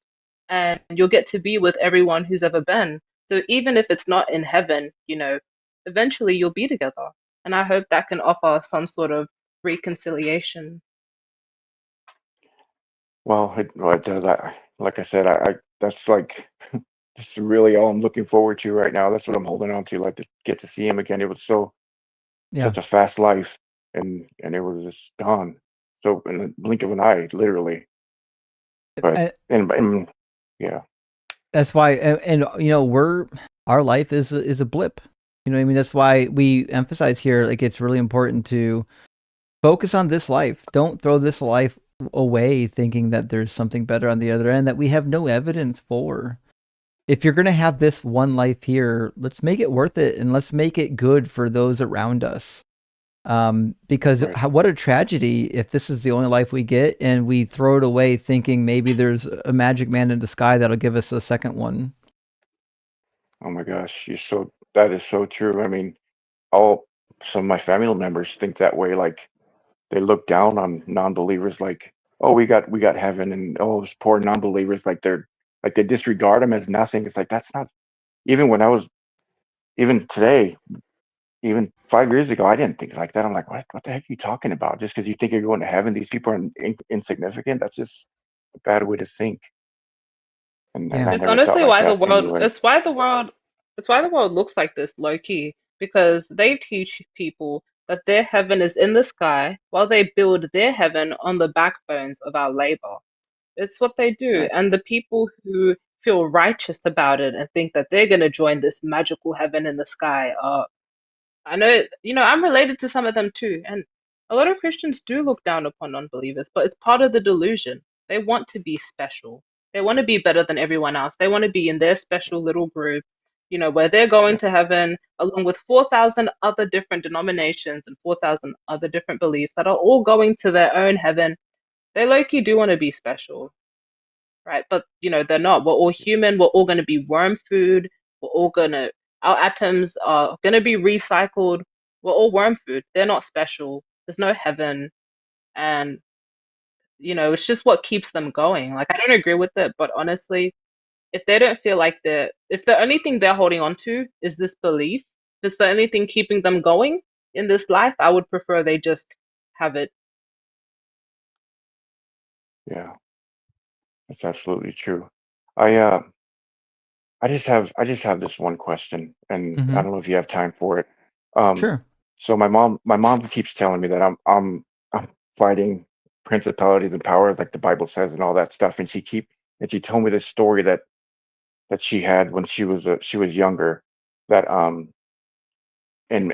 And you'll get to be with everyone who's ever been. So even if it's not in heaven, eventually you'll be together. And I hope that can offer some sort of reconciliation. Well, it does. Like I said, I that's like just really all I'm looking forward to right now. That's what I'm holding on to. Like to get to see him again. It was Yeah. such a fast life, and it was just gone. So in the blink of an eye, literally. But and yeah. That's why, and our life is a blip. You know what I mean? That's why we emphasize here, like it's really important to focus on this life. Don't throw this life away thinking that there's something better on the other end that we have no evidence for. If you're going to have this one life here, let's make it worth it, and let's make it good for those around us. Because what a tragedy if this is the only life we get and we throw it away thinking maybe there's a magic man in the sky that'll give us a second one. Oh my gosh, that is so true. I mean, some of my family members think that way. Like they look down on non-believers, like, oh, we got heaven, and oh, those poor non-believers, like they disregard them as nothing. It's like that's not even when I was even today. Even 5 years ago, I didn't think like that. I'm like, what the heck are you talking about? Just because you think you're going to heaven, these people are insignificant. That's just a bad way to think. And I It's never thought honestly like why the that world anyway. it's why the world looks like this low key because they teach people that their heaven is in the sky while they build their heaven on the backbones of our labor. It's what they do. Right. And the people who feel righteous about it and think that they're going to join this magical heaven in the sky are I know, I'm related to some of them too. And a lot of Christians do look down upon unbelievers, but it's part of the delusion. They want to be special. They want to be better than everyone else. They want to be in their special little group, where they're going to heaven along with 4,000 other different denominations and 4,000 other different beliefs that are all going to their own heaven. They low-key do want to be special, right? But they're not. We're all human. We're all going to be worm food. Our atoms are going to be recycled. We're all worm food. They're not special. There's no heaven, and it's just what keeps them going. Like I don't agree with it, but honestly, if they don't feel like if the only thing they're holding on to is this belief, if it's the only thing keeping them going in this life, I would prefer they just have it. Yeah, that's absolutely true. I I just have this one question, and I Mm-hmm. don't know if you have time for it. Um, Sure. so my mom keeps telling me that I'm fighting principalities and powers like the Bible says and all that stuff, and she told me this story that she had when she was younger, that and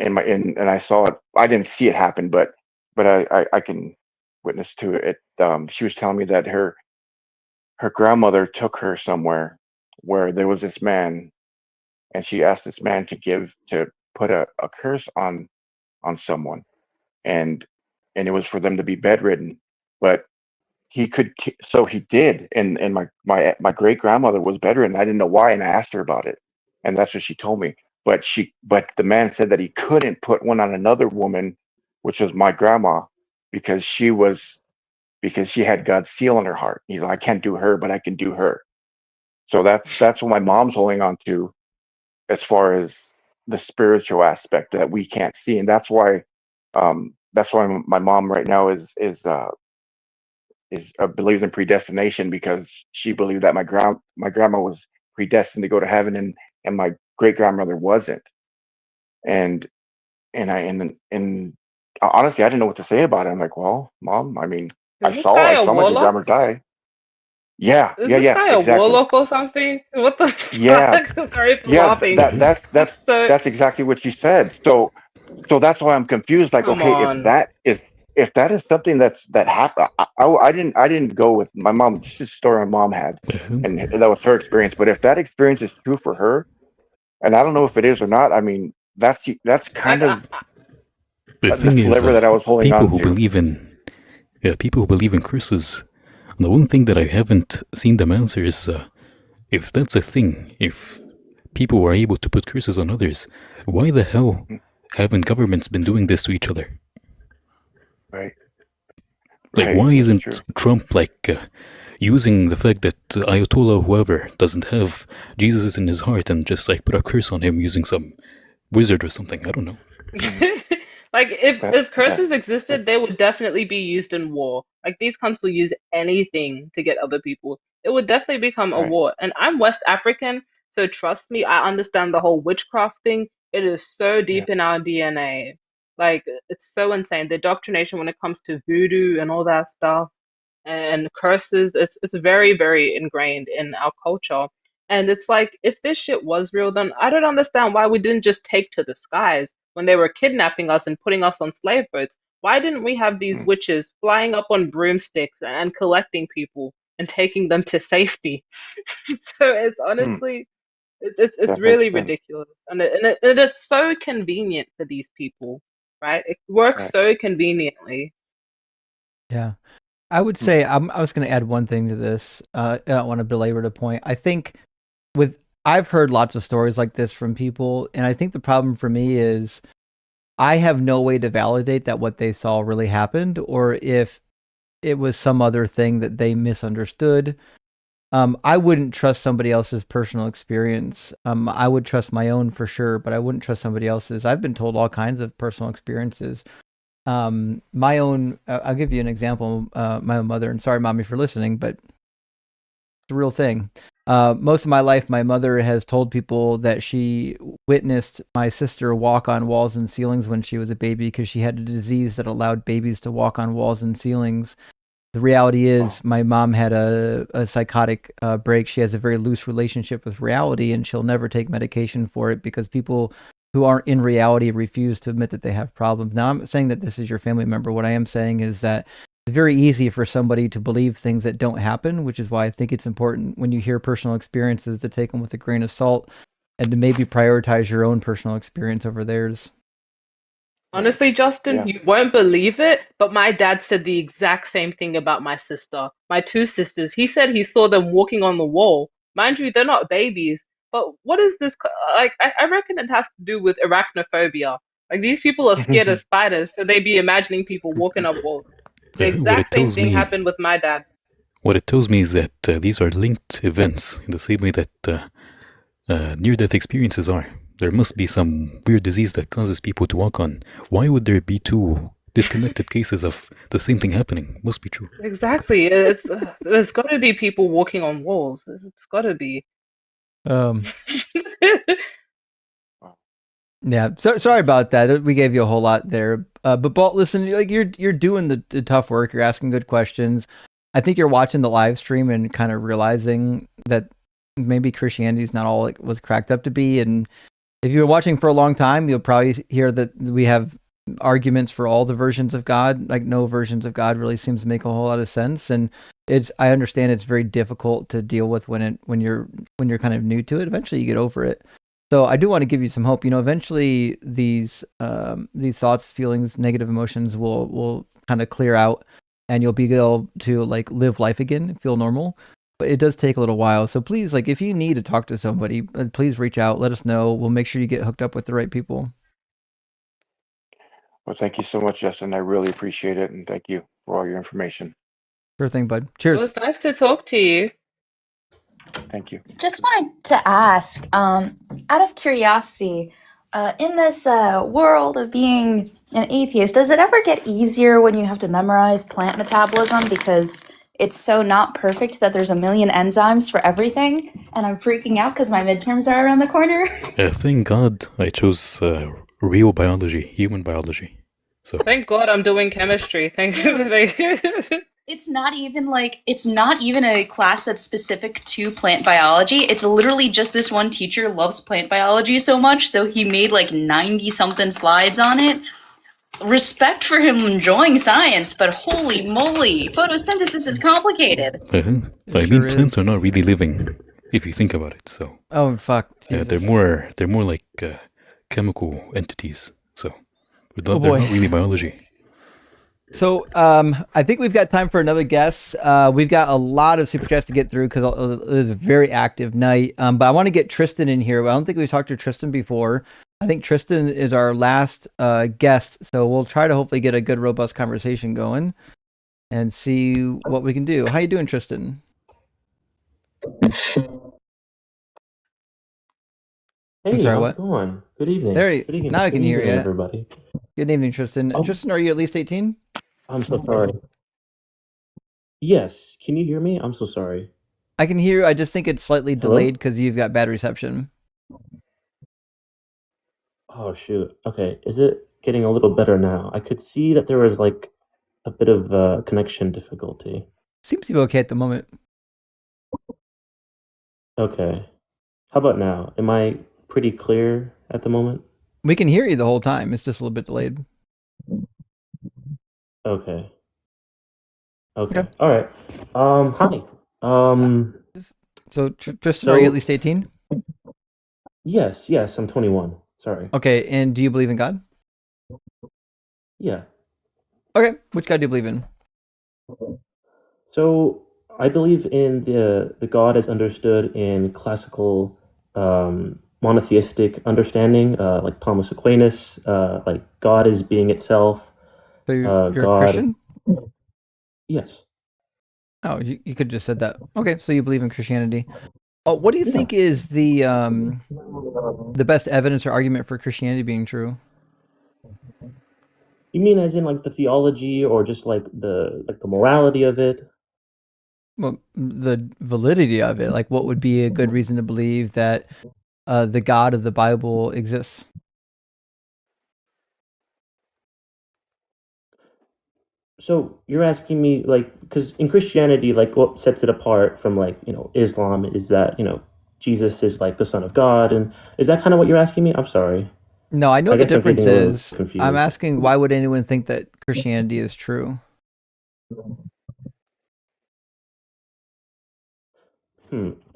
I saw it. I didn't see it happen, but I can witness to it. She was telling me that her grandmother took her somewhere where there was this man, and she asked this man to put a curse on someone, and it was for them to be bedridden, but so he did, and my great grandmother was bedridden. I didn't know why, and I asked her about it, and that's what she told me. But the man said that he couldn't put one on another woman, which was my grandma, because she had God's seal on her heart. He's like, I can't do her, but I can do her. So that's what my mom's holding on to, as far as the spiritual aspect that we can't see, and that's why my mom right now believes in predestination, because she believed that my grandma was predestined to go to heaven, and my great grandmother wasn't. And and honestly, I didn't know what to say about it. I'm like, well, mom, I mean, Is this I guy a saw my great grandma warlock? die. Yeah, Is yeah, this yeah, guy a exactly. warlock or something? What the Yeah, fuck? Sorry for yeah. laughing. That's That's so. that's exactly what she said. So that's why I'm confused. Like, Come okay, on. if that is something that happened, I didn't go with my mom. This is a story my mom had, and that was her experience. But if that experience is true for her, and I don't know if it is or not, I mean, that's kind Like, of The the thing is, sliver that I was holding people on who to. believe in people who believe in curses. The one thing that I haven't seen them answer is if that's a thing, if people were able to put curses on others, why the hell Mhm. haven't governments been doing this to each other? Right, Like, right. why That's isn't true. Trump using the fact that Ayatollah whoever doesn't have Jesus in his heart and just like put a curse on him using some wizard or something? I don't know. Hmm. like That if that curses existed, they would definitely be used in war. Like these cunts will use anything to get other people. It would definitely become a right. war. And I'm West African, so trust me, I understand the whole witchcraft thing. It is so Yeah. deep in our DNA. Like it's so insane. The indoctrination when it comes to voodoo and all that stuff and curses, it's very, very ingrained in our culture. And it's like if this shit was real, then I don't understand why we didn't just take to the skies when they were kidnapping us and putting us on slave boats. Why didn't we have these Mm, witches flying up on broomsticks and collecting people and taking them to safety? So it's mm. honestly it's That makes really sense. ridiculous, and it is so convenient for these people, right? It works Right. so conveniently. Yeah. I would Mm, say I was going to add one thing to this. I don't want to belabor the point. I think I've heard lots of stories like this from people, and I think the problem for me is I have no way to validate that what they saw really happened, or if it was some other thing that they misunderstood. I wouldn't trust somebody else's personal experience. I would trust my own for sure, but I wouldn't trust somebody else's. I've been told all kinds of personal experiences. My own, I'll give you an example. My own mother, and sorry, mommy, for listening, but it's a real thing. Most of my life, my mother has told people that she witnessed my sister walk on walls and ceilings when she was a baby because she had a disease that allowed babies to walk on walls and ceilings. The reality wow. is, my mom had a psychotic break. She has a very loose relationship with reality, and she'll never take medication for it because people who aren't in reality refuse to admit that they have problems. Now, I'm saying that this is your family member. What I am saying is that it's very easy for somebody to believe things that don't happen, which is why I think it's important when you hear personal experiences to take them with a grain of salt and to maybe prioritize your own personal experience over theirs. Right. Honestly, Justin, Yeah. you won't believe it, but my dad said the exact same thing about my sister. My two sisters. He said he saw them walking on the wall. Mind you, they're not babies. But what is this? Like, I reckon it has to do with arachnophobia. Like, these people are scared of spiders, so they be imagining people walking up walls. The What exact it same tells thing me, happened with my dad. is that these are linked events in the same way that near-death experiences are. There must be some weird disease that causes people to walk on. Why would there be two disconnected cases of the same thing happening. Must be true. Exactly. It's there's got to be people walking on walls. It's got to be. Yeah, sorry about that. We gave you a whole lot there. But Balt, listen, like you're doing the tough work. You're asking good questions. I think you're watching the live stream and kind of realizing that maybe Christianity is not all it was cracked up to be. And if you're watching for a long time, you'll probably hear that we have arguments for all the versions of God. Like no versions of God really seems to make a whole lot of sense. And I understand it's very difficult to deal with when you're kind of new to it. Eventually you get over it. So I do want to give you some hope. Eventually these thoughts, feelings, negative emotions will kind of clear out, and you'll be able to like live life again, feel normal. But it does take a little while. So please, like if you need to talk to somebody, please reach out. Let us know. We'll make sure you get hooked up with the right people. Well, thank you so much, Justin. I really appreciate it, and thank you for all your information. Sure thing, bud. It Cheers. was nice to talk to you. Thank you. Just wanted to ask, out of curiosity, in this world of being an atheist, does it ever get easier when you have to memorize plant metabolism because it's so not perfect that there's a million enzymes for everything, and I'm freaking out because my midterms are around the corner? Thank God I chose real biology, human biology. So Thank God I'm doing chemistry. Thank you. It's not even a class that's specific to plant biology. It's literally just this one teacher loves plant biology so much, so he made like 90 something slides on it. Respect for him enjoying science, but holy moly, photosynthesis is complicated. I mean, plants are not really living, if you think about it. So fuck. they're more like chemical entities. So they're not really biology. So I think we've got time for another guest. We've got a lot of super chats to get through because it was a very active night. But I want to get Tristan in here. I don't think we've talked to Tristan before. I think Tristan is our last guest, so we'll try to hopefully get a good, robust conversation going and see what we can do. How you doing, Tristan? Hey, I'm sorry, how's what? it going? Good evening. There, Good evening. now I Good can hear evening, you. everybody. Good evening, Tristan. Oh. Tristan, are you at least 18? I'm so sorry. Yes. Can you hear me? I'm so sorry. I can hear you. I just think it's slightly delayed because you've got bad reception. Oh, shoot. Okay. Is it getting a little better now? I could see that there was like a bit of connection difficulty. Seems to be okay at the moment. Okay. How about now? Am I pretty clear at the moment? We can hear you the whole time. It's just a little bit delayed. Okay. Okay. All right. Hi. So Tristan, are you at least 18? Yes, I'm 21. Sorry. Okay, and do you believe in God? Yeah. Okay, which God do you believe in? So I believe in the God as understood in classical monotheistic understanding, like Thomas Aquinas, like God is being itself. So you're God, a Christian? Yes. Oh, you could have just said that. Okay, so you believe in Christianity. Oh, what do you think is the best evidence or argument for Christianity being true? You mean as in like the theology or just like the morality of it? Well, the validity of it. Like, what would be a good reason to believe that the God of the Bible exists? So you're asking me like, because in Christianity, like what sets it apart from like, Islam is that, Jesus is like the Son of God. And is that kind of what you're asking me? I'm sorry. No, I know the guess I'm difference getting a little is. confused. I'm asking, why would anyone think that Christianity is true?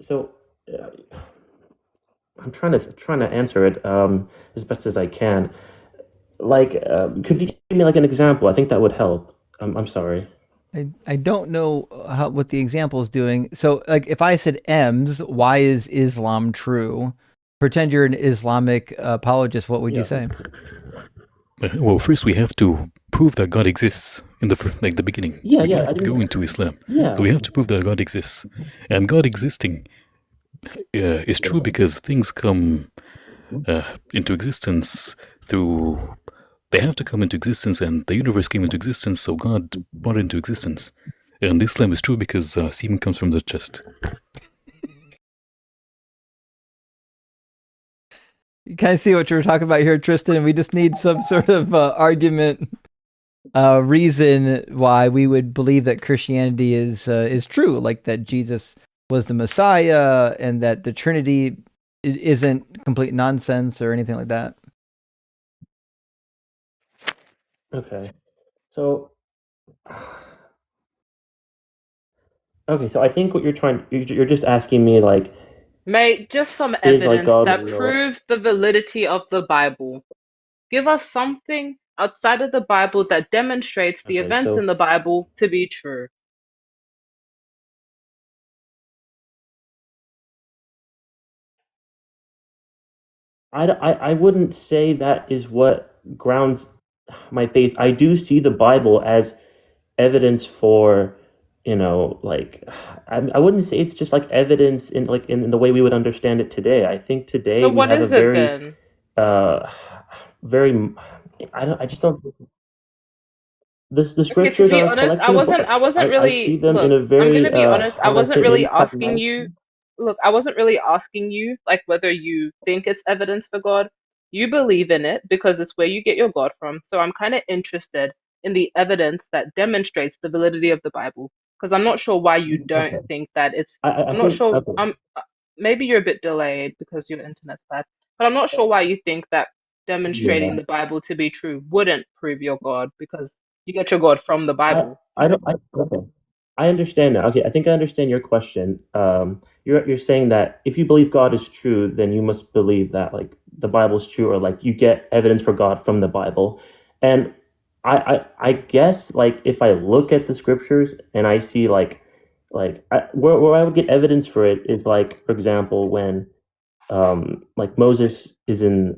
So I'm trying to answer it as best as I can. Like, could you give me like an example? I think that would help. I'm sorry. I don't know what the example is doing. So, like, if I said M's, why is Islam true? Pretend you're an Islamic apologist. What would you say? Well, first we have to prove that God exists in the beginning. Yeah, we yeah. can't go into Islam. Yeah. So we have to prove that God exists, and God existing is true because things come into existence through They have to come into existence, and the universe came into existence, so God brought it into existence. And Islam is true because semen comes from the chest. You kind of see what you were talking about here, Tristan. We just need some sort of argument, reason why we would believe that Christianity is true, like that Jesus was the Messiah and that the Trinity isn't complete nonsense or anything like that. Okay. So I think what you're just asking me, like, Mate, just some is like evidence God that real? proves the validity of the Bible. Give us something outside of the Bible that demonstrates the Okay, events so in the Bible to be true. I wouldn't say that is what grounds my faith. I do see the Bible as evidence for, like, I wouldn't say it's just like evidence in the way we would understand it today. I think today So we what have a is it very then? very I just don't. The Okay, to scriptures be are a honest, collection of books. I wasn't I see really, them in look, a I'm very gonna be honest, I how would I wasn't say, really maybe asking pragmatic. you, look, I wasn't really asking you like whether you think it's evidence for God. You believe in it because it's where you get your God from. So I'm kind of interested in the evidence that demonstrates the validity of the Bible because I'm not sure why you don't Okay. think that it's, I I'm not think sure, okay. maybe you're a bit delayed because your internet's bad, but I'm not sure why you think that demonstrating Yeah. the Bible to be true wouldn't prove your God because you get your God from the Bible. I don't. Okay. I understand now. Okay, I think I understand your question. You're saying that if you believe God is true, then you must believe that like the Bible is true, or like you get evidence for God from the Bible. And I guess like if I look at the scriptures and I see where I would get evidence for it is like, for example, when like Moses is in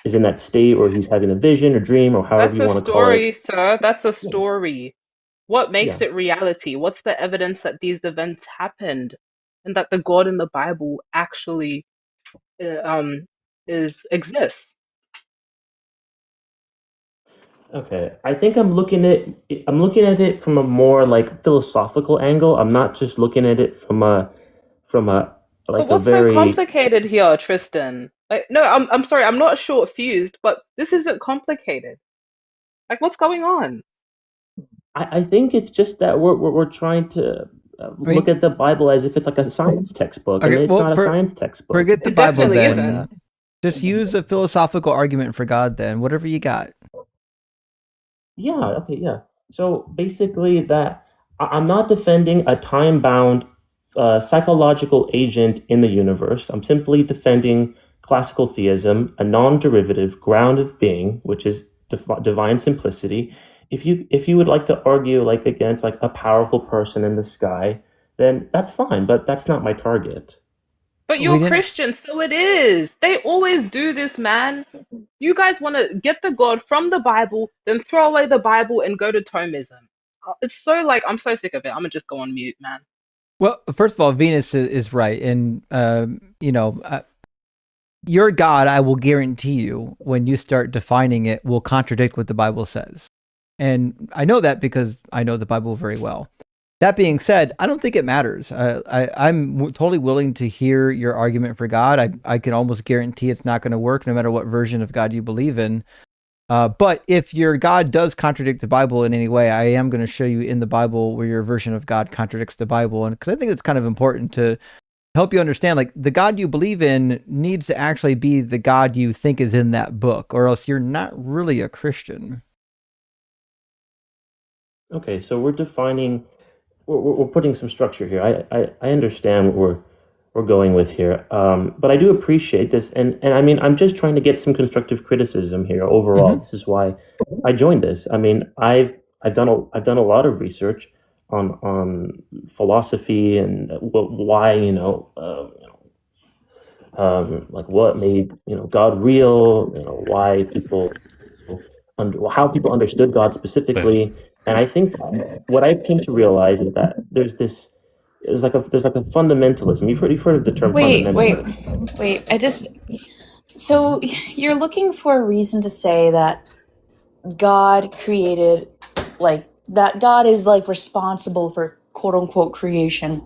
that state where he's having a vision or dream or however That's you a want to call it. story, sir. That's a Yeah. story. What makes Yeah. it reality? What's the evidence that these events happened and that the God in the Bible actually exists? Okay, I think I'm looking at it from a more like philosophical angle. I'm not just looking at it from a But like a what's so very complicated here, Tristan? Like, no, I'm sorry, I'm not short fused, but this isn't complicated. Like, what's going on? I think it's just that we're trying to look at the Bible as if it's like a science textbook, and Okay, it's well, not a science textbook. forget the It Bible definitely then. isn't. Just use a philosophical argument for God then. Whatever you got. Yeah, okay, yeah. So basically, that I'm not defending a time-bound psychological agent in the universe. I'm simply defending classical theism, a non-derivative ground of being, which is divine simplicity. If you would like to argue like against like a powerful person in the sky, then that's fine, but that's not my target. But We you're didn't. Christian, so it is. They always do this, man. You guys want to get the God from the Bible, then throw away the Bible and go to Thomism. It's so like, I'm so sick of it. I'm gonna just go on mute, man. Well, first of all, Venus is right, and your God, I will guarantee you, when you start defining it, will contradict what the Bible says. And I know that because I know the Bible very well. That being said, I don't think it matters. I'm totally willing to hear your argument for God. I can almost guarantee it's not going to work no matter what version of God you believe in. But if your God does contradict the Bible in any way, I am going to show you in the Bible where your version of God contradicts the Bible. And because I think it's kind of important to help you understand, like, the God you believe in needs to actually be the God you think is in that book, or else you're not really a Christian. Okay, so we're defining, we're putting some structure here. I understand what we're going with here, but I do appreciate this, and I mean, I'm just trying to get some constructive criticism here overall. This is why I joined this. I mean, I've done a lot of research on philosophy and why like what made God real, why people how people understood God specifically. And I think what I came to realize is that there's like a fundamentalism. You've heard of the term Wait, fundamentalism. wait. I just So you're looking for a reason to say that God created, like, that God is, like, responsible for quote-unquote creation,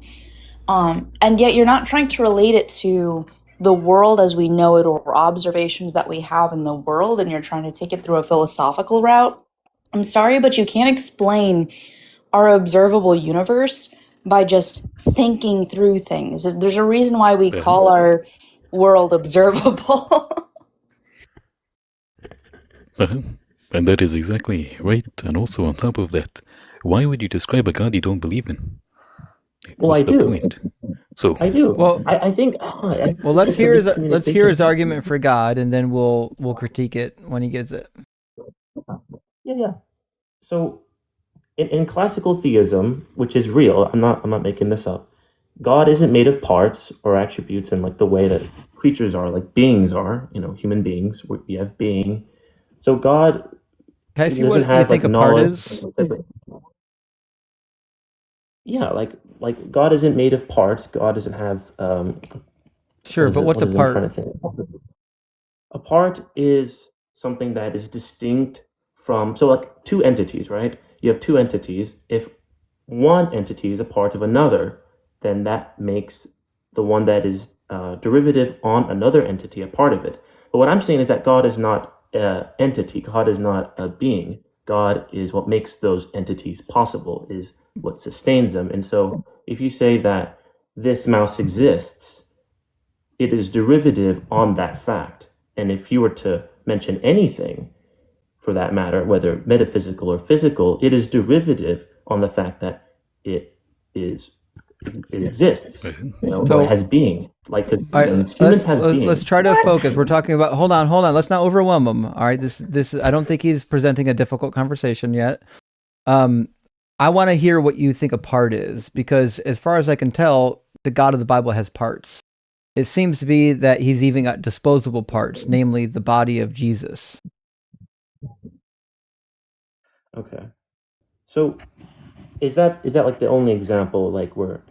and yet you're not trying to relate it to the world as we know it or observations that we have in the world, and you're trying to take it through a philosophical route. I'm sorry, but you can't explain our observable universe by just thinking through things. There's a reason why we call our world observable. And that is exactly right. And also on top of that, why would you describe a god you don't believe in? Well, What's I the do. point? So I do. Well, I think. well, let's hear his argument for God, and then we'll critique it when he gives it. Yeah. So, in classical theism, which is real, I'm not making this up. God isn't made of parts or attributes in like the way that creatures are, like beings are. Human beings. We have being. So God Can I see doesn't what you have think like a part knowledge. is? Yeah, like God isn't made of parts. God doesn't have. Sure, but what's a I'm part? trying to think. A part is something that is distinct from, so like two entities, right? You have two entities. If one entity is a part of another, then that makes the one that is derivative on another entity a part of it. But what I'm saying is that God is not an entity. God is not a being. God is what makes those entities possible, is what sustains them. And so if you say that this mouse exists, it is derivative on that fact. And if you were to mention anything, for that matter, whether metaphysical or physical, it is derivative on the fact that it exists, or it has being. Like humans have being. Let's try to focus. We're talking about. Hold on. Let's not overwhelm him. All right. This. I don't think he's presenting a difficult conversation yet. I want to hear what you think a part is, because as far as I can tell, the God of the Bible has parts. It seems to be that he's even got disposable parts, namely the body of Jesus. Okay. So is that like the only example, like where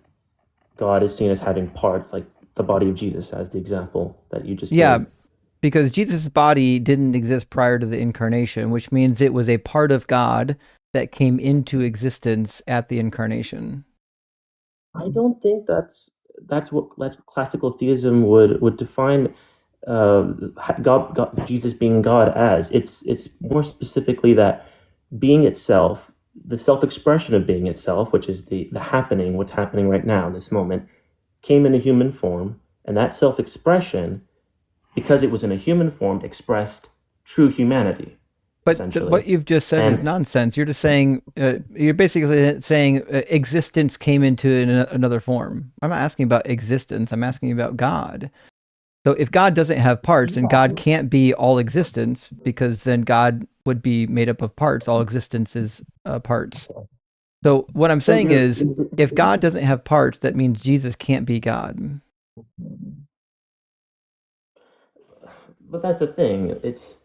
God is seen as having parts, like the body of Jesus as the example that you just gave? Because Jesus' body didn't exist prior to the incarnation, which means it was a part of God that came into existence at the incarnation. I don't think that's what classical theism would define God, Jesus being God as. It's more specifically that being itself, the self-expression of being itself, which is the happening, what's happening right now in this moment, came in a human form, and that self-expression, because it was in a human form, expressed true humanity. But what you've just said is nonsense. You're just saying, you're basically saying existence came into another form. I'm not asking about existence. I'm asking about God. So if God doesn't have parts, and God can't be all existence, because then God would be made up of parts. All existence is parts. So what I'm saying is, if God doesn't have parts, that means Jesus can't be God. But that's the thing. It's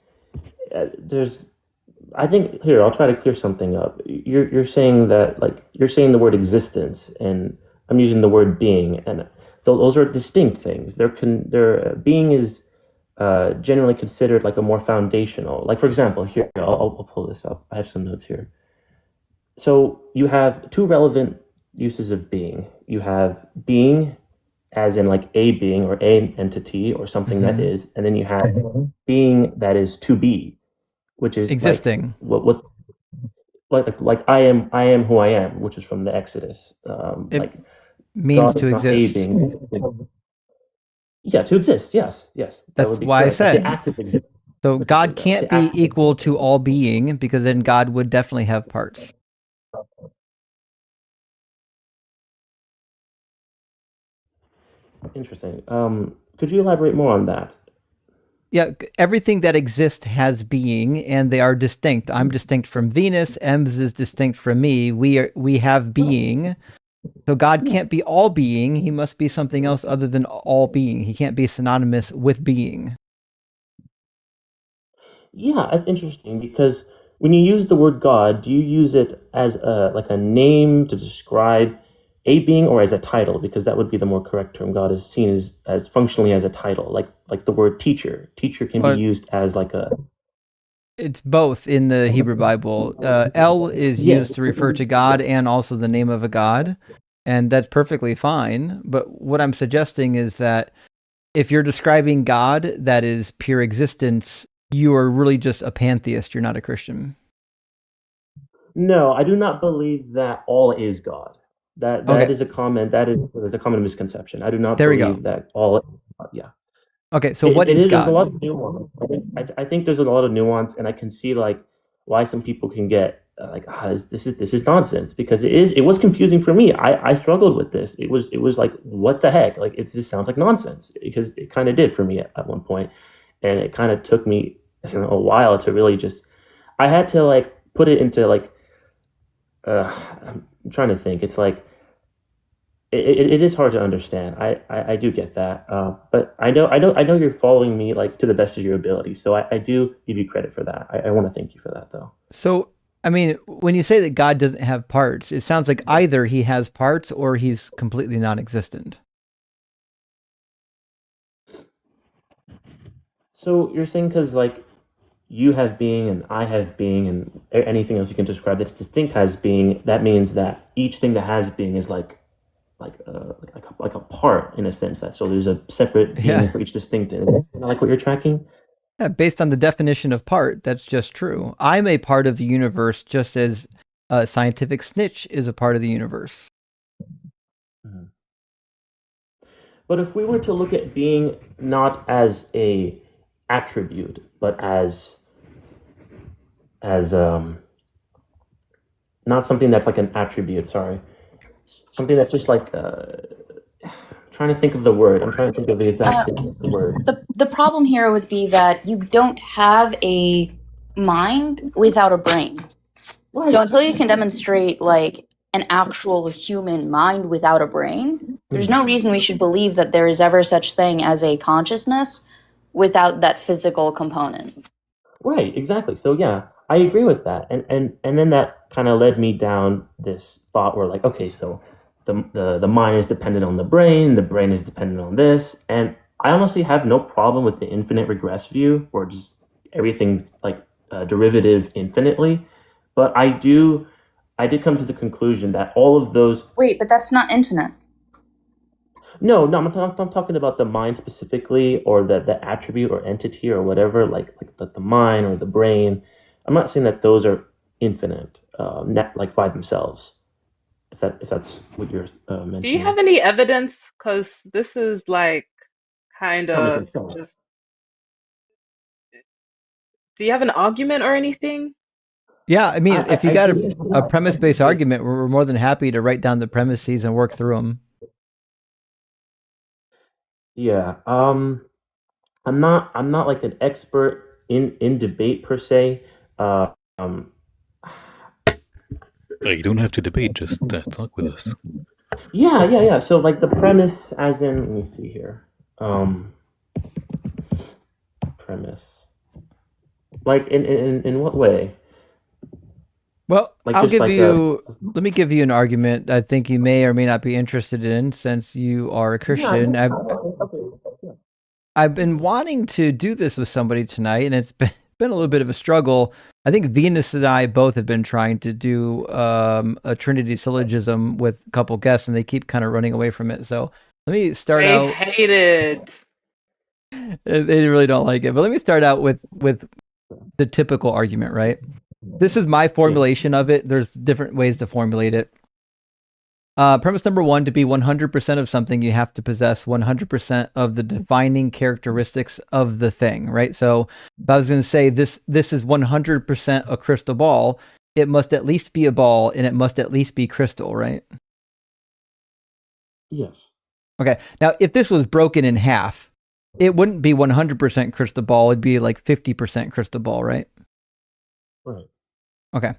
I think here I'll try to clear something up. You're saying that, like, you're saying the word existence, and I'm using the word being, and those are distinct things. Being is generally considered like a more foundational. Like, for example, here I'll pull this up. I have some notes here. So you have two relevant uses of being. You have being as in like a being or an entity or something that is, and then you have being that is to be, which is existing. Like I am who I am, which is from the Exodus. It means to exist. Yeah, to exist. Yes. That's why correct. I said. Like the so God can't be equal to all being, because then God would definitely have parts. Interesting. Could you elaborate more on that? Yeah, everything that exists has being, and they are distinct. I'm distinct from Venus. Ems is distinct from me. We have being. So God can't be all being. He must be something else other than all being. He can't be synonymous with being. Yeah, that's interesting, because when you use the word God, do you use it as a name to describe a being or as a title, because that would be the more correct term. God is seen as functionally as a title, like the word teacher. Teacher can But be used as like a it's both in the Hebrew Bible. El is yes. used to refer to God and also the name of a god, and that's perfectly fine. But what I'm suggesting is that if you're describing God that is pure existence, you are really just a pantheist. You're not a Christian. No, I do not believe that all is God. That Okay. is a common misconception. I do not There we believe go. that all is God. Yeah. Okay, so what is There's a lot God? of nuance. I think there's a lot of nuance, and I can see like why some people can get like this is nonsense, because it was confusing for me. I struggled with this. It was like, what the heck? Like it just sounds like nonsense, because it kind of did for me at one point, and it kind of took me a while to really just. I had to like put it into like. I'm trying to think. It's like it is hard to understand. I do get that, but I know you're following me like to the best of your ability. So I do give you credit for that. I want to thank you for that, though. So, I mean, when you say that God doesn't have parts, it sounds like either he has parts or he's completely non-existent. So you're saying because like you have being and I have being and anything else you can describe that's distinct has being, that means that each thing that has being is like a part in a sense, that so there's a separate being for each distinct thing. Is that like what you're tracking? Yeah, based on the definition of part, that's just true. I'm a part of the universe, just as a scientific snitch is a part of the universe. Mhm. But if we were to look at being not as a attribute, but as not something that's like an attribute, sorry. Something that's just like trying to think of the word. I'm trying to think of the exact word. The problem here would be that you don't have a mind without a brain. Right. So until you can demonstrate like an actual human mind without a brain, there's no reason we should believe that there is ever such thing as a consciousness without that physical component. Right, exactly. So yeah, I agree with that. And then that kind of led me down this thought where like, okay, so the mind is dependent on the brain is dependent on this. And I honestly have no problem with the infinite regress view, where just everything's like derivative infinitely. But I did come to the conclusion that all of those. Wait, but that's not infinite. No, I'm talking about the mind specifically, or the attribute or entity or whatever, like the mind or the brain. I'm not saying that those are infinite, like by themselves. If that's what you're mentioning. Do you have any evidence? Because this is like kind of just. Do you have an argument or anything? Yeah, I mean, if you got a premise-based argument, we're more than happy to write down the premises and work through them. Yeah, I'm not like an expert in debate per se. You don't have to debate, just talk with us. Yeah. So like the premise, as in, let me see here. Premise. Like in what way? Well, Like I'll just give like you. Let me give you an argument I think you may or may not be interested in, since you are a Christian. I've been wanting to do this with somebody tonight, and it's been a little bit of a struggle. I think Venus and I both have been trying to do a Trinity syllogism with a couple guests, and they keep kind of running away from it. So let me start out. They hate it. They really don't like it. But let me start out with the typical argument, right? This is my formulation of it. There's different ways to formulate it. Premise number one, to be 100% of something, you have to possess 100% of the defining characteristics of the thing, right? So if I was going to say this is 100% a crystal ball, it must at least be a ball, and it must at least be crystal, right? Yes. Okay. Now, if this was broken in half, it wouldn't be 100% crystal ball. It'd be like 50% crystal ball, right? Right. Okay.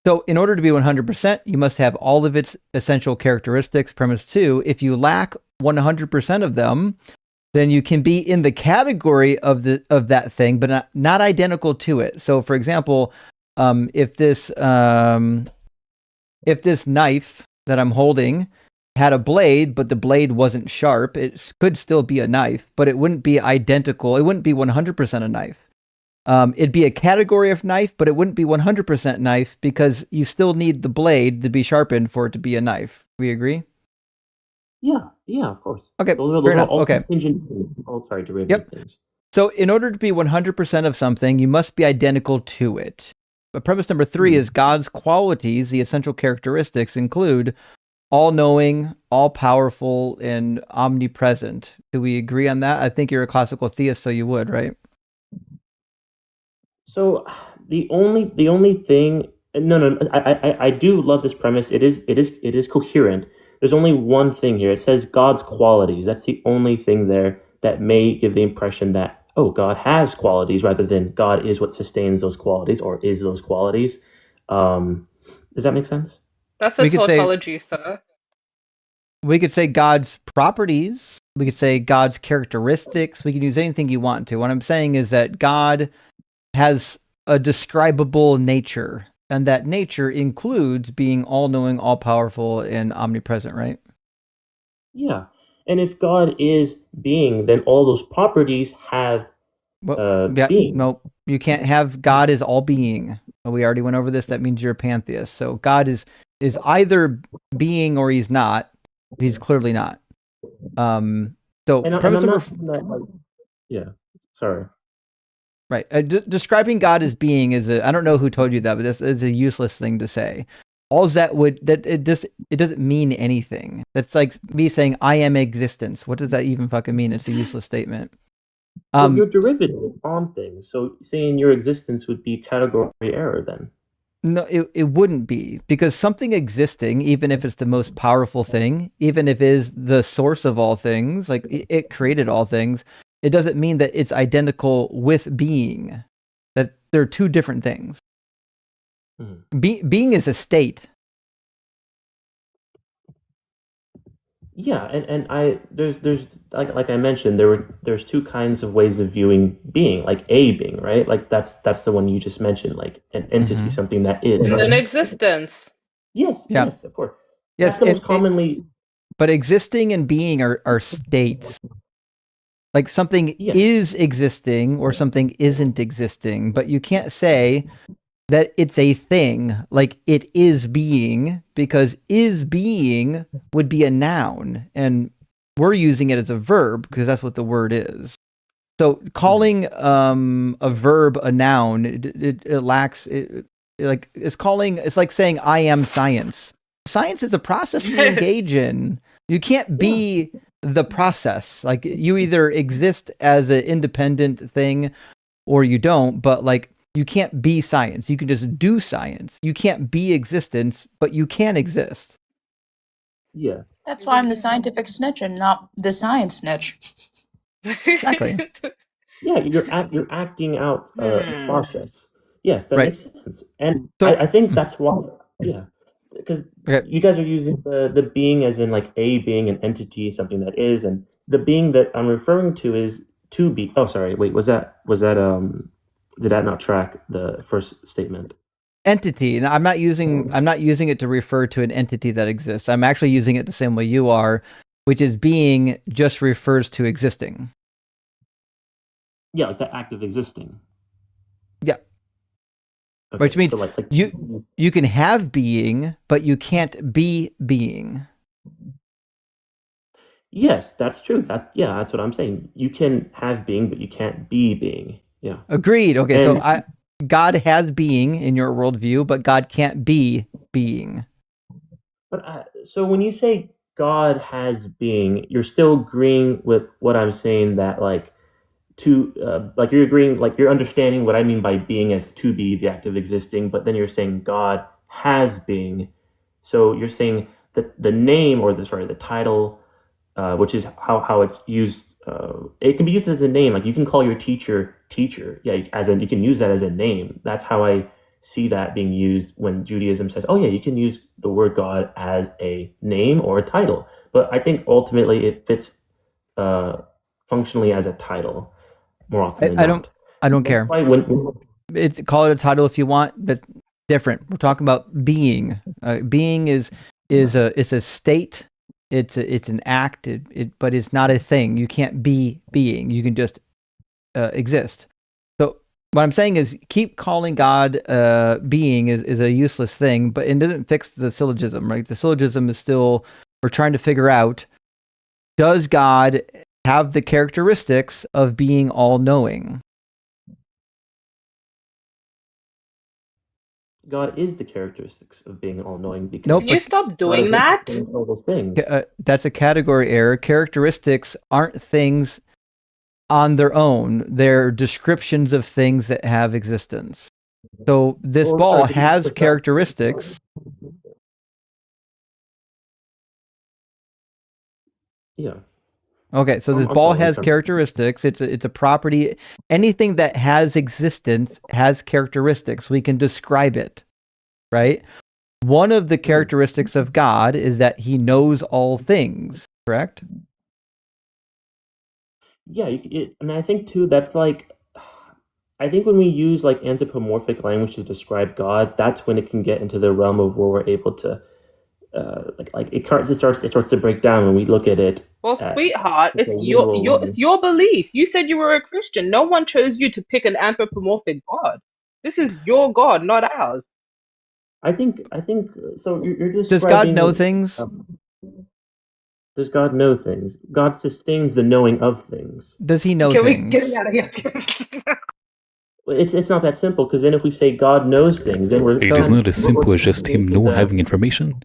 So in order to be 100%, you must have all of its essential characteristics. Premise two, if you lack 100% of them, then you can be in the category of that thing, but not identical to it. So for example, if this knife that I'm holding had a blade, but the blade wasn't sharp, it could still be a knife, but it wouldn't be identical. It wouldn't be 100% a knife. It'd be a category of knife, but it wouldn't be 100% knife because you still need the blade to be sharpened for it to be a knife. We agree? Yeah, of course. Okay, Those fair are enough. all Okay. contingent, all derivative Yep. things. So in order to be 100% of something, you must be identical to it. But premise number 3 is God's qualities, the essential characteristics, include all-knowing, all-powerful, and omnipresent. Do we agree on that? I think you're a classical theist, so you would, right? So the only thing, no, I do love this premise. It is coherent. There's only one thing here. It says God's qualities. That's the only thing there that may give the impression that, oh, God has qualities rather than God is what sustains those qualities or is those qualities. Does that make sense? That's a tautology, sir. We could say God's properties. We could say God's characteristics. We can use anything you want to. What I'm saying is that God has a describable nature, and that nature includes being all-knowing, all-powerful, and omnipresent, right? Yeah. And if God is being, then all those properties have being. No, you can't have God as all being. We already went over this. That means you're a pantheist. So God is either being or he's not. He's clearly not. So premise number sorry. Right. Describing God as being is I don't know who told you that, but this is a useless thing to say. It doesn't mean anything. That's like me saying I am existence. What does that even fucking mean? It's a useless statement. Well, you're derivative on things, so saying your existence would be category error then. No, it wouldn't be, because something existing, even if it's the most powerful thing, even if it is the source of all things, like it created all things, it doesn't mean that it's identical with being. That they're two different things. Being is a state. Yeah, and there's like I mentioned, there's two kinds of ways of viewing being, like a being, right? Like that's the one you just mentioned, like an entity, something that is an existence. Yes, of course. Yes, that's the most commonly. But existing and being are states. Like something is existing or something isn't existing, but you can't say that it's a thing, like it is being, because is being would be a noun, and we're using it as a verb because that's what the word is. So calling a verb a noun, it lacks it. It's like saying I am science. Science is a process we engage in. You can't be the process. Like you either exist as an independent thing or you don't, but like you can't be science. You can just do science. You can't be existence, but you can exist. Yeah. That's why I'm the scientific snitch and not the science snitch. Exactly. Yeah, you're acting out a process. Yes, that makes sense. And so, I think that's why, because you guys are using the being as in like a being, an entity, something that is, and the being that I'm referring to is to be. Oh, sorry. Wait, was that did that not track the first statement? Entity, and I'm not using it to refer to an entity that exists. I'm actually using it the same way you are, which is being just refers to existing. Yeah, like the act of existing. Yeah. Okay, Which means so like you can have being, but you can't be being. Yes, that's true. That's what I'm saying. You can have being, but you can't be being. Yeah. Agreed. Okay, so God has being in your worldview, but God can't be being. But so when you say God has being, you're still agreeing with what I'm saying, that like like you're agreeing, like you're understanding what I mean by being as to be, the act of existing, but then you're saying God has being. So you're saying that the name or the title, which is how it's used, it can be used as a name. Like you can call your teacher, yeah, you can use that as a name. That's how I see that being used when Judaism says, oh yeah, you can use the word God as a name or a title. But I think ultimately it fits functionally as a title more often than not. I don't care. Call it a title if you want, but different. We're talking about being. Being is is a state. It's an act, but it's not a thing. You can't be being. You can just exist. So what I'm saying is, keep calling God being is a useless thing, but it doesn't fix the syllogism, right? The syllogism is still, we're trying to figure out, does God have the characteristics of being all-knowing? God is the characteristics of being all-knowing because Nope. Can you stop God doing is that? all those things. That's a category error. Characteristics aren't things on their own. They're descriptions of things that have existence. So this ball has characteristics. Yeah. Okay, so this I'm ball following has some- characteristics. It's a property. Anything that has existence has characteristics. We can describe it, right? One of the characteristics of God is that he knows all things, correct? Yeah, and I think too that's like, I think when we use like anthropomorphic language to describe God, that's when it can get into the realm of where we're able to, it starts to break down when we look at it. Well, sweetheart, it's it's a your literal your one. it's your belief. You said you were a Christian. No one chose you to pick an anthropomorphic God. This is your God, not ours. I think so. You're describing. Does God know things? Does God know things? God sustains the knowing of things. Does he know Can we things? get out of here? It's not that simple, because then if we say God knows things, then we're. It is not as simple as just him having information.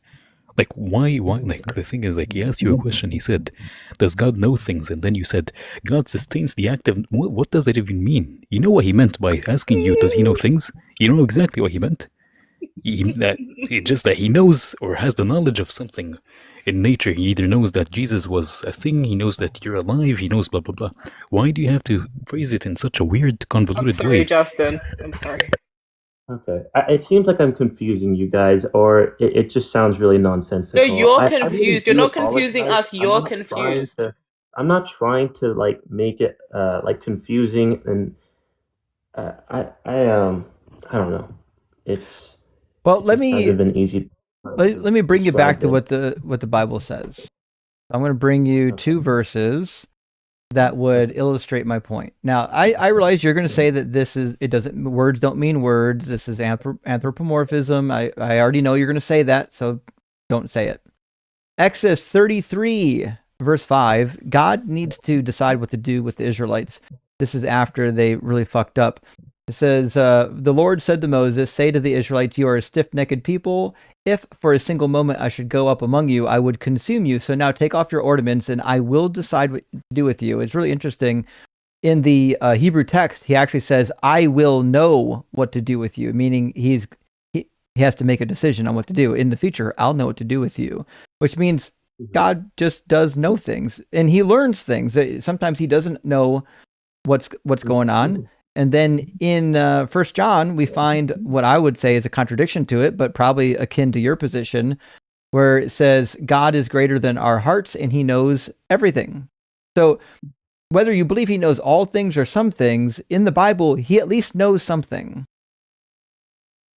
Like, why, like, the thing is, like, he asked you a question, he said, does God know things? And then you said, God sustains the act of, what does that even mean? You know what he meant by asking you, does he know things? You know exactly what he meant. It's just that he knows or has the knowledge of something in nature. He either knows that Jesus was a thing, he knows that you're alive, he knows blah, blah, blah. Why do you have to phrase it in such a weird, convoluted Sorry, way? Justin. I'm sorry. Okay. It seems like I'm confusing you guys, or it just sounds really nonsensical. No, you're I really confused. do You're not confusing apologize. us. You're not trying confused. I'm not trying to like make it like confusing, and I don't know. Well, it hasn't been easy. Let me bring you back to describe what the Bible says. I'm going to bring you two verses that would illustrate my point. Now, I realize you're going to say that words don't mean words. This is anthropomorphism. I already know you're going to say that, so don't say it. Exodus 33, verse 5, God needs to decide what to do with the Israelites. This is after they really fucked up. It says, the Lord said to Moses, say to the Israelites, you are a stiff-necked people. If for a single moment I should go up among you, I would consume you. So now take off your ornaments and I will decide what to do with you. It's really interesting. In the Hebrew text, he actually says, I will know what to do with you, meaning he has to make a decision on what to do. In the future, I'll know what to do with you, which means God just does know things and he learns things. Sometimes he doesn't know what's going on. And then in 1 John, we find what I would say is a contradiction to it, but probably akin to your position, where it says God is greater than our hearts and he knows everything. So whether you believe he knows all things or some things, in the Bible, he at least knows something.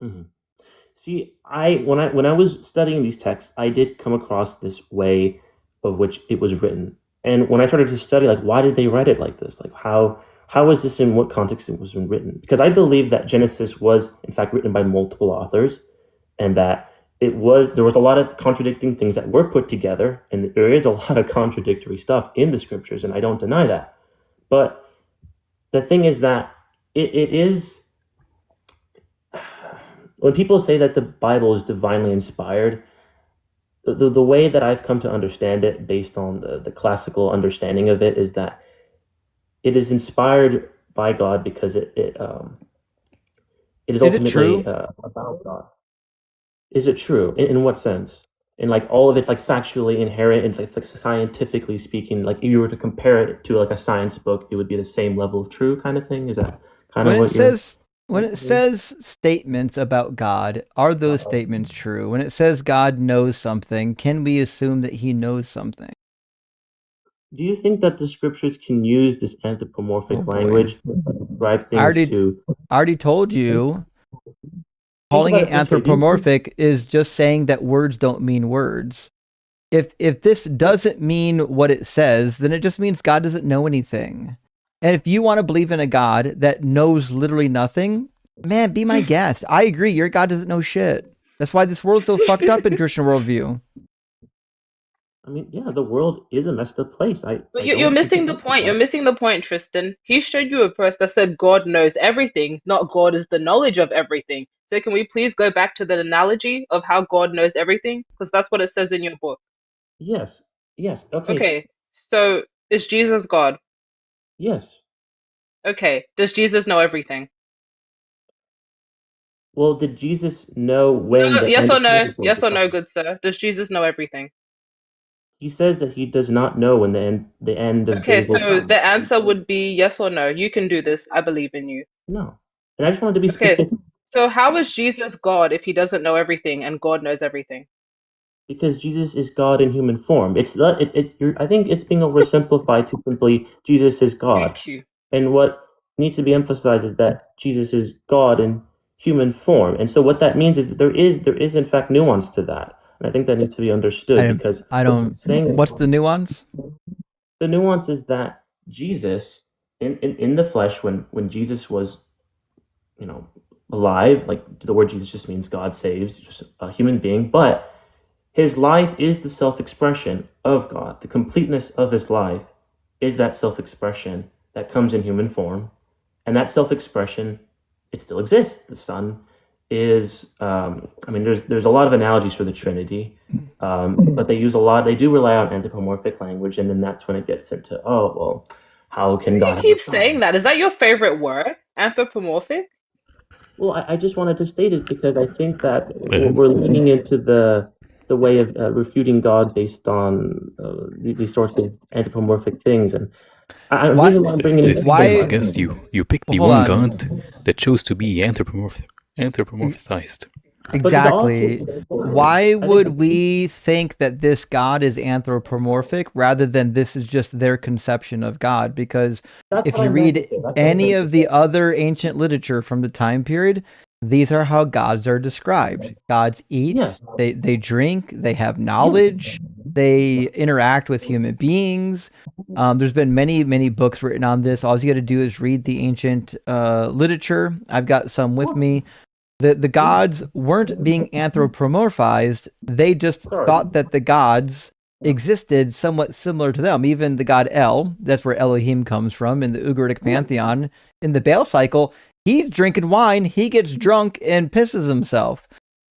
Mm-hmm. See, when I was studying these texts, I did come across this way of which it was written. And when I started to study, like, why did they write it like this? Like, how is this, in what context it was written? Because I believe that Genesis was, in fact, written by multiple authors, and that there was a lot of contradicting things that were put together, and there is a lot of contradictory stuff in the scriptures, and I don't deny that. But the thing is that it is, when people say that the Bible is divinely inspired, the way that I've come to understand it, based on the classical understanding of it, is that it is inspired by God because it is ultimately about God. Is it true? In what sense? In like all of it's like factually inherent and like scientifically speaking, like if you were to compare it to like a science book, it would be the same level of true kind of thing? Is that kind of what when it says statements about God, are those statements true? When it says God knows something, can we assume that he knows something? Do you think that the scriptures can use this anthropomorphic language to describe things I already told you, calling about it it this way. anthropomorphic is just saying that words don't mean words. If this doesn't mean what it says, then it just means God doesn't know anything. And if you want to believe in a God that knows literally nothing, man, be my guest. I agree. Your God doesn't know shit. That's why this world's so fucked up in Christian worldview. I mean, yeah, the world is a messed up place. But you're missing the point. You're missing the point, Tristan. He showed you a verse that said God knows everything, not God is the knowledge of everything. So can we please go back to the analogy of how God knows everything? Because that's what it says in your book. Yes. Yes. Okay. Okay. So is Jesus God? Yes. Okay. Does Jesus know everything? Well, did Jesus know when No, the yes end or of no? times Yes or would no, come? good sir? Does Jesus know everything? He says that he does not know when the end of Okay, days will so come. the answer would be yes or no. You can do this. I believe in you. No. And I just wanted to be Okay. specific So how is Jesus God if he doesn't know everything and God knows everything? because Jesus is God in human form. It's not. I think it's being oversimplified to simply Jesus is God. Thank you. And what needs to be emphasized is that Jesus is God in human form. And so what that means is that there is in fact nuance to that. And I think that needs to be understood because I don't. saying What's the nuance? the nuance is that Jesus in the flesh when Jesus was alive, like the word Jesus just means God saves, just a human being, but his life is the self-expression of God. The completeness of his life is that self-expression that comes in human form. And that self-expression, it still exists. The Son is, there's a lot of analogies for the Trinity, but they do rely on anthropomorphic language, and then that's when it gets into, how can God You have keep a son? saying that. Is that your favorite word? Anthropomorphic? Well, I just wanted to state it because I think that we're leaning into the way of refuting God based on these sorts of anthropomorphic things, and the reason why I'm bringing it thing is, guest, you picked the Hold one on. God that chose to be anthropomorphized. Exactly. Why would we think that this God is anthropomorphic rather than this is just their conception of God? Because That's if what you I meant to read say. That's what I any meant to of the other ancient literature from the time period, these are how gods are described. Gods eat, Yes. they drink, they have knowledge, they interact with human beings. There's been many books written on this. All you got to do is read the ancient literature. I've got some with me. The gods weren't being anthropomorphized. They just thought that the gods existed somewhat similar to them. Even the god El, that's where Elohim comes from in the Ugaritic pantheon. In the Baal cycle, he's drinking wine, he gets drunk and pisses himself.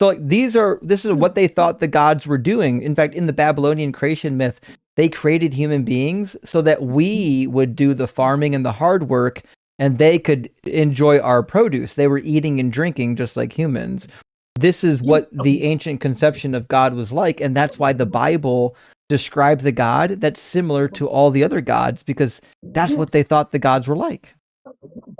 So like, this is what they thought the gods were doing. In fact, in the Babylonian creation myth, they created human beings so that we would do the farming and the hard work and they could enjoy our produce. They were eating and drinking just like humans. This is what the ancient conception of God was like, and that's why the Bible describes a God that's similar to all the other gods, because that's what they thought the gods were like.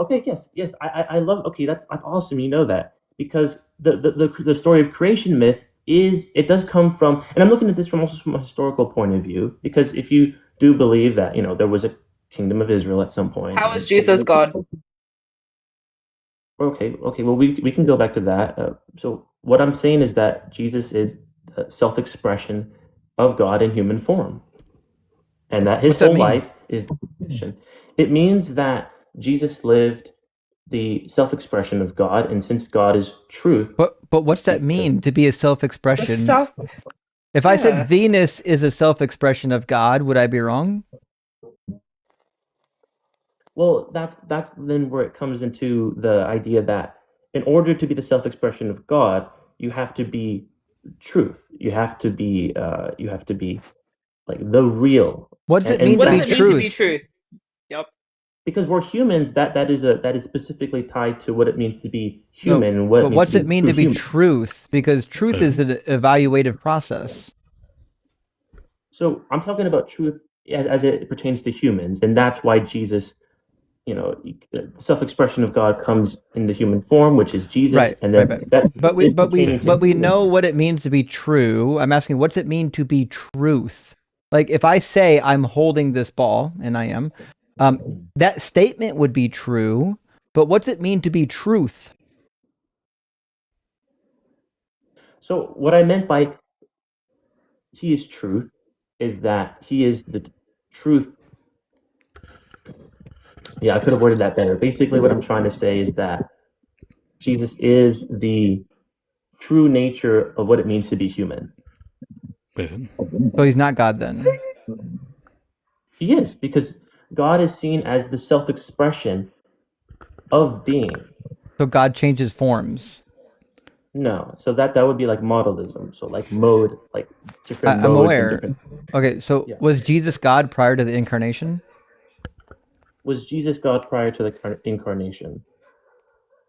Okay, yes, I love. Okay, that's awesome. You know that because the story of creation myth it does come from, and I'm looking at this from a historical point of view, because if you do believe that there was a kingdom of Israel at some point. How is Jesus God? Okay. Well, we can go back to that. So what I'm saying is that Jesus is the self-expression of God in human form, and that his whole life is. It means that Jesus lived the self-expression of God, and since God is truth. But what's that mean to be a self-expression? If I Yeah. said Venus is a self-expression of God, would I be wrong? Well, that's then where it comes into the idea that in order to be the self-expression of God, you have to be truth. You have to be like the real. What does it mean What to does be it mean truth? to be truth? Yep. Because we're humans, that is specifically tied to what it means to be human. No, and what but what's it mean to be truth? Because truth is an evaluative process. So I'm talking about truth as it pertains to humans, and that's why Jesus, the self-expression of God comes in the human form, which is Jesus, Right, and then right. But we know what it means to be true. I'm asking, what's it mean to be truth? Like if I say I'm holding this ball, and I am, that statement would be true. But what's it mean to be truth? So what I meant by he is truth is that he is the truth. Yeah, I could have worded that better. Basically, what I'm trying to say is that Jesus is the true nature of what it means to be human. So he's not God then. He is, because God is seen as the self-expression of being. So God changes forms. No, so that would be like modalism. So like mode, like different I'm modes aware. and different. Okay, so Yeah. was Jesus God prior to the incarnation? Was Jesus God prior to the incarnation?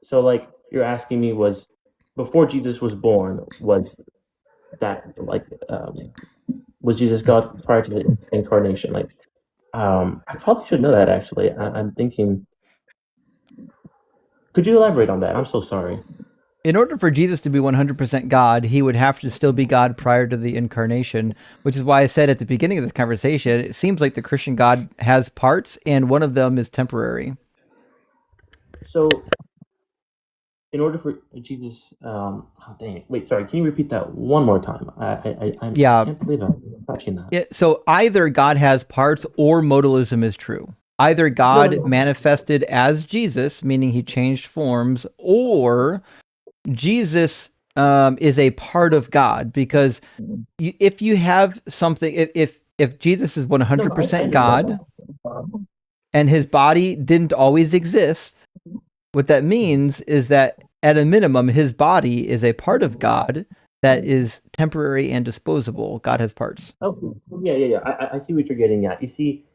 So like you're asking me, was before Jesus was born, was that like was Jesus God prior to the incarnation? Like I probably should know that actually. I'm thinking. Could you elaborate on that? I'm so sorry. In order for Jesus to be 100% God, he would have to still be God prior to the incarnation, which is why I said at the beginning of this conversation, it seems like the Christian God has parts, and one of them is temporary. So, in order for Jesus, oh dang it! Wait, sorry. Can you repeat that one more time? I can't believe I'm touching that. Yeah, so either God has parts or modalism is true. Either God manifested as Jesus, meaning he changed forms, or Jesus is a part of God, because if you have something, if Jesus is 100% God and his body didn't always exist, what that means is that at a minimum, his body is a part of God that is temporary and disposable. God has parts. Oh, yeah. I see what you're getting at. You see,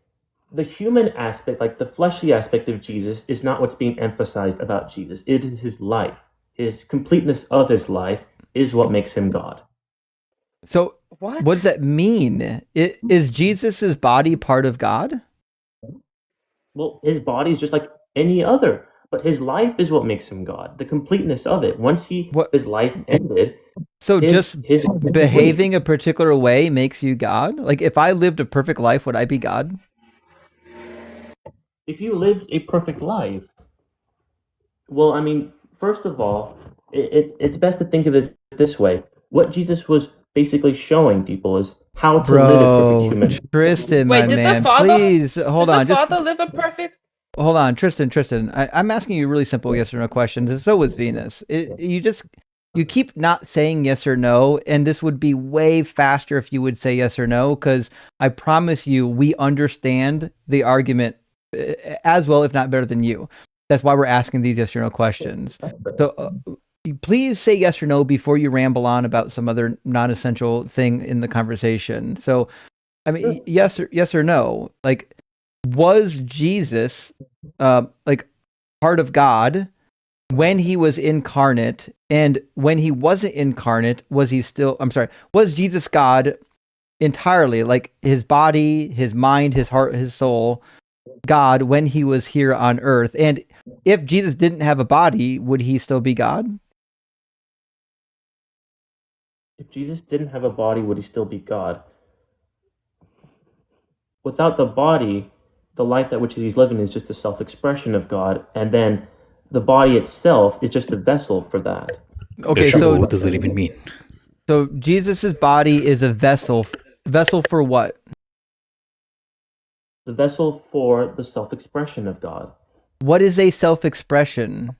the human aspect, like the fleshly aspect of Jesus, is not what's being emphasized about Jesus. It is his life. His completeness of his life is what makes him God. So what does that mean? Is Jesus's body part of God? Well, his body is just like any other, but his life is what makes him God. The completeness of it. Once his life ended. So just behaving a particular way makes you God? Like if I lived a perfect life, would I be God? If you lived a perfect life, well, I mean, first of all, it's best to think of it this way. What Jesus was basically showing people is how to live a perfect human. Tristan, Wait, my did man, the father? please hold on. Did the father live a perfect? Hold on, Tristan. I'm asking you really simple yes or no questions, and so was Venus. You keep not saying yes or no, and this would be way faster if you would say yes or no, because I promise you, we understand the argument as well, if not better than you. That's why we're asking these yes or no questions. So please say yes or no before you ramble on about some other non-essential thing in the conversation. So, I mean, yes or no. Like, was Jesus like part of God when he was incarnate, and when he wasn't incarnate, was Jesus God entirely, like his body, his mind, his heart, his soul, God when he was here on earth? And if Jesus didn't have a body, would he still be God? If Jesus didn't have a body, would he still be God? Without the body, the life that which he's living is just a self-expression of God, and then the body itself is just a vessel for that. Okay, so what does that even mean? So Jesus's body is a vessel. Vessel for what? The vessel for the self-expression of God. What is a self-expression?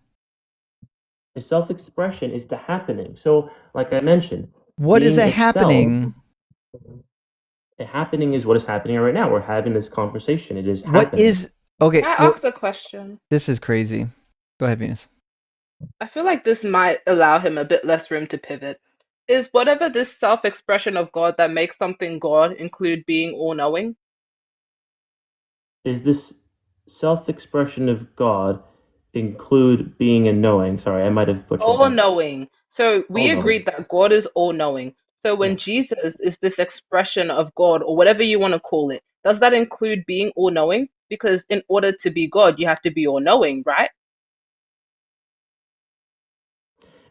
A self-expression is the happening. So, like I mentioned, what is a happening? A happening is what is happening right now. We're having this conversation. It is happening. What is okay? Can I ask a question? This is crazy. Go ahead, Venus. I feel like this might allow him a bit less room to pivot. Is whatever this self-expression of God that makes something God include being all-knowing? Is this self-expression of God include being a knowing? Sorry, I might have butchered that. All-knowing. So we All-knowing. agreed that God is all-knowing. So when Jesus is this expression of God, or whatever you want to call it, does that include being all-knowing? Because in order to be God, you have to be all-knowing, right?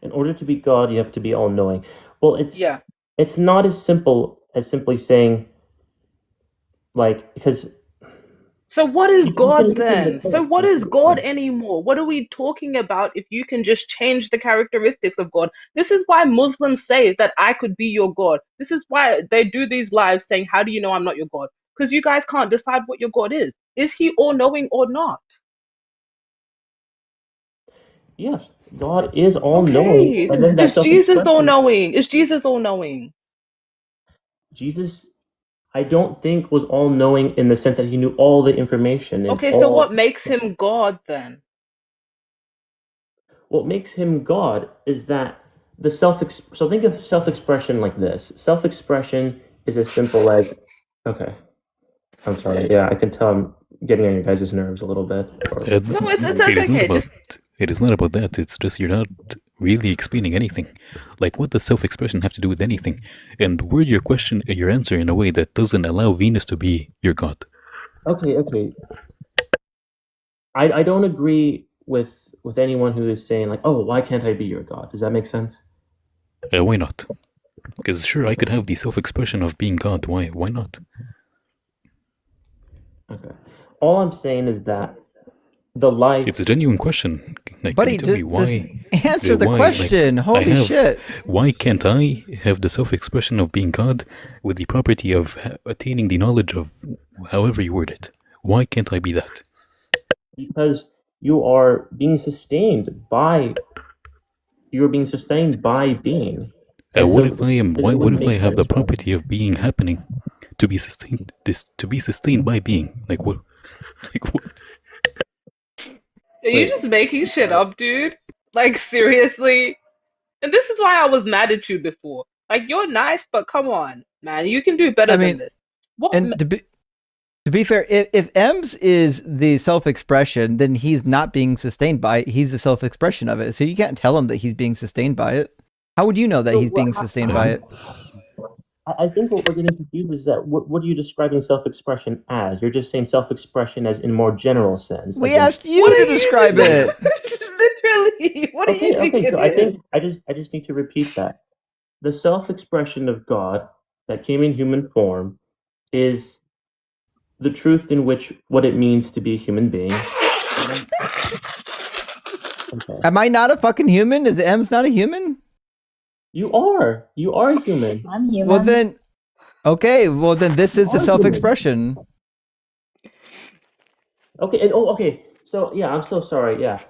In order to be God, you have to be all-knowing. Well, it's not as simple as simply saying, like, because So what is You can God look in the then? So text. what is God anymore? What are we talking about if you can just change the characteristics of God? This is why Muslims say that I could be your God. This is why they do these lives saying, how do you know I'm not your God? Because you guys can't decide what your God is. Is he all-knowing or not? Yes, God is all knowing, Okay. and then that Is self Jesus expression. all-knowing? Is Jesus all-knowing? Jesus, I don't think was all knowing in the sense that he knew all the information and Okay, so all. what makes him God then? What makes him God is that the self. So think of self expression like this. Self expression is as simple as, okay, I'm sorry. Yeah, I can tell I'm getting on your guys' nerves a little bit. No, it's It is not okay. about. It is not about that. It's just you're not really explaining anything. Like, what does self-expression have to do with anything? And word your question, your answer in a way that doesn't allow Venus to be your god. Okay. I don't agree with anyone who is saying like, oh, why can't I be your God? Does that make sense? Why not? Because sure, I could have the self-expression of being God. Why? Why not? Okay. All I'm saying is that the life. It's a genuine question. Like, Buddy, can you tell me just why? answer the Why? question. Like, Holy shit. Why can't I have the self-expression of being God with the property of attaining the knowledge of however you word it? Why can't I be that? Because you are being sustained by. You're being sustained by being. What if I am? What if I have the property of being happening to be sustained? To be sustained by being. Like what? Like what? Are you just making shit up, dude? Like, seriously? And this is why I was mad at you before. Like, you're nice, but come on, man. You can do better I than mean, this. What? and to be fair, if Ems is the self-expression, then he's not being sustained by it. He's the self-expression of it. So you can't tell him that he's being sustained by it. How would you know that he's being sustained by it? I think what we're getting confused is that what are you describing self-expression as? You're just saying self-expression as in more general sense. We asked you to describe it. Literally, what do you think Okay. it So I is? think I just need to repeat that the self-expression of God that came in human form is the truth in which what it means to be a human being. Okay. Am I not a fucking human? Is M's not a human? You are. You are human. I'm human. Well then, okay. Well then, this is the self-expression. Okay. And okay. So yeah, I'm so sorry. Yeah.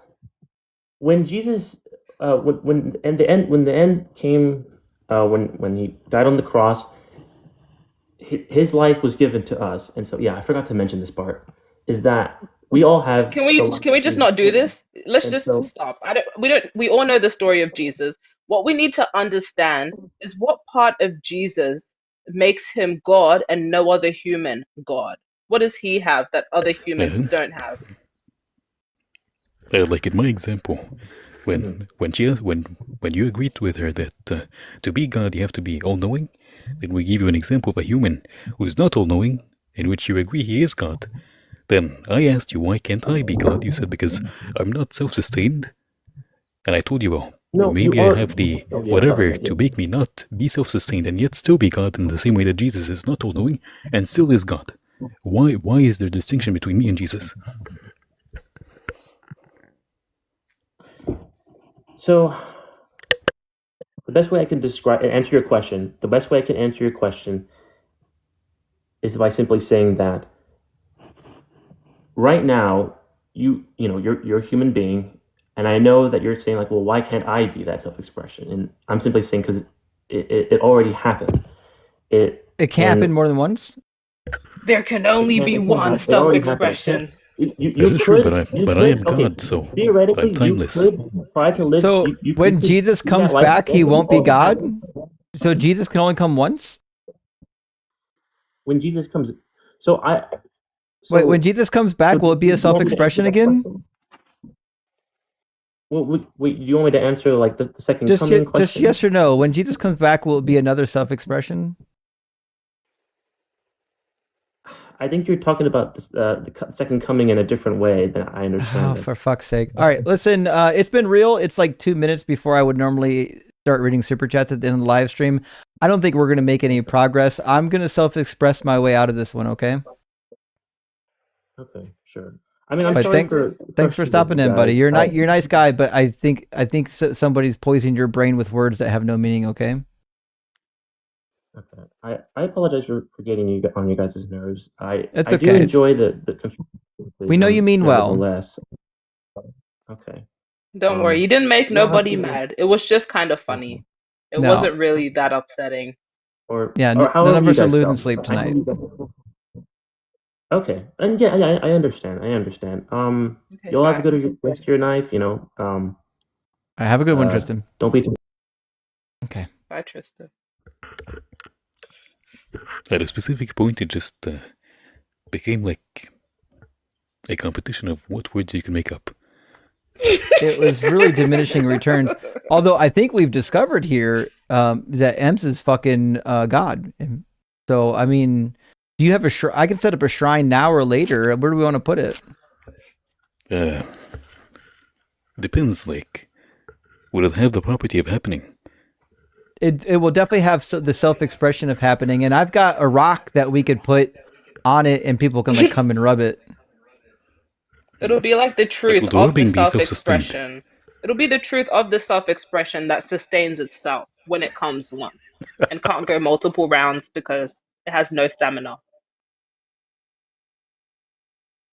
When Jesus, when the end came, when he died on the cross, his life was given to us, and so yeah, I forgot to mention this part. Is that we all have? Can we just not do this? Let's just stop. We all know the story of Jesus. What we need to understand is what part of Jesus makes him God and no other human God. What does he have that other humans don't have? Like in my example, when you agreed with her that to be God you have to be all-knowing, then we give you an example of a human who's not all-knowing, in which you agree he is God. Then I asked you, why can't I be God? You said, because I'm not self-sustained. And I told you, well, maybe I have the whatever to make me not be self-sustained and yet still be God, in the same way that Jesus is not all-knowing and still is God. Why is there a distinction between me and Jesus? So the best way I can answer your question is by simply saying that right now you're a human being, and I know that you're saying like, well, why can't I be that self-expression? And I'm simply saying because it already happened. It can't happen more than once. There can only be one self-expression. Sure, but I am God, so theoretically I'm timeless. you could try to live. So when Jesus comes back, he won't be God. So Jesus can only come once. When Jesus comes, wait. When Jesus comes back, will it be a self-expression again? Well, wait. Do you want me to answer like the second coming question? Just yes or no. When Jesus comes back, will it be another self-expression? I think you're talking about the second coming in a different way than I understand. Oh, for fuck's sake. All right, listen, it's been real. It's like 2 minutes before I would normally start reading super chats at the end of the live stream. I don't think we're going to make any progress. I'm going to self-express my way out of this one, okay? Okay, sure. I mean, I'm But sorry thanks for thanks for frustrating stopping you in, buddy. guys. You're a nice guy, but I think somebody's poisoning your brain with words that have no meaning. Okay. Okay. I apologize for getting you on your guys' nerves. It's I do okay. enjoy the We know you mean well. nevertheless. Okay. Don't worry, you didn't make you'll have nobody to- mad. It was just kind of funny. It No. wasn't really that upsetting. Or Yeah, or none however of you us are guys losing felt. sleep I know tonight. you guys- Okay, and yeah, I understand. I understand. Okay, You'll have a bye. good rest of your night. Have a good one, Tristan. Don't be too. Okay. Bye, Tristan. At a specific point, it just became like a competition of what words you can make up. It was really diminishing returns. Although I think we've discovered here that Ems is fucking God. So I mean, do you have I can set up a shrine now or later. Where do we want to put it? Depends. Like, will it have the property of happening? It will definitely have the self-expression of happening, and I've got a rock that we could put on it, and people can like come and rub it. It'll be like the truth will the of the rubbing be self-expression. It'll be the truth of the self-expression that sustains itself when it comes once and can't go multiple rounds because it has no stamina.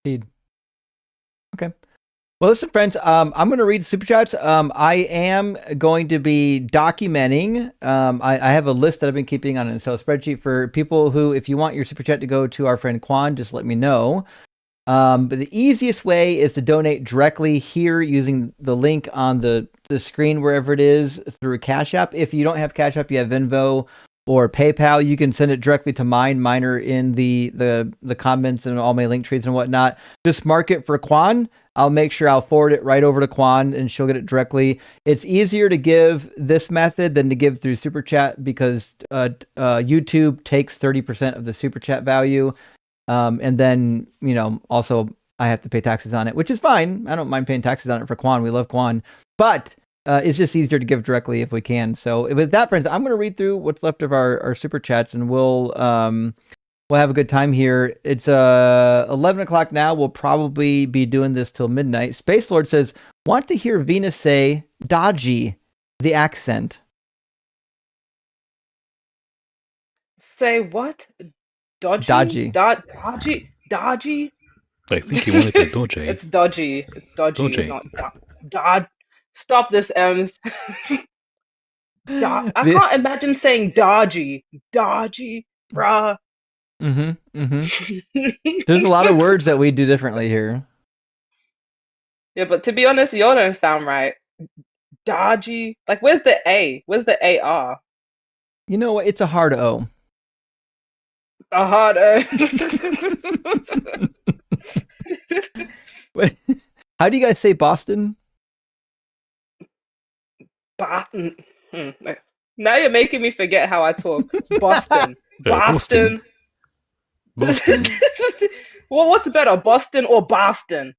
Indeed. Okay. Well, listen, friends. I'm going to read super chats. I am going to be documenting. I have a list that I've been keeping on an Excel spreadsheet for people who, if you want your super chat to go to our friend Quan, just let me know. But the easiest way is to donate directly here using the link on the screen, wherever it is, through Cash App. If you don't have Cash App, you have Venmo or PayPal, you can send it directly to mine. Mine are in the comments and all my link trees and whatnot. Just mark it for Quan. I'll make sure I'll forward it right over to Quan and she'll get it directly. It's easier to give this method than to give through Super Chat because YouTube takes 30% of the Super Chat value. And then, also I have to pay taxes on it, which is fine. I don't mind paying taxes on it for Quan. We love Quan. But it's just easier to give directly if we can. So with that, friends, I'm going to read through what's left of our Super Chats and we'll have a good time here. It's 11 o'clock now. We'll probably be doing this till midnight. Space Lord says, want to hear Venus say dodgy, the accent. Say what? Dodgy? Dodgy. Dodgy? I think he wanted to dodgy. It's dodgy. It's dodgy. Dodgy. Not dod. Stop this, Ems. I can't imagine saying dodgy. Dodgy, bruh. There's a lot of words that we do differently here. Yeah, but to be honest, y'all don't sound right. Dodgy. Like, where's the A? Where's the AR? You know what? It's a hard O. A hard O. How do you guys say Boston? Boston. Now you're making me forget how I talk. Boston. Boston. Boston. Well, what's better, Boston or Boston?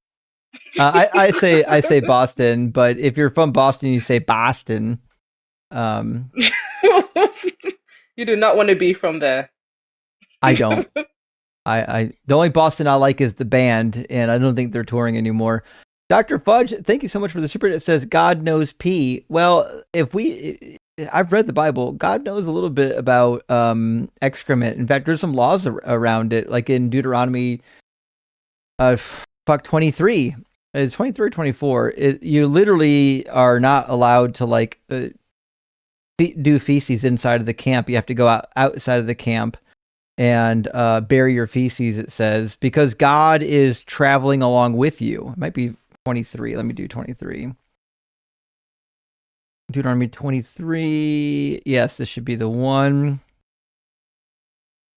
I say Boston, but if you're from Boston, you say Boston. You do not want to be from there. I don't. The only Boston I like is the band, and I don't think they're touring anymore. Dr. Fudge, thank you so much for the super. It says God knows pee. Well, I've read the Bible. God knows a little bit about excrement. In fact, there's some laws around it, like in Deuteronomy 23. It's 23 or 24. You literally are not allowed to do feces inside of the camp. You have to go outside of the camp and bury your feces, it says, because God is traveling along with you. It might be 23. Let me do 23. Deuteronomy 23. Yes, this should be the one.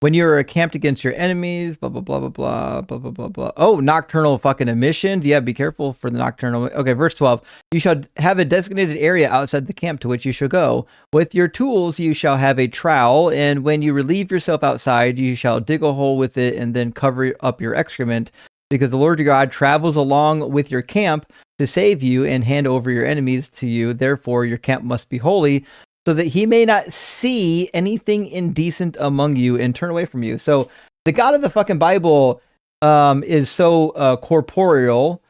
When you are camped against your enemies, blah, blah, blah, blah, blah, blah, blah, blah, blah. Oh, nocturnal fucking emissions. Yeah, be careful for the nocturnal. Okay, verse 12. You shall have a designated area outside the camp to which you shall go. With your tools, you shall have a trowel, and when you relieve yourself outside, you shall dig a hole with it and then cover up your excrement, because the Lord your God travels along with your camp to save you and hand over your enemies to you. Therefore, your camp must be holy, so that he may not see anything indecent among you and turn away from you. So the God of the fucking Bible is so corporeal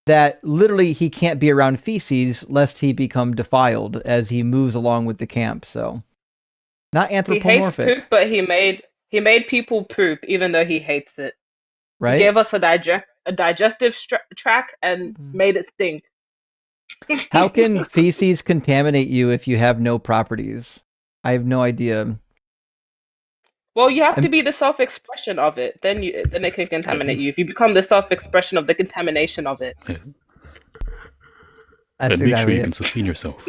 that literally he can't be around feces lest he become defiled as he moves along with the camp. So not He hates anthropomorphic, poop, but he made people poop, even though he hates it. He right? gave us a digestive tract and made it stink. How can feces contaminate you if you have no properties? I have no idea. Well, you have to And be the self-expression of it. Then it can contaminate you. If you become the self-expression of the contamination of it. that's And make sure exactly you it. can sustain yourself.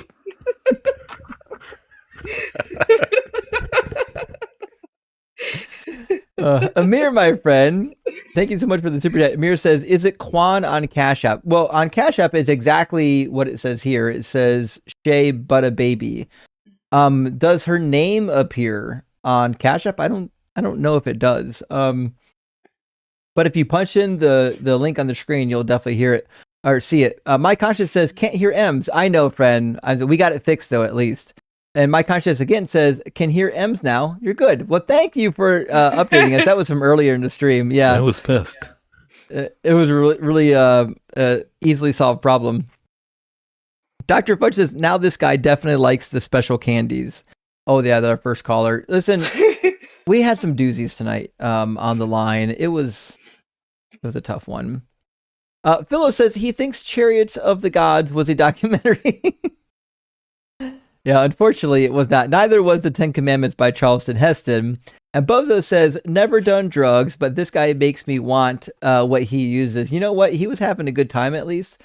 Amir, my friend, thank you so much for the super chat. Amir says, "Is it Quan on Cash App?" Well, on Cash App, it's exactly what it says here. It says sheabuttababy. Does her name appear on Cash App? I don't know if it does. But if you punch in the link on the screen, you'll definitely hear it or see it. My conscience says, "Can't hear M's." I know, friend. We got it fixed though, at least. And my conscience again says, "Can hear M's now. You're good." Well, thank you for updating us. That was from earlier in the stream. Yeah, That was fast. it was really easily solved problem. Dr. Fudge says, "Now this guy definitely likes the special candies." Oh yeah, that's our first caller. Listen, we had some doozies tonight on the line. It was a tough one. Philo says he thinks Chariots of the Gods was a documentary. Yeah, unfortunately, it was not. Neither was the 10 Commandments by Charleston Heston. And Bozo says, never done drugs, but this guy makes me want what he uses. You know what? He was having a good time, at least.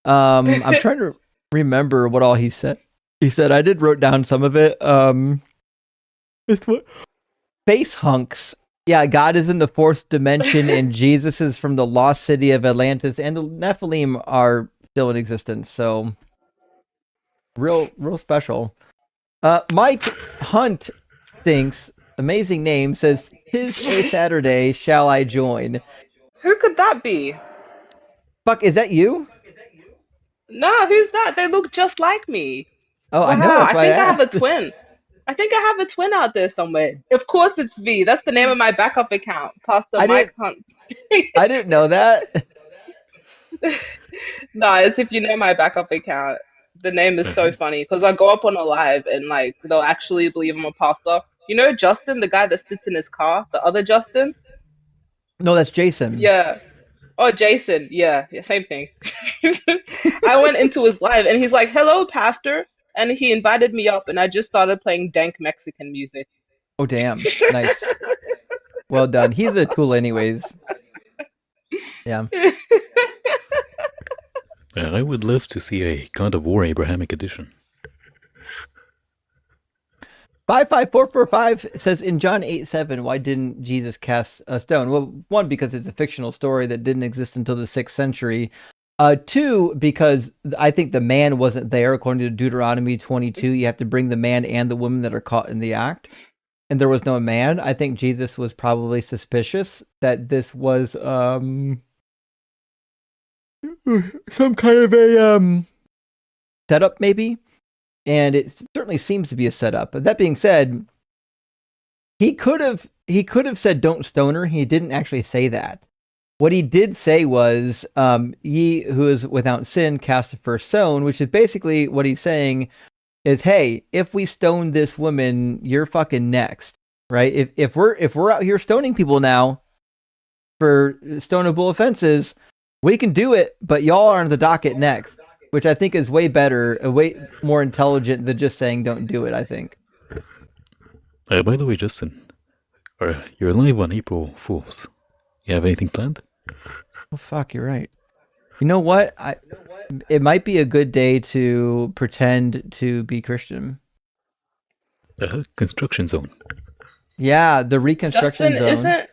I'm trying to remember what all he said. He said, I did wrote down some of it. It's what? Face Hunks. Yeah, God is in the fourth dimension, and Jesus is from the lost city of Atlantis, and the Nephilim are still in existence. So... real special. Mike Hunt thinks, amazing name, says, "'Tis a Saturday, shall I join?" Who could that be? Fuck, is that you? No, who's that? They look just like me. Oh, Wow, I know, that's I why I think I have a asked. twin. I think I have a twin out there somewhere. Of course it's V. That's the name of my backup account, Pastor Mike Hunt. I didn't know that. No, it's if you know my backup account. The name is so funny because I go up on a live and like they'll actually believe I'm a pastor. You know Justin, the guy that sits in his car, the other Justin? No, that's Jason. Yeah. Oh, Jason. Yeah, same thing. I went into his live and he's like, "Hello, pastor," and he invited me up, and I just started playing dank Mexican music. Oh, damn. Nice. Well done. He's a tool anyways. Yeah. I would love to see a God of War Abrahamic edition. 55445 says, in John 8:7, why didn't Jesus cast a stone? Well, one, because it's a fictional story that didn't exist until the 6th century. Two, because I think the man wasn't there. According to Deuteronomy 22, you have to bring the man and the woman that are caught in the act. And there was no man. I think Jesus was probably suspicious that this was some kind of a setup, maybe. And it certainly seems to be a setup. But that being said, he could have said, "Don't stone her." He didn't actually say that. What he did say was, "Ye who is without sin cast the first stone," which is basically what he's saying is, hey, if we stone this woman, you're fucking next, right? If we're out here stoning people now for stonable offenses, we can do it, but y'all are on the docket next, which I think is way better, way more intelligent than just saying don't do it, I think. By the way, Justin, you're live on April Fools. You have anything planned? Oh, fuck, you're right. You know what? It might be a good day to pretend to be Christian. Construction zone. Yeah, the reconstruction Justin, zone.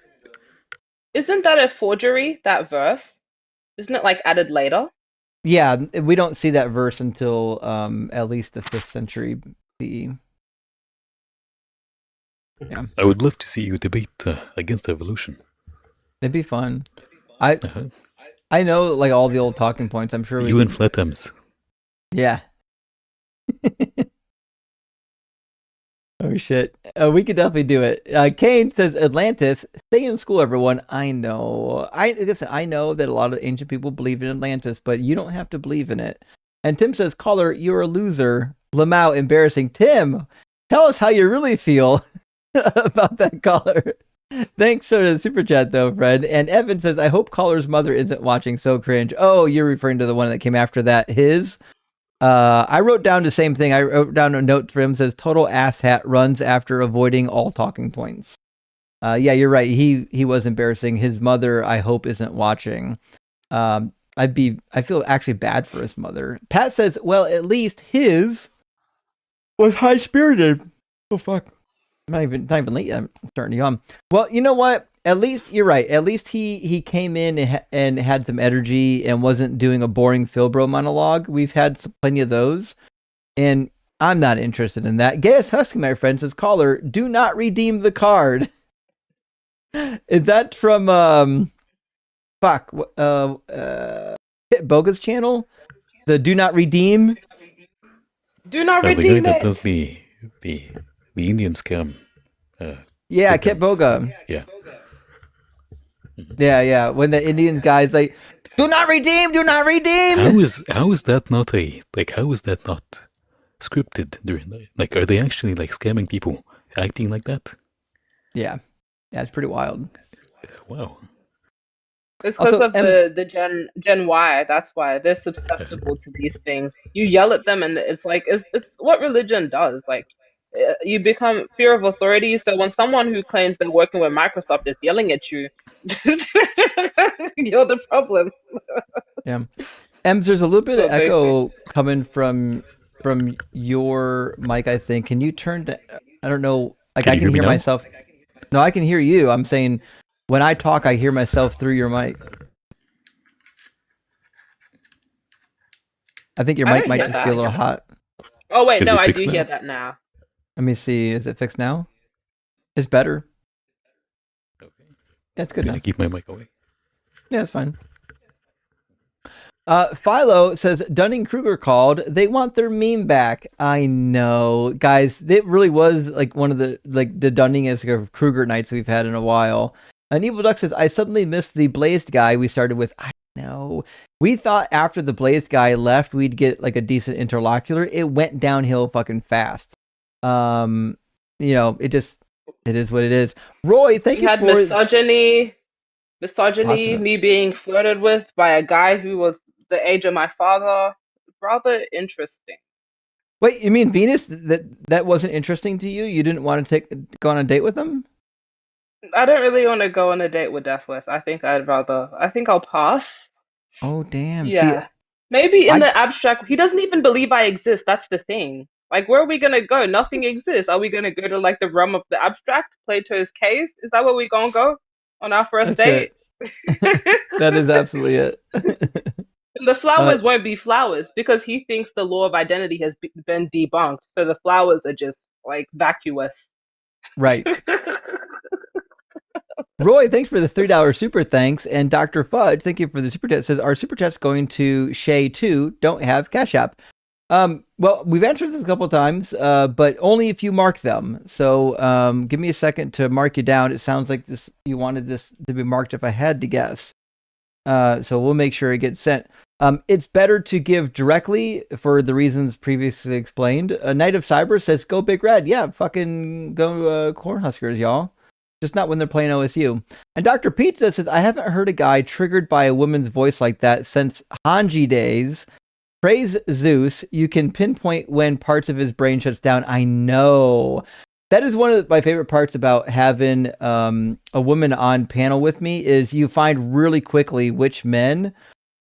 isn't that a forgery, that verse? Isn't it like added later? Yeah, we don't see that verse until at least the 5th century CE. Yeah. I would love to see you debate against evolution. It'd be fun. I know like all the old talking points. I'm sure you and Flat Ems. Yeah. Oh shit. We could definitely do it. Kane says Atlantis. Stay in school, everyone. I know. Listen, I know that a lot of ancient people believe in Atlantis, but you don't have to believe in it. And Tim says, caller, you're a loser. Lamau, embarrassing. Tim, tell us how you really feel about that caller. Thanks for the super chat, though, Fred. And Evan says, I hope caller's mother isn't watching. So cringe. Oh, you're referring to the one that came after that. His. I wrote down the same thing. I wrote down a note for him. Says total asshat runs after avoiding all talking points. Yeah, you're right. He was embarrassing. His mother, I hope, isn't watching. I feel actually bad for his mother. Pat says, well, at least his was high spirited. Oh fuck. Not even late yet. I'm starting to yawn. Well, you know what? At least you're right. At least he came in and had some energy and wasn't doing a boring Philbro monologue. We've had plenty of those, and I'm not interested in that. Gaius Husky, my friend, says, caller, do not redeem the card. Is that from Pit Boga's channel? The do not redeem? Do not The guy redeem that it. does the Indian scam. Yeah, good Kit times. Boga. Yeah. Yeah. When the Indian guy's like, do not redeem, do not redeem. How is that not scripted? Like, are they actually like scamming people, acting like that? Yeah, it's pretty wild. Wow. It's because Also, of the Gen Y. That's why they're susceptible to these things. You yell at them, and it's like it's what religion does. Like you become fear of authority. So when someone who claims they're working with Microsoft is yelling at you, you're the problem. Yeah. Ems, there's a little bit So of echo coming from your mic, I think. Can you turn to, I don't know, like Can I you can hear me hear now? myself. No, I can hear you. I'm saying when I talk, I hear myself through your mic. I think your I mic don't might hear just be a that. little hot. Oh wait, Is no, it I fixed do hear now? that now. Let me see. Is it fixed now? It's better. That's good Gonna enough. keep my mic away. Yeah, it's fine. Philo says Dunning-Kruger called. They want their meme back. I know, guys. It really was like one of the Dunning Kruger nights we've had in a while. And Evil Duck says I suddenly missed the Blazed guy we started with. I know. We thought after the Blazed guy left, we'd get like a decent interlocutor. It went downhill fucking fast. You know, it is what it is. Roy, thank We you had for misogyny, Lots of it. me being flirted with by a guy who was the age of my father. Rather interesting. Wait, you mean Venus? That wasn't interesting to you? You didn't want to go on a date with him? I don't really want to go on a date with Deathless. I think I'll pass. Oh damn! See, Yeah. Maybe in I the abstract, he doesn't even believe I exist. That's the thing. Like, where are we gonna go? Nothing exists. Are we gonna go to like the realm of the abstract, Plato's cave? Is that where we gonna go on our first that's date? it. That is absolutely it. And the flowers won't be flowers because he thinks the law of identity has been debunked. So the flowers are just like vacuous. Right. Roy, thanks for the $3 super thanks. And Dr. Fudge, thank you for the super chat. Says our super chat's going to Shay too. Don't have Cash App. Well, we've answered this a couple of times, but only if you mark them. So give me a second to mark you down. It sounds like you wanted this to be marked if I had to guess. So we'll make sure it gets sent. It's better to give directly for the reasons previously explained. Knight of Cyber says, go Big Red. Yeah, fucking go Cornhuskers, y'all. Just not when they're playing OSU. And Dr. Pizza says, I haven't heard a guy triggered by a woman's voice like that since Hanji days. Praise Zeus. You can pinpoint when parts of his brain shuts down. I know. That is one of my favorite parts about having a woman on panel with me is you find really quickly which men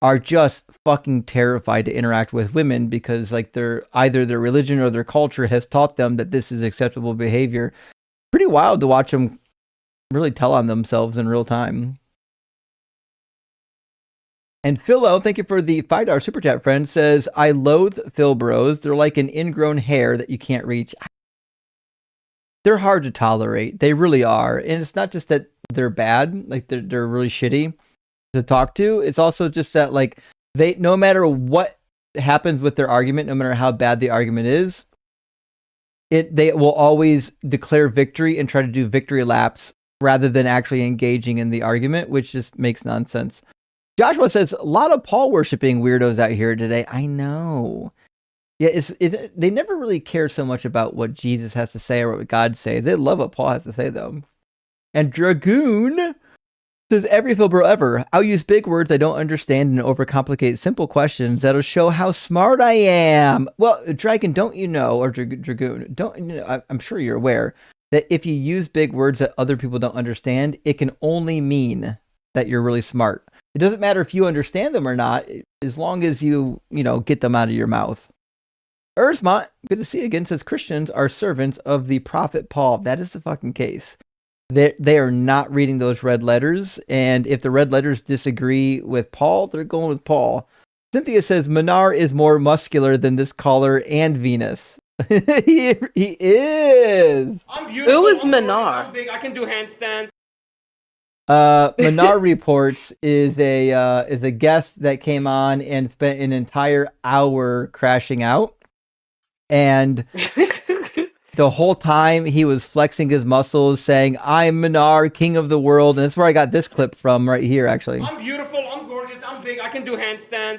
are just fucking terrified to interact with women because like either their religion or their culture has taught them that this is acceptable behavior. Pretty wild to watch them really tell on themselves in real time. And Philo, thank you for the $5 super chat, friend, says, I loathe Philbros. They're like an ingrown hair that you can't reach. They're hard to tolerate. They really are. And it's not just that they're bad, like they're really shitty to talk to. It's also just that like no matter what happens with their argument, no matter how bad the argument is, they will always declare victory and try to do victory laps rather than actually engaging in the argument, which just makes nonsense. Joshua says, a lot of Paul worshipping weirdos out here today. I know. Yeah, they never really care so much about what Jesus has to say or what God say. They love what Paul has to say, though. And Dragoon says, every Philbro ever. I'll use big words I don't understand and overcomplicate simple questions that'll show how smart I am. Well, Dragon, don't you know, or Dragoon, don't you know, I'm sure you're aware that if you use big words that other people don't understand, it can only mean that you're really smart. It doesn't matter if you understand them or not, as long as you get them out of your mouth. Erzmont, good to see you again, says Christians are servants of the prophet Paul. That is the fucking case. They are not reading those red letters, and if the red letters disagree with Paul, they're going with Paul. Cynthia says Minar is more muscular than this caller and Venus. he is. I'm beautiful. Who is I'm gorgeous, Minar? I'm big. I can do handstands. Minar Reports is a guest that came on and spent an entire hour crashing out, and the whole time he was flexing his muscles, saying, "I'm Minar, king of the world," and that's where I got this clip from right here, actually. I'm beautiful. I'm gorgeous. I'm big. I can do handstands.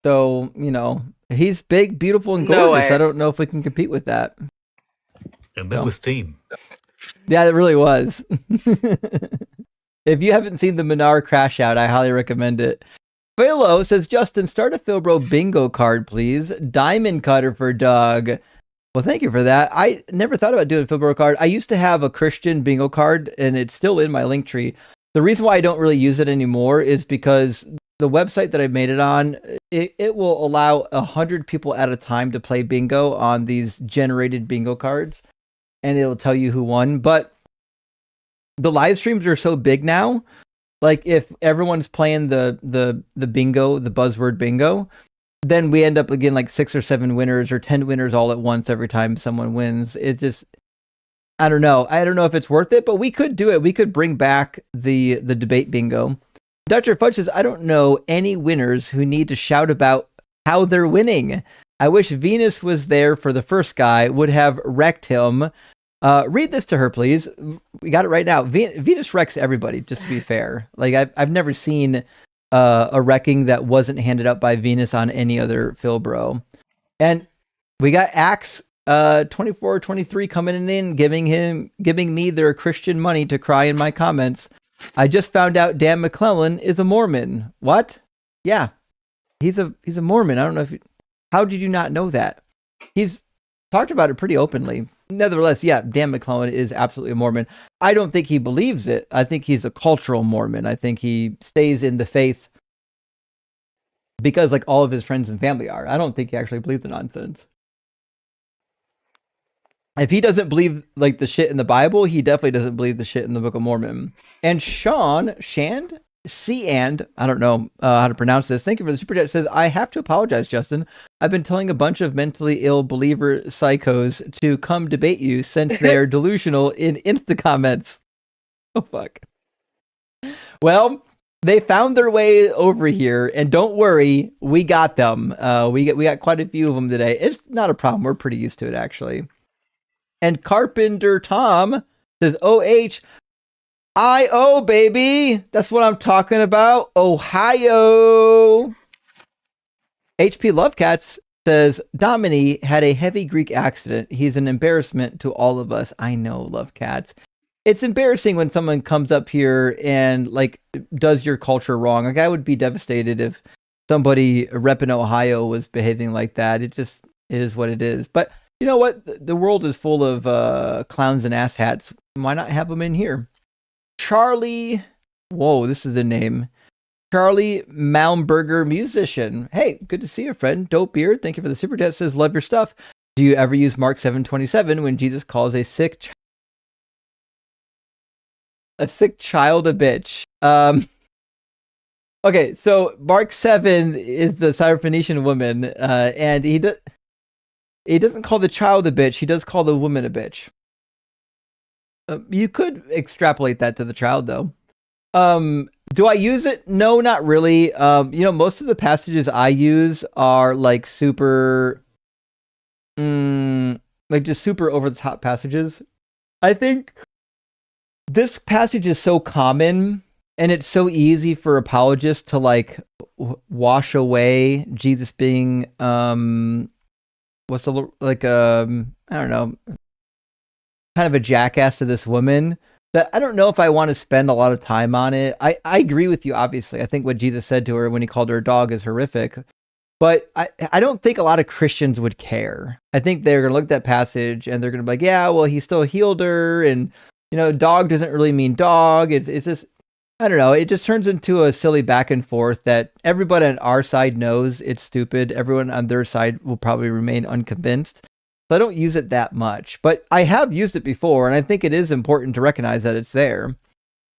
So he's big, beautiful, and No gorgeous. way. I don't know if we can compete with that. And that was tame. Yeah, it really was. If you haven't seen the Minar crash out, I highly recommend it. Philo says, Justin, start a Philbro bingo card, please. Diamond cutter for Doug. Well, thank you for that. I never thought about doing a Philbro card. I used to have a Christian bingo card, and it's still in my link tree. The reason why I don't really use it anymore is because the website that I made it on, it will allow 100 people at a time to play bingo on these generated bingo cards, and it'll tell you who won. But the live streams are so big now, like if everyone's playing the bingo, the buzzword bingo, then we end up again like 6 or 7 winners or 10 winners all at once every time someone wins. It just, I don't know if it's worth it, but we could do it. We could bring back the debate bingo. Dr. Fudge says, I don't know any winners who need to shout about how they're winning. I wish Venus was there for the first guy, would have wrecked him. Read this to her, please. We got it right now. Venus wrecks everybody, just to be fair. Like I've never seen a wrecking that wasn't handed up by Venus on any other Philbro. And we got Axe 2423 coming in, giving me their Christian money to cry in my comments. I just found out Dan McClellan is a Mormon. What? Yeah, he's a Mormon. I don't know how did you not know that? He's talked about it pretty openly. Nevertheless, yeah, Dan McClellan is absolutely a Mormon. I don't think he believes it. I think he's a cultural Mormon. I think he stays in the faith because like all of his friends and family are. I don't think he actually believes the nonsense. If he doesn't believe like the shit in the Bible, he definitely doesn't believe the shit in the Book of Mormon. And Shand, I don't know how to pronounce this. Thank you for the super chat. Says, I have to apologize, Justin. I've been telling a bunch of mentally ill believer psychos to come debate you since they're delusional in Insta comments. Oh, fuck. Well, they found their way over here, and don't worry, we got them. We got quite a few of them today. It's not a problem. We're pretty used to it, actually. And Carpenter Tom says, OH-I-O, baby. That's what I'm talking about. Ohio. HP Lovecats says, Dominic had a heavy Greek accident. He's an embarrassment to all of us. I know, Lovecats. It's embarrassing when someone comes up here and like does your culture wrong. Like I would be devastated if somebody repping Ohio was behaving like that. It is what it is. But you know what? The world is full of clowns and asshats. Why not have them in here? Charlie, whoa, this is the name. Charlie Malmberger, musician. Hey, good to see you, friend. Dope beard. Thank you for the super chat. Says, love your stuff. Do you ever use Mark 7:27 when Jesus calls a sick child a bitch? Okay, so Mark 7 is the Syrophoenician woman, and he doesn't call the child a bitch. He does call the woman a bitch. You could extrapolate that to the child, though. Do I use it? No, not really. Most of the passages I use are like super like just super over the top passages. I think this passage is so common and it's so easy for apologists to like wash away Jesus being what's the like I don't know, kind of a jackass to this woman, that I don't know if I want to spend a lot of time on it. I agree with you, obviously. I think what Jesus said to her when he called her a dog is horrific. But I don't think a lot of Christians would care. I think they're going to look at that passage and they're going to be like, yeah, well, he still healed her. And, you know, dog doesn't really mean dog. It's just, I don't know. It just turns into a silly back and forth that everybody on our side knows it's stupid. Everyone on their side will probably remain unconvinced. So I don't use it that much. But I have used it before, and I think it is important to recognize that it's there.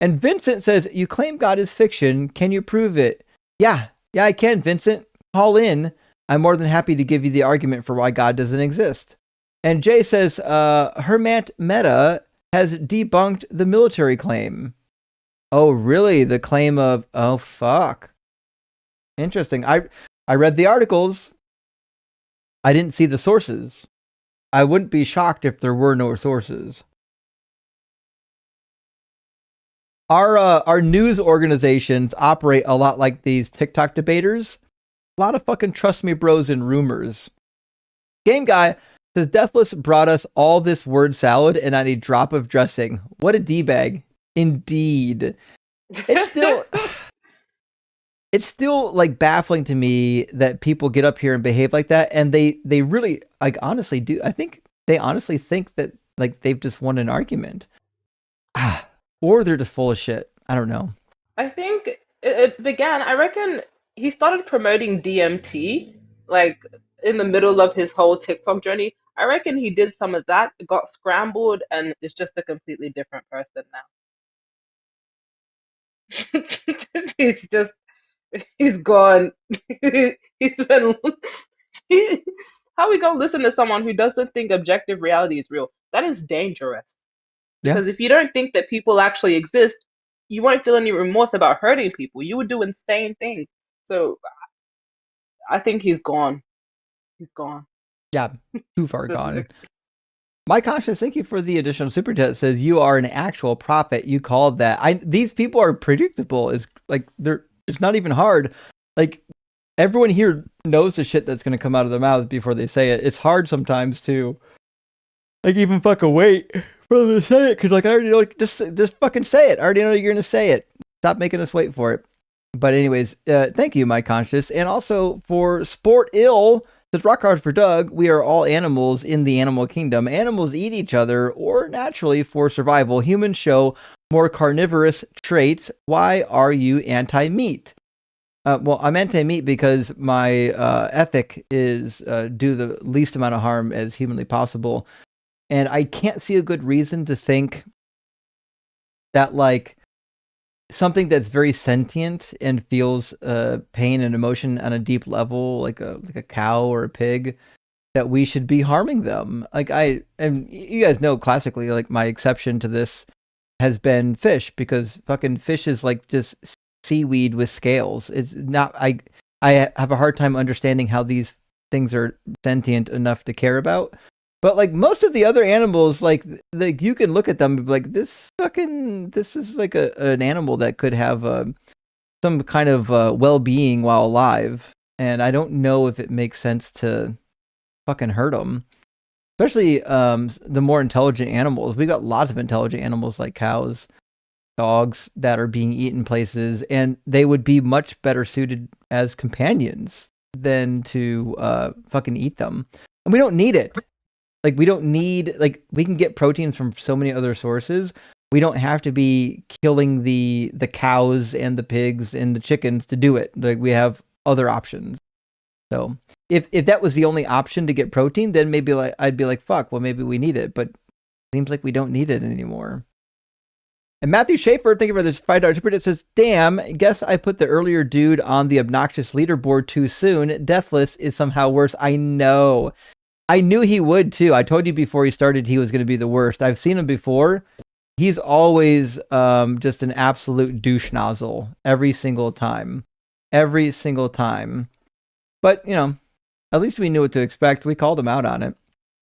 And Vincent says, you claim God is fiction. Can you prove it? Yeah, I can, Vincent. Call in. I'm more than happy to give you the argument for why God doesn't exist. And Jay says, Hermant Meta has debunked the military claim. Oh, really? The claim of, oh, fuck. Interesting. I read the articles. I didn't see the sources. I wouldn't be shocked if there were no sources. Our news organizations operate a lot like these TikTok debaters. A lot of fucking trust me bros and rumors. Game Guy says Deathless brought us all this word salad and not a drop of dressing. What a D-bag. Indeed. It's still like baffling to me that people get up here and behave like that, and they really like honestly do. I think they honestly think that like they've just won an argument. Or they're just full of shit. I don't know. I think it began, I reckon he started promoting DMT, like in the middle of his whole TikTok journey. I reckon he did some of that, got scrambled, and is just a completely different person now. He's gone. He's been. How are we gonna listen to someone who doesn't think objective reality is real? That is dangerous. Yeah. Because if you don't think that people actually exist, you won't feel any remorse about hurting people. You would do insane things. So I think he's gone. He's gone. Yeah, too far gone. My conscience, thank you for the additional super chat. Says you are an actual prophet. You called that. These people are predictable. It's like it's not even hard. Like everyone here knows the shit that's going to come out of their mouths before they say it. It's hard sometimes to like even fucking wait for them to say it, because like I already know, like just fucking say it. I already know you're going to say it. Stop making us wait for it. But anyways, thank you, my conscious, and also for Sport Ill. Says rock hard for Doug. We are all animals in the animal kingdom. Animals eat each other, or naturally for survival. Humans show more carnivorous traits. Why are you anti-meat? Well, I'm anti-meat because my ethic is do the least amount of harm as humanly possible, and I can't see a good reason to think that like something that's very sentient and feels pain and emotion on a deep level, like a cow or a pig, that we should be harming them. Like and you guys know classically, like my exception to this has been fish, because fucking fish is like just seaweed with scales. It's not. I have a hard time understanding how these things are sentient enough to care about. But like most of the other animals, like you can look at them and be like, this is like an animal that could have some kind of well-being while alive, and I don't know if it makes sense to fucking hurt them. Especially the more intelligent animals. We got lots of intelligent animals like cows, dogs that are being eaten places, and they would be much better suited as companions than to fucking eat them. And we don't need it. Like we don't need, like we can get proteins from so many other sources. We don't have to be killing the cows and the pigs and the chickens to do it. Like we have other options. So if that was the only option to get protein, then maybe like I'd be like, fuck, well maybe we need it, but it seems like we don't need it anymore. And Matthew Schaefer, thank you for this $5 super. It says, damn, guess I put the earlier dude on the obnoxious leaderboard too soon. Deathless is somehow worse. I know. I knew he would too. I told you before he started he was going to be the worst. I've seen him before. He's always just an absolute douche nozzle every single time. Every single time. But, you know, at least we knew what to expect. We called him out on it.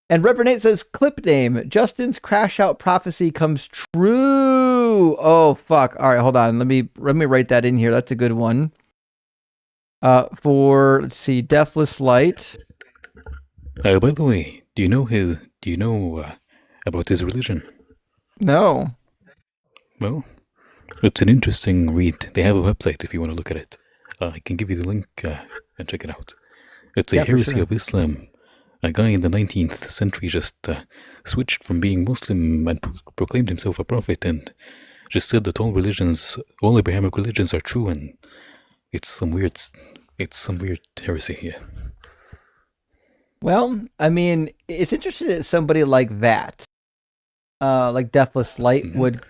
And Reverend Nate says, clip name, Justin's crash out prophecy comes true. Oh, fuck. All right, hold on. Let me write that in here. That's a good one. Let's see, Deathless Light. By the way, do you know about his religion? No. Well, it's an interesting read. They have a website if you want to look at it. I can give you the link and check it out. It's a heresy of Islam. A guy in the 19th century just switched from being Muslim and proclaimed himself a prophet and just said that all Abrahamic religions are true, and it's some weird heresy here. Well, I mean, it's interesting that somebody like that, like Deathless Light, would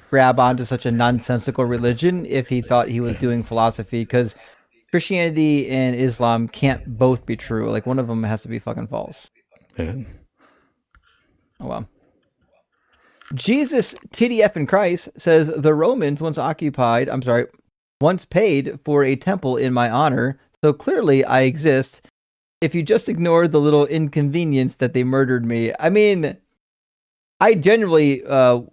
grab onto such a nonsensical religion if he thought he was doing philosophy, because Christianity and Islam can't both be true. Like, one of them has to be fucking false. Yeah. Oh, well. Jesus, TDF in Christ, says the Romans once paid for a temple in my honor, so clearly I exist. If you just ignore the little inconvenience that they murdered me. I mean, I generally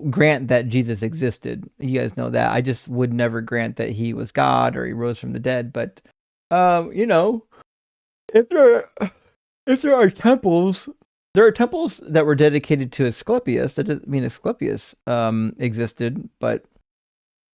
grant that Jesus existed. You guys know that. I just would never grant that he was God or he rose from the dead. But, you know, if there are temples, there are temples that were dedicated to Asclepius. That doesn't mean Asclepius existed, but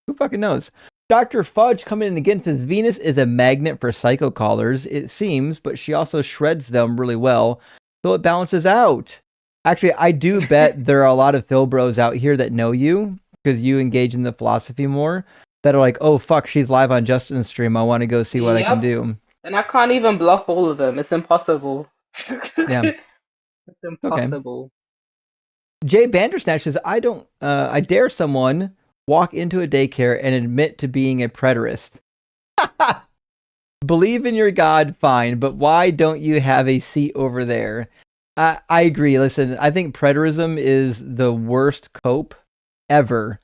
who fucking knows? Dr. Fudge coming in again says Venus is a magnet for psycho callers, it seems, but she also shreds them really well, so it balances out. Actually, I do bet there are a lot of Phil bros out here that know you because you engage in the philosophy more that are like, oh, fuck, she's live on Justin's stream. I want to go see what I can do. And I can't even block all of them. It's impossible. Yeah. It's impossible. Okay. Jay Bandersnatch says, I dare someone walk into a daycare and admit to being a preterist. Believe in your God, fine, but why don't you have a seat over there? I agree. Listen, I think preterism is the worst cope ever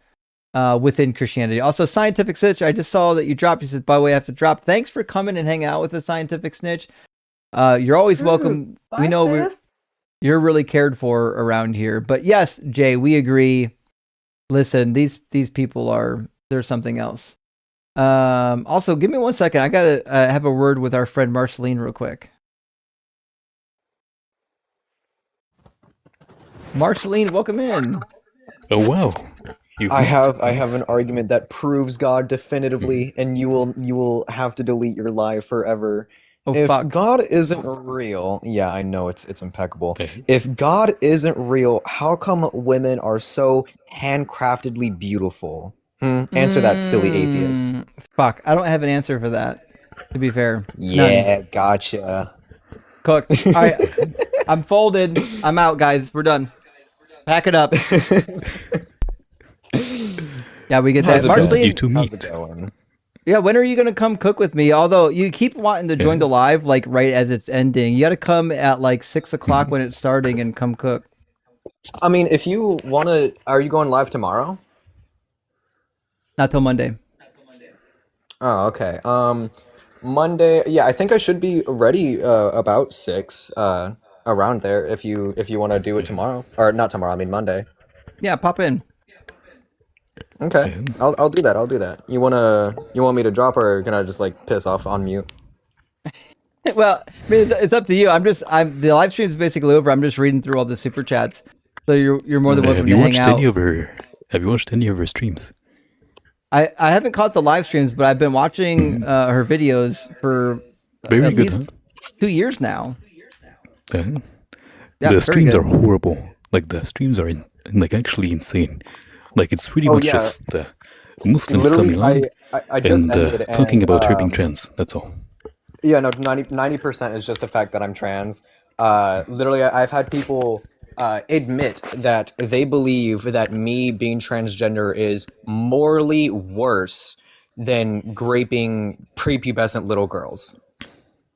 within Christianity. Also, Scientific Snitch, I just saw that you dropped. You said, by the way, I have to drop. Thanks for coming and hanging out with the Scientific Snitch. You're always welcome. We know you're really cared for around here. But yes, Jay, we agree. Listen, these people there's something else. Also, give me 1 second. I gotta have a word with our friend Marceline real quick. Marceline, welcome in. Oh wow! I have an argument that proves God definitively, and you will have to delete your live forever. Oh, if fuck. God isn't real, yeah, I know it's impeccable. If God isn't real, how come women are so handcraftedly beautiful? Answer that, silly atheist. Fuck, I don't have an answer for that. To be fair. Yeah, gotcha. Cooked. All right, I'm folded. I'm out, guys. We're done. Pack it up. Yeah, we get that. Marceline, how's it going? Yeah, when are you gonna come cook with me? Although you keep wanting to join the live like right as it's ending. You got to come at like 6 o'clock when it's starting and come cook. I mean, if you want to, are you going live tomorrow? Not till Monday. Oh, okay. Monday. Yeah, I think I should be ready about 6. Around there. If you want to do it tomorrow, or not tomorrow. I mean Monday. Yeah, pop in. Okay, I'll do that. I'll do that. You want me to drop, or can I just like piss off on mute? Well, I mean, it's up to you. The live stream is basically over. I'm just reading through all the super chats, so you're more than welcome to hang out. Have you watched any of her streams? I haven't caught the live streams, but I've been watching her videos for at least 2 years now. Yeah, the streams are horrible. Like the streams are like actually insane. Like it's pretty much just Muslims coming on and talking about her being trans. That's all. Yeah, no, 90% is just the fact that I'm trans. Literally, I've had people admit that they believe that me being transgender is morally worse than raping prepubescent little girls.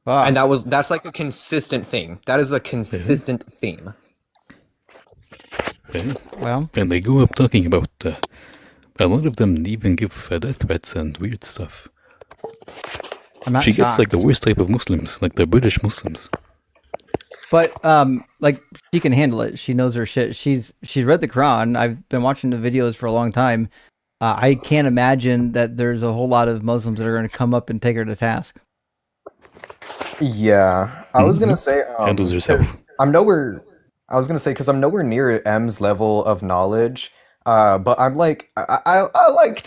Wow. And that's like a consistent thing. That is a consistent theme. Okay. Well, and they go up talking about a lot of them even give death threats and weird stuff. I'm not She gets like shocked. the worst type of Muslims, like the British Muslims. But like she can handle it. She knows her shit. She's read the Quran. I've been watching the videos for a long time. I can't imagine that there's a whole lot of Muslims that are going to come up and take her to task. Yeah, I was gonna say, Handles herself. 'cause I'm nowhere. I was gonna say because I'm nowhere near M's level of knowledge. But I'm like, I like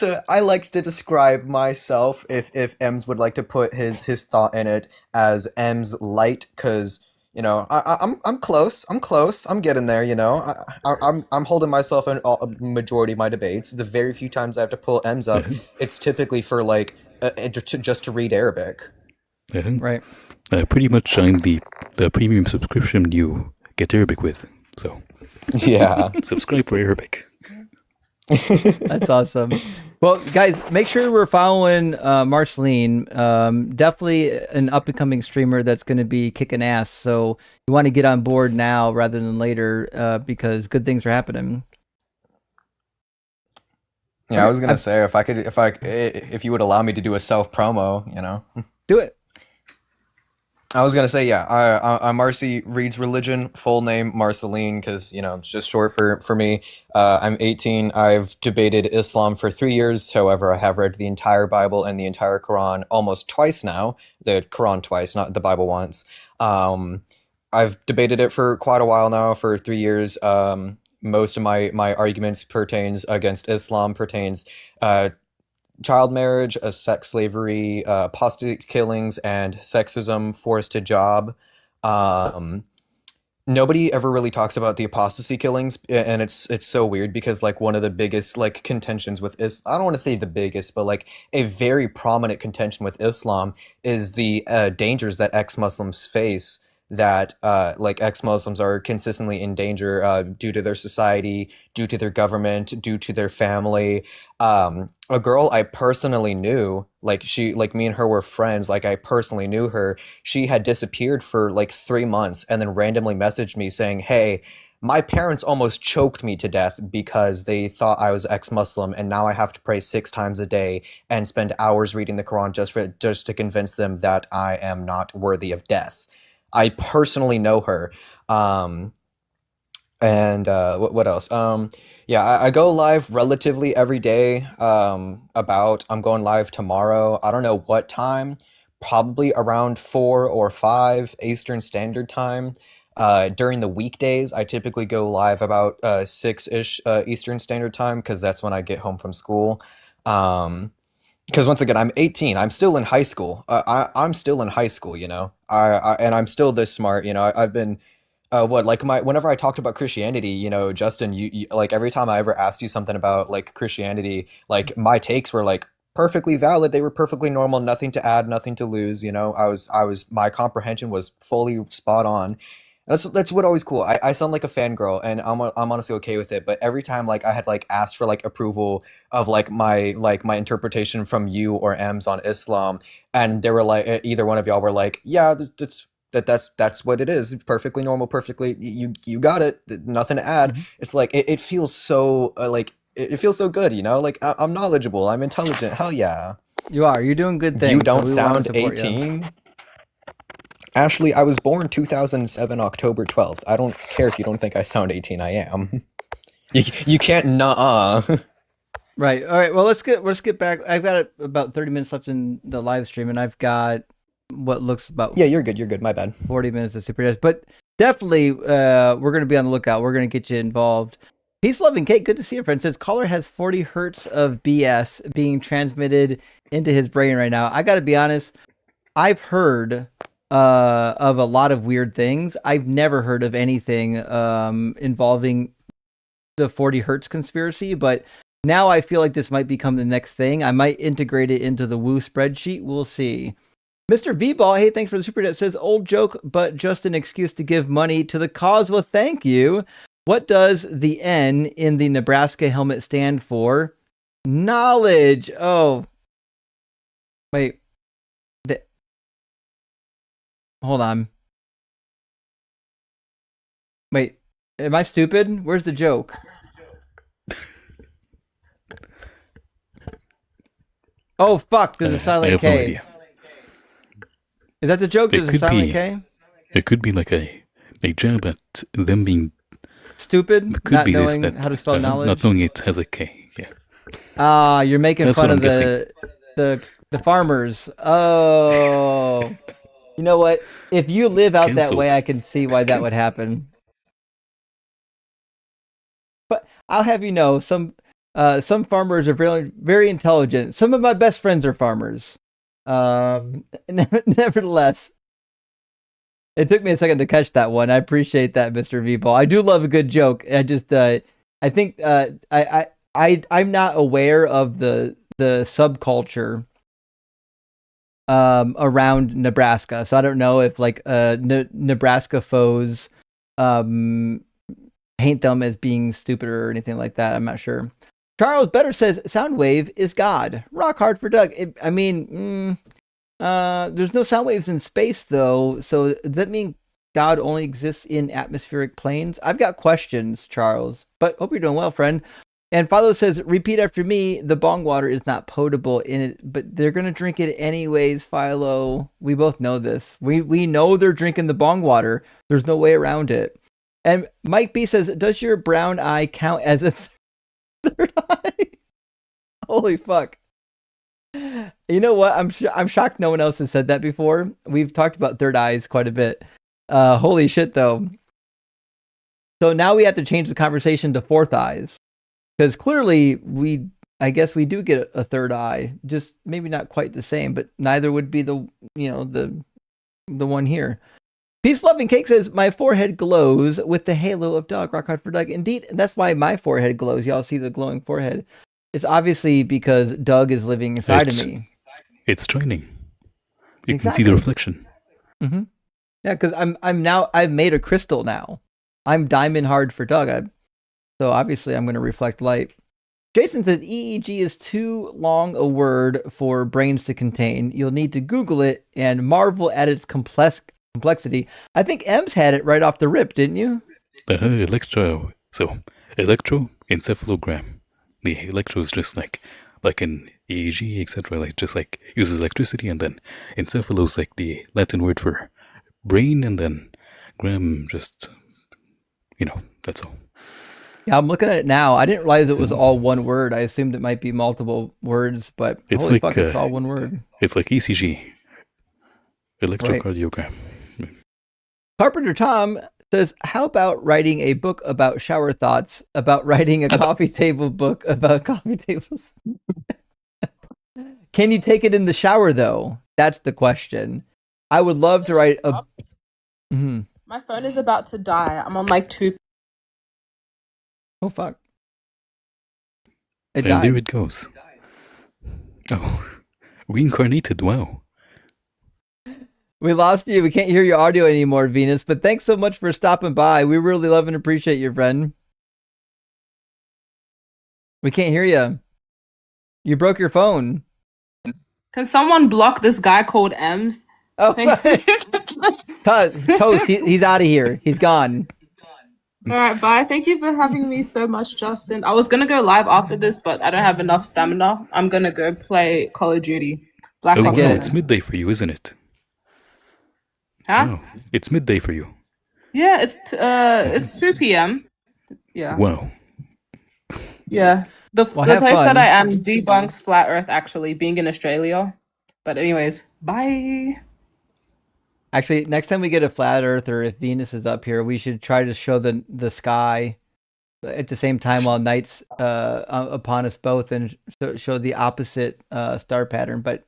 to describe myself if M's would like to put his thought in it as M's light, because you know I'm close. I'm getting there. You know, I'm holding myself in a majority of my debates. The very few times I have to pull M's up, it's typically for like just to read Arabic. Right. Pretty much I'm the premium subscription you get Arabic with. So Yeah. subscribe for Arabic. That's awesome. Well, guys, make sure we're following Marceline. Definitely an up-and-coming streamer that's going to be kicking ass. So you want to get on board now rather than later because good things are happening. Yeah, I was gonna say if you would allow me to do a self promo, you know, do it. I was gonna say, yeah, I'm Marcy Reads Religion, full name Marceline, because you know it's just short for me. I'm 18. I've debated Islam for 3 years. However, I have read the entire Bible and the entire Quran almost twice now. The Quran twice, not the Bible once. I've debated it for quite a while now, for 3 years. Most of my arguments pertains against Islam, pertains child marriage, sex slavery, apostate killings, and sexism, forced hijab. Nobody ever really talks about the apostasy killings, and it's so weird because like one of the biggest like contentions with I don't want to say the biggest, but like a very prominent contention with Islam is the dangers that ex-Muslims face. That like ex-Muslims are consistently in danger due to their society, due to their government, due to their family. A girl I personally knew, like me and her were friends, like I personally knew her. She had disappeared for like 3 months and then randomly messaged me saying, "Hey, my parents almost choked me to death because they thought I was ex-Muslim, and now I have to pray 6 times a day and spend hours reading the Quran just to convince them that I am not worthy of death." I personally know her. And what else? Yeah, I go live relatively every day. I'm going live tomorrow. I don't know what time. Probably around 4 or 5 Eastern Standard Time. During the weekdays, I typically go live about 6-ish Eastern Standard Time, because that's when I get home from school. Because once again, I'm 18. I'm still in high school. I'm still in high school, you know. And I'm still this smart, you know. I've been, whenever I talked about Christianity, you know, Justin, you like every time I ever asked you something about like Christianity, like my takes were like perfectly valid. They were perfectly normal. Nothing to add, nothing to lose. You know, my comprehension was fully spot on. That's what always cool. I sound like a fangirl, and I'm honestly okay with it. But every time like I had like asked for like approval of like my interpretation from you or M's on Islam, and they were like, either one of y'all were like, yeah, that's what it is. Perfectly normal, perfectly, you got it. Nothing to add. It's like it feels so it feels so good, you know. Like I'm knowledgeable, I'm intelligent. Hell yeah. You are. You're doing good things. You don't so we wanna sound support you. 18. Ashley, I was born 2007, October 12th. I don't care if you don't think I sound 18. I am. You can't nuh-uh. Right. All right. Well, let's get back. I've got about 30 minutes left in the live stream, and I've got what looks about Yeah, you're good. You're good. My bad. 40 minutes of Super Dash. But definitely, we're going to be on the lookout. We're going to get you involved. Peace, love, and Kate. Good to see you, friend. Says caller has 40 hertz of BS being transmitted into his brain right now. I got to be honest. I've heard of a lot of weird things. I've never heard of anything involving the 40 hertz conspiracy, but now I feel like this might become the next thing. I might integrate it into the Woo spreadsheet. We'll see. Mr. V-Ball, hey, thanks for the super chat. Says, old joke, but just an excuse to give money to the cause. Well, thank you. What does the N in the Nebraska helmet stand for? Knowledge. Oh. Wait. Hold on. Wait. Am I stupid? Where's the joke? Oh, fuck. There's a silent K. No idea. Is that the joke? There's a silent K? It could be like a a jab at them being stupid, could not be this knowing that how to spell knowledge. not knowing it has a K. Yeah. Ah, you're making That's fun what of I'm guessing. the farmers. Oh, you know what? If you live out that way, Cancelled. I can see why that would happen. But I'll have you know, some farmers are very very intelligent. Some of my best friends are farmers. Nevertheless, it took me a second to catch that one. I appreciate that, Mr. V-Ball. I do love a good joke. I just I think I'm not aware of the subculture around Nebraska. So I don't know if like Nebraska foes paint them as being stupid or anything like that. I'm not sure. Charles Better says Soundwave is God. Rock hard for Doug. There's no sound waves in space though, so does that mean God only exists in atmospheric planes? I've got questions, Charles, but hope you're doing well, friend. And Philo says, repeat after me, the bong water is not potable in it, but they're going to drink it anyways, Philo. We both know this. We know they're drinking the bong water. There's no way around it. And Mike B says, does your brown eye count as a third eye? Holy fuck. You know what? I'm shocked no one else has said that before. We've talked about third eyes quite a bit. Holy shit, though. So now we have to change the conversation to fourth eyes. Because clearly, I guess we do get a third eye. Just maybe not quite the same, but neither would be the one here. Peace Loving Cake says, my forehead glows with the halo of Doug. Rock hard for Doug. Indeed, that's why my forehead glows. Y'all see the glowing forehead. It's obviously because Doug is living inside of me. It's shining. You can see the reflection. Mm-hmm. Yeah, because I've made a crystal now. I'm diamond hard for Doug. So obviously I'm going to reflect light. Jason says EEG is too long a word for brains to contain. You'll need to Google it and marvel at its complexity. I think Ems had it right off the rip, didn't you? Electroencephalogram. The electro is just like an EEG, etc. Like just like uses electricity, and then encephalo is like the Latin word for brain, and then gram just that's all. Yeah, I'm looking at it now. I didn't realize it was all one word. I assumed it might be multiple words, but It's holy like fuck, it's all one word. It's like ECG, electrocardiogram. Right. Carpenter Tom says, how about writing a book about shower thoughts, about writing a coffee table book about coffee tables? Can you take it in the shower, though? That's the question. I would love to write a... Mm-hmm. My phone is about to die. I'm on like 2... Oh, fuck. And there it goes. Oh, reincarnated, wow. We lost you. We can't hear your audio anymore, Venus, but thanks so much for stopping by. We really love and appreciate you, friend. We can't hear you. You broke your phone. Can someone block this guy called Ems? Oh, Toast, he's out of here. He's gone. All right, bye. Thank you for having me so much, Justin. I was going to go live after this, but I don't have enough stamina. I'm going to go play Call of Duty. Black Ops. Wow, it's midday for you, isn't it? Huh? Wow, it's midday for you. Yeah, it's 2 p.m. Yeah. Wow. Yeah. The place that I am debunks flat Earth, actually, being in Australia. But anyways, bye. Actually, next time we get a flat Earth, or if Venus is up here, we should try to show the sky at the same time while night's upon us both, and show the opposite star pattern. But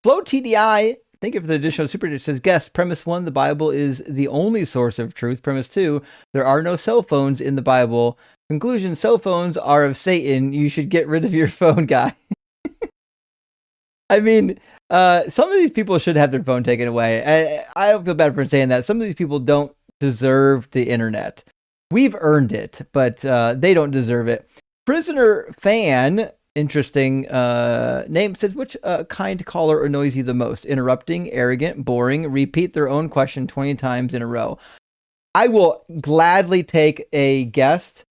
Flow TDI, thank you for the additional super. It says, guest, premise 1, the Bible is the only source of truth. Premise 2, there are no cell phones in the Bible. Conclusion, cell phones are of Satan. You should get rid of your phone, guy. I mean, some of these people should have their phone taken away. I don't feel bad for saying that. Some of these people don't deserve the internet. We've earned it, but they don't deserve it. Prisoner Fan, interesting name, says, which kind caller annoys you the most? Interrupting, arrogant, boring, repeat their own question 20 times in a row. I will gladly take a guest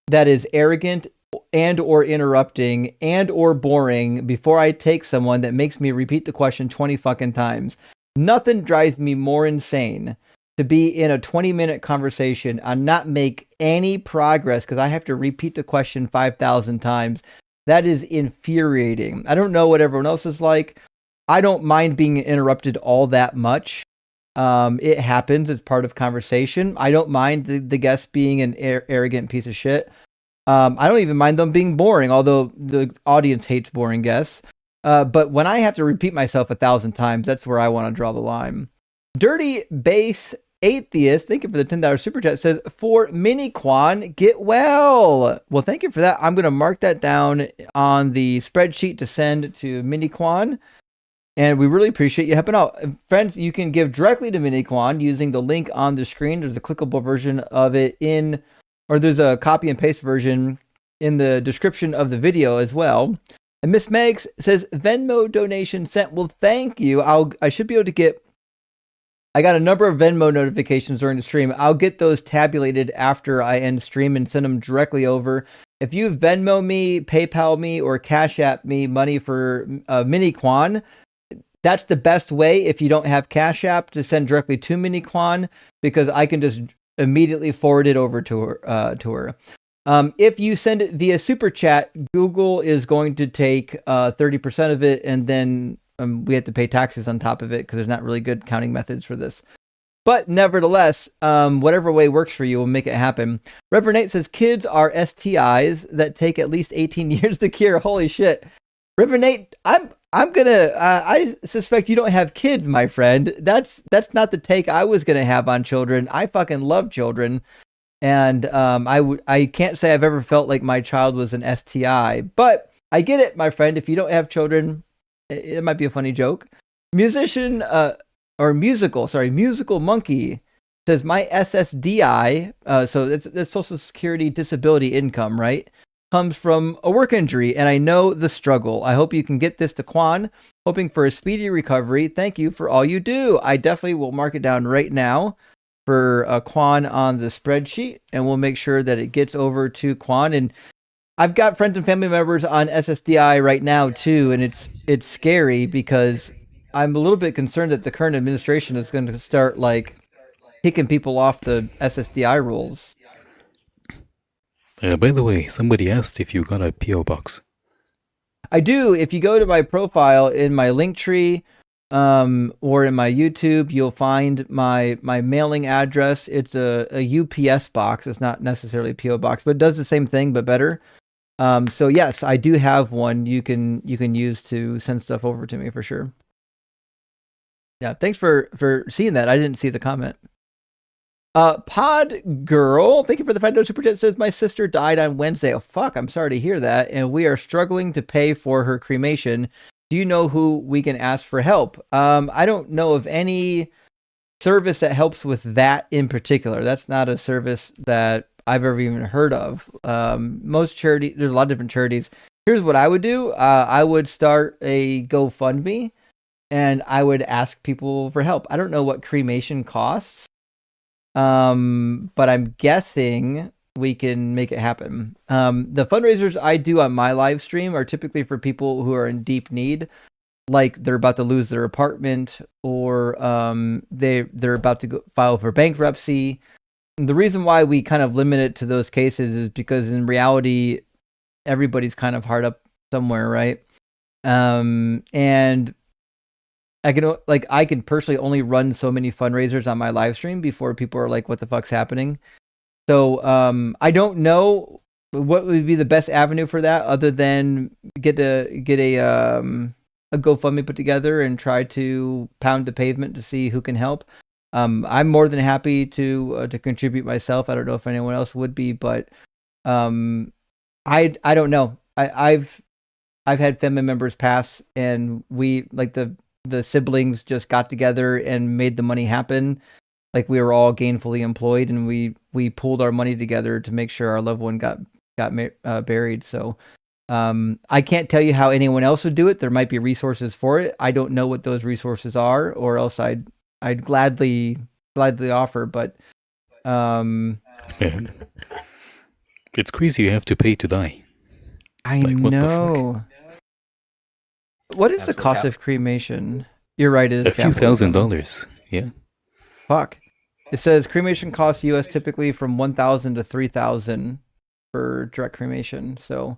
that is arrogant and or interrupting and or boring before I take someone that makes me repeat the question 20 fucking times. Nothing drives me more insane to be in a 20-minute conversation and not make any progress because I have to repeat the question 5,000 times. That is infuriating. I don't know what everyone else is like. I don't mind being interrupted all that much. It happens. It's part of conversation. I don't mind the guest being an arrogant piece of shit. I don't even mind them being boring, although the audience hates boring guests. But when I have to repeat myself 1,000 times, that's where I want to draw the line. Dirty Base Atheist, thank you for the $10 super chat, says, for Mini Quan, get well. Well, thank you for that. I'm going to mark that down on the spreadsheet to send to Mini Quan. And we really appreciate you helping out. Friends, you can give directly to Mini Quan using the link on the screen. There's a clickable version of it or there's a copy and paste version in the description of the video as well. And Miss Megs says, Venmo donation sent. Well, thank you. I should be able to get, I got a number of Venmo notifications during the stream. I'll get those tabulated after I end stream and send them directly over. If you Venmo me, PayPal me, or Cash App me money for Mini Quan, that's the best way if you don't have Cash App to send directly to Mini Quan, because I can just immediately forward it over to her. If you send it via Super Chat, Google is going to take 30% of it, and then we have to pay taxes on top of it because there's not really good counting methods for this. But nevertheless, whatever way works for you will make it happen. Reverend Nate says, kids are STIs that take at least 18 years to cure. Holy shit. Reverend Nate, I suspect you don't have kids, my friend. That's not the take I was gonna have on children. I fucking love children, and I can't say I've ever felt like my child was an STI. But I get it, my friend. If you don't have children, it might be a funny joke. Musical Monkey says, my SSDI, so that's Social Security Disability Income, right? Comes from a work injury, and I know the struggle. I hope you can get this to Quan, hoping for a speedy recovery. Thank you for all you do. I definitely will mark it down right now for Quan on the spreadsheet, and we'll make sure that it gets over to Quan. And I've got friends and family members on SSDI right now too, and it's scary because I'm a little bit concerned that the current administration is going to start like kicking people off the SSDI rules. By the way, somebody asked if you got a P.O. box. I do. If you go to my profile in my Linktree or in my YouTube, you'll find my mailing address. It's a UPS box. It's not necessarily a P.O. box, but it does the same thing, but better. So yes, I do have one you can use to send stuff over to me for sure. Yeah, thanks for seeing that. I didn't see the comment. Pod Girl, thank you for the $5 super chat. Says, my sister died on Wednesday. Oh fuck, I'm sorry to hear that. And we are struggling to pay for her cremation. Do you know who we can ask for help? I don't know of any service that helps with that in particular. That's not a service that I've ever even heard of. Most charity, there's a lot of different charities. Here's what I would do. I would start a GoFundMe and I would ask people for help. I don't know what cremation costs. But I'm guessing we can make it happen. The fundraisers I do on my live stream are typically for people who are in deep need, like they're about to lose their apartment or they're about to file for bankruptcy. And the reason why we kind of limit it to those cases is because in reality, everybody's kind of hard up somewhere, right? And I can personally only run so many fundraisers on my live stream before people are like, what the fuck's happening? So I don't know what would be the best avenue for that other than get a GoFundMe put together and try to pound the pavement to see who can help. I'm more than happy to contribute myself. I don't know if anyone else would be, but I don't know. I've had family members pass, and we like the siblings just got together and made the money happen. Like we were all gainfully employed, and we pooled our money together to make sure our loved one got buried. So I can't tell you how anyone else would do it. There might be resources for it. I don't know what those resources are, or else I'd gladly offer. But Man, it's crazy you have to pay to die. I know. What is the cost of cremation? You're right. It is a few $1,000s. Yeah. Fuck. It says cremation costs US typically from $1,000 to $3,000 for direct cremation. So,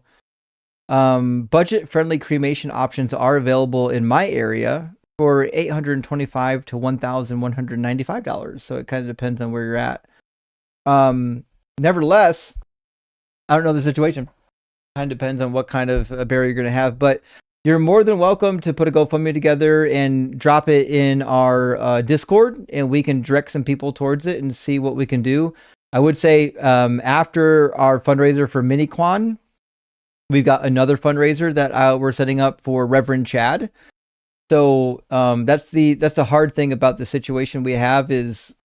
budget-friendly cremation options are available in my area for $825 to $1,195. So it kind of depends on where you're at. Nevertheless, I don't know the situation. Kind of depends on what kind of burial you're going to have, but you're more than welcome to put a GoFundMe together and drop it in our Discord, and we can direct some people towards it and see what we can do. I would say after our fundraiser for Mini Quan, we've got another fundraiser that we're setting up for Reverend Chad. So that's the hard thing about the situation we have is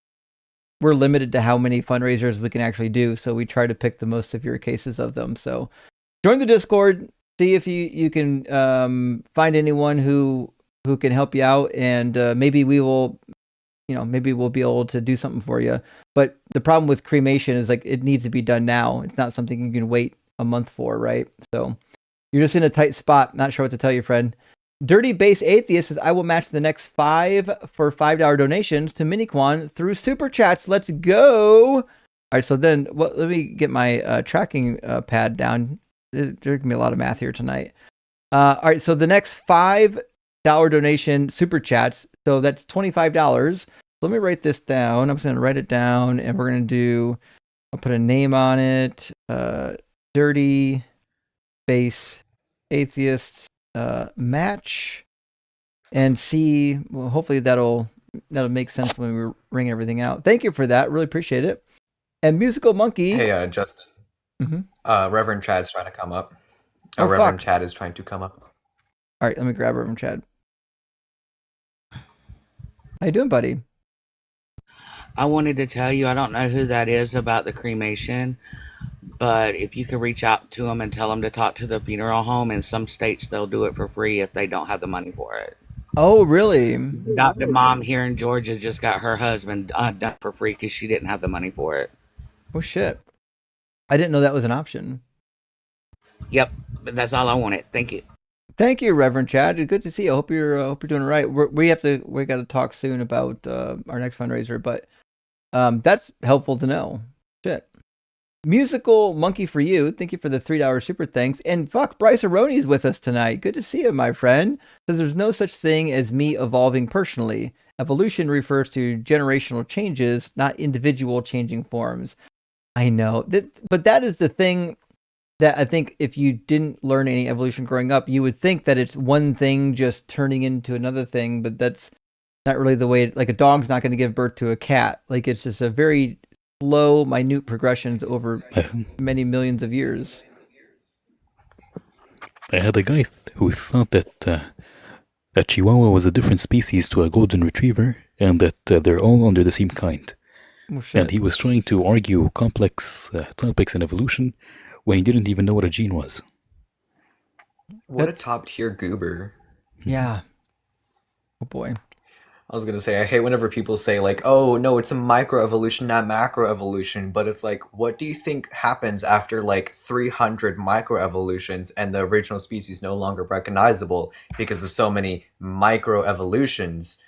we're limited to how many fundraisers we can actually do. So we try to pick the most severe cases of them. So join the Discord, see if you can find anyone who can help you out, and maybe we will, maybe we'll be able to do something for you. But the problem with cremation is like it needs to be done now. It's not something you can wait a month for, right? So you're just in a tight spot. Not sure what to tell you, friend. Dirty Base Atheist says, I will match the next 5 for $5 donations to Miniquan through Super Chats. Let's go. All right, so then let me get my tracking pad down. There's going to be a lot of math here tonight. All right, so the next $5 donation Super Chats, so that's $25. Let me write this down. I'm just going to write it down, and we're going to do, I'll put a name on it. Dirty Base Atheist match, and see. Well, hopefully that'll make sense when we ring everything out. Thank you for that. Really appreciate it. And Musical Monkey. Hey, Justin. Mm-hmm. Reverend Chad's trying to come up. Oh, Reverend fuck. Chad is trying to come up. All right, let me grab Reverend Chad. How you doing, buddy? I wanted to tell you, I don't know who that is about the cremation, but if you could reach out to them and tell them to talk to the funeral home, in some states they'll do it for free if they don't have the money for it. Oh, really? Adopted mom here in Georgia just got her husband done for free because she didn't have the money for it. Oh, shit. I didn't know that was an option. Yep, but that's all I wanted. Thank you. Thank you, Reverend Chad. Good to see you. I hope you're doing all right. We got to talk soon about our next fundraiser, but that's helpful to know. Shit. Musical Monkey for you. Thank you for the $3 super thanks. And fuck, Bryce Aroni's with us tonight. Good to see you, my friend. Says there's no such thing as me evolving personally. Evolution refers to generational changes, not individual changing forms. I know but that is the thing that I think if you didn't learn any evolution growing up, you would think that it's one thing just turning into another thing, but that's not really the way. Like a dog's not going to give birth to a cat. Like it's just a very slow, minute progressions over many millions of years. I had a guy who thought that Chihuahua was a different species to a golden retriever, and that they're all under the same kind. Oh, and he was trying to argue complex topics in evolution when he didn't even know what a gene was. What a top tier goober. Yeah. Oh boy. I was gonna say, I hate whenever people say like, oh no, it's a microevolution, not macroevolution, but it's like, what do you think happens after like 300 microevolutions and the original species no longer recognizable because of so many microevolutions?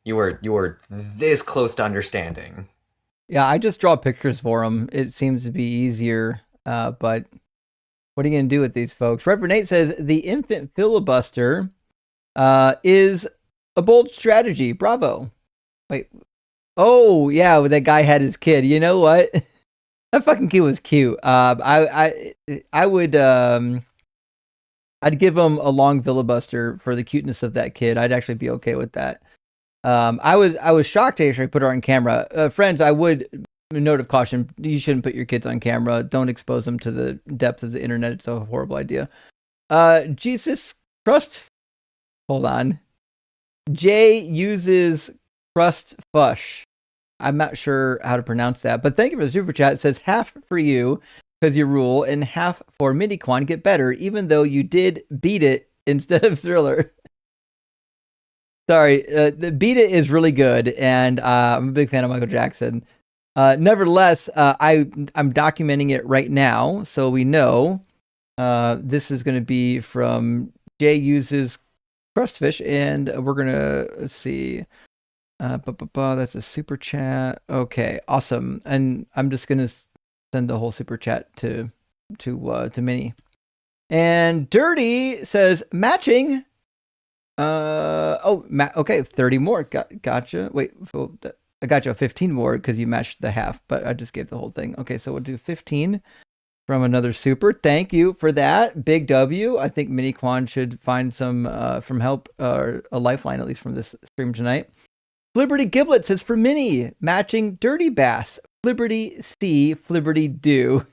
You were this close to understanding. Yeah, I just draw pictures for them. It seems to be easier, but what are you going to do with these folks? Reverend Nate says, the infant filibuster is a bold strategy. Bravo. Wait. Oh, yeah, that guy had his kid. You know what? That fucking kid was cute. I would, I'd give him a long filibuster for the cuteness of that kid. I'd actually be okay with that. I was shocked to actually put her on camera. Friends, I would, note of caution, you shouldn't put your kids on camera. Don't expose them to the depth of the internet. It's a horrible idea. Jesus crust. Hold on. Jay uses crust fush. I'm not sure how to pronounce that, but thank you for the super chat. It says half for you because you rule, and half for Miniquan get better, even though you did beat it instead of Thriller. Sorry, the Beat It is really good, and I'm a big fan of Michael Jackson. Nevertheless, I'm documenting it right now, so we know this is going to be from Jay Uses Crustfish, and we're going to, let's see, That's a super chat. Okay, awesome. And I'm just gonna send the whole super chat to Minnie. And Dirty says matching. Okay, 30 more. Gotcha. Wait, I got you 15 more because you matched the half, but I just gave the whole thing. Okay, so we'll do 15 from another super. Thank you for that. Big W. I think Mini Quan should find some from help or a lifeline at least from this stream tonight. Flibberty Giblet says for Minnie, matching Dirty Bass. Flibberty C, Flibberty Do.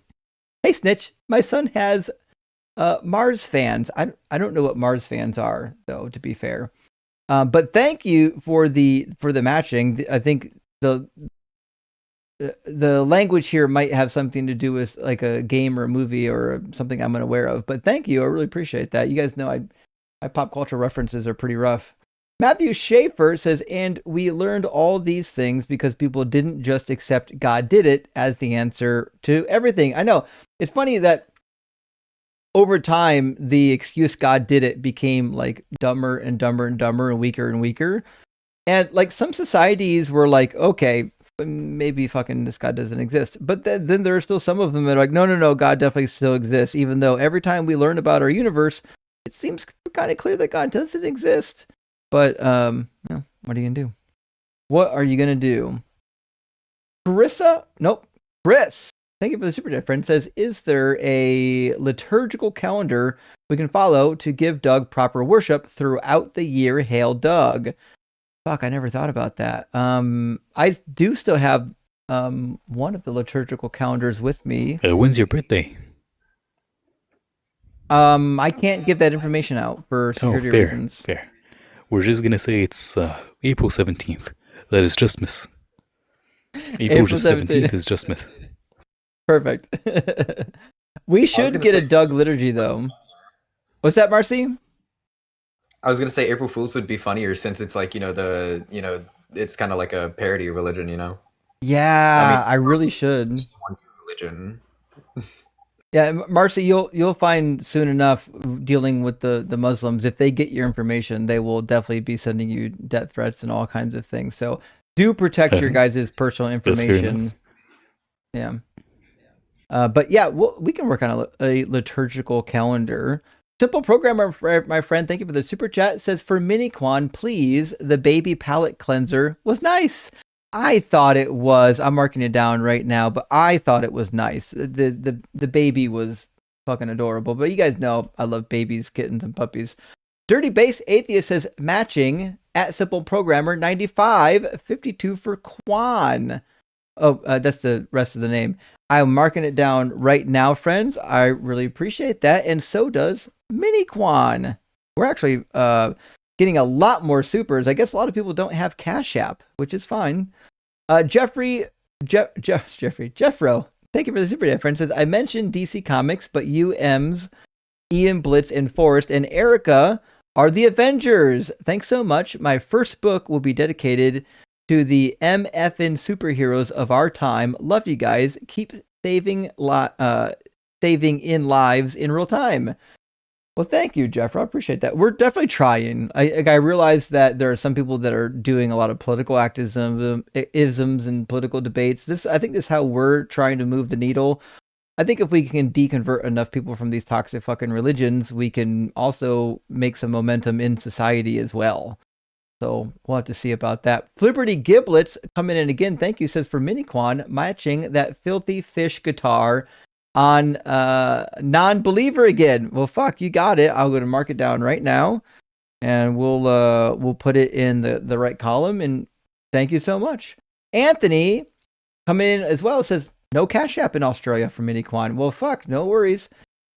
Hey Snitch, my son has Mars fans. I don't know what Mars fans are though, to be fair. But thank you for the matching. I think the language here might have something to do with like a game or a movie or something I'm unaware of. But thank you. I really appreciate that. You guys know my pop culture references are pretty rough. Matthew Schaefer says, and we learned all these things because people didn't just accept God did it as the answer to everything. I know. It's funny that over time, the excuse God did it became like dumber and dumber and dumber and weaker. And like some societies were like, okay, maybe fucking this God doesn't exist. But then there are still some of them that are like, no, God definitely still exists. Even though every time we learn about our universe, it seems kind of clear that God doesn't exist. But what are you gonna do? What are you gonna do? Carissa? Nope. Chris. Thank you for the super chat, friend. Says, is there a liturgical calendar we can follow to give Doug proper worship throughout the year? Hail Doug. Fuck, I never thought about that. I do still have one of the liturgical calendars with me. When's your birthday? I can't give that information out for security reasons. Fair. We're just gonna say it's April 17th. That is just miss. April 17th is just miss. Perfect. We should get a Doug liturgy though. What's that, Marcy? I was gonna say April Fools would be funnier since it's like it's kind of like a parody of religion, Yeah, I really should. It's just one true religion. Yeah, Marcy, you'll find soon enough dealing with the Muslims. If they get your information, they will definitely be sending you death threats and all kinds of things. So do protect your guys' personal information. Yeah. But yeah, we can work on a liturgical calendar. Simple Programmer, my friend, thank you for the super chat. Says for Mini Quan, please, the baby palette cleanser was nice. I thought it was. I'm marking it down right now, but I thought it was nice. The baby was fucking adorable. But you guys know I love babies, kittens, and puppies. Dirty Bass Atheist says matching at Simple Programmer 95 52 for Quan. Oh, that's the rest of the name. I'm marking it down right now, friends. I really appreciate that, and so does Mini Quan. We're actually getting a lot more supers. I guess a lot of people don't have Cash App, which is fine. Jeffro, thank you for the super chat, friend. Says, I mentioned DC Comics, but you, Ems, Ian, Blitz, and Forrest, and Erica are the Avengers. Thanks so much. My first book will be dedicated to the MFN superheroes of our time. Love you guys. Keep saving in lives in real time. Well, thank you, Jeff. I appreciate that. We're definitely trying. I realize that there are some people that are doing a lot of political activism, isms and political debates. I think this is how we're trying to move the needle. I think if we can deconvert enough people from these toxic fucking religions, we can also make some momentum in society as well. So we'll have to see about that. Liberty Giblets coming in again. Thank you. Says for Miniquan, matching that filthy fish guitar on non-believer again. Well, fuck, you got it. I'll go to mark it down right now, and we'll put it in the right column. And thank you so much. Anthony coming in as well says no Cash App in Australia for Miniquan. Well, fuck, no worries,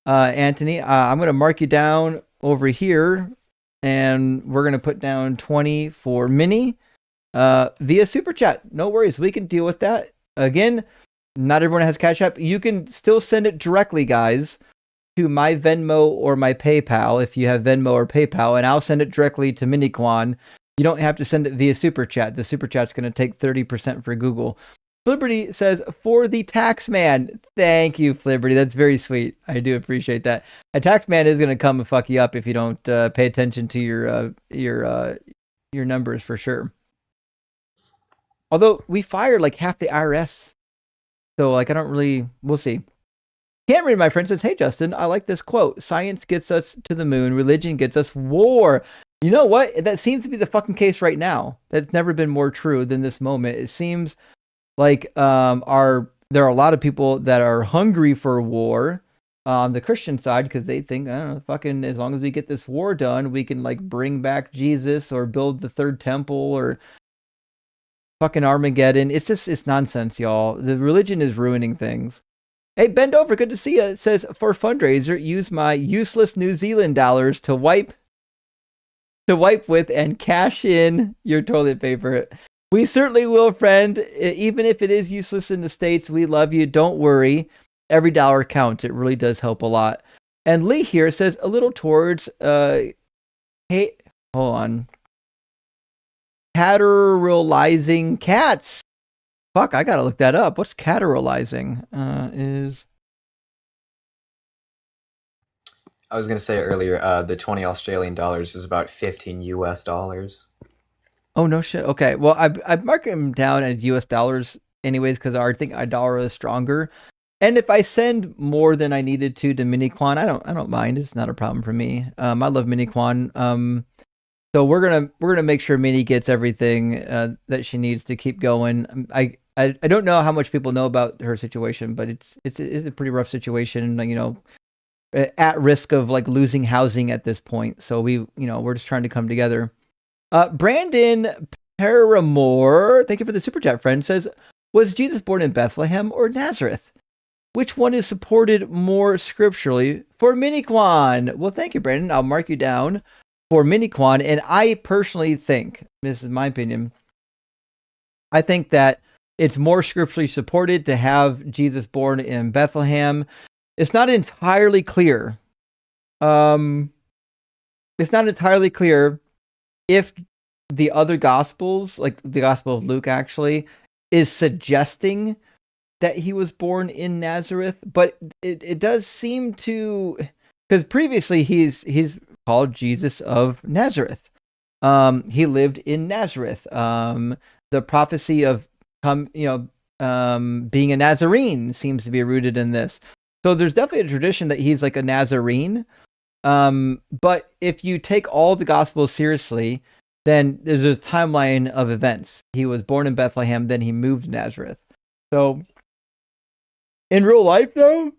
Anthony. I'm gonna mark you down over here, and we're gonna put down 20 for Mini via Super Chat. No worries, we can deal with that. Again, not everyone has Cash App. You can still send it directly, guys, to my Venmo or my PayPal if you have Venmo or PayPal, and I'll send it directly to Miniquan. You don't have to send it via Super Chat. The Super Chat's going to take 30% for Google. Liberty says, for the tax man. Thank you, Liberty. That's very sweet. I do appreciate that. A tax man is going to come and fuck you up if you don't pay attention to your numbers for sure. Although we fired like half the IRS. So like, I don't really, we'll see. Cameron, my friend, says, hey, Justin, I like this quote. Science gets us to the moon. Religion gets us war. You know what? That seems to be the fucking case right now. That's never been more true than this moment. It seems like there are a lot of people that are hungry for war on the Christian side because they think, I don't know, fucking as long as we get this war done, we can like bring back Jesus or build the third temple or fucking Armageddon. It's nonsense, y'all. The religion is ruining things. Hey, bend over. Good to see you. It says, for Fundraiser, use my useless New Zealand dollars to wipe with and cash in your toilet paper. We certainly will, friend. Even if it is useless in the States, we love you. Don't worry. Every dollar counts. It really does help a lot. And Lee here says a little towards, hey, hold on. Cateralizing cats. Fuck, I gotta look that up. What's cateralizing? I was going to say earlier, the 20 Australian dollars is about 15 US dollars. Oh, no shit. Okay. Well, I mark them down as US dollars anyways, because I think our dollar is stronger. And if I send more than I needed to Mini Quan, I don't mind. It's not a problem for me. I love Mini Quan. So we're gonna make sure Minnie gets everything that she needs to keep going. I don't know how much people know about her situation, but it's a pretty rough situation. You know, at risk of like losing housing at this point. So we're just trying to come together. Brandon Paramore, thank you for the super chat, friend, says, was Jesus born in Bethlehem or Nazareth? Which one is supported more scripturally for Miniquan? Well, thank you, Brandon. I'll mark you down for Miniquan. And I personally think, this is my opinion, I think that it's more scripturally supported to have Jesus born in Bethlehem. It's not entirely clear. It's not entirely clear if the other gospels, like the Gospel of Luke actually, is suggesting that he was born in Nazareth, but it does seem to, because previously he's called Jesus of Nazareth. He lived in Nazareth. The prophecy of being a Nazarene seems to be rooted in this. So there's definitely a tradition that he's like a Nazarene. But if you take all the gospels seriously, then there's a timeline of events. He was born in Bethlehem, then he moved to Nazareth. So in real life, though,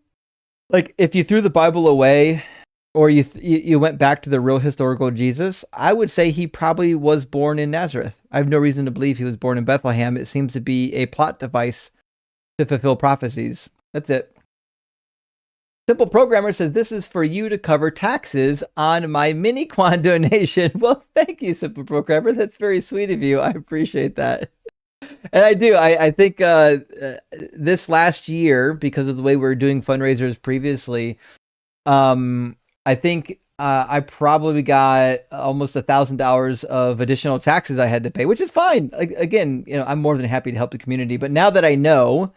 like if you threw the Bible away or you went back to the real historical Jesus, I would say he probably was born in Nazareth. I have no reason to believe he was born in Bethlehem. It seems to be a plot device to fulfill prophecies. That's it. Simple Programmer says, this is for you to cover taxes on my Miniquan donation. Well, thank you, Simple Programmer. That's very sweet of you. I appreciate that. And I do. I think this last year, because of the way we were doing fundraisers previously, I think I probably got almost $1,000 of additional taxes I had to pay, which is fine. Again, I'm more than happy to help the community. But now that I know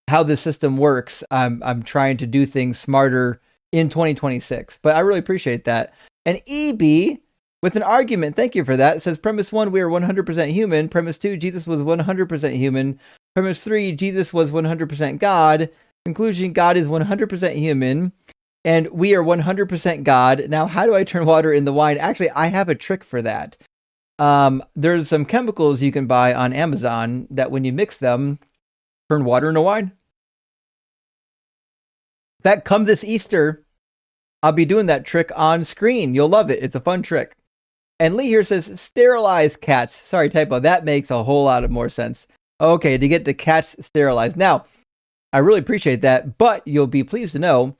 how the system works, I'm trying to do things smarter in 2026. But I really appreciate that. And EB with an argument, thank you for that. It says premise 1, we are 100% human. Premise 2, Jesus was 100% human. Premise 3, Jesus was 100% God. Conclusion, God is 100% human. And we are 100% God. Now, how do I turn water into wine? Actually, I have a trick for that. There's some chemicals you can buy on Amazon that when you mix them, turn water into wine. In fact, come this Easter, I'll be doing that trick on screen. You'll love it. It's a fun trick. And Lee here says, sterilize cats. Sorry, typo. That makes a whole lot of more sense. Okay, to get the cats sterilized. Now, I really appreciate that, but you'll be pleased to know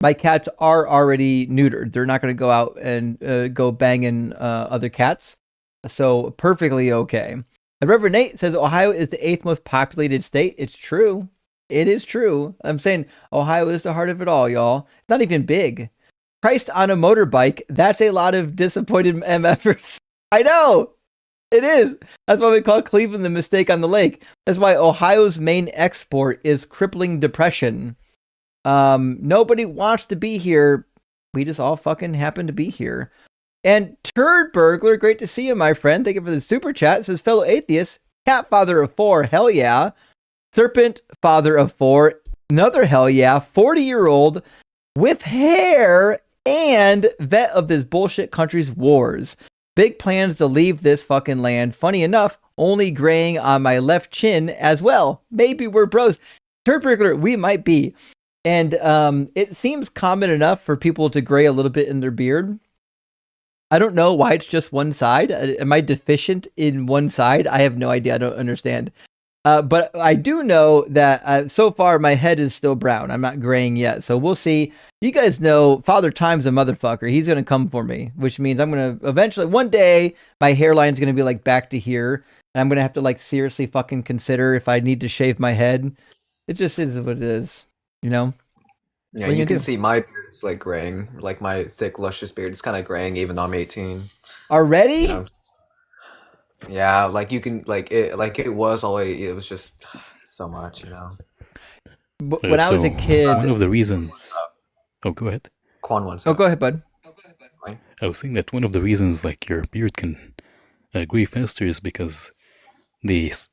my cats are already neutered. They're not going to go out and go banging other cats. So perfectly okay. And Reverend Nate says, Ohio is the 8th most populated state. It's true. It is true. I'm saying Ohio is the heart of it all, y'all. It's not even big. Christ on a motorbike. That's a lot of disappointed MFers. I know. It is. That's why we call Cleveland the mistake on the lake. That's why Ohio's main export is crippling depression. Nobody wants to be here. We just all fucking happen to be here. And Turd Burglar, great to see you, my friend. Thank you for the super chat. Says, fellow atheists, Cat father of 4, hell yeah. Serpent father of 4, another hell yeah. 40-year-old with hair and vet of this bullshit country's wars. Big plans to leave this fucking land. Funny enough, only graying on my left chin as well. Maybe we're bros. Turd we might be. And it seems common enough for people to gray a little bit in their beard. I don't know why it's just one side. Am I deficient in one side? I have no idea. I don't understand. But I do know that so far my head is still brown. I'm not graying yet. So we'll see. You guys know Father Time's a motherfucker. He's going to come for me, which means I'm going to eventually, one day, my hairline's going to be like back to here. And I'm going to have to like seriously fucking consider if I need to shave my head. It just is what it is, you know? Yeah, you can see my beard is like graying. Like my thick, luscious beard is kind of graying even though I'm 18. Already? You know? Yeah, like you can, like it was always, it was just so much, you know? When I was a kid... One of the reasons... Oh, go ahead. Quan wants Oh, go ahead, bud. I was saying that one of the reasons like your beard can gray faster is because these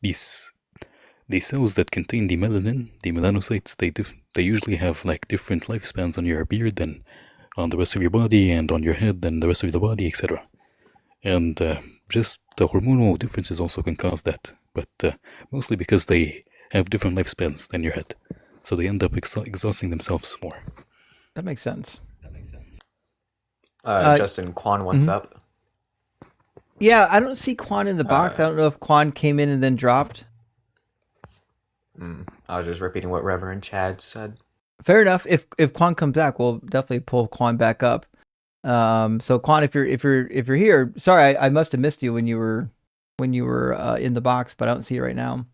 cells that contain the melanin, the melanocytes, they usually have like different lifespans on your beard than on the rest of your body and on your head than the rest of the body, etc. And just the hormonal differences also can cause that, but mostly because they have different lifespans than your head, so they end up exhausting themselves more. That makes sense. Justin, Quan, what's up? Yeah, I don't see Quan in the box. I don't know if Quan came in and then dropped. I was just repeating what Reverend Chad said. Fair enough. If Quan comes back, we'll definitely pull Quan back up. So Quan, if you're here, sorry, I must have missed you when you were in the box, but I don't see it right now.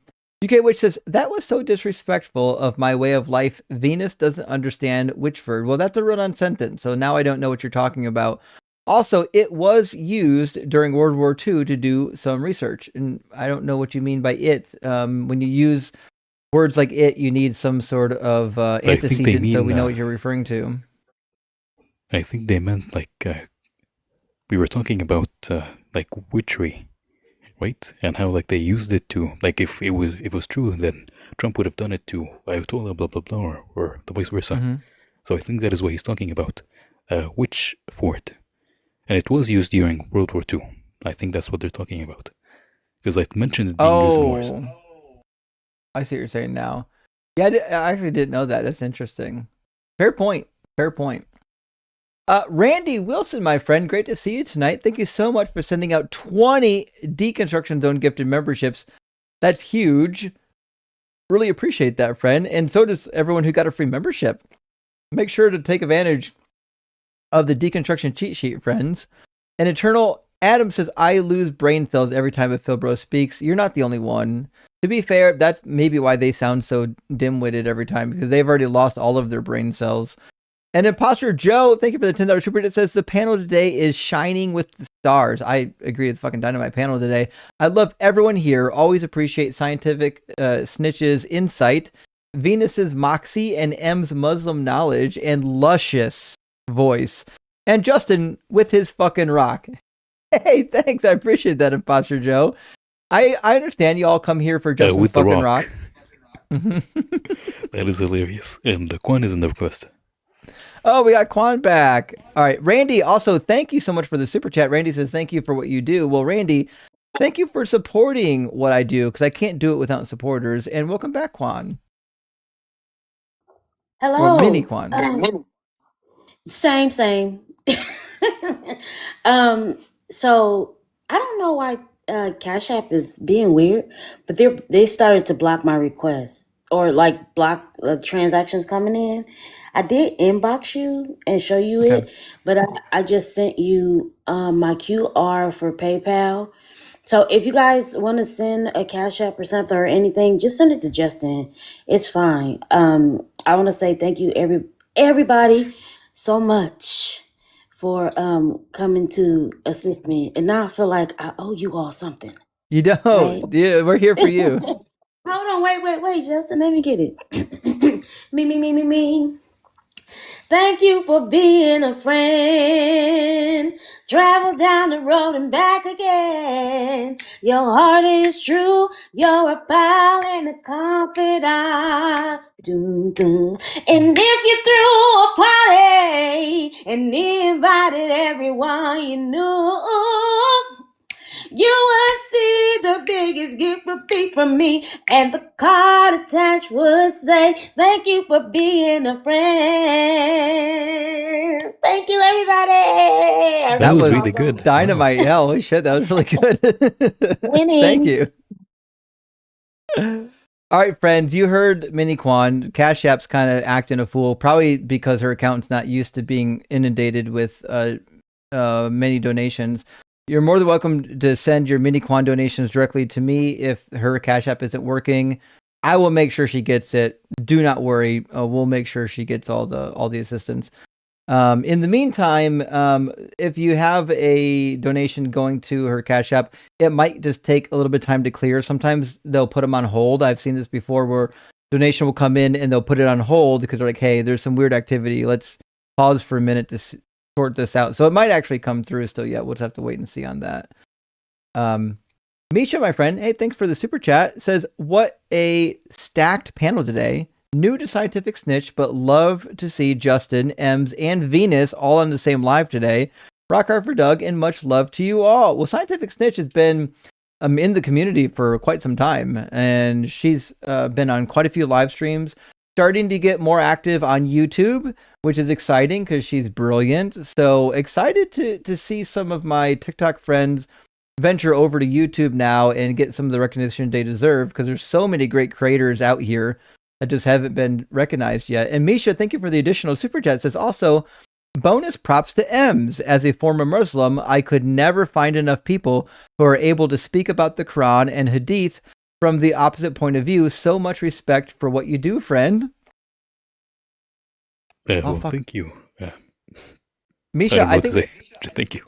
UK Witch says, that was so disrespectful of my way of life. Venus doesn't understand Witchford. Well, that's a run-on sentence, so now I don't know what you're talking about. Also, it was used during World War II to do some research, and I don't know what you mean by it. When you use words like it, you need some sort of antecedent, so we know what you're referring to. I think they meant like we were talking about like witchery, right? And how like they used it to, like if it was true, then Trump would have done it to Ayatollah, blah blah blah, or the vice versa. Mm-hmm. So I think that is what he's talking about, Witchford, and it was used during World War II. I think that's what they're talking about, because I mentioned it being used in wars. I see what you're saying now. Yeah, I actually didn't know that. That's interesting. Fair point. Fair point. Randy Wilson, my friend, great to see you tonight. Thank you so much for sending out 20 Deconstruction Zone gifted memberships. That's huge. Really appreciate that, friend. And so does everyone who got a free membership. Make sure to take advantage of the Deconstruction cheat sheet, friends. And Eternal Adam says, I lose brain cells every time a Philbro speaks. You're not the only one. To be fair, that's maybe why they sound so dim-witted every time, because they've already lost all of their brain cells. And Imposter Joe, thank you for the $10 super. It says the panel today is shining with the stars. I agree. It's fucking dynamite panel today. I love everyone here. Always appreciate scientific snitches insight, Venus's moxie, and M's Muslim knowledge and luscious voice. And Justin with his fucking rock. Hey, thanks. I appreciate that, Imposter Joe. I understand you all come here for Justin's with fucking the rock. That is hilarious. And Quan is in the request. Oh, we got Quan back. All right. Randy, also, thank you so much for the super chat. Randy says, thank you for what you do. Well, Randy, thank you for supporting what I do, because I can't do it without supporters. And welcome back, Quan. Hello. Or mini Quan. Same. So I don't know why Cash App is being weird, but they started to block my requests, or like block transactions coming in. I did inbox you and show you it, but I just sent you my QR for PayPal. So if you guys want to send a Cash App or something or anything, just send it to Justin. It's fine. I want to say thank you everybody so much for coming to assist me. And now I feel like I owe you all something. You don't. Right? Yeah, we're here for you. Hold on, wait, Justin, let me get it. Me. Thank you for being a friend. Travel down the road and back again. Your heart is true. You're a pal and a confidant. Doom, doom. And if you threw a party and invited everyone you knew, you would see the biggest gift would be from me, and the card attached would say, "Thank you for being a friend." Thank you, everybody. I That read was you all really so good. Dynamite. Yeah, holy shit, that was really good. Thank Winning. you. All right, friends, you heard Mini Quan. Cash App's kind of acting a fool, probably because her account's not used to being inundated with many donations. You're more than welcome to send your Mini Quan donations directly to me if her Cash App isn't working. I will make sure she gets it. Do not worry. We'll make sure she gets all the assistance. In the meantime, if you have a donation going to her Cash App, it might just take a little bit of time to clear. Sometimes they'll put them on hold. I've seen this before where donation will come in and they'll put it on hold because they're like, hey, there's some weird activity. Let's pause for a minute to sort this out. So it might actually come through still yet. We'll just have to wait and see on that. Misha, my friend, hey, thanks for the super chat. Says, what a stacked panel today. New to Scientific Snitch, but love to see Justin, Ems, and Venus all on the same live today. Rock hard for Doug, and much love to you all. Well, Scientific Snitch has been in the community for quite some time, and she's been on quite a few live streams, starting to get more active on YouTube, which is exciting because she's brilliant. So excited to see some of my TikTok friends venture over to YouTube now and get some of the recognition they deserve, because there's so many great creators out here that just haven't been recognized yet. And Misha, thank you for the additional super chat. Says also, bonus props to Ems. As a former Muslim, I could never find enough people who are able to speak about the Quran and Hadith from the opposite point of view. So much respect for what you do, friend. Well, thank you. Misha, I think thank you.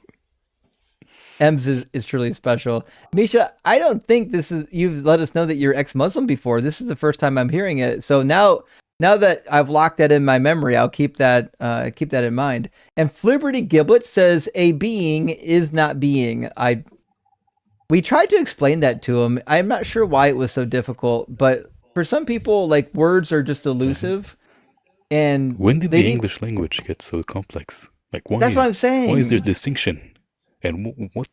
Ems is truly special. Misha, I don't think this is, you've let us know that you're ex-Muslim before. This is the first time I'm hearing it. So now that I've locked that in my memory, I'll keep that in mind. And Flibberty Giblet says, a being is not being. We tried to explain that to him. I'm not sure why it was so difficult, but for some people, like, words are just elusive. And when did the English language get so complex? Like, why? That's what I'm saying. Why is there distinction? And what?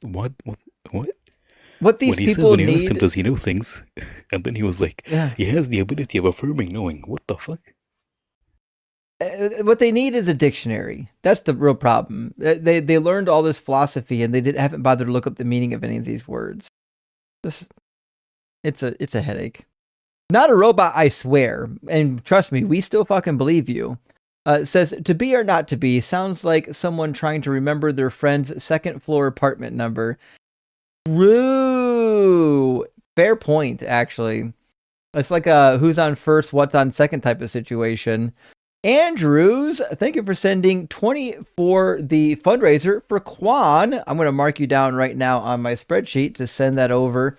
What these when he people said, when he need... asked him, does he know things? And then he was like, he has the ability of affirming knowing. What the fuck? What they need is a dictionary. That's the real problem. They learned all this philosophy and they haven't bothered to look up the meaning of any of these words. It's a headache. Not a robot, I swear. And trust me, we still fucking believe you. It says, to be or not to be sounds like someone trying to remember their friend's second floor apartment number. True. Fair point, actually. It's like a who's on first, what's on second type of situation. Andrews, thank you for sending 20 for the fundraiser for Quan. I'm going to mark you down right now on my spreadsheet to send that over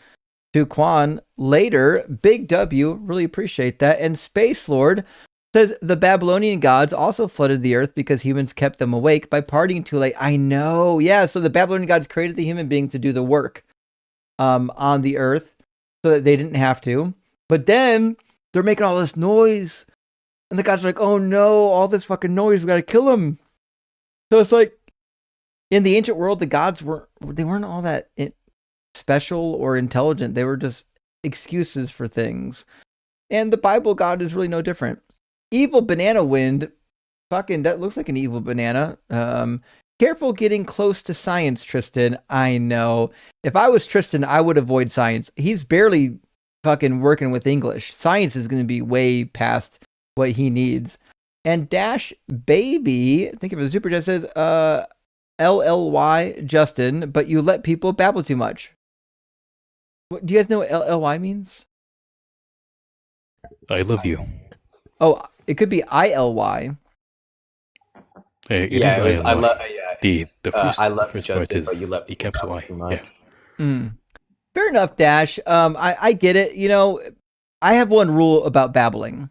to Quan later. Big W, really appreciate that. And Space Lord says, the Babylonian gods also flooded the earth because humans kept them awake by partying too late. I know. Yeah, so the Babylonian gods created the human beings to do the work on the earth so that they didn't have to. But then they're making all this noise. And the gods are like, oh no, all this fucking noise, we gotta kill them. So it's like, in the ancient world, the gods weren't all that special or intelligent. They were just excuses for things. And the Bible God is really no different. Evil banana wind, fucking, that looks like an evil banana. Careful getting close to science, Tristan. I know. If I was Tristan, I would avoid science. He's barely fucking working with English. Science is going to be way past what he needs. And Dash Baby, think of it as super chat, says, LLY Justin, but you let people babble too much. What, do you guys know what LLY means? I love you. Oh, it could be ILY. Yeah, it was, I love. The first, I love first Justin, part but is you left the capital I. Yeah. Fair enough, Dash. I get it. You know, I have one rule about babbling.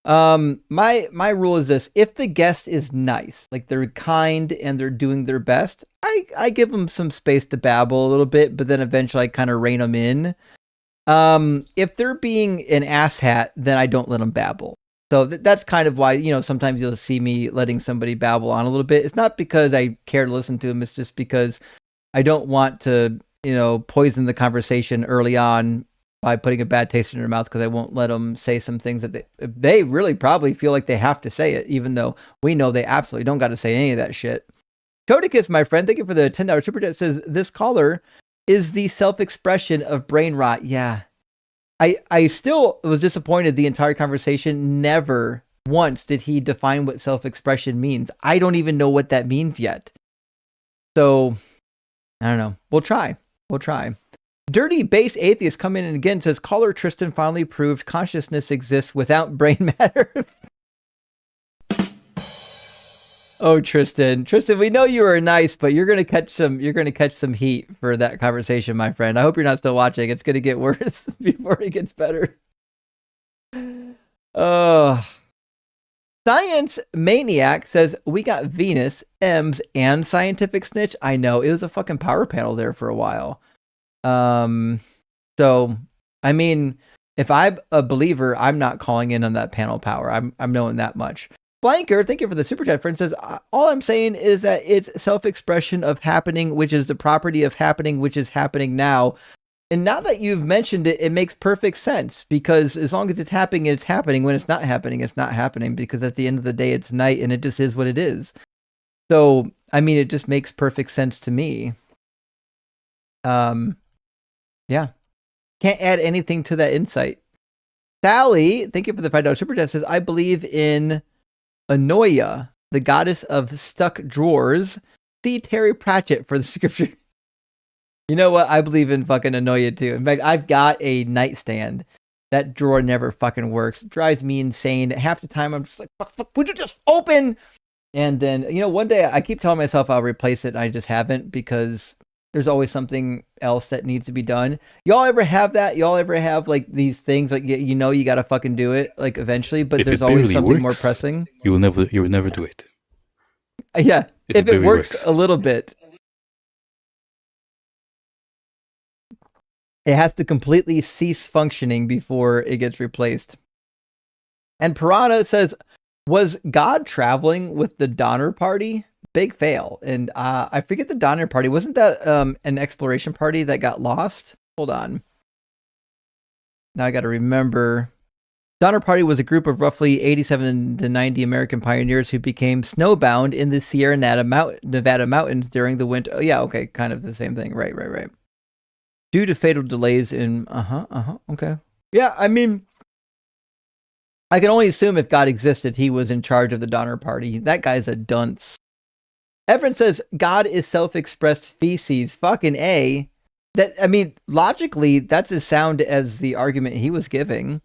My rule is this: if the guest is nice, like they're kind and they're doing their best, I give them some space to babble a little bit, but then eventually I kind of rein them in. If they're being an asshat, then I don't let them babble. So that's kind of why, sometimes you'll see me letting somebody babble on a little bit. It's not because I care to listen to them. It's just because I don't want to, poison the conversation early on by putting a bad taste in their mouth, because I won't let them say some things that they really probably feel like they have to say it, even though we know they absolutely don't got to say any of that shit. Toadicus, my friend, thank you for the $10 super chat. Says this caller is the self-expression of brain rot. Yeah. I still was disappointed the entire conversation. Never once did he define what self-expression means. I don't even know what that means yet. So, I don't know. We'll try. Dirty Base Atheist come in and again says, caller Tristan finally proved consciousness exists without brain matter. Oh, Tristan, we know you are nice, but you're gonna catch some heat for that conversation, my friend. I hope you're not still watching. It's gonna get worse before it gets better. Science Maniac says we got Venus, M's, and Scientific Snitch. I know, it was a fucking power panel there for a while. So I mean, if I'm a believer, I'm not calling in on that panel power. I'm knowing that much. Blanker, thank you for the super chat, friend, says, all I'm saying is that it's self-expression of happening, which is the property of happening, which is happening now. And now that you've mentioned it, it makes perfect sense, because as long as it's happening, it's happening. When it's not happening, it's not happening, because at the end of the day, it's night and it just is what it is. So, I mean, it just makes perfect sense to me. Yeah. Can't add anything to that insight. Sally, thank you for the $5 super chat, says, I believe in Anoia, the goddess of stuck drawers. See Terry Pratchett for the scripture. You know what? I believe in fucking Anoia too. In fact, I've got a nightstand. That drawer never fucking works. It drives me insane. Half the time I'm just like, fuck, would you just open? And then, one day I keep telling myself I'll replace it, and I just haven't, because there's always something else that needs to be done. Y'all ever have that? Y'all ever have like these things like you gotta fucking do it like eventually, but there's always something more pressing. You will never do it. Yeah, if it works a little bit, it has to completely cease functioning before it gets replaced. And Piranha says, was God traveling with the Donner Party? Big fail. And I forget the Donner Party. Wasn't that an exploration party that got lost? Hold on. Now I got to remember. Donner Party was a group of roughly 87 to 90 American pioneers who became snowbound in the Sierra Nevada mountains during the winter. Oh, yeah, okay, kind of the same thing. Right. Due to fatal delays in... okay. Yeah, I mean, I can only assume if God existed, he was in charge of the Donner Party. That guy's a dunce. Everett says, God is self-expressed feces. Fucking A. Logically, that's as sound as the argument he was giving.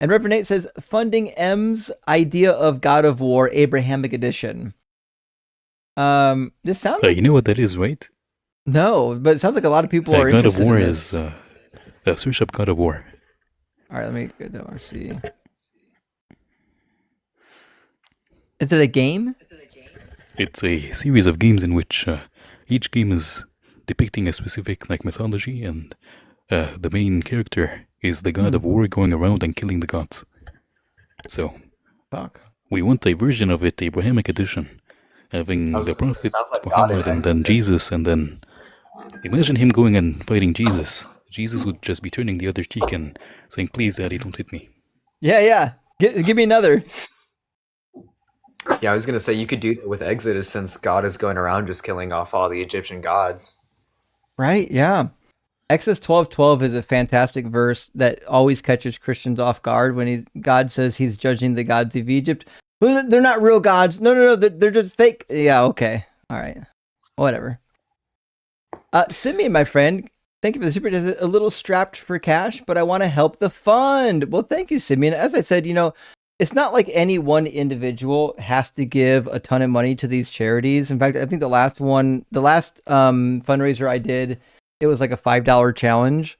And Reverend Nate says, funding M's idea of God of War, Abrahamic edition. This sounds like... You know what that is, right? No, but it sounds like a lot of people are God interested of War in this. is... search up God of War. All right, let me go to RC. Is it a game? It's a series of games in which each game is depicting a specific mythology, and the main character is the god of war going around and killing the gods. So, we want a version of it, Abrahamic edition, having the prophet Muhammad and then Jesus, and then imagine him going and fighting Jesus. Jesus would just be turning the other cheek and saying, "Please, Daddy, don't hit me." Yeah. Give me another. Yeah, I was going to say, you could do that with Exodus, since God is going around just killing off all the Egyptian gods. Right, yeah. Exodus 12:12 is a fantastic verse that always catches Christians off guard when God says he's judging the gods of Egypt. Well, they're not real gods. No, they're just fake. Yeah, okay. All right. Whatever. Simeon, my friend, thank you for the super chat. A little strapped for cash, but I want to help the fund. Well, thank you, Simeon. As I said, it's not like any one individual has to give a ton of money to these charities. In fact, I think the last fundraiser I did, it was like a $5 challenge.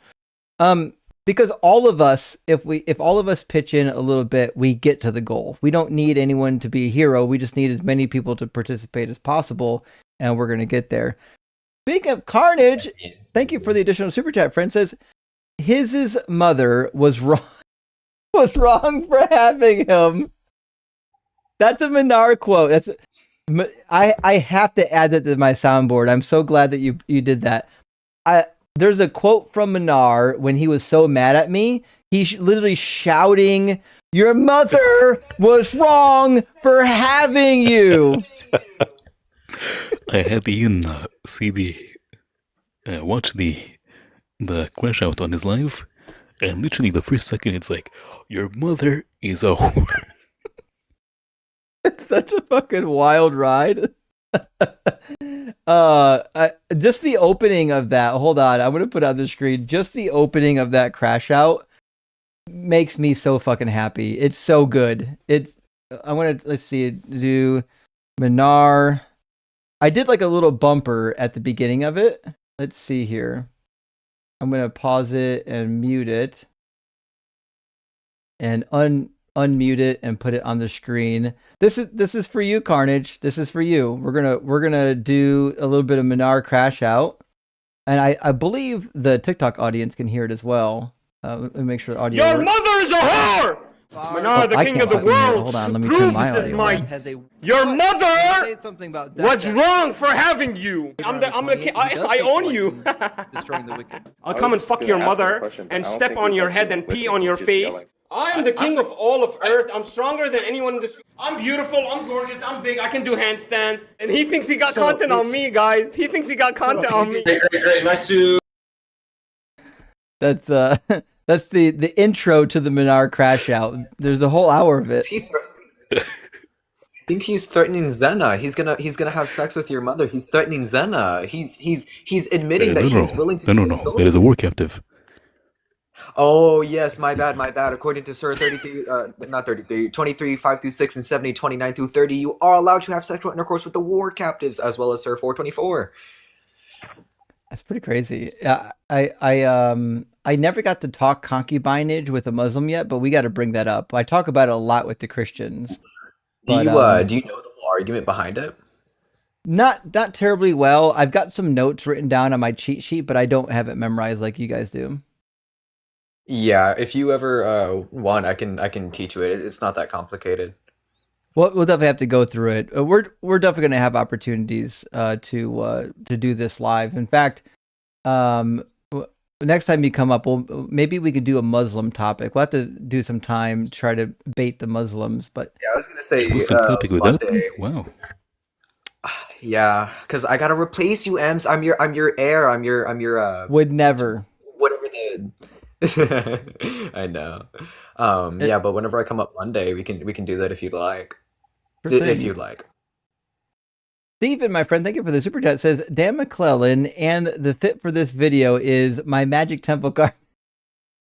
because all of us, if all of us pitch in a little bit, we get to the goal. We don't need anyone to be a hero. We just need as many people to participate as possible, and we're going to get there. Speaking of Carnage, thank you for the additional super chat. Friend says his mother was wrong for having him. That's a Menard quote. I have to add that to my soundboard. I'm so glad that you did that. There's a quote from Menard when he was so mad at me. He's literally shouting, "Your mother was wrong for having you." I had Ian watch the crash out on his live, and literally the first second it's like, "Your mother is a whore." Such a fucking wild ride. Just the opening of that. Hold on, I'm gonna put it on the screen. Just the opening of that crash out makes me so fucking happy. It's so good. Let's see, do Menard. I did like a little bumper at the beginning of it. Let's see here. I'm gonna pause it and mute it, and unmute it and put it on the screen. This is for you, Carnage. This is for you. We're gonna do a little bit of Menard crash out, and I believe the TikTok audience can hear it as well. Let me make sure the audio. Your works. mother is a whore! Menard, the I king can't of the fucking hear it. world, Hold on, let me turn my proves his audio might. on. Your mother Something about was wrong for having you. I'm the king. I own you. Destroying the wicked. I'll come and fuck your mother and step on your head and pee on your face. I am the king of all of Earth. I'm stronger than anyone in this. I'm beautiful. I'm gorgeous. I'm big. I can do handstands. And he thinks he got content on me, guys. He thinks he got content on me. Great. Nice to. That's the intro to the Menard crash out. There's a whole hour of it. I think he's threatening Zena. He's gonna have sex with your mother. He's threatening Zena. He's admitting that he's willing to. No. That is a war captive. Oh yes, my bad. According to Surah 33, not 33, 23, 5 through 6, and 70, 29 through 30, you are allowed to have sexual intercourse with the war captives, as well as Surah 424. That's pretty crazy. I never got to talk concubinage with a Muslim yet, but we got to bring that up. I talk about it a lot with the Christians. Do you But, know the argument behind it? not terribly well. I've got some notes written down on my cheat sheet, but I don't have it memorized like you guys do. Yeah, if you ever want, I can teach you it. It's not that complicated. We'll definitely have to go through it. We're definitely going to have opportunities to do this live. In fact, next time you come up, maybe we could do a Muslim topic. We'll have to do some time, try to bait the Muslims. But yeah, I was gonna say Muslim topic with that? Monday. Wow. Yeah, because I gotta replace you, Ems. I'm your heir. I'm your would never. whatever the. I know. Yeah, but whenever I come up Monday, we can do that if you'd like. Sure If thing. you'd like. Steven, my friend, thank you for the super chat. Says Dan McClellan, and the fit for this video is my Magic Temple card.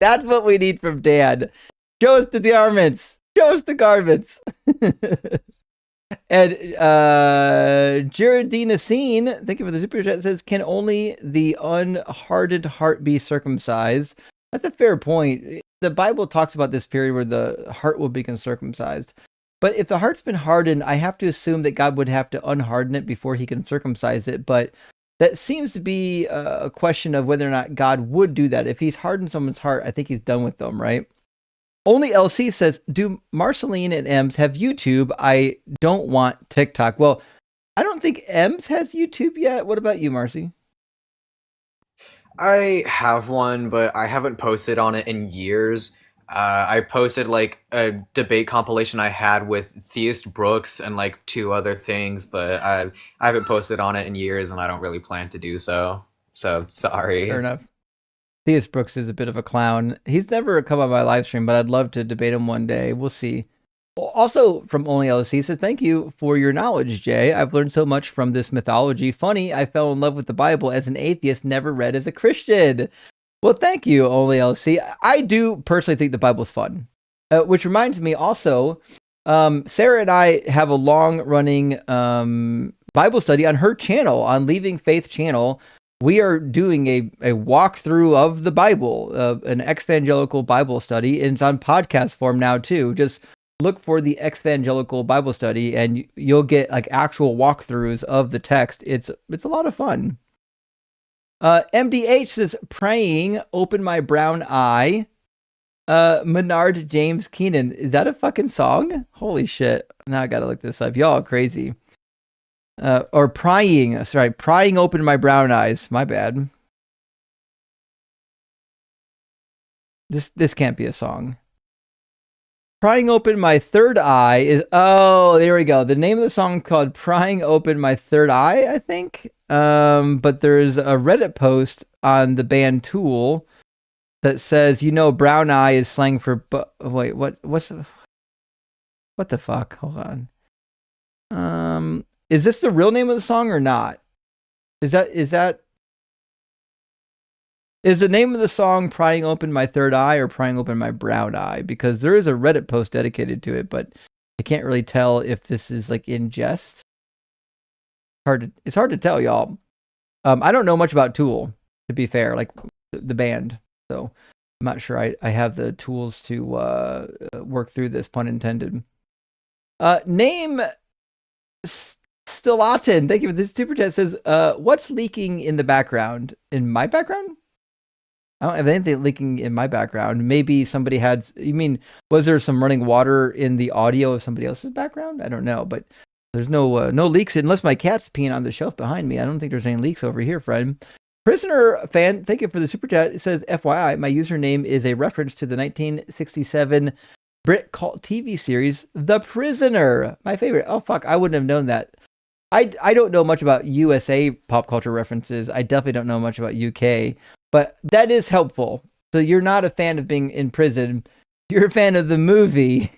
That's what we need from Dan. Show us the garments. Show us the garments. And Geraldine Scene, thank you for the super chat. Says, can only the unhardened heart be circumcised? That's a fair point. The Bible talks about this period where the heart will be circumcised. But if the heart's been hardened, I have to assume that God would have to unharden it before he can circumcise it. But that seems to be a question of whether or not God would do that. If he's hardened someone's heart, I think he's done with them, right? Only LC says, do Marceline and Ems have YouTube? I don't want TikTok. Well, I don't think Ems has YouTube yet. What about you, Marcy? I have one, but I haven't posted on it in years. I posted like a debate compilation I had with Theist Brooks and like 2 other things, but I haven't posted on it in years, and I don't really plan to do so. So sorry. Fair enough. Theist Brooks is a bit of a clown. He's never come on my live stream, but I'd love to debate him one day. We'll see. Also from Only LC said, thank you for your knowledge, Jay. I've learned so much from this mythology. Funny, I fell in love with the Bible as an atheist, never read as a Christian. Well, thank you, Only LC. I do personally think the Bible's fun. Which reminds me also, Sarah and I have a long-running Bible study on her channel, on Leaving Faith channel, we are doing a walkthrough of the Bible, an evangelical Bible study, and it's on podcast form now too. Just look for the evangelical Bible study, and you'll get like actual walkthroughs of the text. It's a lot of fun. MDH says, praying, open my brown eye. Menard James Keenan. Is that a fucking song? Holy shit. Now I gotta look this up. Y'all are crazy. Or prying. Sorry, prying open my brown eyes. My bad. This can't be a song. Prying open my third eye is, oh, there we go. The name of the song is called Prying Open My Third Eye, I think. But there's a Reddit post on the band Tool that says, brown eye is slang for, wait, what's what the fuck? Hold on. Is this the real name of the song or not? Is the name of the song Prying Open My Third Eye or Prying Open My Brown Eye? Because there is a Reddit post dedicated to it, but I can't really tell if this is like in jest. It's hard to tell, y'all. I don't know much about Tool, to be fair, like the band. So I'm not sure I have the tools to work through this, pun intended. Name Stillatin, thank you for this super chat. Says, what's leaking in the background? In my background? I don't have anything leaking in my background. Maybe somebody had, was there some running water in the audio of somebody else's background? I don't know, but there's no leaks unless my cat's peeing on the shelf behind me. I don't think there's any leaks over here, friend. Prisoner fan, thank you for the super chat. It says, FYI, my username is a reference to the 1967 Brit cult TV series, The Prisoner. My favorite. Oh, fuck. I wouldn't have known that. I don't know much about USA pop culture references. I definitely don't know much about UK, but that is helpful. So you're not a fan of being in prison. You're a fan of the movie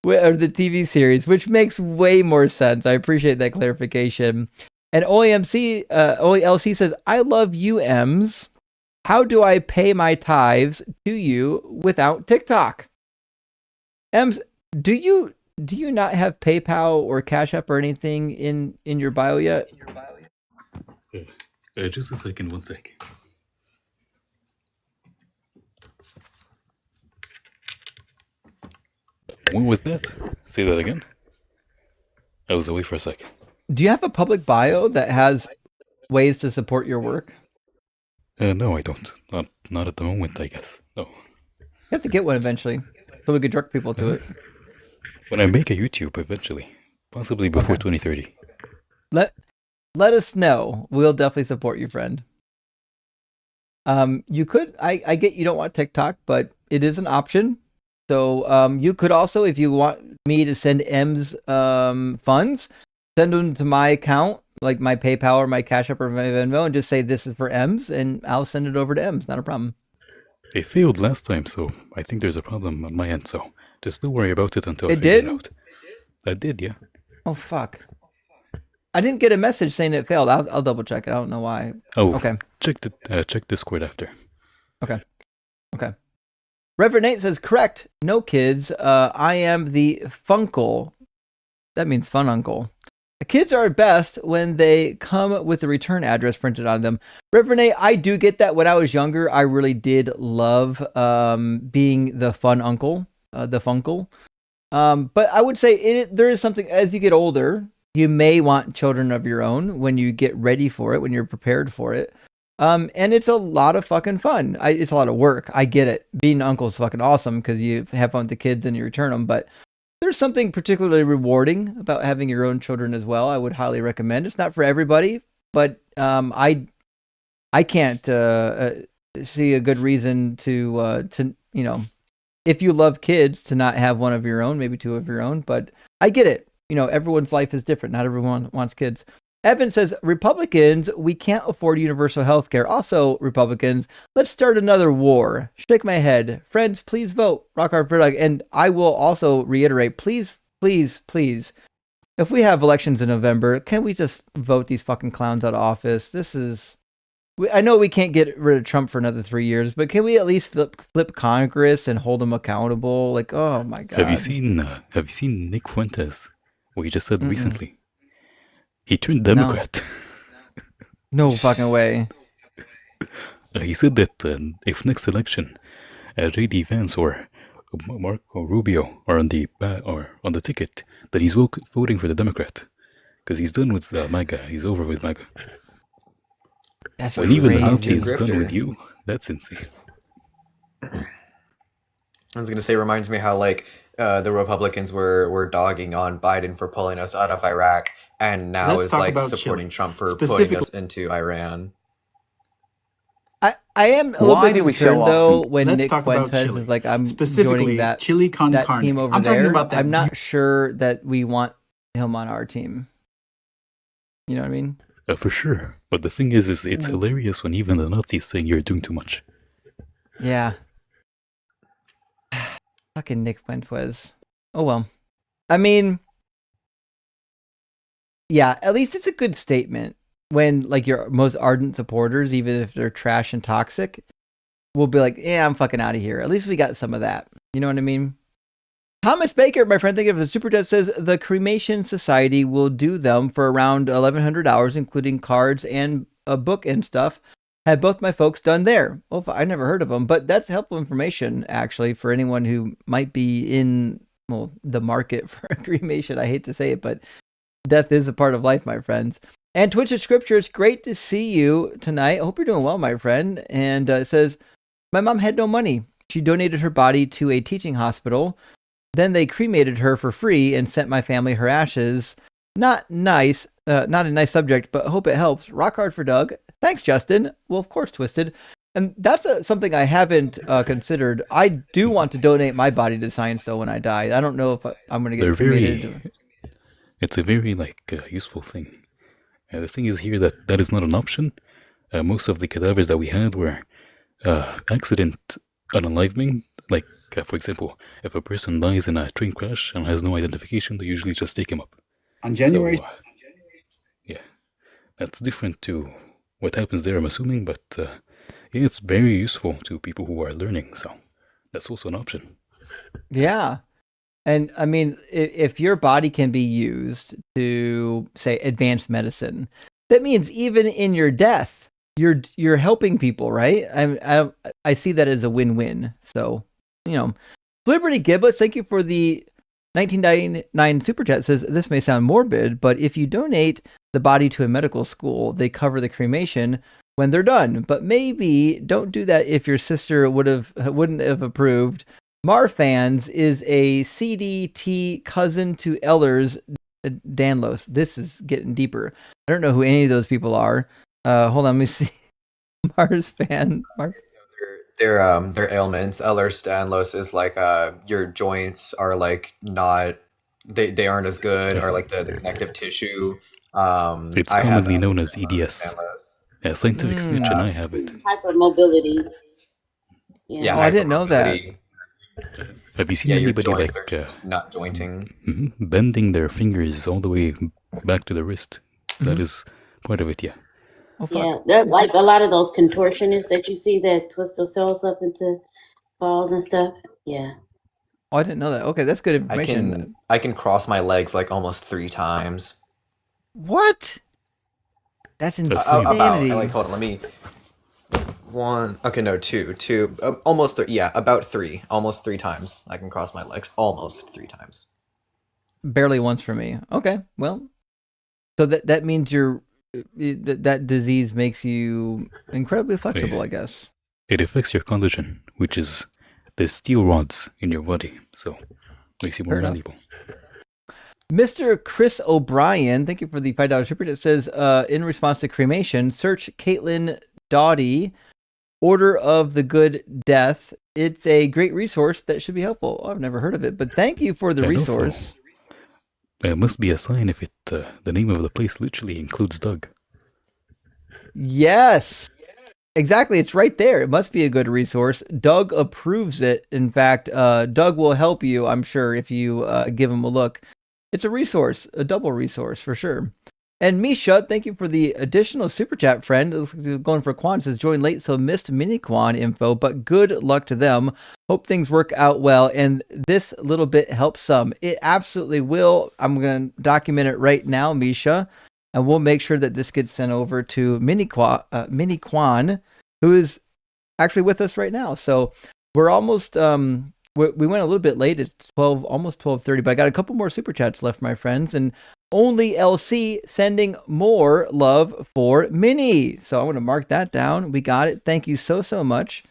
or the TV series, which makes way more sense. I appreciate that clarification. And Only LC says, I love you, Ems. How do I pay my tithes to you without TikTok? Ems, do you not have PayPal or Cash App or anything in your bio yet? Just a second, 1 sec. When was that? Say that again. I was away for a sec. Do you have a public bio that has ways to support your work? No, I don't. Not at the moment, I guess. No. You have to get one eventually, so we could direct people to it. When I make a YouTube, eventually, possibly before 2030. Let us know. We'll definitely support you, friend. You could. I get you don't want TikTok, but it is an option. So you could also, if you want me to send M's funds, send them to my account, like my PayPal or my Cash App or my Venmo, and just say this is for M's, and I'll send it over to M's. Not a problem. It failed last time, so I think there's a problem on my end. So just don't worry about it until I figure it out. I did, yeah. Oh fuck! I didn't get a message saying it failed. I'll double check it. I don't know why. Oh, okay. Check Discord after. Okay. Reverend Nate says, correct. No kids. I am the funkle. That means fun uncle. The kids are best when they come with the return address printed on them. Reverend Nate, I do get that. When I was younger, I really did love being the fun uncle, the funkle. But I would say there is something, as you get older, you may want children of your own when you get ready for it, when you're prepared for it. And it's a lot of fucking fun. It's a lot of work. I get it. Being an uncle is fucking awesome because you have fun with the kids and you return them. But there's something particularly rewarding about having your own children as well. I would highly recommend. It's not for everybody, but I can't see a good reason to if you love kids, to not have one of your own, maybe two of your own. But I get it. Everyone's life is different. Not everyone wants kids. Evan says, Republicans, we can't afford universal health care. Also, Republicans, let's start another war. Shake my head. Friends, please vote. Rock our Verdog. And I will also reiterate, please, please, please, if we have elections in November, can we just vote these fucking clowns out of office? I know we can't get rid of Trump for another 3 years, but can we at least flip Congress and hold them accountable? Like, oh my God. Have you seen Nick Fuentes? What he just said recently? He turned Democrat. No fucking way. He said that if next election J.D. Vance or Marco Rubio are on the ticket, then he's voting for the Democrat because he's done with MAGA. He's over with MAGA. That's when even the crazy. Nazis done with you, that's insane. I was gonna say, reminds me how like the Republicans were dogging on Biden for pulling us out of Iraq, and now Let's is talk like about supporting Chile. Trump for putting Specifically, us into Iran. I am a little Why bit do we so concerned though often- when Let's Nick talk about Fuentes Chile. is like, I'm Specifically, joining that Chile con that carne. team over I'm there. talking about that I'm not sure that we want him on our team. You know what I mean? For sure. But the thing is it's hilarious when even the Nazis saying you're doing too much. Yeah. Fucking Nick Fuentes. Oh well. I mean, yeah, at least it's a good statement when like your most ardent supporters, even if they're trash and toxic, will be like, yeah, I'm fucking out of here. At least we got some of that. You know what I mean? Thomas Baker, my friend, thank you for the super chat, says the Cremation Society will do them for around $1,100, including cards and a book and stuff. Had both my folks done there. Well, I never heard of them, but that's helpful information actually for anyone who might be in the market for a cremation. I hate to say it, but death is a part of life, my friends. And Twitch of Scripture, it's great to see you tonight. I hope you're doing well, my friend. And it says, my mom had no money. She donated her body to a teaching hospital. Then they cremated her for free and sent my family her ashes. Not nice, not a nice subject, but hope it helps. Rock hard for Doug. Thanks, Justin. Well, of course, Twisted. And that's something I haven't considered. I do want to donate my body to science, though, when I die. I don't know if I'm going to get cremated. It's a very useful thing. The thing is here that is not an option. Most of the cadavers that we had were accident unaliving. Like, for example, if a person dies in a train crash and has no identification, they usually just take him up. On January... yeah, that's different to what happens there, I'm assuming, but yeah, it's very useful to people who are learning, so that's also an option. Yeah. And I mean, if your body can be used to, say, advanced medicine, that means even in your death, you're helping people, right? I see that as a win-win. So, you know, Liberty Giblets, thank you for the 1999 super chat. Says this may sound morbid, but if you donate the body to a medical school, they cover the cremation when they're done. But maybe don't do that if your sister wouldn't have approved. Marfans is a CDT cousin to Ellers Danlos. This is getting deeper. I don't know who any of those people are. Hold on, let me see. Mars fan. Their ailments. Ehlers-Danlos is like your joints are like not they aren't as good, or like the connective tissue. It's commonly known as EDS. Yeah, scientific snitch, and I have it. Hypermobility. Yeah, I didn't know that. Have you seen anybody your like joints are just not jointing? Bending their fingers all the way back to the wrist? That is part of it, yeah. Oh, yeah, they're like a lot of those contortionists that you see that twist themselves up into balls and stuff. Yeah. Oh, I didn't know that. Okay, that's good information. I can cross my legs like almost 3 times. What? That's insanity. Hold on, let me. 1. Okay, no, 2. Almost 3. Yeah, about 3. Almost 3 times. I can cross my legs almost 3 times. Barely once for me. Okay, well, so that means that disease makes you incredibly flexible, I guess. It affects your collagen, which is the steel rods in your body, so makes you more malleable. Mr. Chris O'Brien, thank you for the $5 super chat. It says, in response to cremation, search Caitlin Doughty, Order of the Good Death. It's a great resource that should be helpful. Oh, I've never heard of it, but thank you for the resource. It must be a sign if the name of the place literally includes Doug. Yes, exactly. It's right there. It must be a good resource. Doug approves it. In fact, Doug will help you, I'm sure, if you give him a look. It's a resource, a double resource for sure. And Misha, thank you for the additional super chat, friend. Going for Quan, says join late, so missed mini Quan info, but good luck to them. Hope things work out well, and this little bit helps some. It absolutely will. I'm going to document it right now, Misha. and we'll make sure that this gets sent over to Mini Quan, who is actually with us right now. So we're almost we went a little bit late. It's 12, almost 12:30, but I got a couple more super chats left, my friends, and only LC sending more love for Mini. So I want to mark that down. We got it. Thank you so much.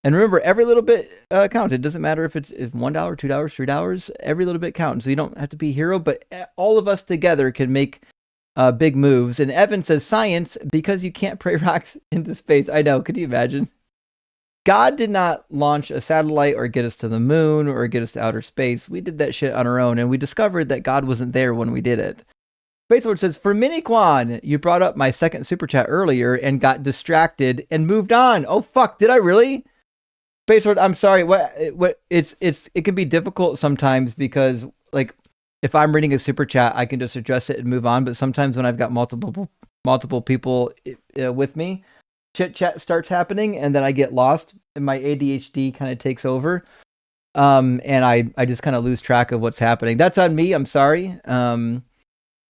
And remember, every little bit counts. It doesn't matter if it's $1, $2, $3. Every little bit counts. So you don't have to be a hero, but all of us together can make big moves. And Evan says, science, because you can't pray rocks into space. I know. Could you imagine? God did not launch a satellite or get us to the moon or get us to outer space. We did that shit on our own, and we discovered that God wasn't there when we did it. Space Lord says, for Mini Quan, you brought up my second super chat earlier and got distracted and moved on. Oh, fuck. Did I really? Space Lord, I'm sorry. It can be difficult sometimes because, like, if I'm reading a super chat, I can just address it and move on. But sometimes when I've got multiple people with me, chit chat starts happening, and then I get lost, and my ADHD kind of takes over, and I just kind of lose track of what's happening. That's on me. I'm sorry. A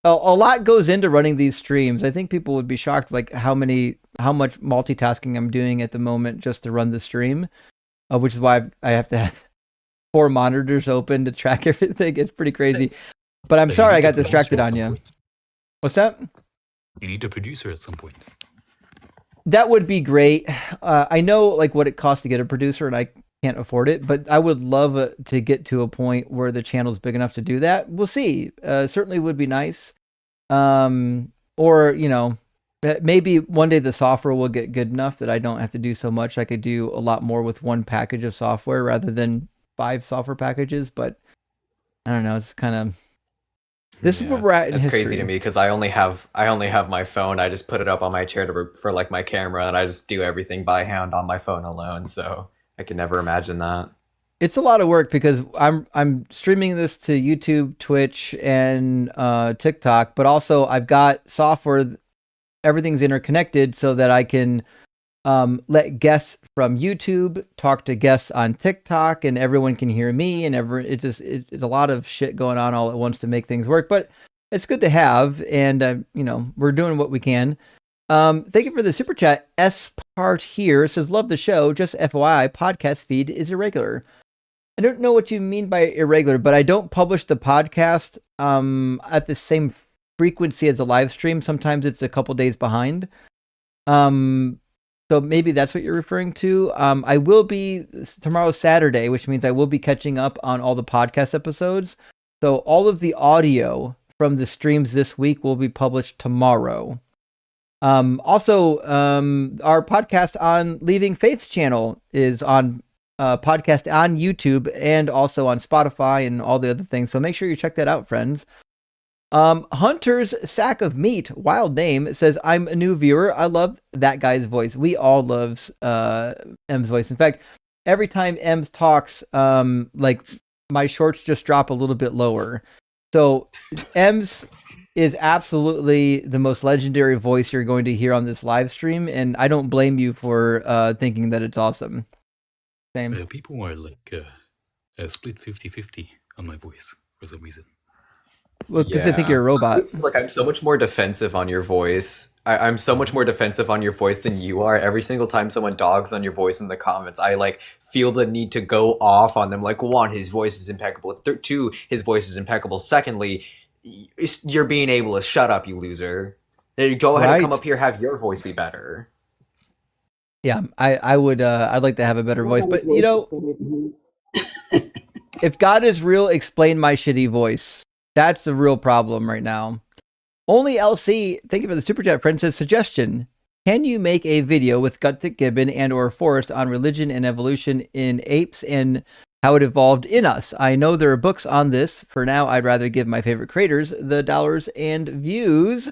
lot goes into running these streams. I think people would be shocked, like how much multitasking I'm doing at the moment just to run the stream. Which is why I have to have 4 monitors open to track everything. It's pretty crazy. But I'm sorry I got distracted on you. What's that? You need a producer at some point. That would be great. I know like what it costs to get a producer, and I can't afford it. But I would love to get to a point where the channel's big enough to do that. We'll see. Certainly would be nice. Or maybe one day the software will get good enough that I don't have to do so much. I could do a lot more with one package of software rather than 5 software packages. But I don't know. It's kind of this is where we're at in It's history. crazy to me because I only have my phone. I just put it up on my chair for like my camera, and I just do everything by hand on my phone alone. So I can never imagine that. It's a lot of work because I'm streaming this to YouTube, Twitch, and TikTok, but also I've got software. Everything's interconnected so that I can let guests from YouTube talk to guests on TikTok, and everyone can hear me, and it's a lot of shit going on all at once to make things work. But it's good to have, and we're doing what we can. Thank you for the super chat. S part here says, love the show. Just FYI, podcast feed is irregular. I don't know what you mean by irregular, but I don't publish the podcast at the same frequency as a live stream. Sometimes it's a couple days behind. So maybe that's what you're referring to. I will be tomorrow's Saturday, which means I will be catching up on all the podcast episodes. So all of the audio from the streams this week will be published tomorrow. Also, our podcast on Leaving Faith's channel is on podcast on YouTube and also on Spotify and all the other things. So make sure you check that out, friends. Hunter's Sack of Meat, wild name, says, I'm a new viewer. I love that guy's voice. We all love M's voice. In fact, every time M's talks, like my shorts just drop a little bit lower. So M's is absolutely the most legendary voice you're going to hear on this live stream, and I don't blame you for thinking that it's awesome. Same. People are like split 50-50 on my voice for some reason. Well, because they think you're a robot. Like I'm so much more defensive on your voice. I'm so much more defensive on your voice than you are. Every single time someone dogs on your voice in the comments, I like feel the need to go off on them. Like, 1, his voice is impeccable. 2, his voice is impeccable. Secondly, you're being able to shut up, you loser. Go ahead and come up here, have your voice be better. Yeah, I would. I'd like to have a better voice, but if God is real, explain my shitty voice. That's a real problem right now. Only LC, thank you for the super chat, friend, says, suggestion. Can you make a video with Guthic Gibbon and or Forrest on religion and evolution in apes and how it evolved in us? I know there are books on this. For now, I'd rather give my favorite creators the dollars and views.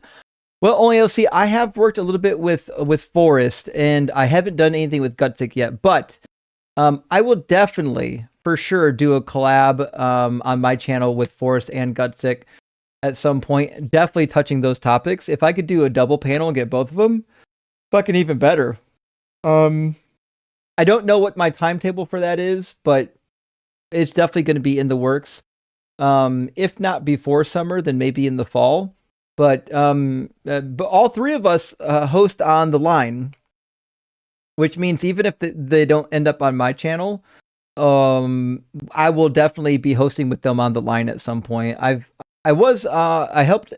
Well, only LC, I have worked a little bit with Forrest, and I haven't done anything with Guthic yet, but I will definitely, for sure, do a collab on my channel with Forrest and Guthic at some point, definitely touching those topics. If I could do a double panel and get both of them, fucking even better. I don't know what my timetable for that is, but it's definitely going to be in the works. If not before summer, then maybe in the fall. But all three of us host on the line, which means even if they don't end up on my channel, I will definitely be hosting with them on the line at some point. I helped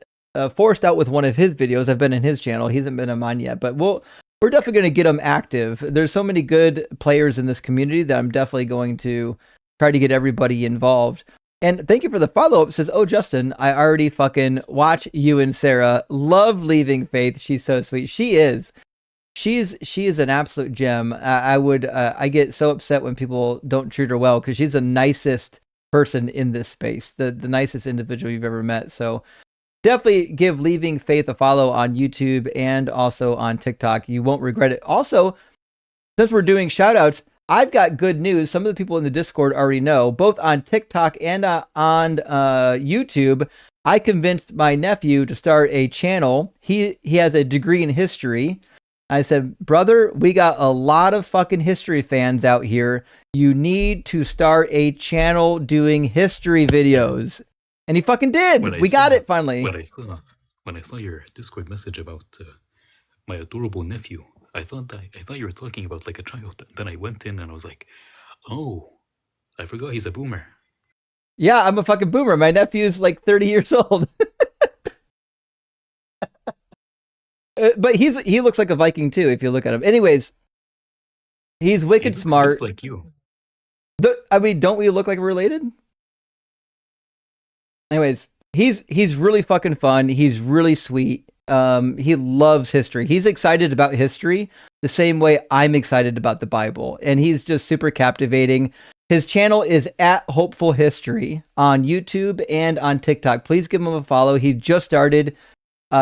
Forrest out with one of his videos. I've been in his channel. He hasn't been on mine yet, but we're definitely going to get him active. There's so many good players in this community that I'm definitely going to try to get everybody involved. And thank you for the follow-up. It says, oh, Justin, I already fucking watch you and Sarah. Love Leaving Faith. She's so sweet. She is. She is an absolute gem. I get so upset when people don't treat her well because she's the nicest person in this space, the nicest individual you've ever met. So definitely give Leaving Faith a follow on YouTube and also on TikTok. You won't regret it. Also, since we're doing shout outs, I've got good news. Some of the people in the Discord already know, both on TikTok and on YouTube. I convinced my nephew to start a channel. He has a degree in history. I said, brother, we got a lot of fucking history fans out here. You need to start a channel doing history videos. And he fucking did. We got it finally. When I saw your Discord message about my adorable nephew, I thought you were talking about like a child. Then I went in and I was like, oh, I forgot he's a boomer. Yeah, I'm a fucking boomer. My nephew's like 30 years old. But he looks like a Viking too, if you look at him. Anyways, he's wicked smart. Just like you. I mean, don't we look like we're related? Anyways, he's really fucking fun. He's really sweet. He loves history. He's excited about history the same way I'm excited about the Bible. And he's just super captivating. His channel is at Hopeful History on YouTube and on TikTok. Please give him a follow. He just started.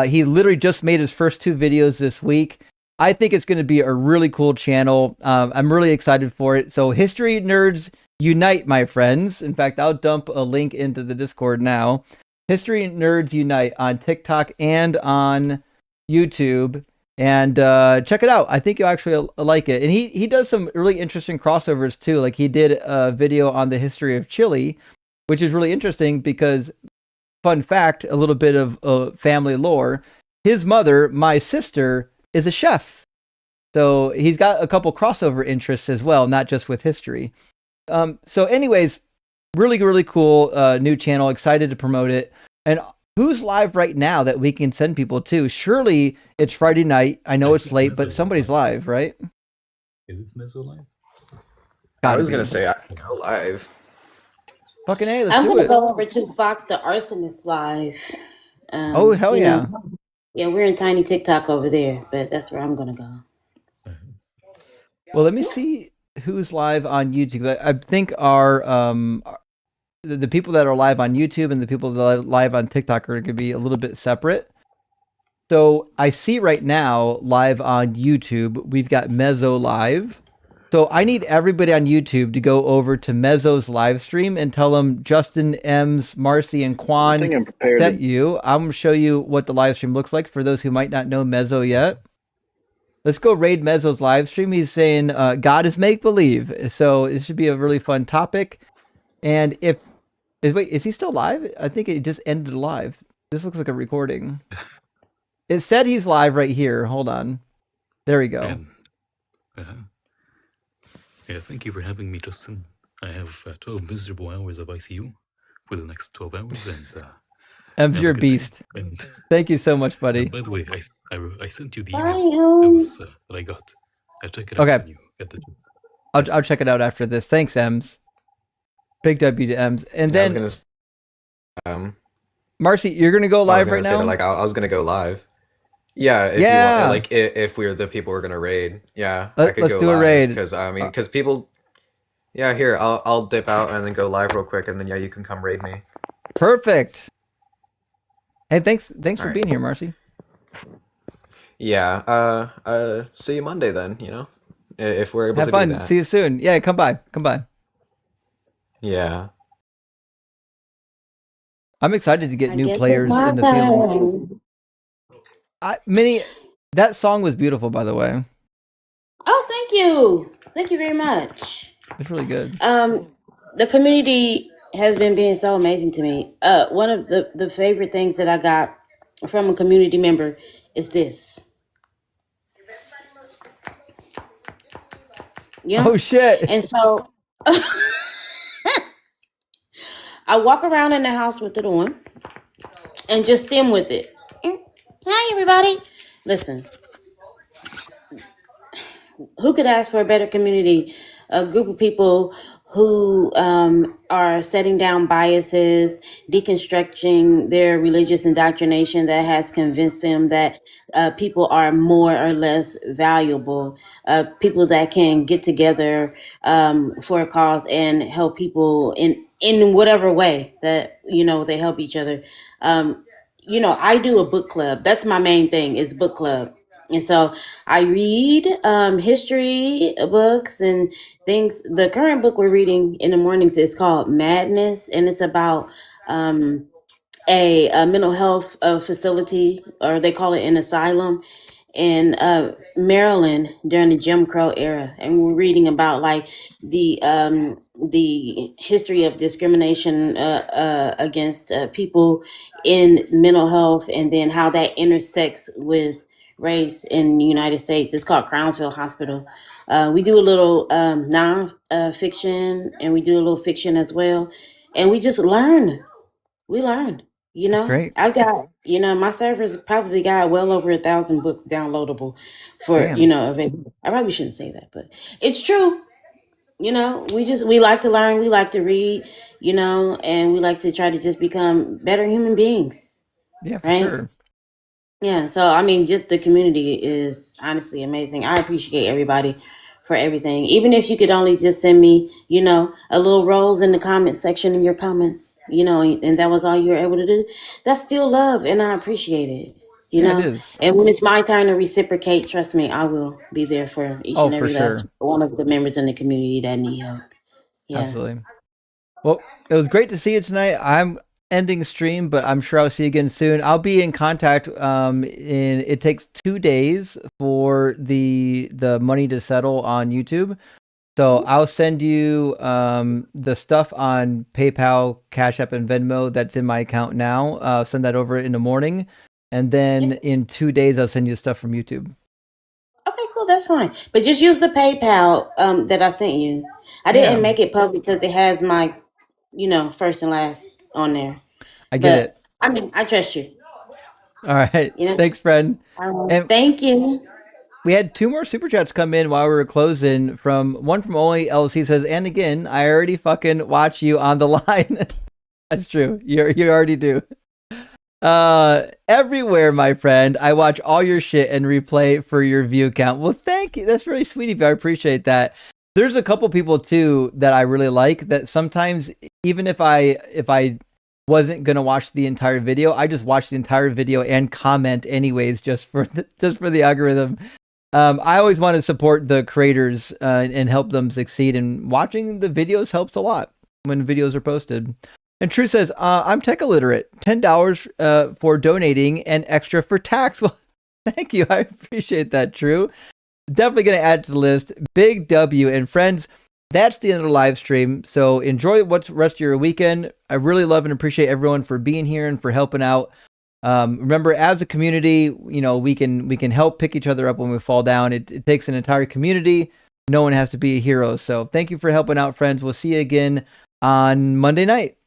He literally just made his first 2 videos this week. I think it's going to be a really cool channel. I'm really excited for it. So History Nerds Unite, my friends. In fact, I'll dump a link into the Discord now. History Nerds Unite on TikTok and on YouTube. And check it out. I think you'll actually like it. And he does some really interesting crossovers too. Like he did a video on the history of Chile, which is really interesting because, fun fact, a little bit of family lore. His mother, my sister, is a chef. So he's got a couple crossover interests as well, not just with history. So anyways, really, really cool new channel. Excited to promote it. And who's live right now that we can send people to? Surely it's Friday night. I know it's late, but somebody's live, right? Is it Mezzo live? I was going to say, I can go live. Fucking A, let's I'm do going to it. go over to Fox the Arsonist live. Oh, hell yeah. Yeah, we're in Tiny TikTok over there, but that's where I'm going to go. Well, let me see who's live on YouTube. I think our the people that are live on YouTube and the people that are live on TikTok are going to be a little bit separate. So I see right now live on YouTube, we've got Mezzo live. So I need everybody on YouTube to go over to Mezzo's live stream and tell them Justin, Ems, Marcy, and Quan that you. I'm going to show you what the live stream looks like for those who might not know Mezzo yet. Let's go raid Mezzo's live stream. He's saying God is make-believe. So it should be a really fun topic. And wait, is he still live? I think it just ended live. This looks like a recording. It said he's live right here. Hold on. There we go. Yeah, thank you for having me, Justin. I have 12 miserable hours of ICU for the next 12 hours. And Ems, you're a beast. Thank you so much, buddy. By the way, I sent you the email that I got. I'll check it out when you get the chance. I'll check it out after this. Thanks, Ems. Big W to Ems. And then, I was gonna, Marcy, you're going to go live right now? I was going to go live. Yeah, if you want, like if we're the people we're going to raid. Yeah, I could let's go do live, a raid. because I mean, because people. Yeah, here I'll dip out and then go live real quick, and then you can come raid me. Perfect. Hey, thanks for being here, Marcy. Yeah. See you Monday then. If we're able Have to fun. do that. See you soon. Yeah, come by. Yeah. I'm excited to get new players in the family. Minnie, that song was beautiful, by the way. Oh, thank you. Thank you very much. It's really good. The community has been being so amazing to me. One of the favorite things that I got from a community member is this. Yeah. Oh shit. And so I walk around in the house with it on and just stim with it. Hi, everybody. Listen, who could ask for a better community? A group of people who are setting down biases, deconstructing their religious indoctrination that has convinced them that people are more or less valuable. People that can get together for a cause and help people in whatever way that they help each other. I do a book club. That's my main thing, is book club. And so I read history books and things. The current book we're reading in the mornings is called Madness, and it's about a mental health facility, or they call it an asylum, in Maryland during the Jim Crow era, and we're reading about like the history of discrimination against people in mental health, and then how that intersects with race in the United States. It's called Crownsville Hospital. We do a little non fiction, and we do a little fiction as well, and we just learn. We learn. That's great. I've got, my servers probably got well over 1,000 books downloadable for, Damn. available. I probably shouldn't say that, but it's true. We like to learn, we like to read, and we like to try to just become better human beings. Yeah, for right? sure. Yeah, so I mean, just the community is honestly amazing. I appreciate everybody for everything. Even if you could only just send me, a little rose in the comment section in your comments, and that was all you were able to do, that's still love, and I appreciate it. Yeah, it is. And when it's my turn to reciprocate, trust me, I will be there for each Oh, and for every last sure. one of the members in the community that need help. Yeah. Absolutely. Well, it was great to see you tonight. I'm ending stream, but I'm sure I'll see you again soon. I'll be in contact. It takes 2 days for the money to settle on YouTube. So I'll send you the stuff on PayPal, Cash App, and Venmo that's in my account now. Send that over in the morning. And then in 2 days, I'll send you stuff from YouTube. Okay, cool. That's fine. But just use the PayPal that I sent you. I didn't make it public because it has my, first and last on there. I get it. I mean, I trust you. All right. Thanks, friend. And thank you. We had 2 more super chats come in while we were closing. One from Only LC says, and again, I already fucking watch you on the line. That's true. You already do. Everywhere, my friend. I watch all your shit and replay for your view count. Well, thank you. That's very sweet of you. I appreciate that. There's a couple people too that I really like, that sometimes even if I wasn't gonna watch the entire video, I just watch the entire video and comment anyways, just for the algorithm. I always want to support the creators and help them succeed, and watching the videos helps a lot when videos are posted. And True says, I'm tech illiterate. $10 for donating and extra for tax. Well, thank you. I appreciate that, True. Definitely going to add to the list. Big W. And friends, that's the end of the live stream. So enjoy what's the rest of your weekend. I really love and appreciate everyone for being here and for helping out. Remember, as a community, we can help pick each other up when we fall down. It takes an entire community. No one has to be a hero. So thank you for helping out, friends. We'll see you again on Monday night.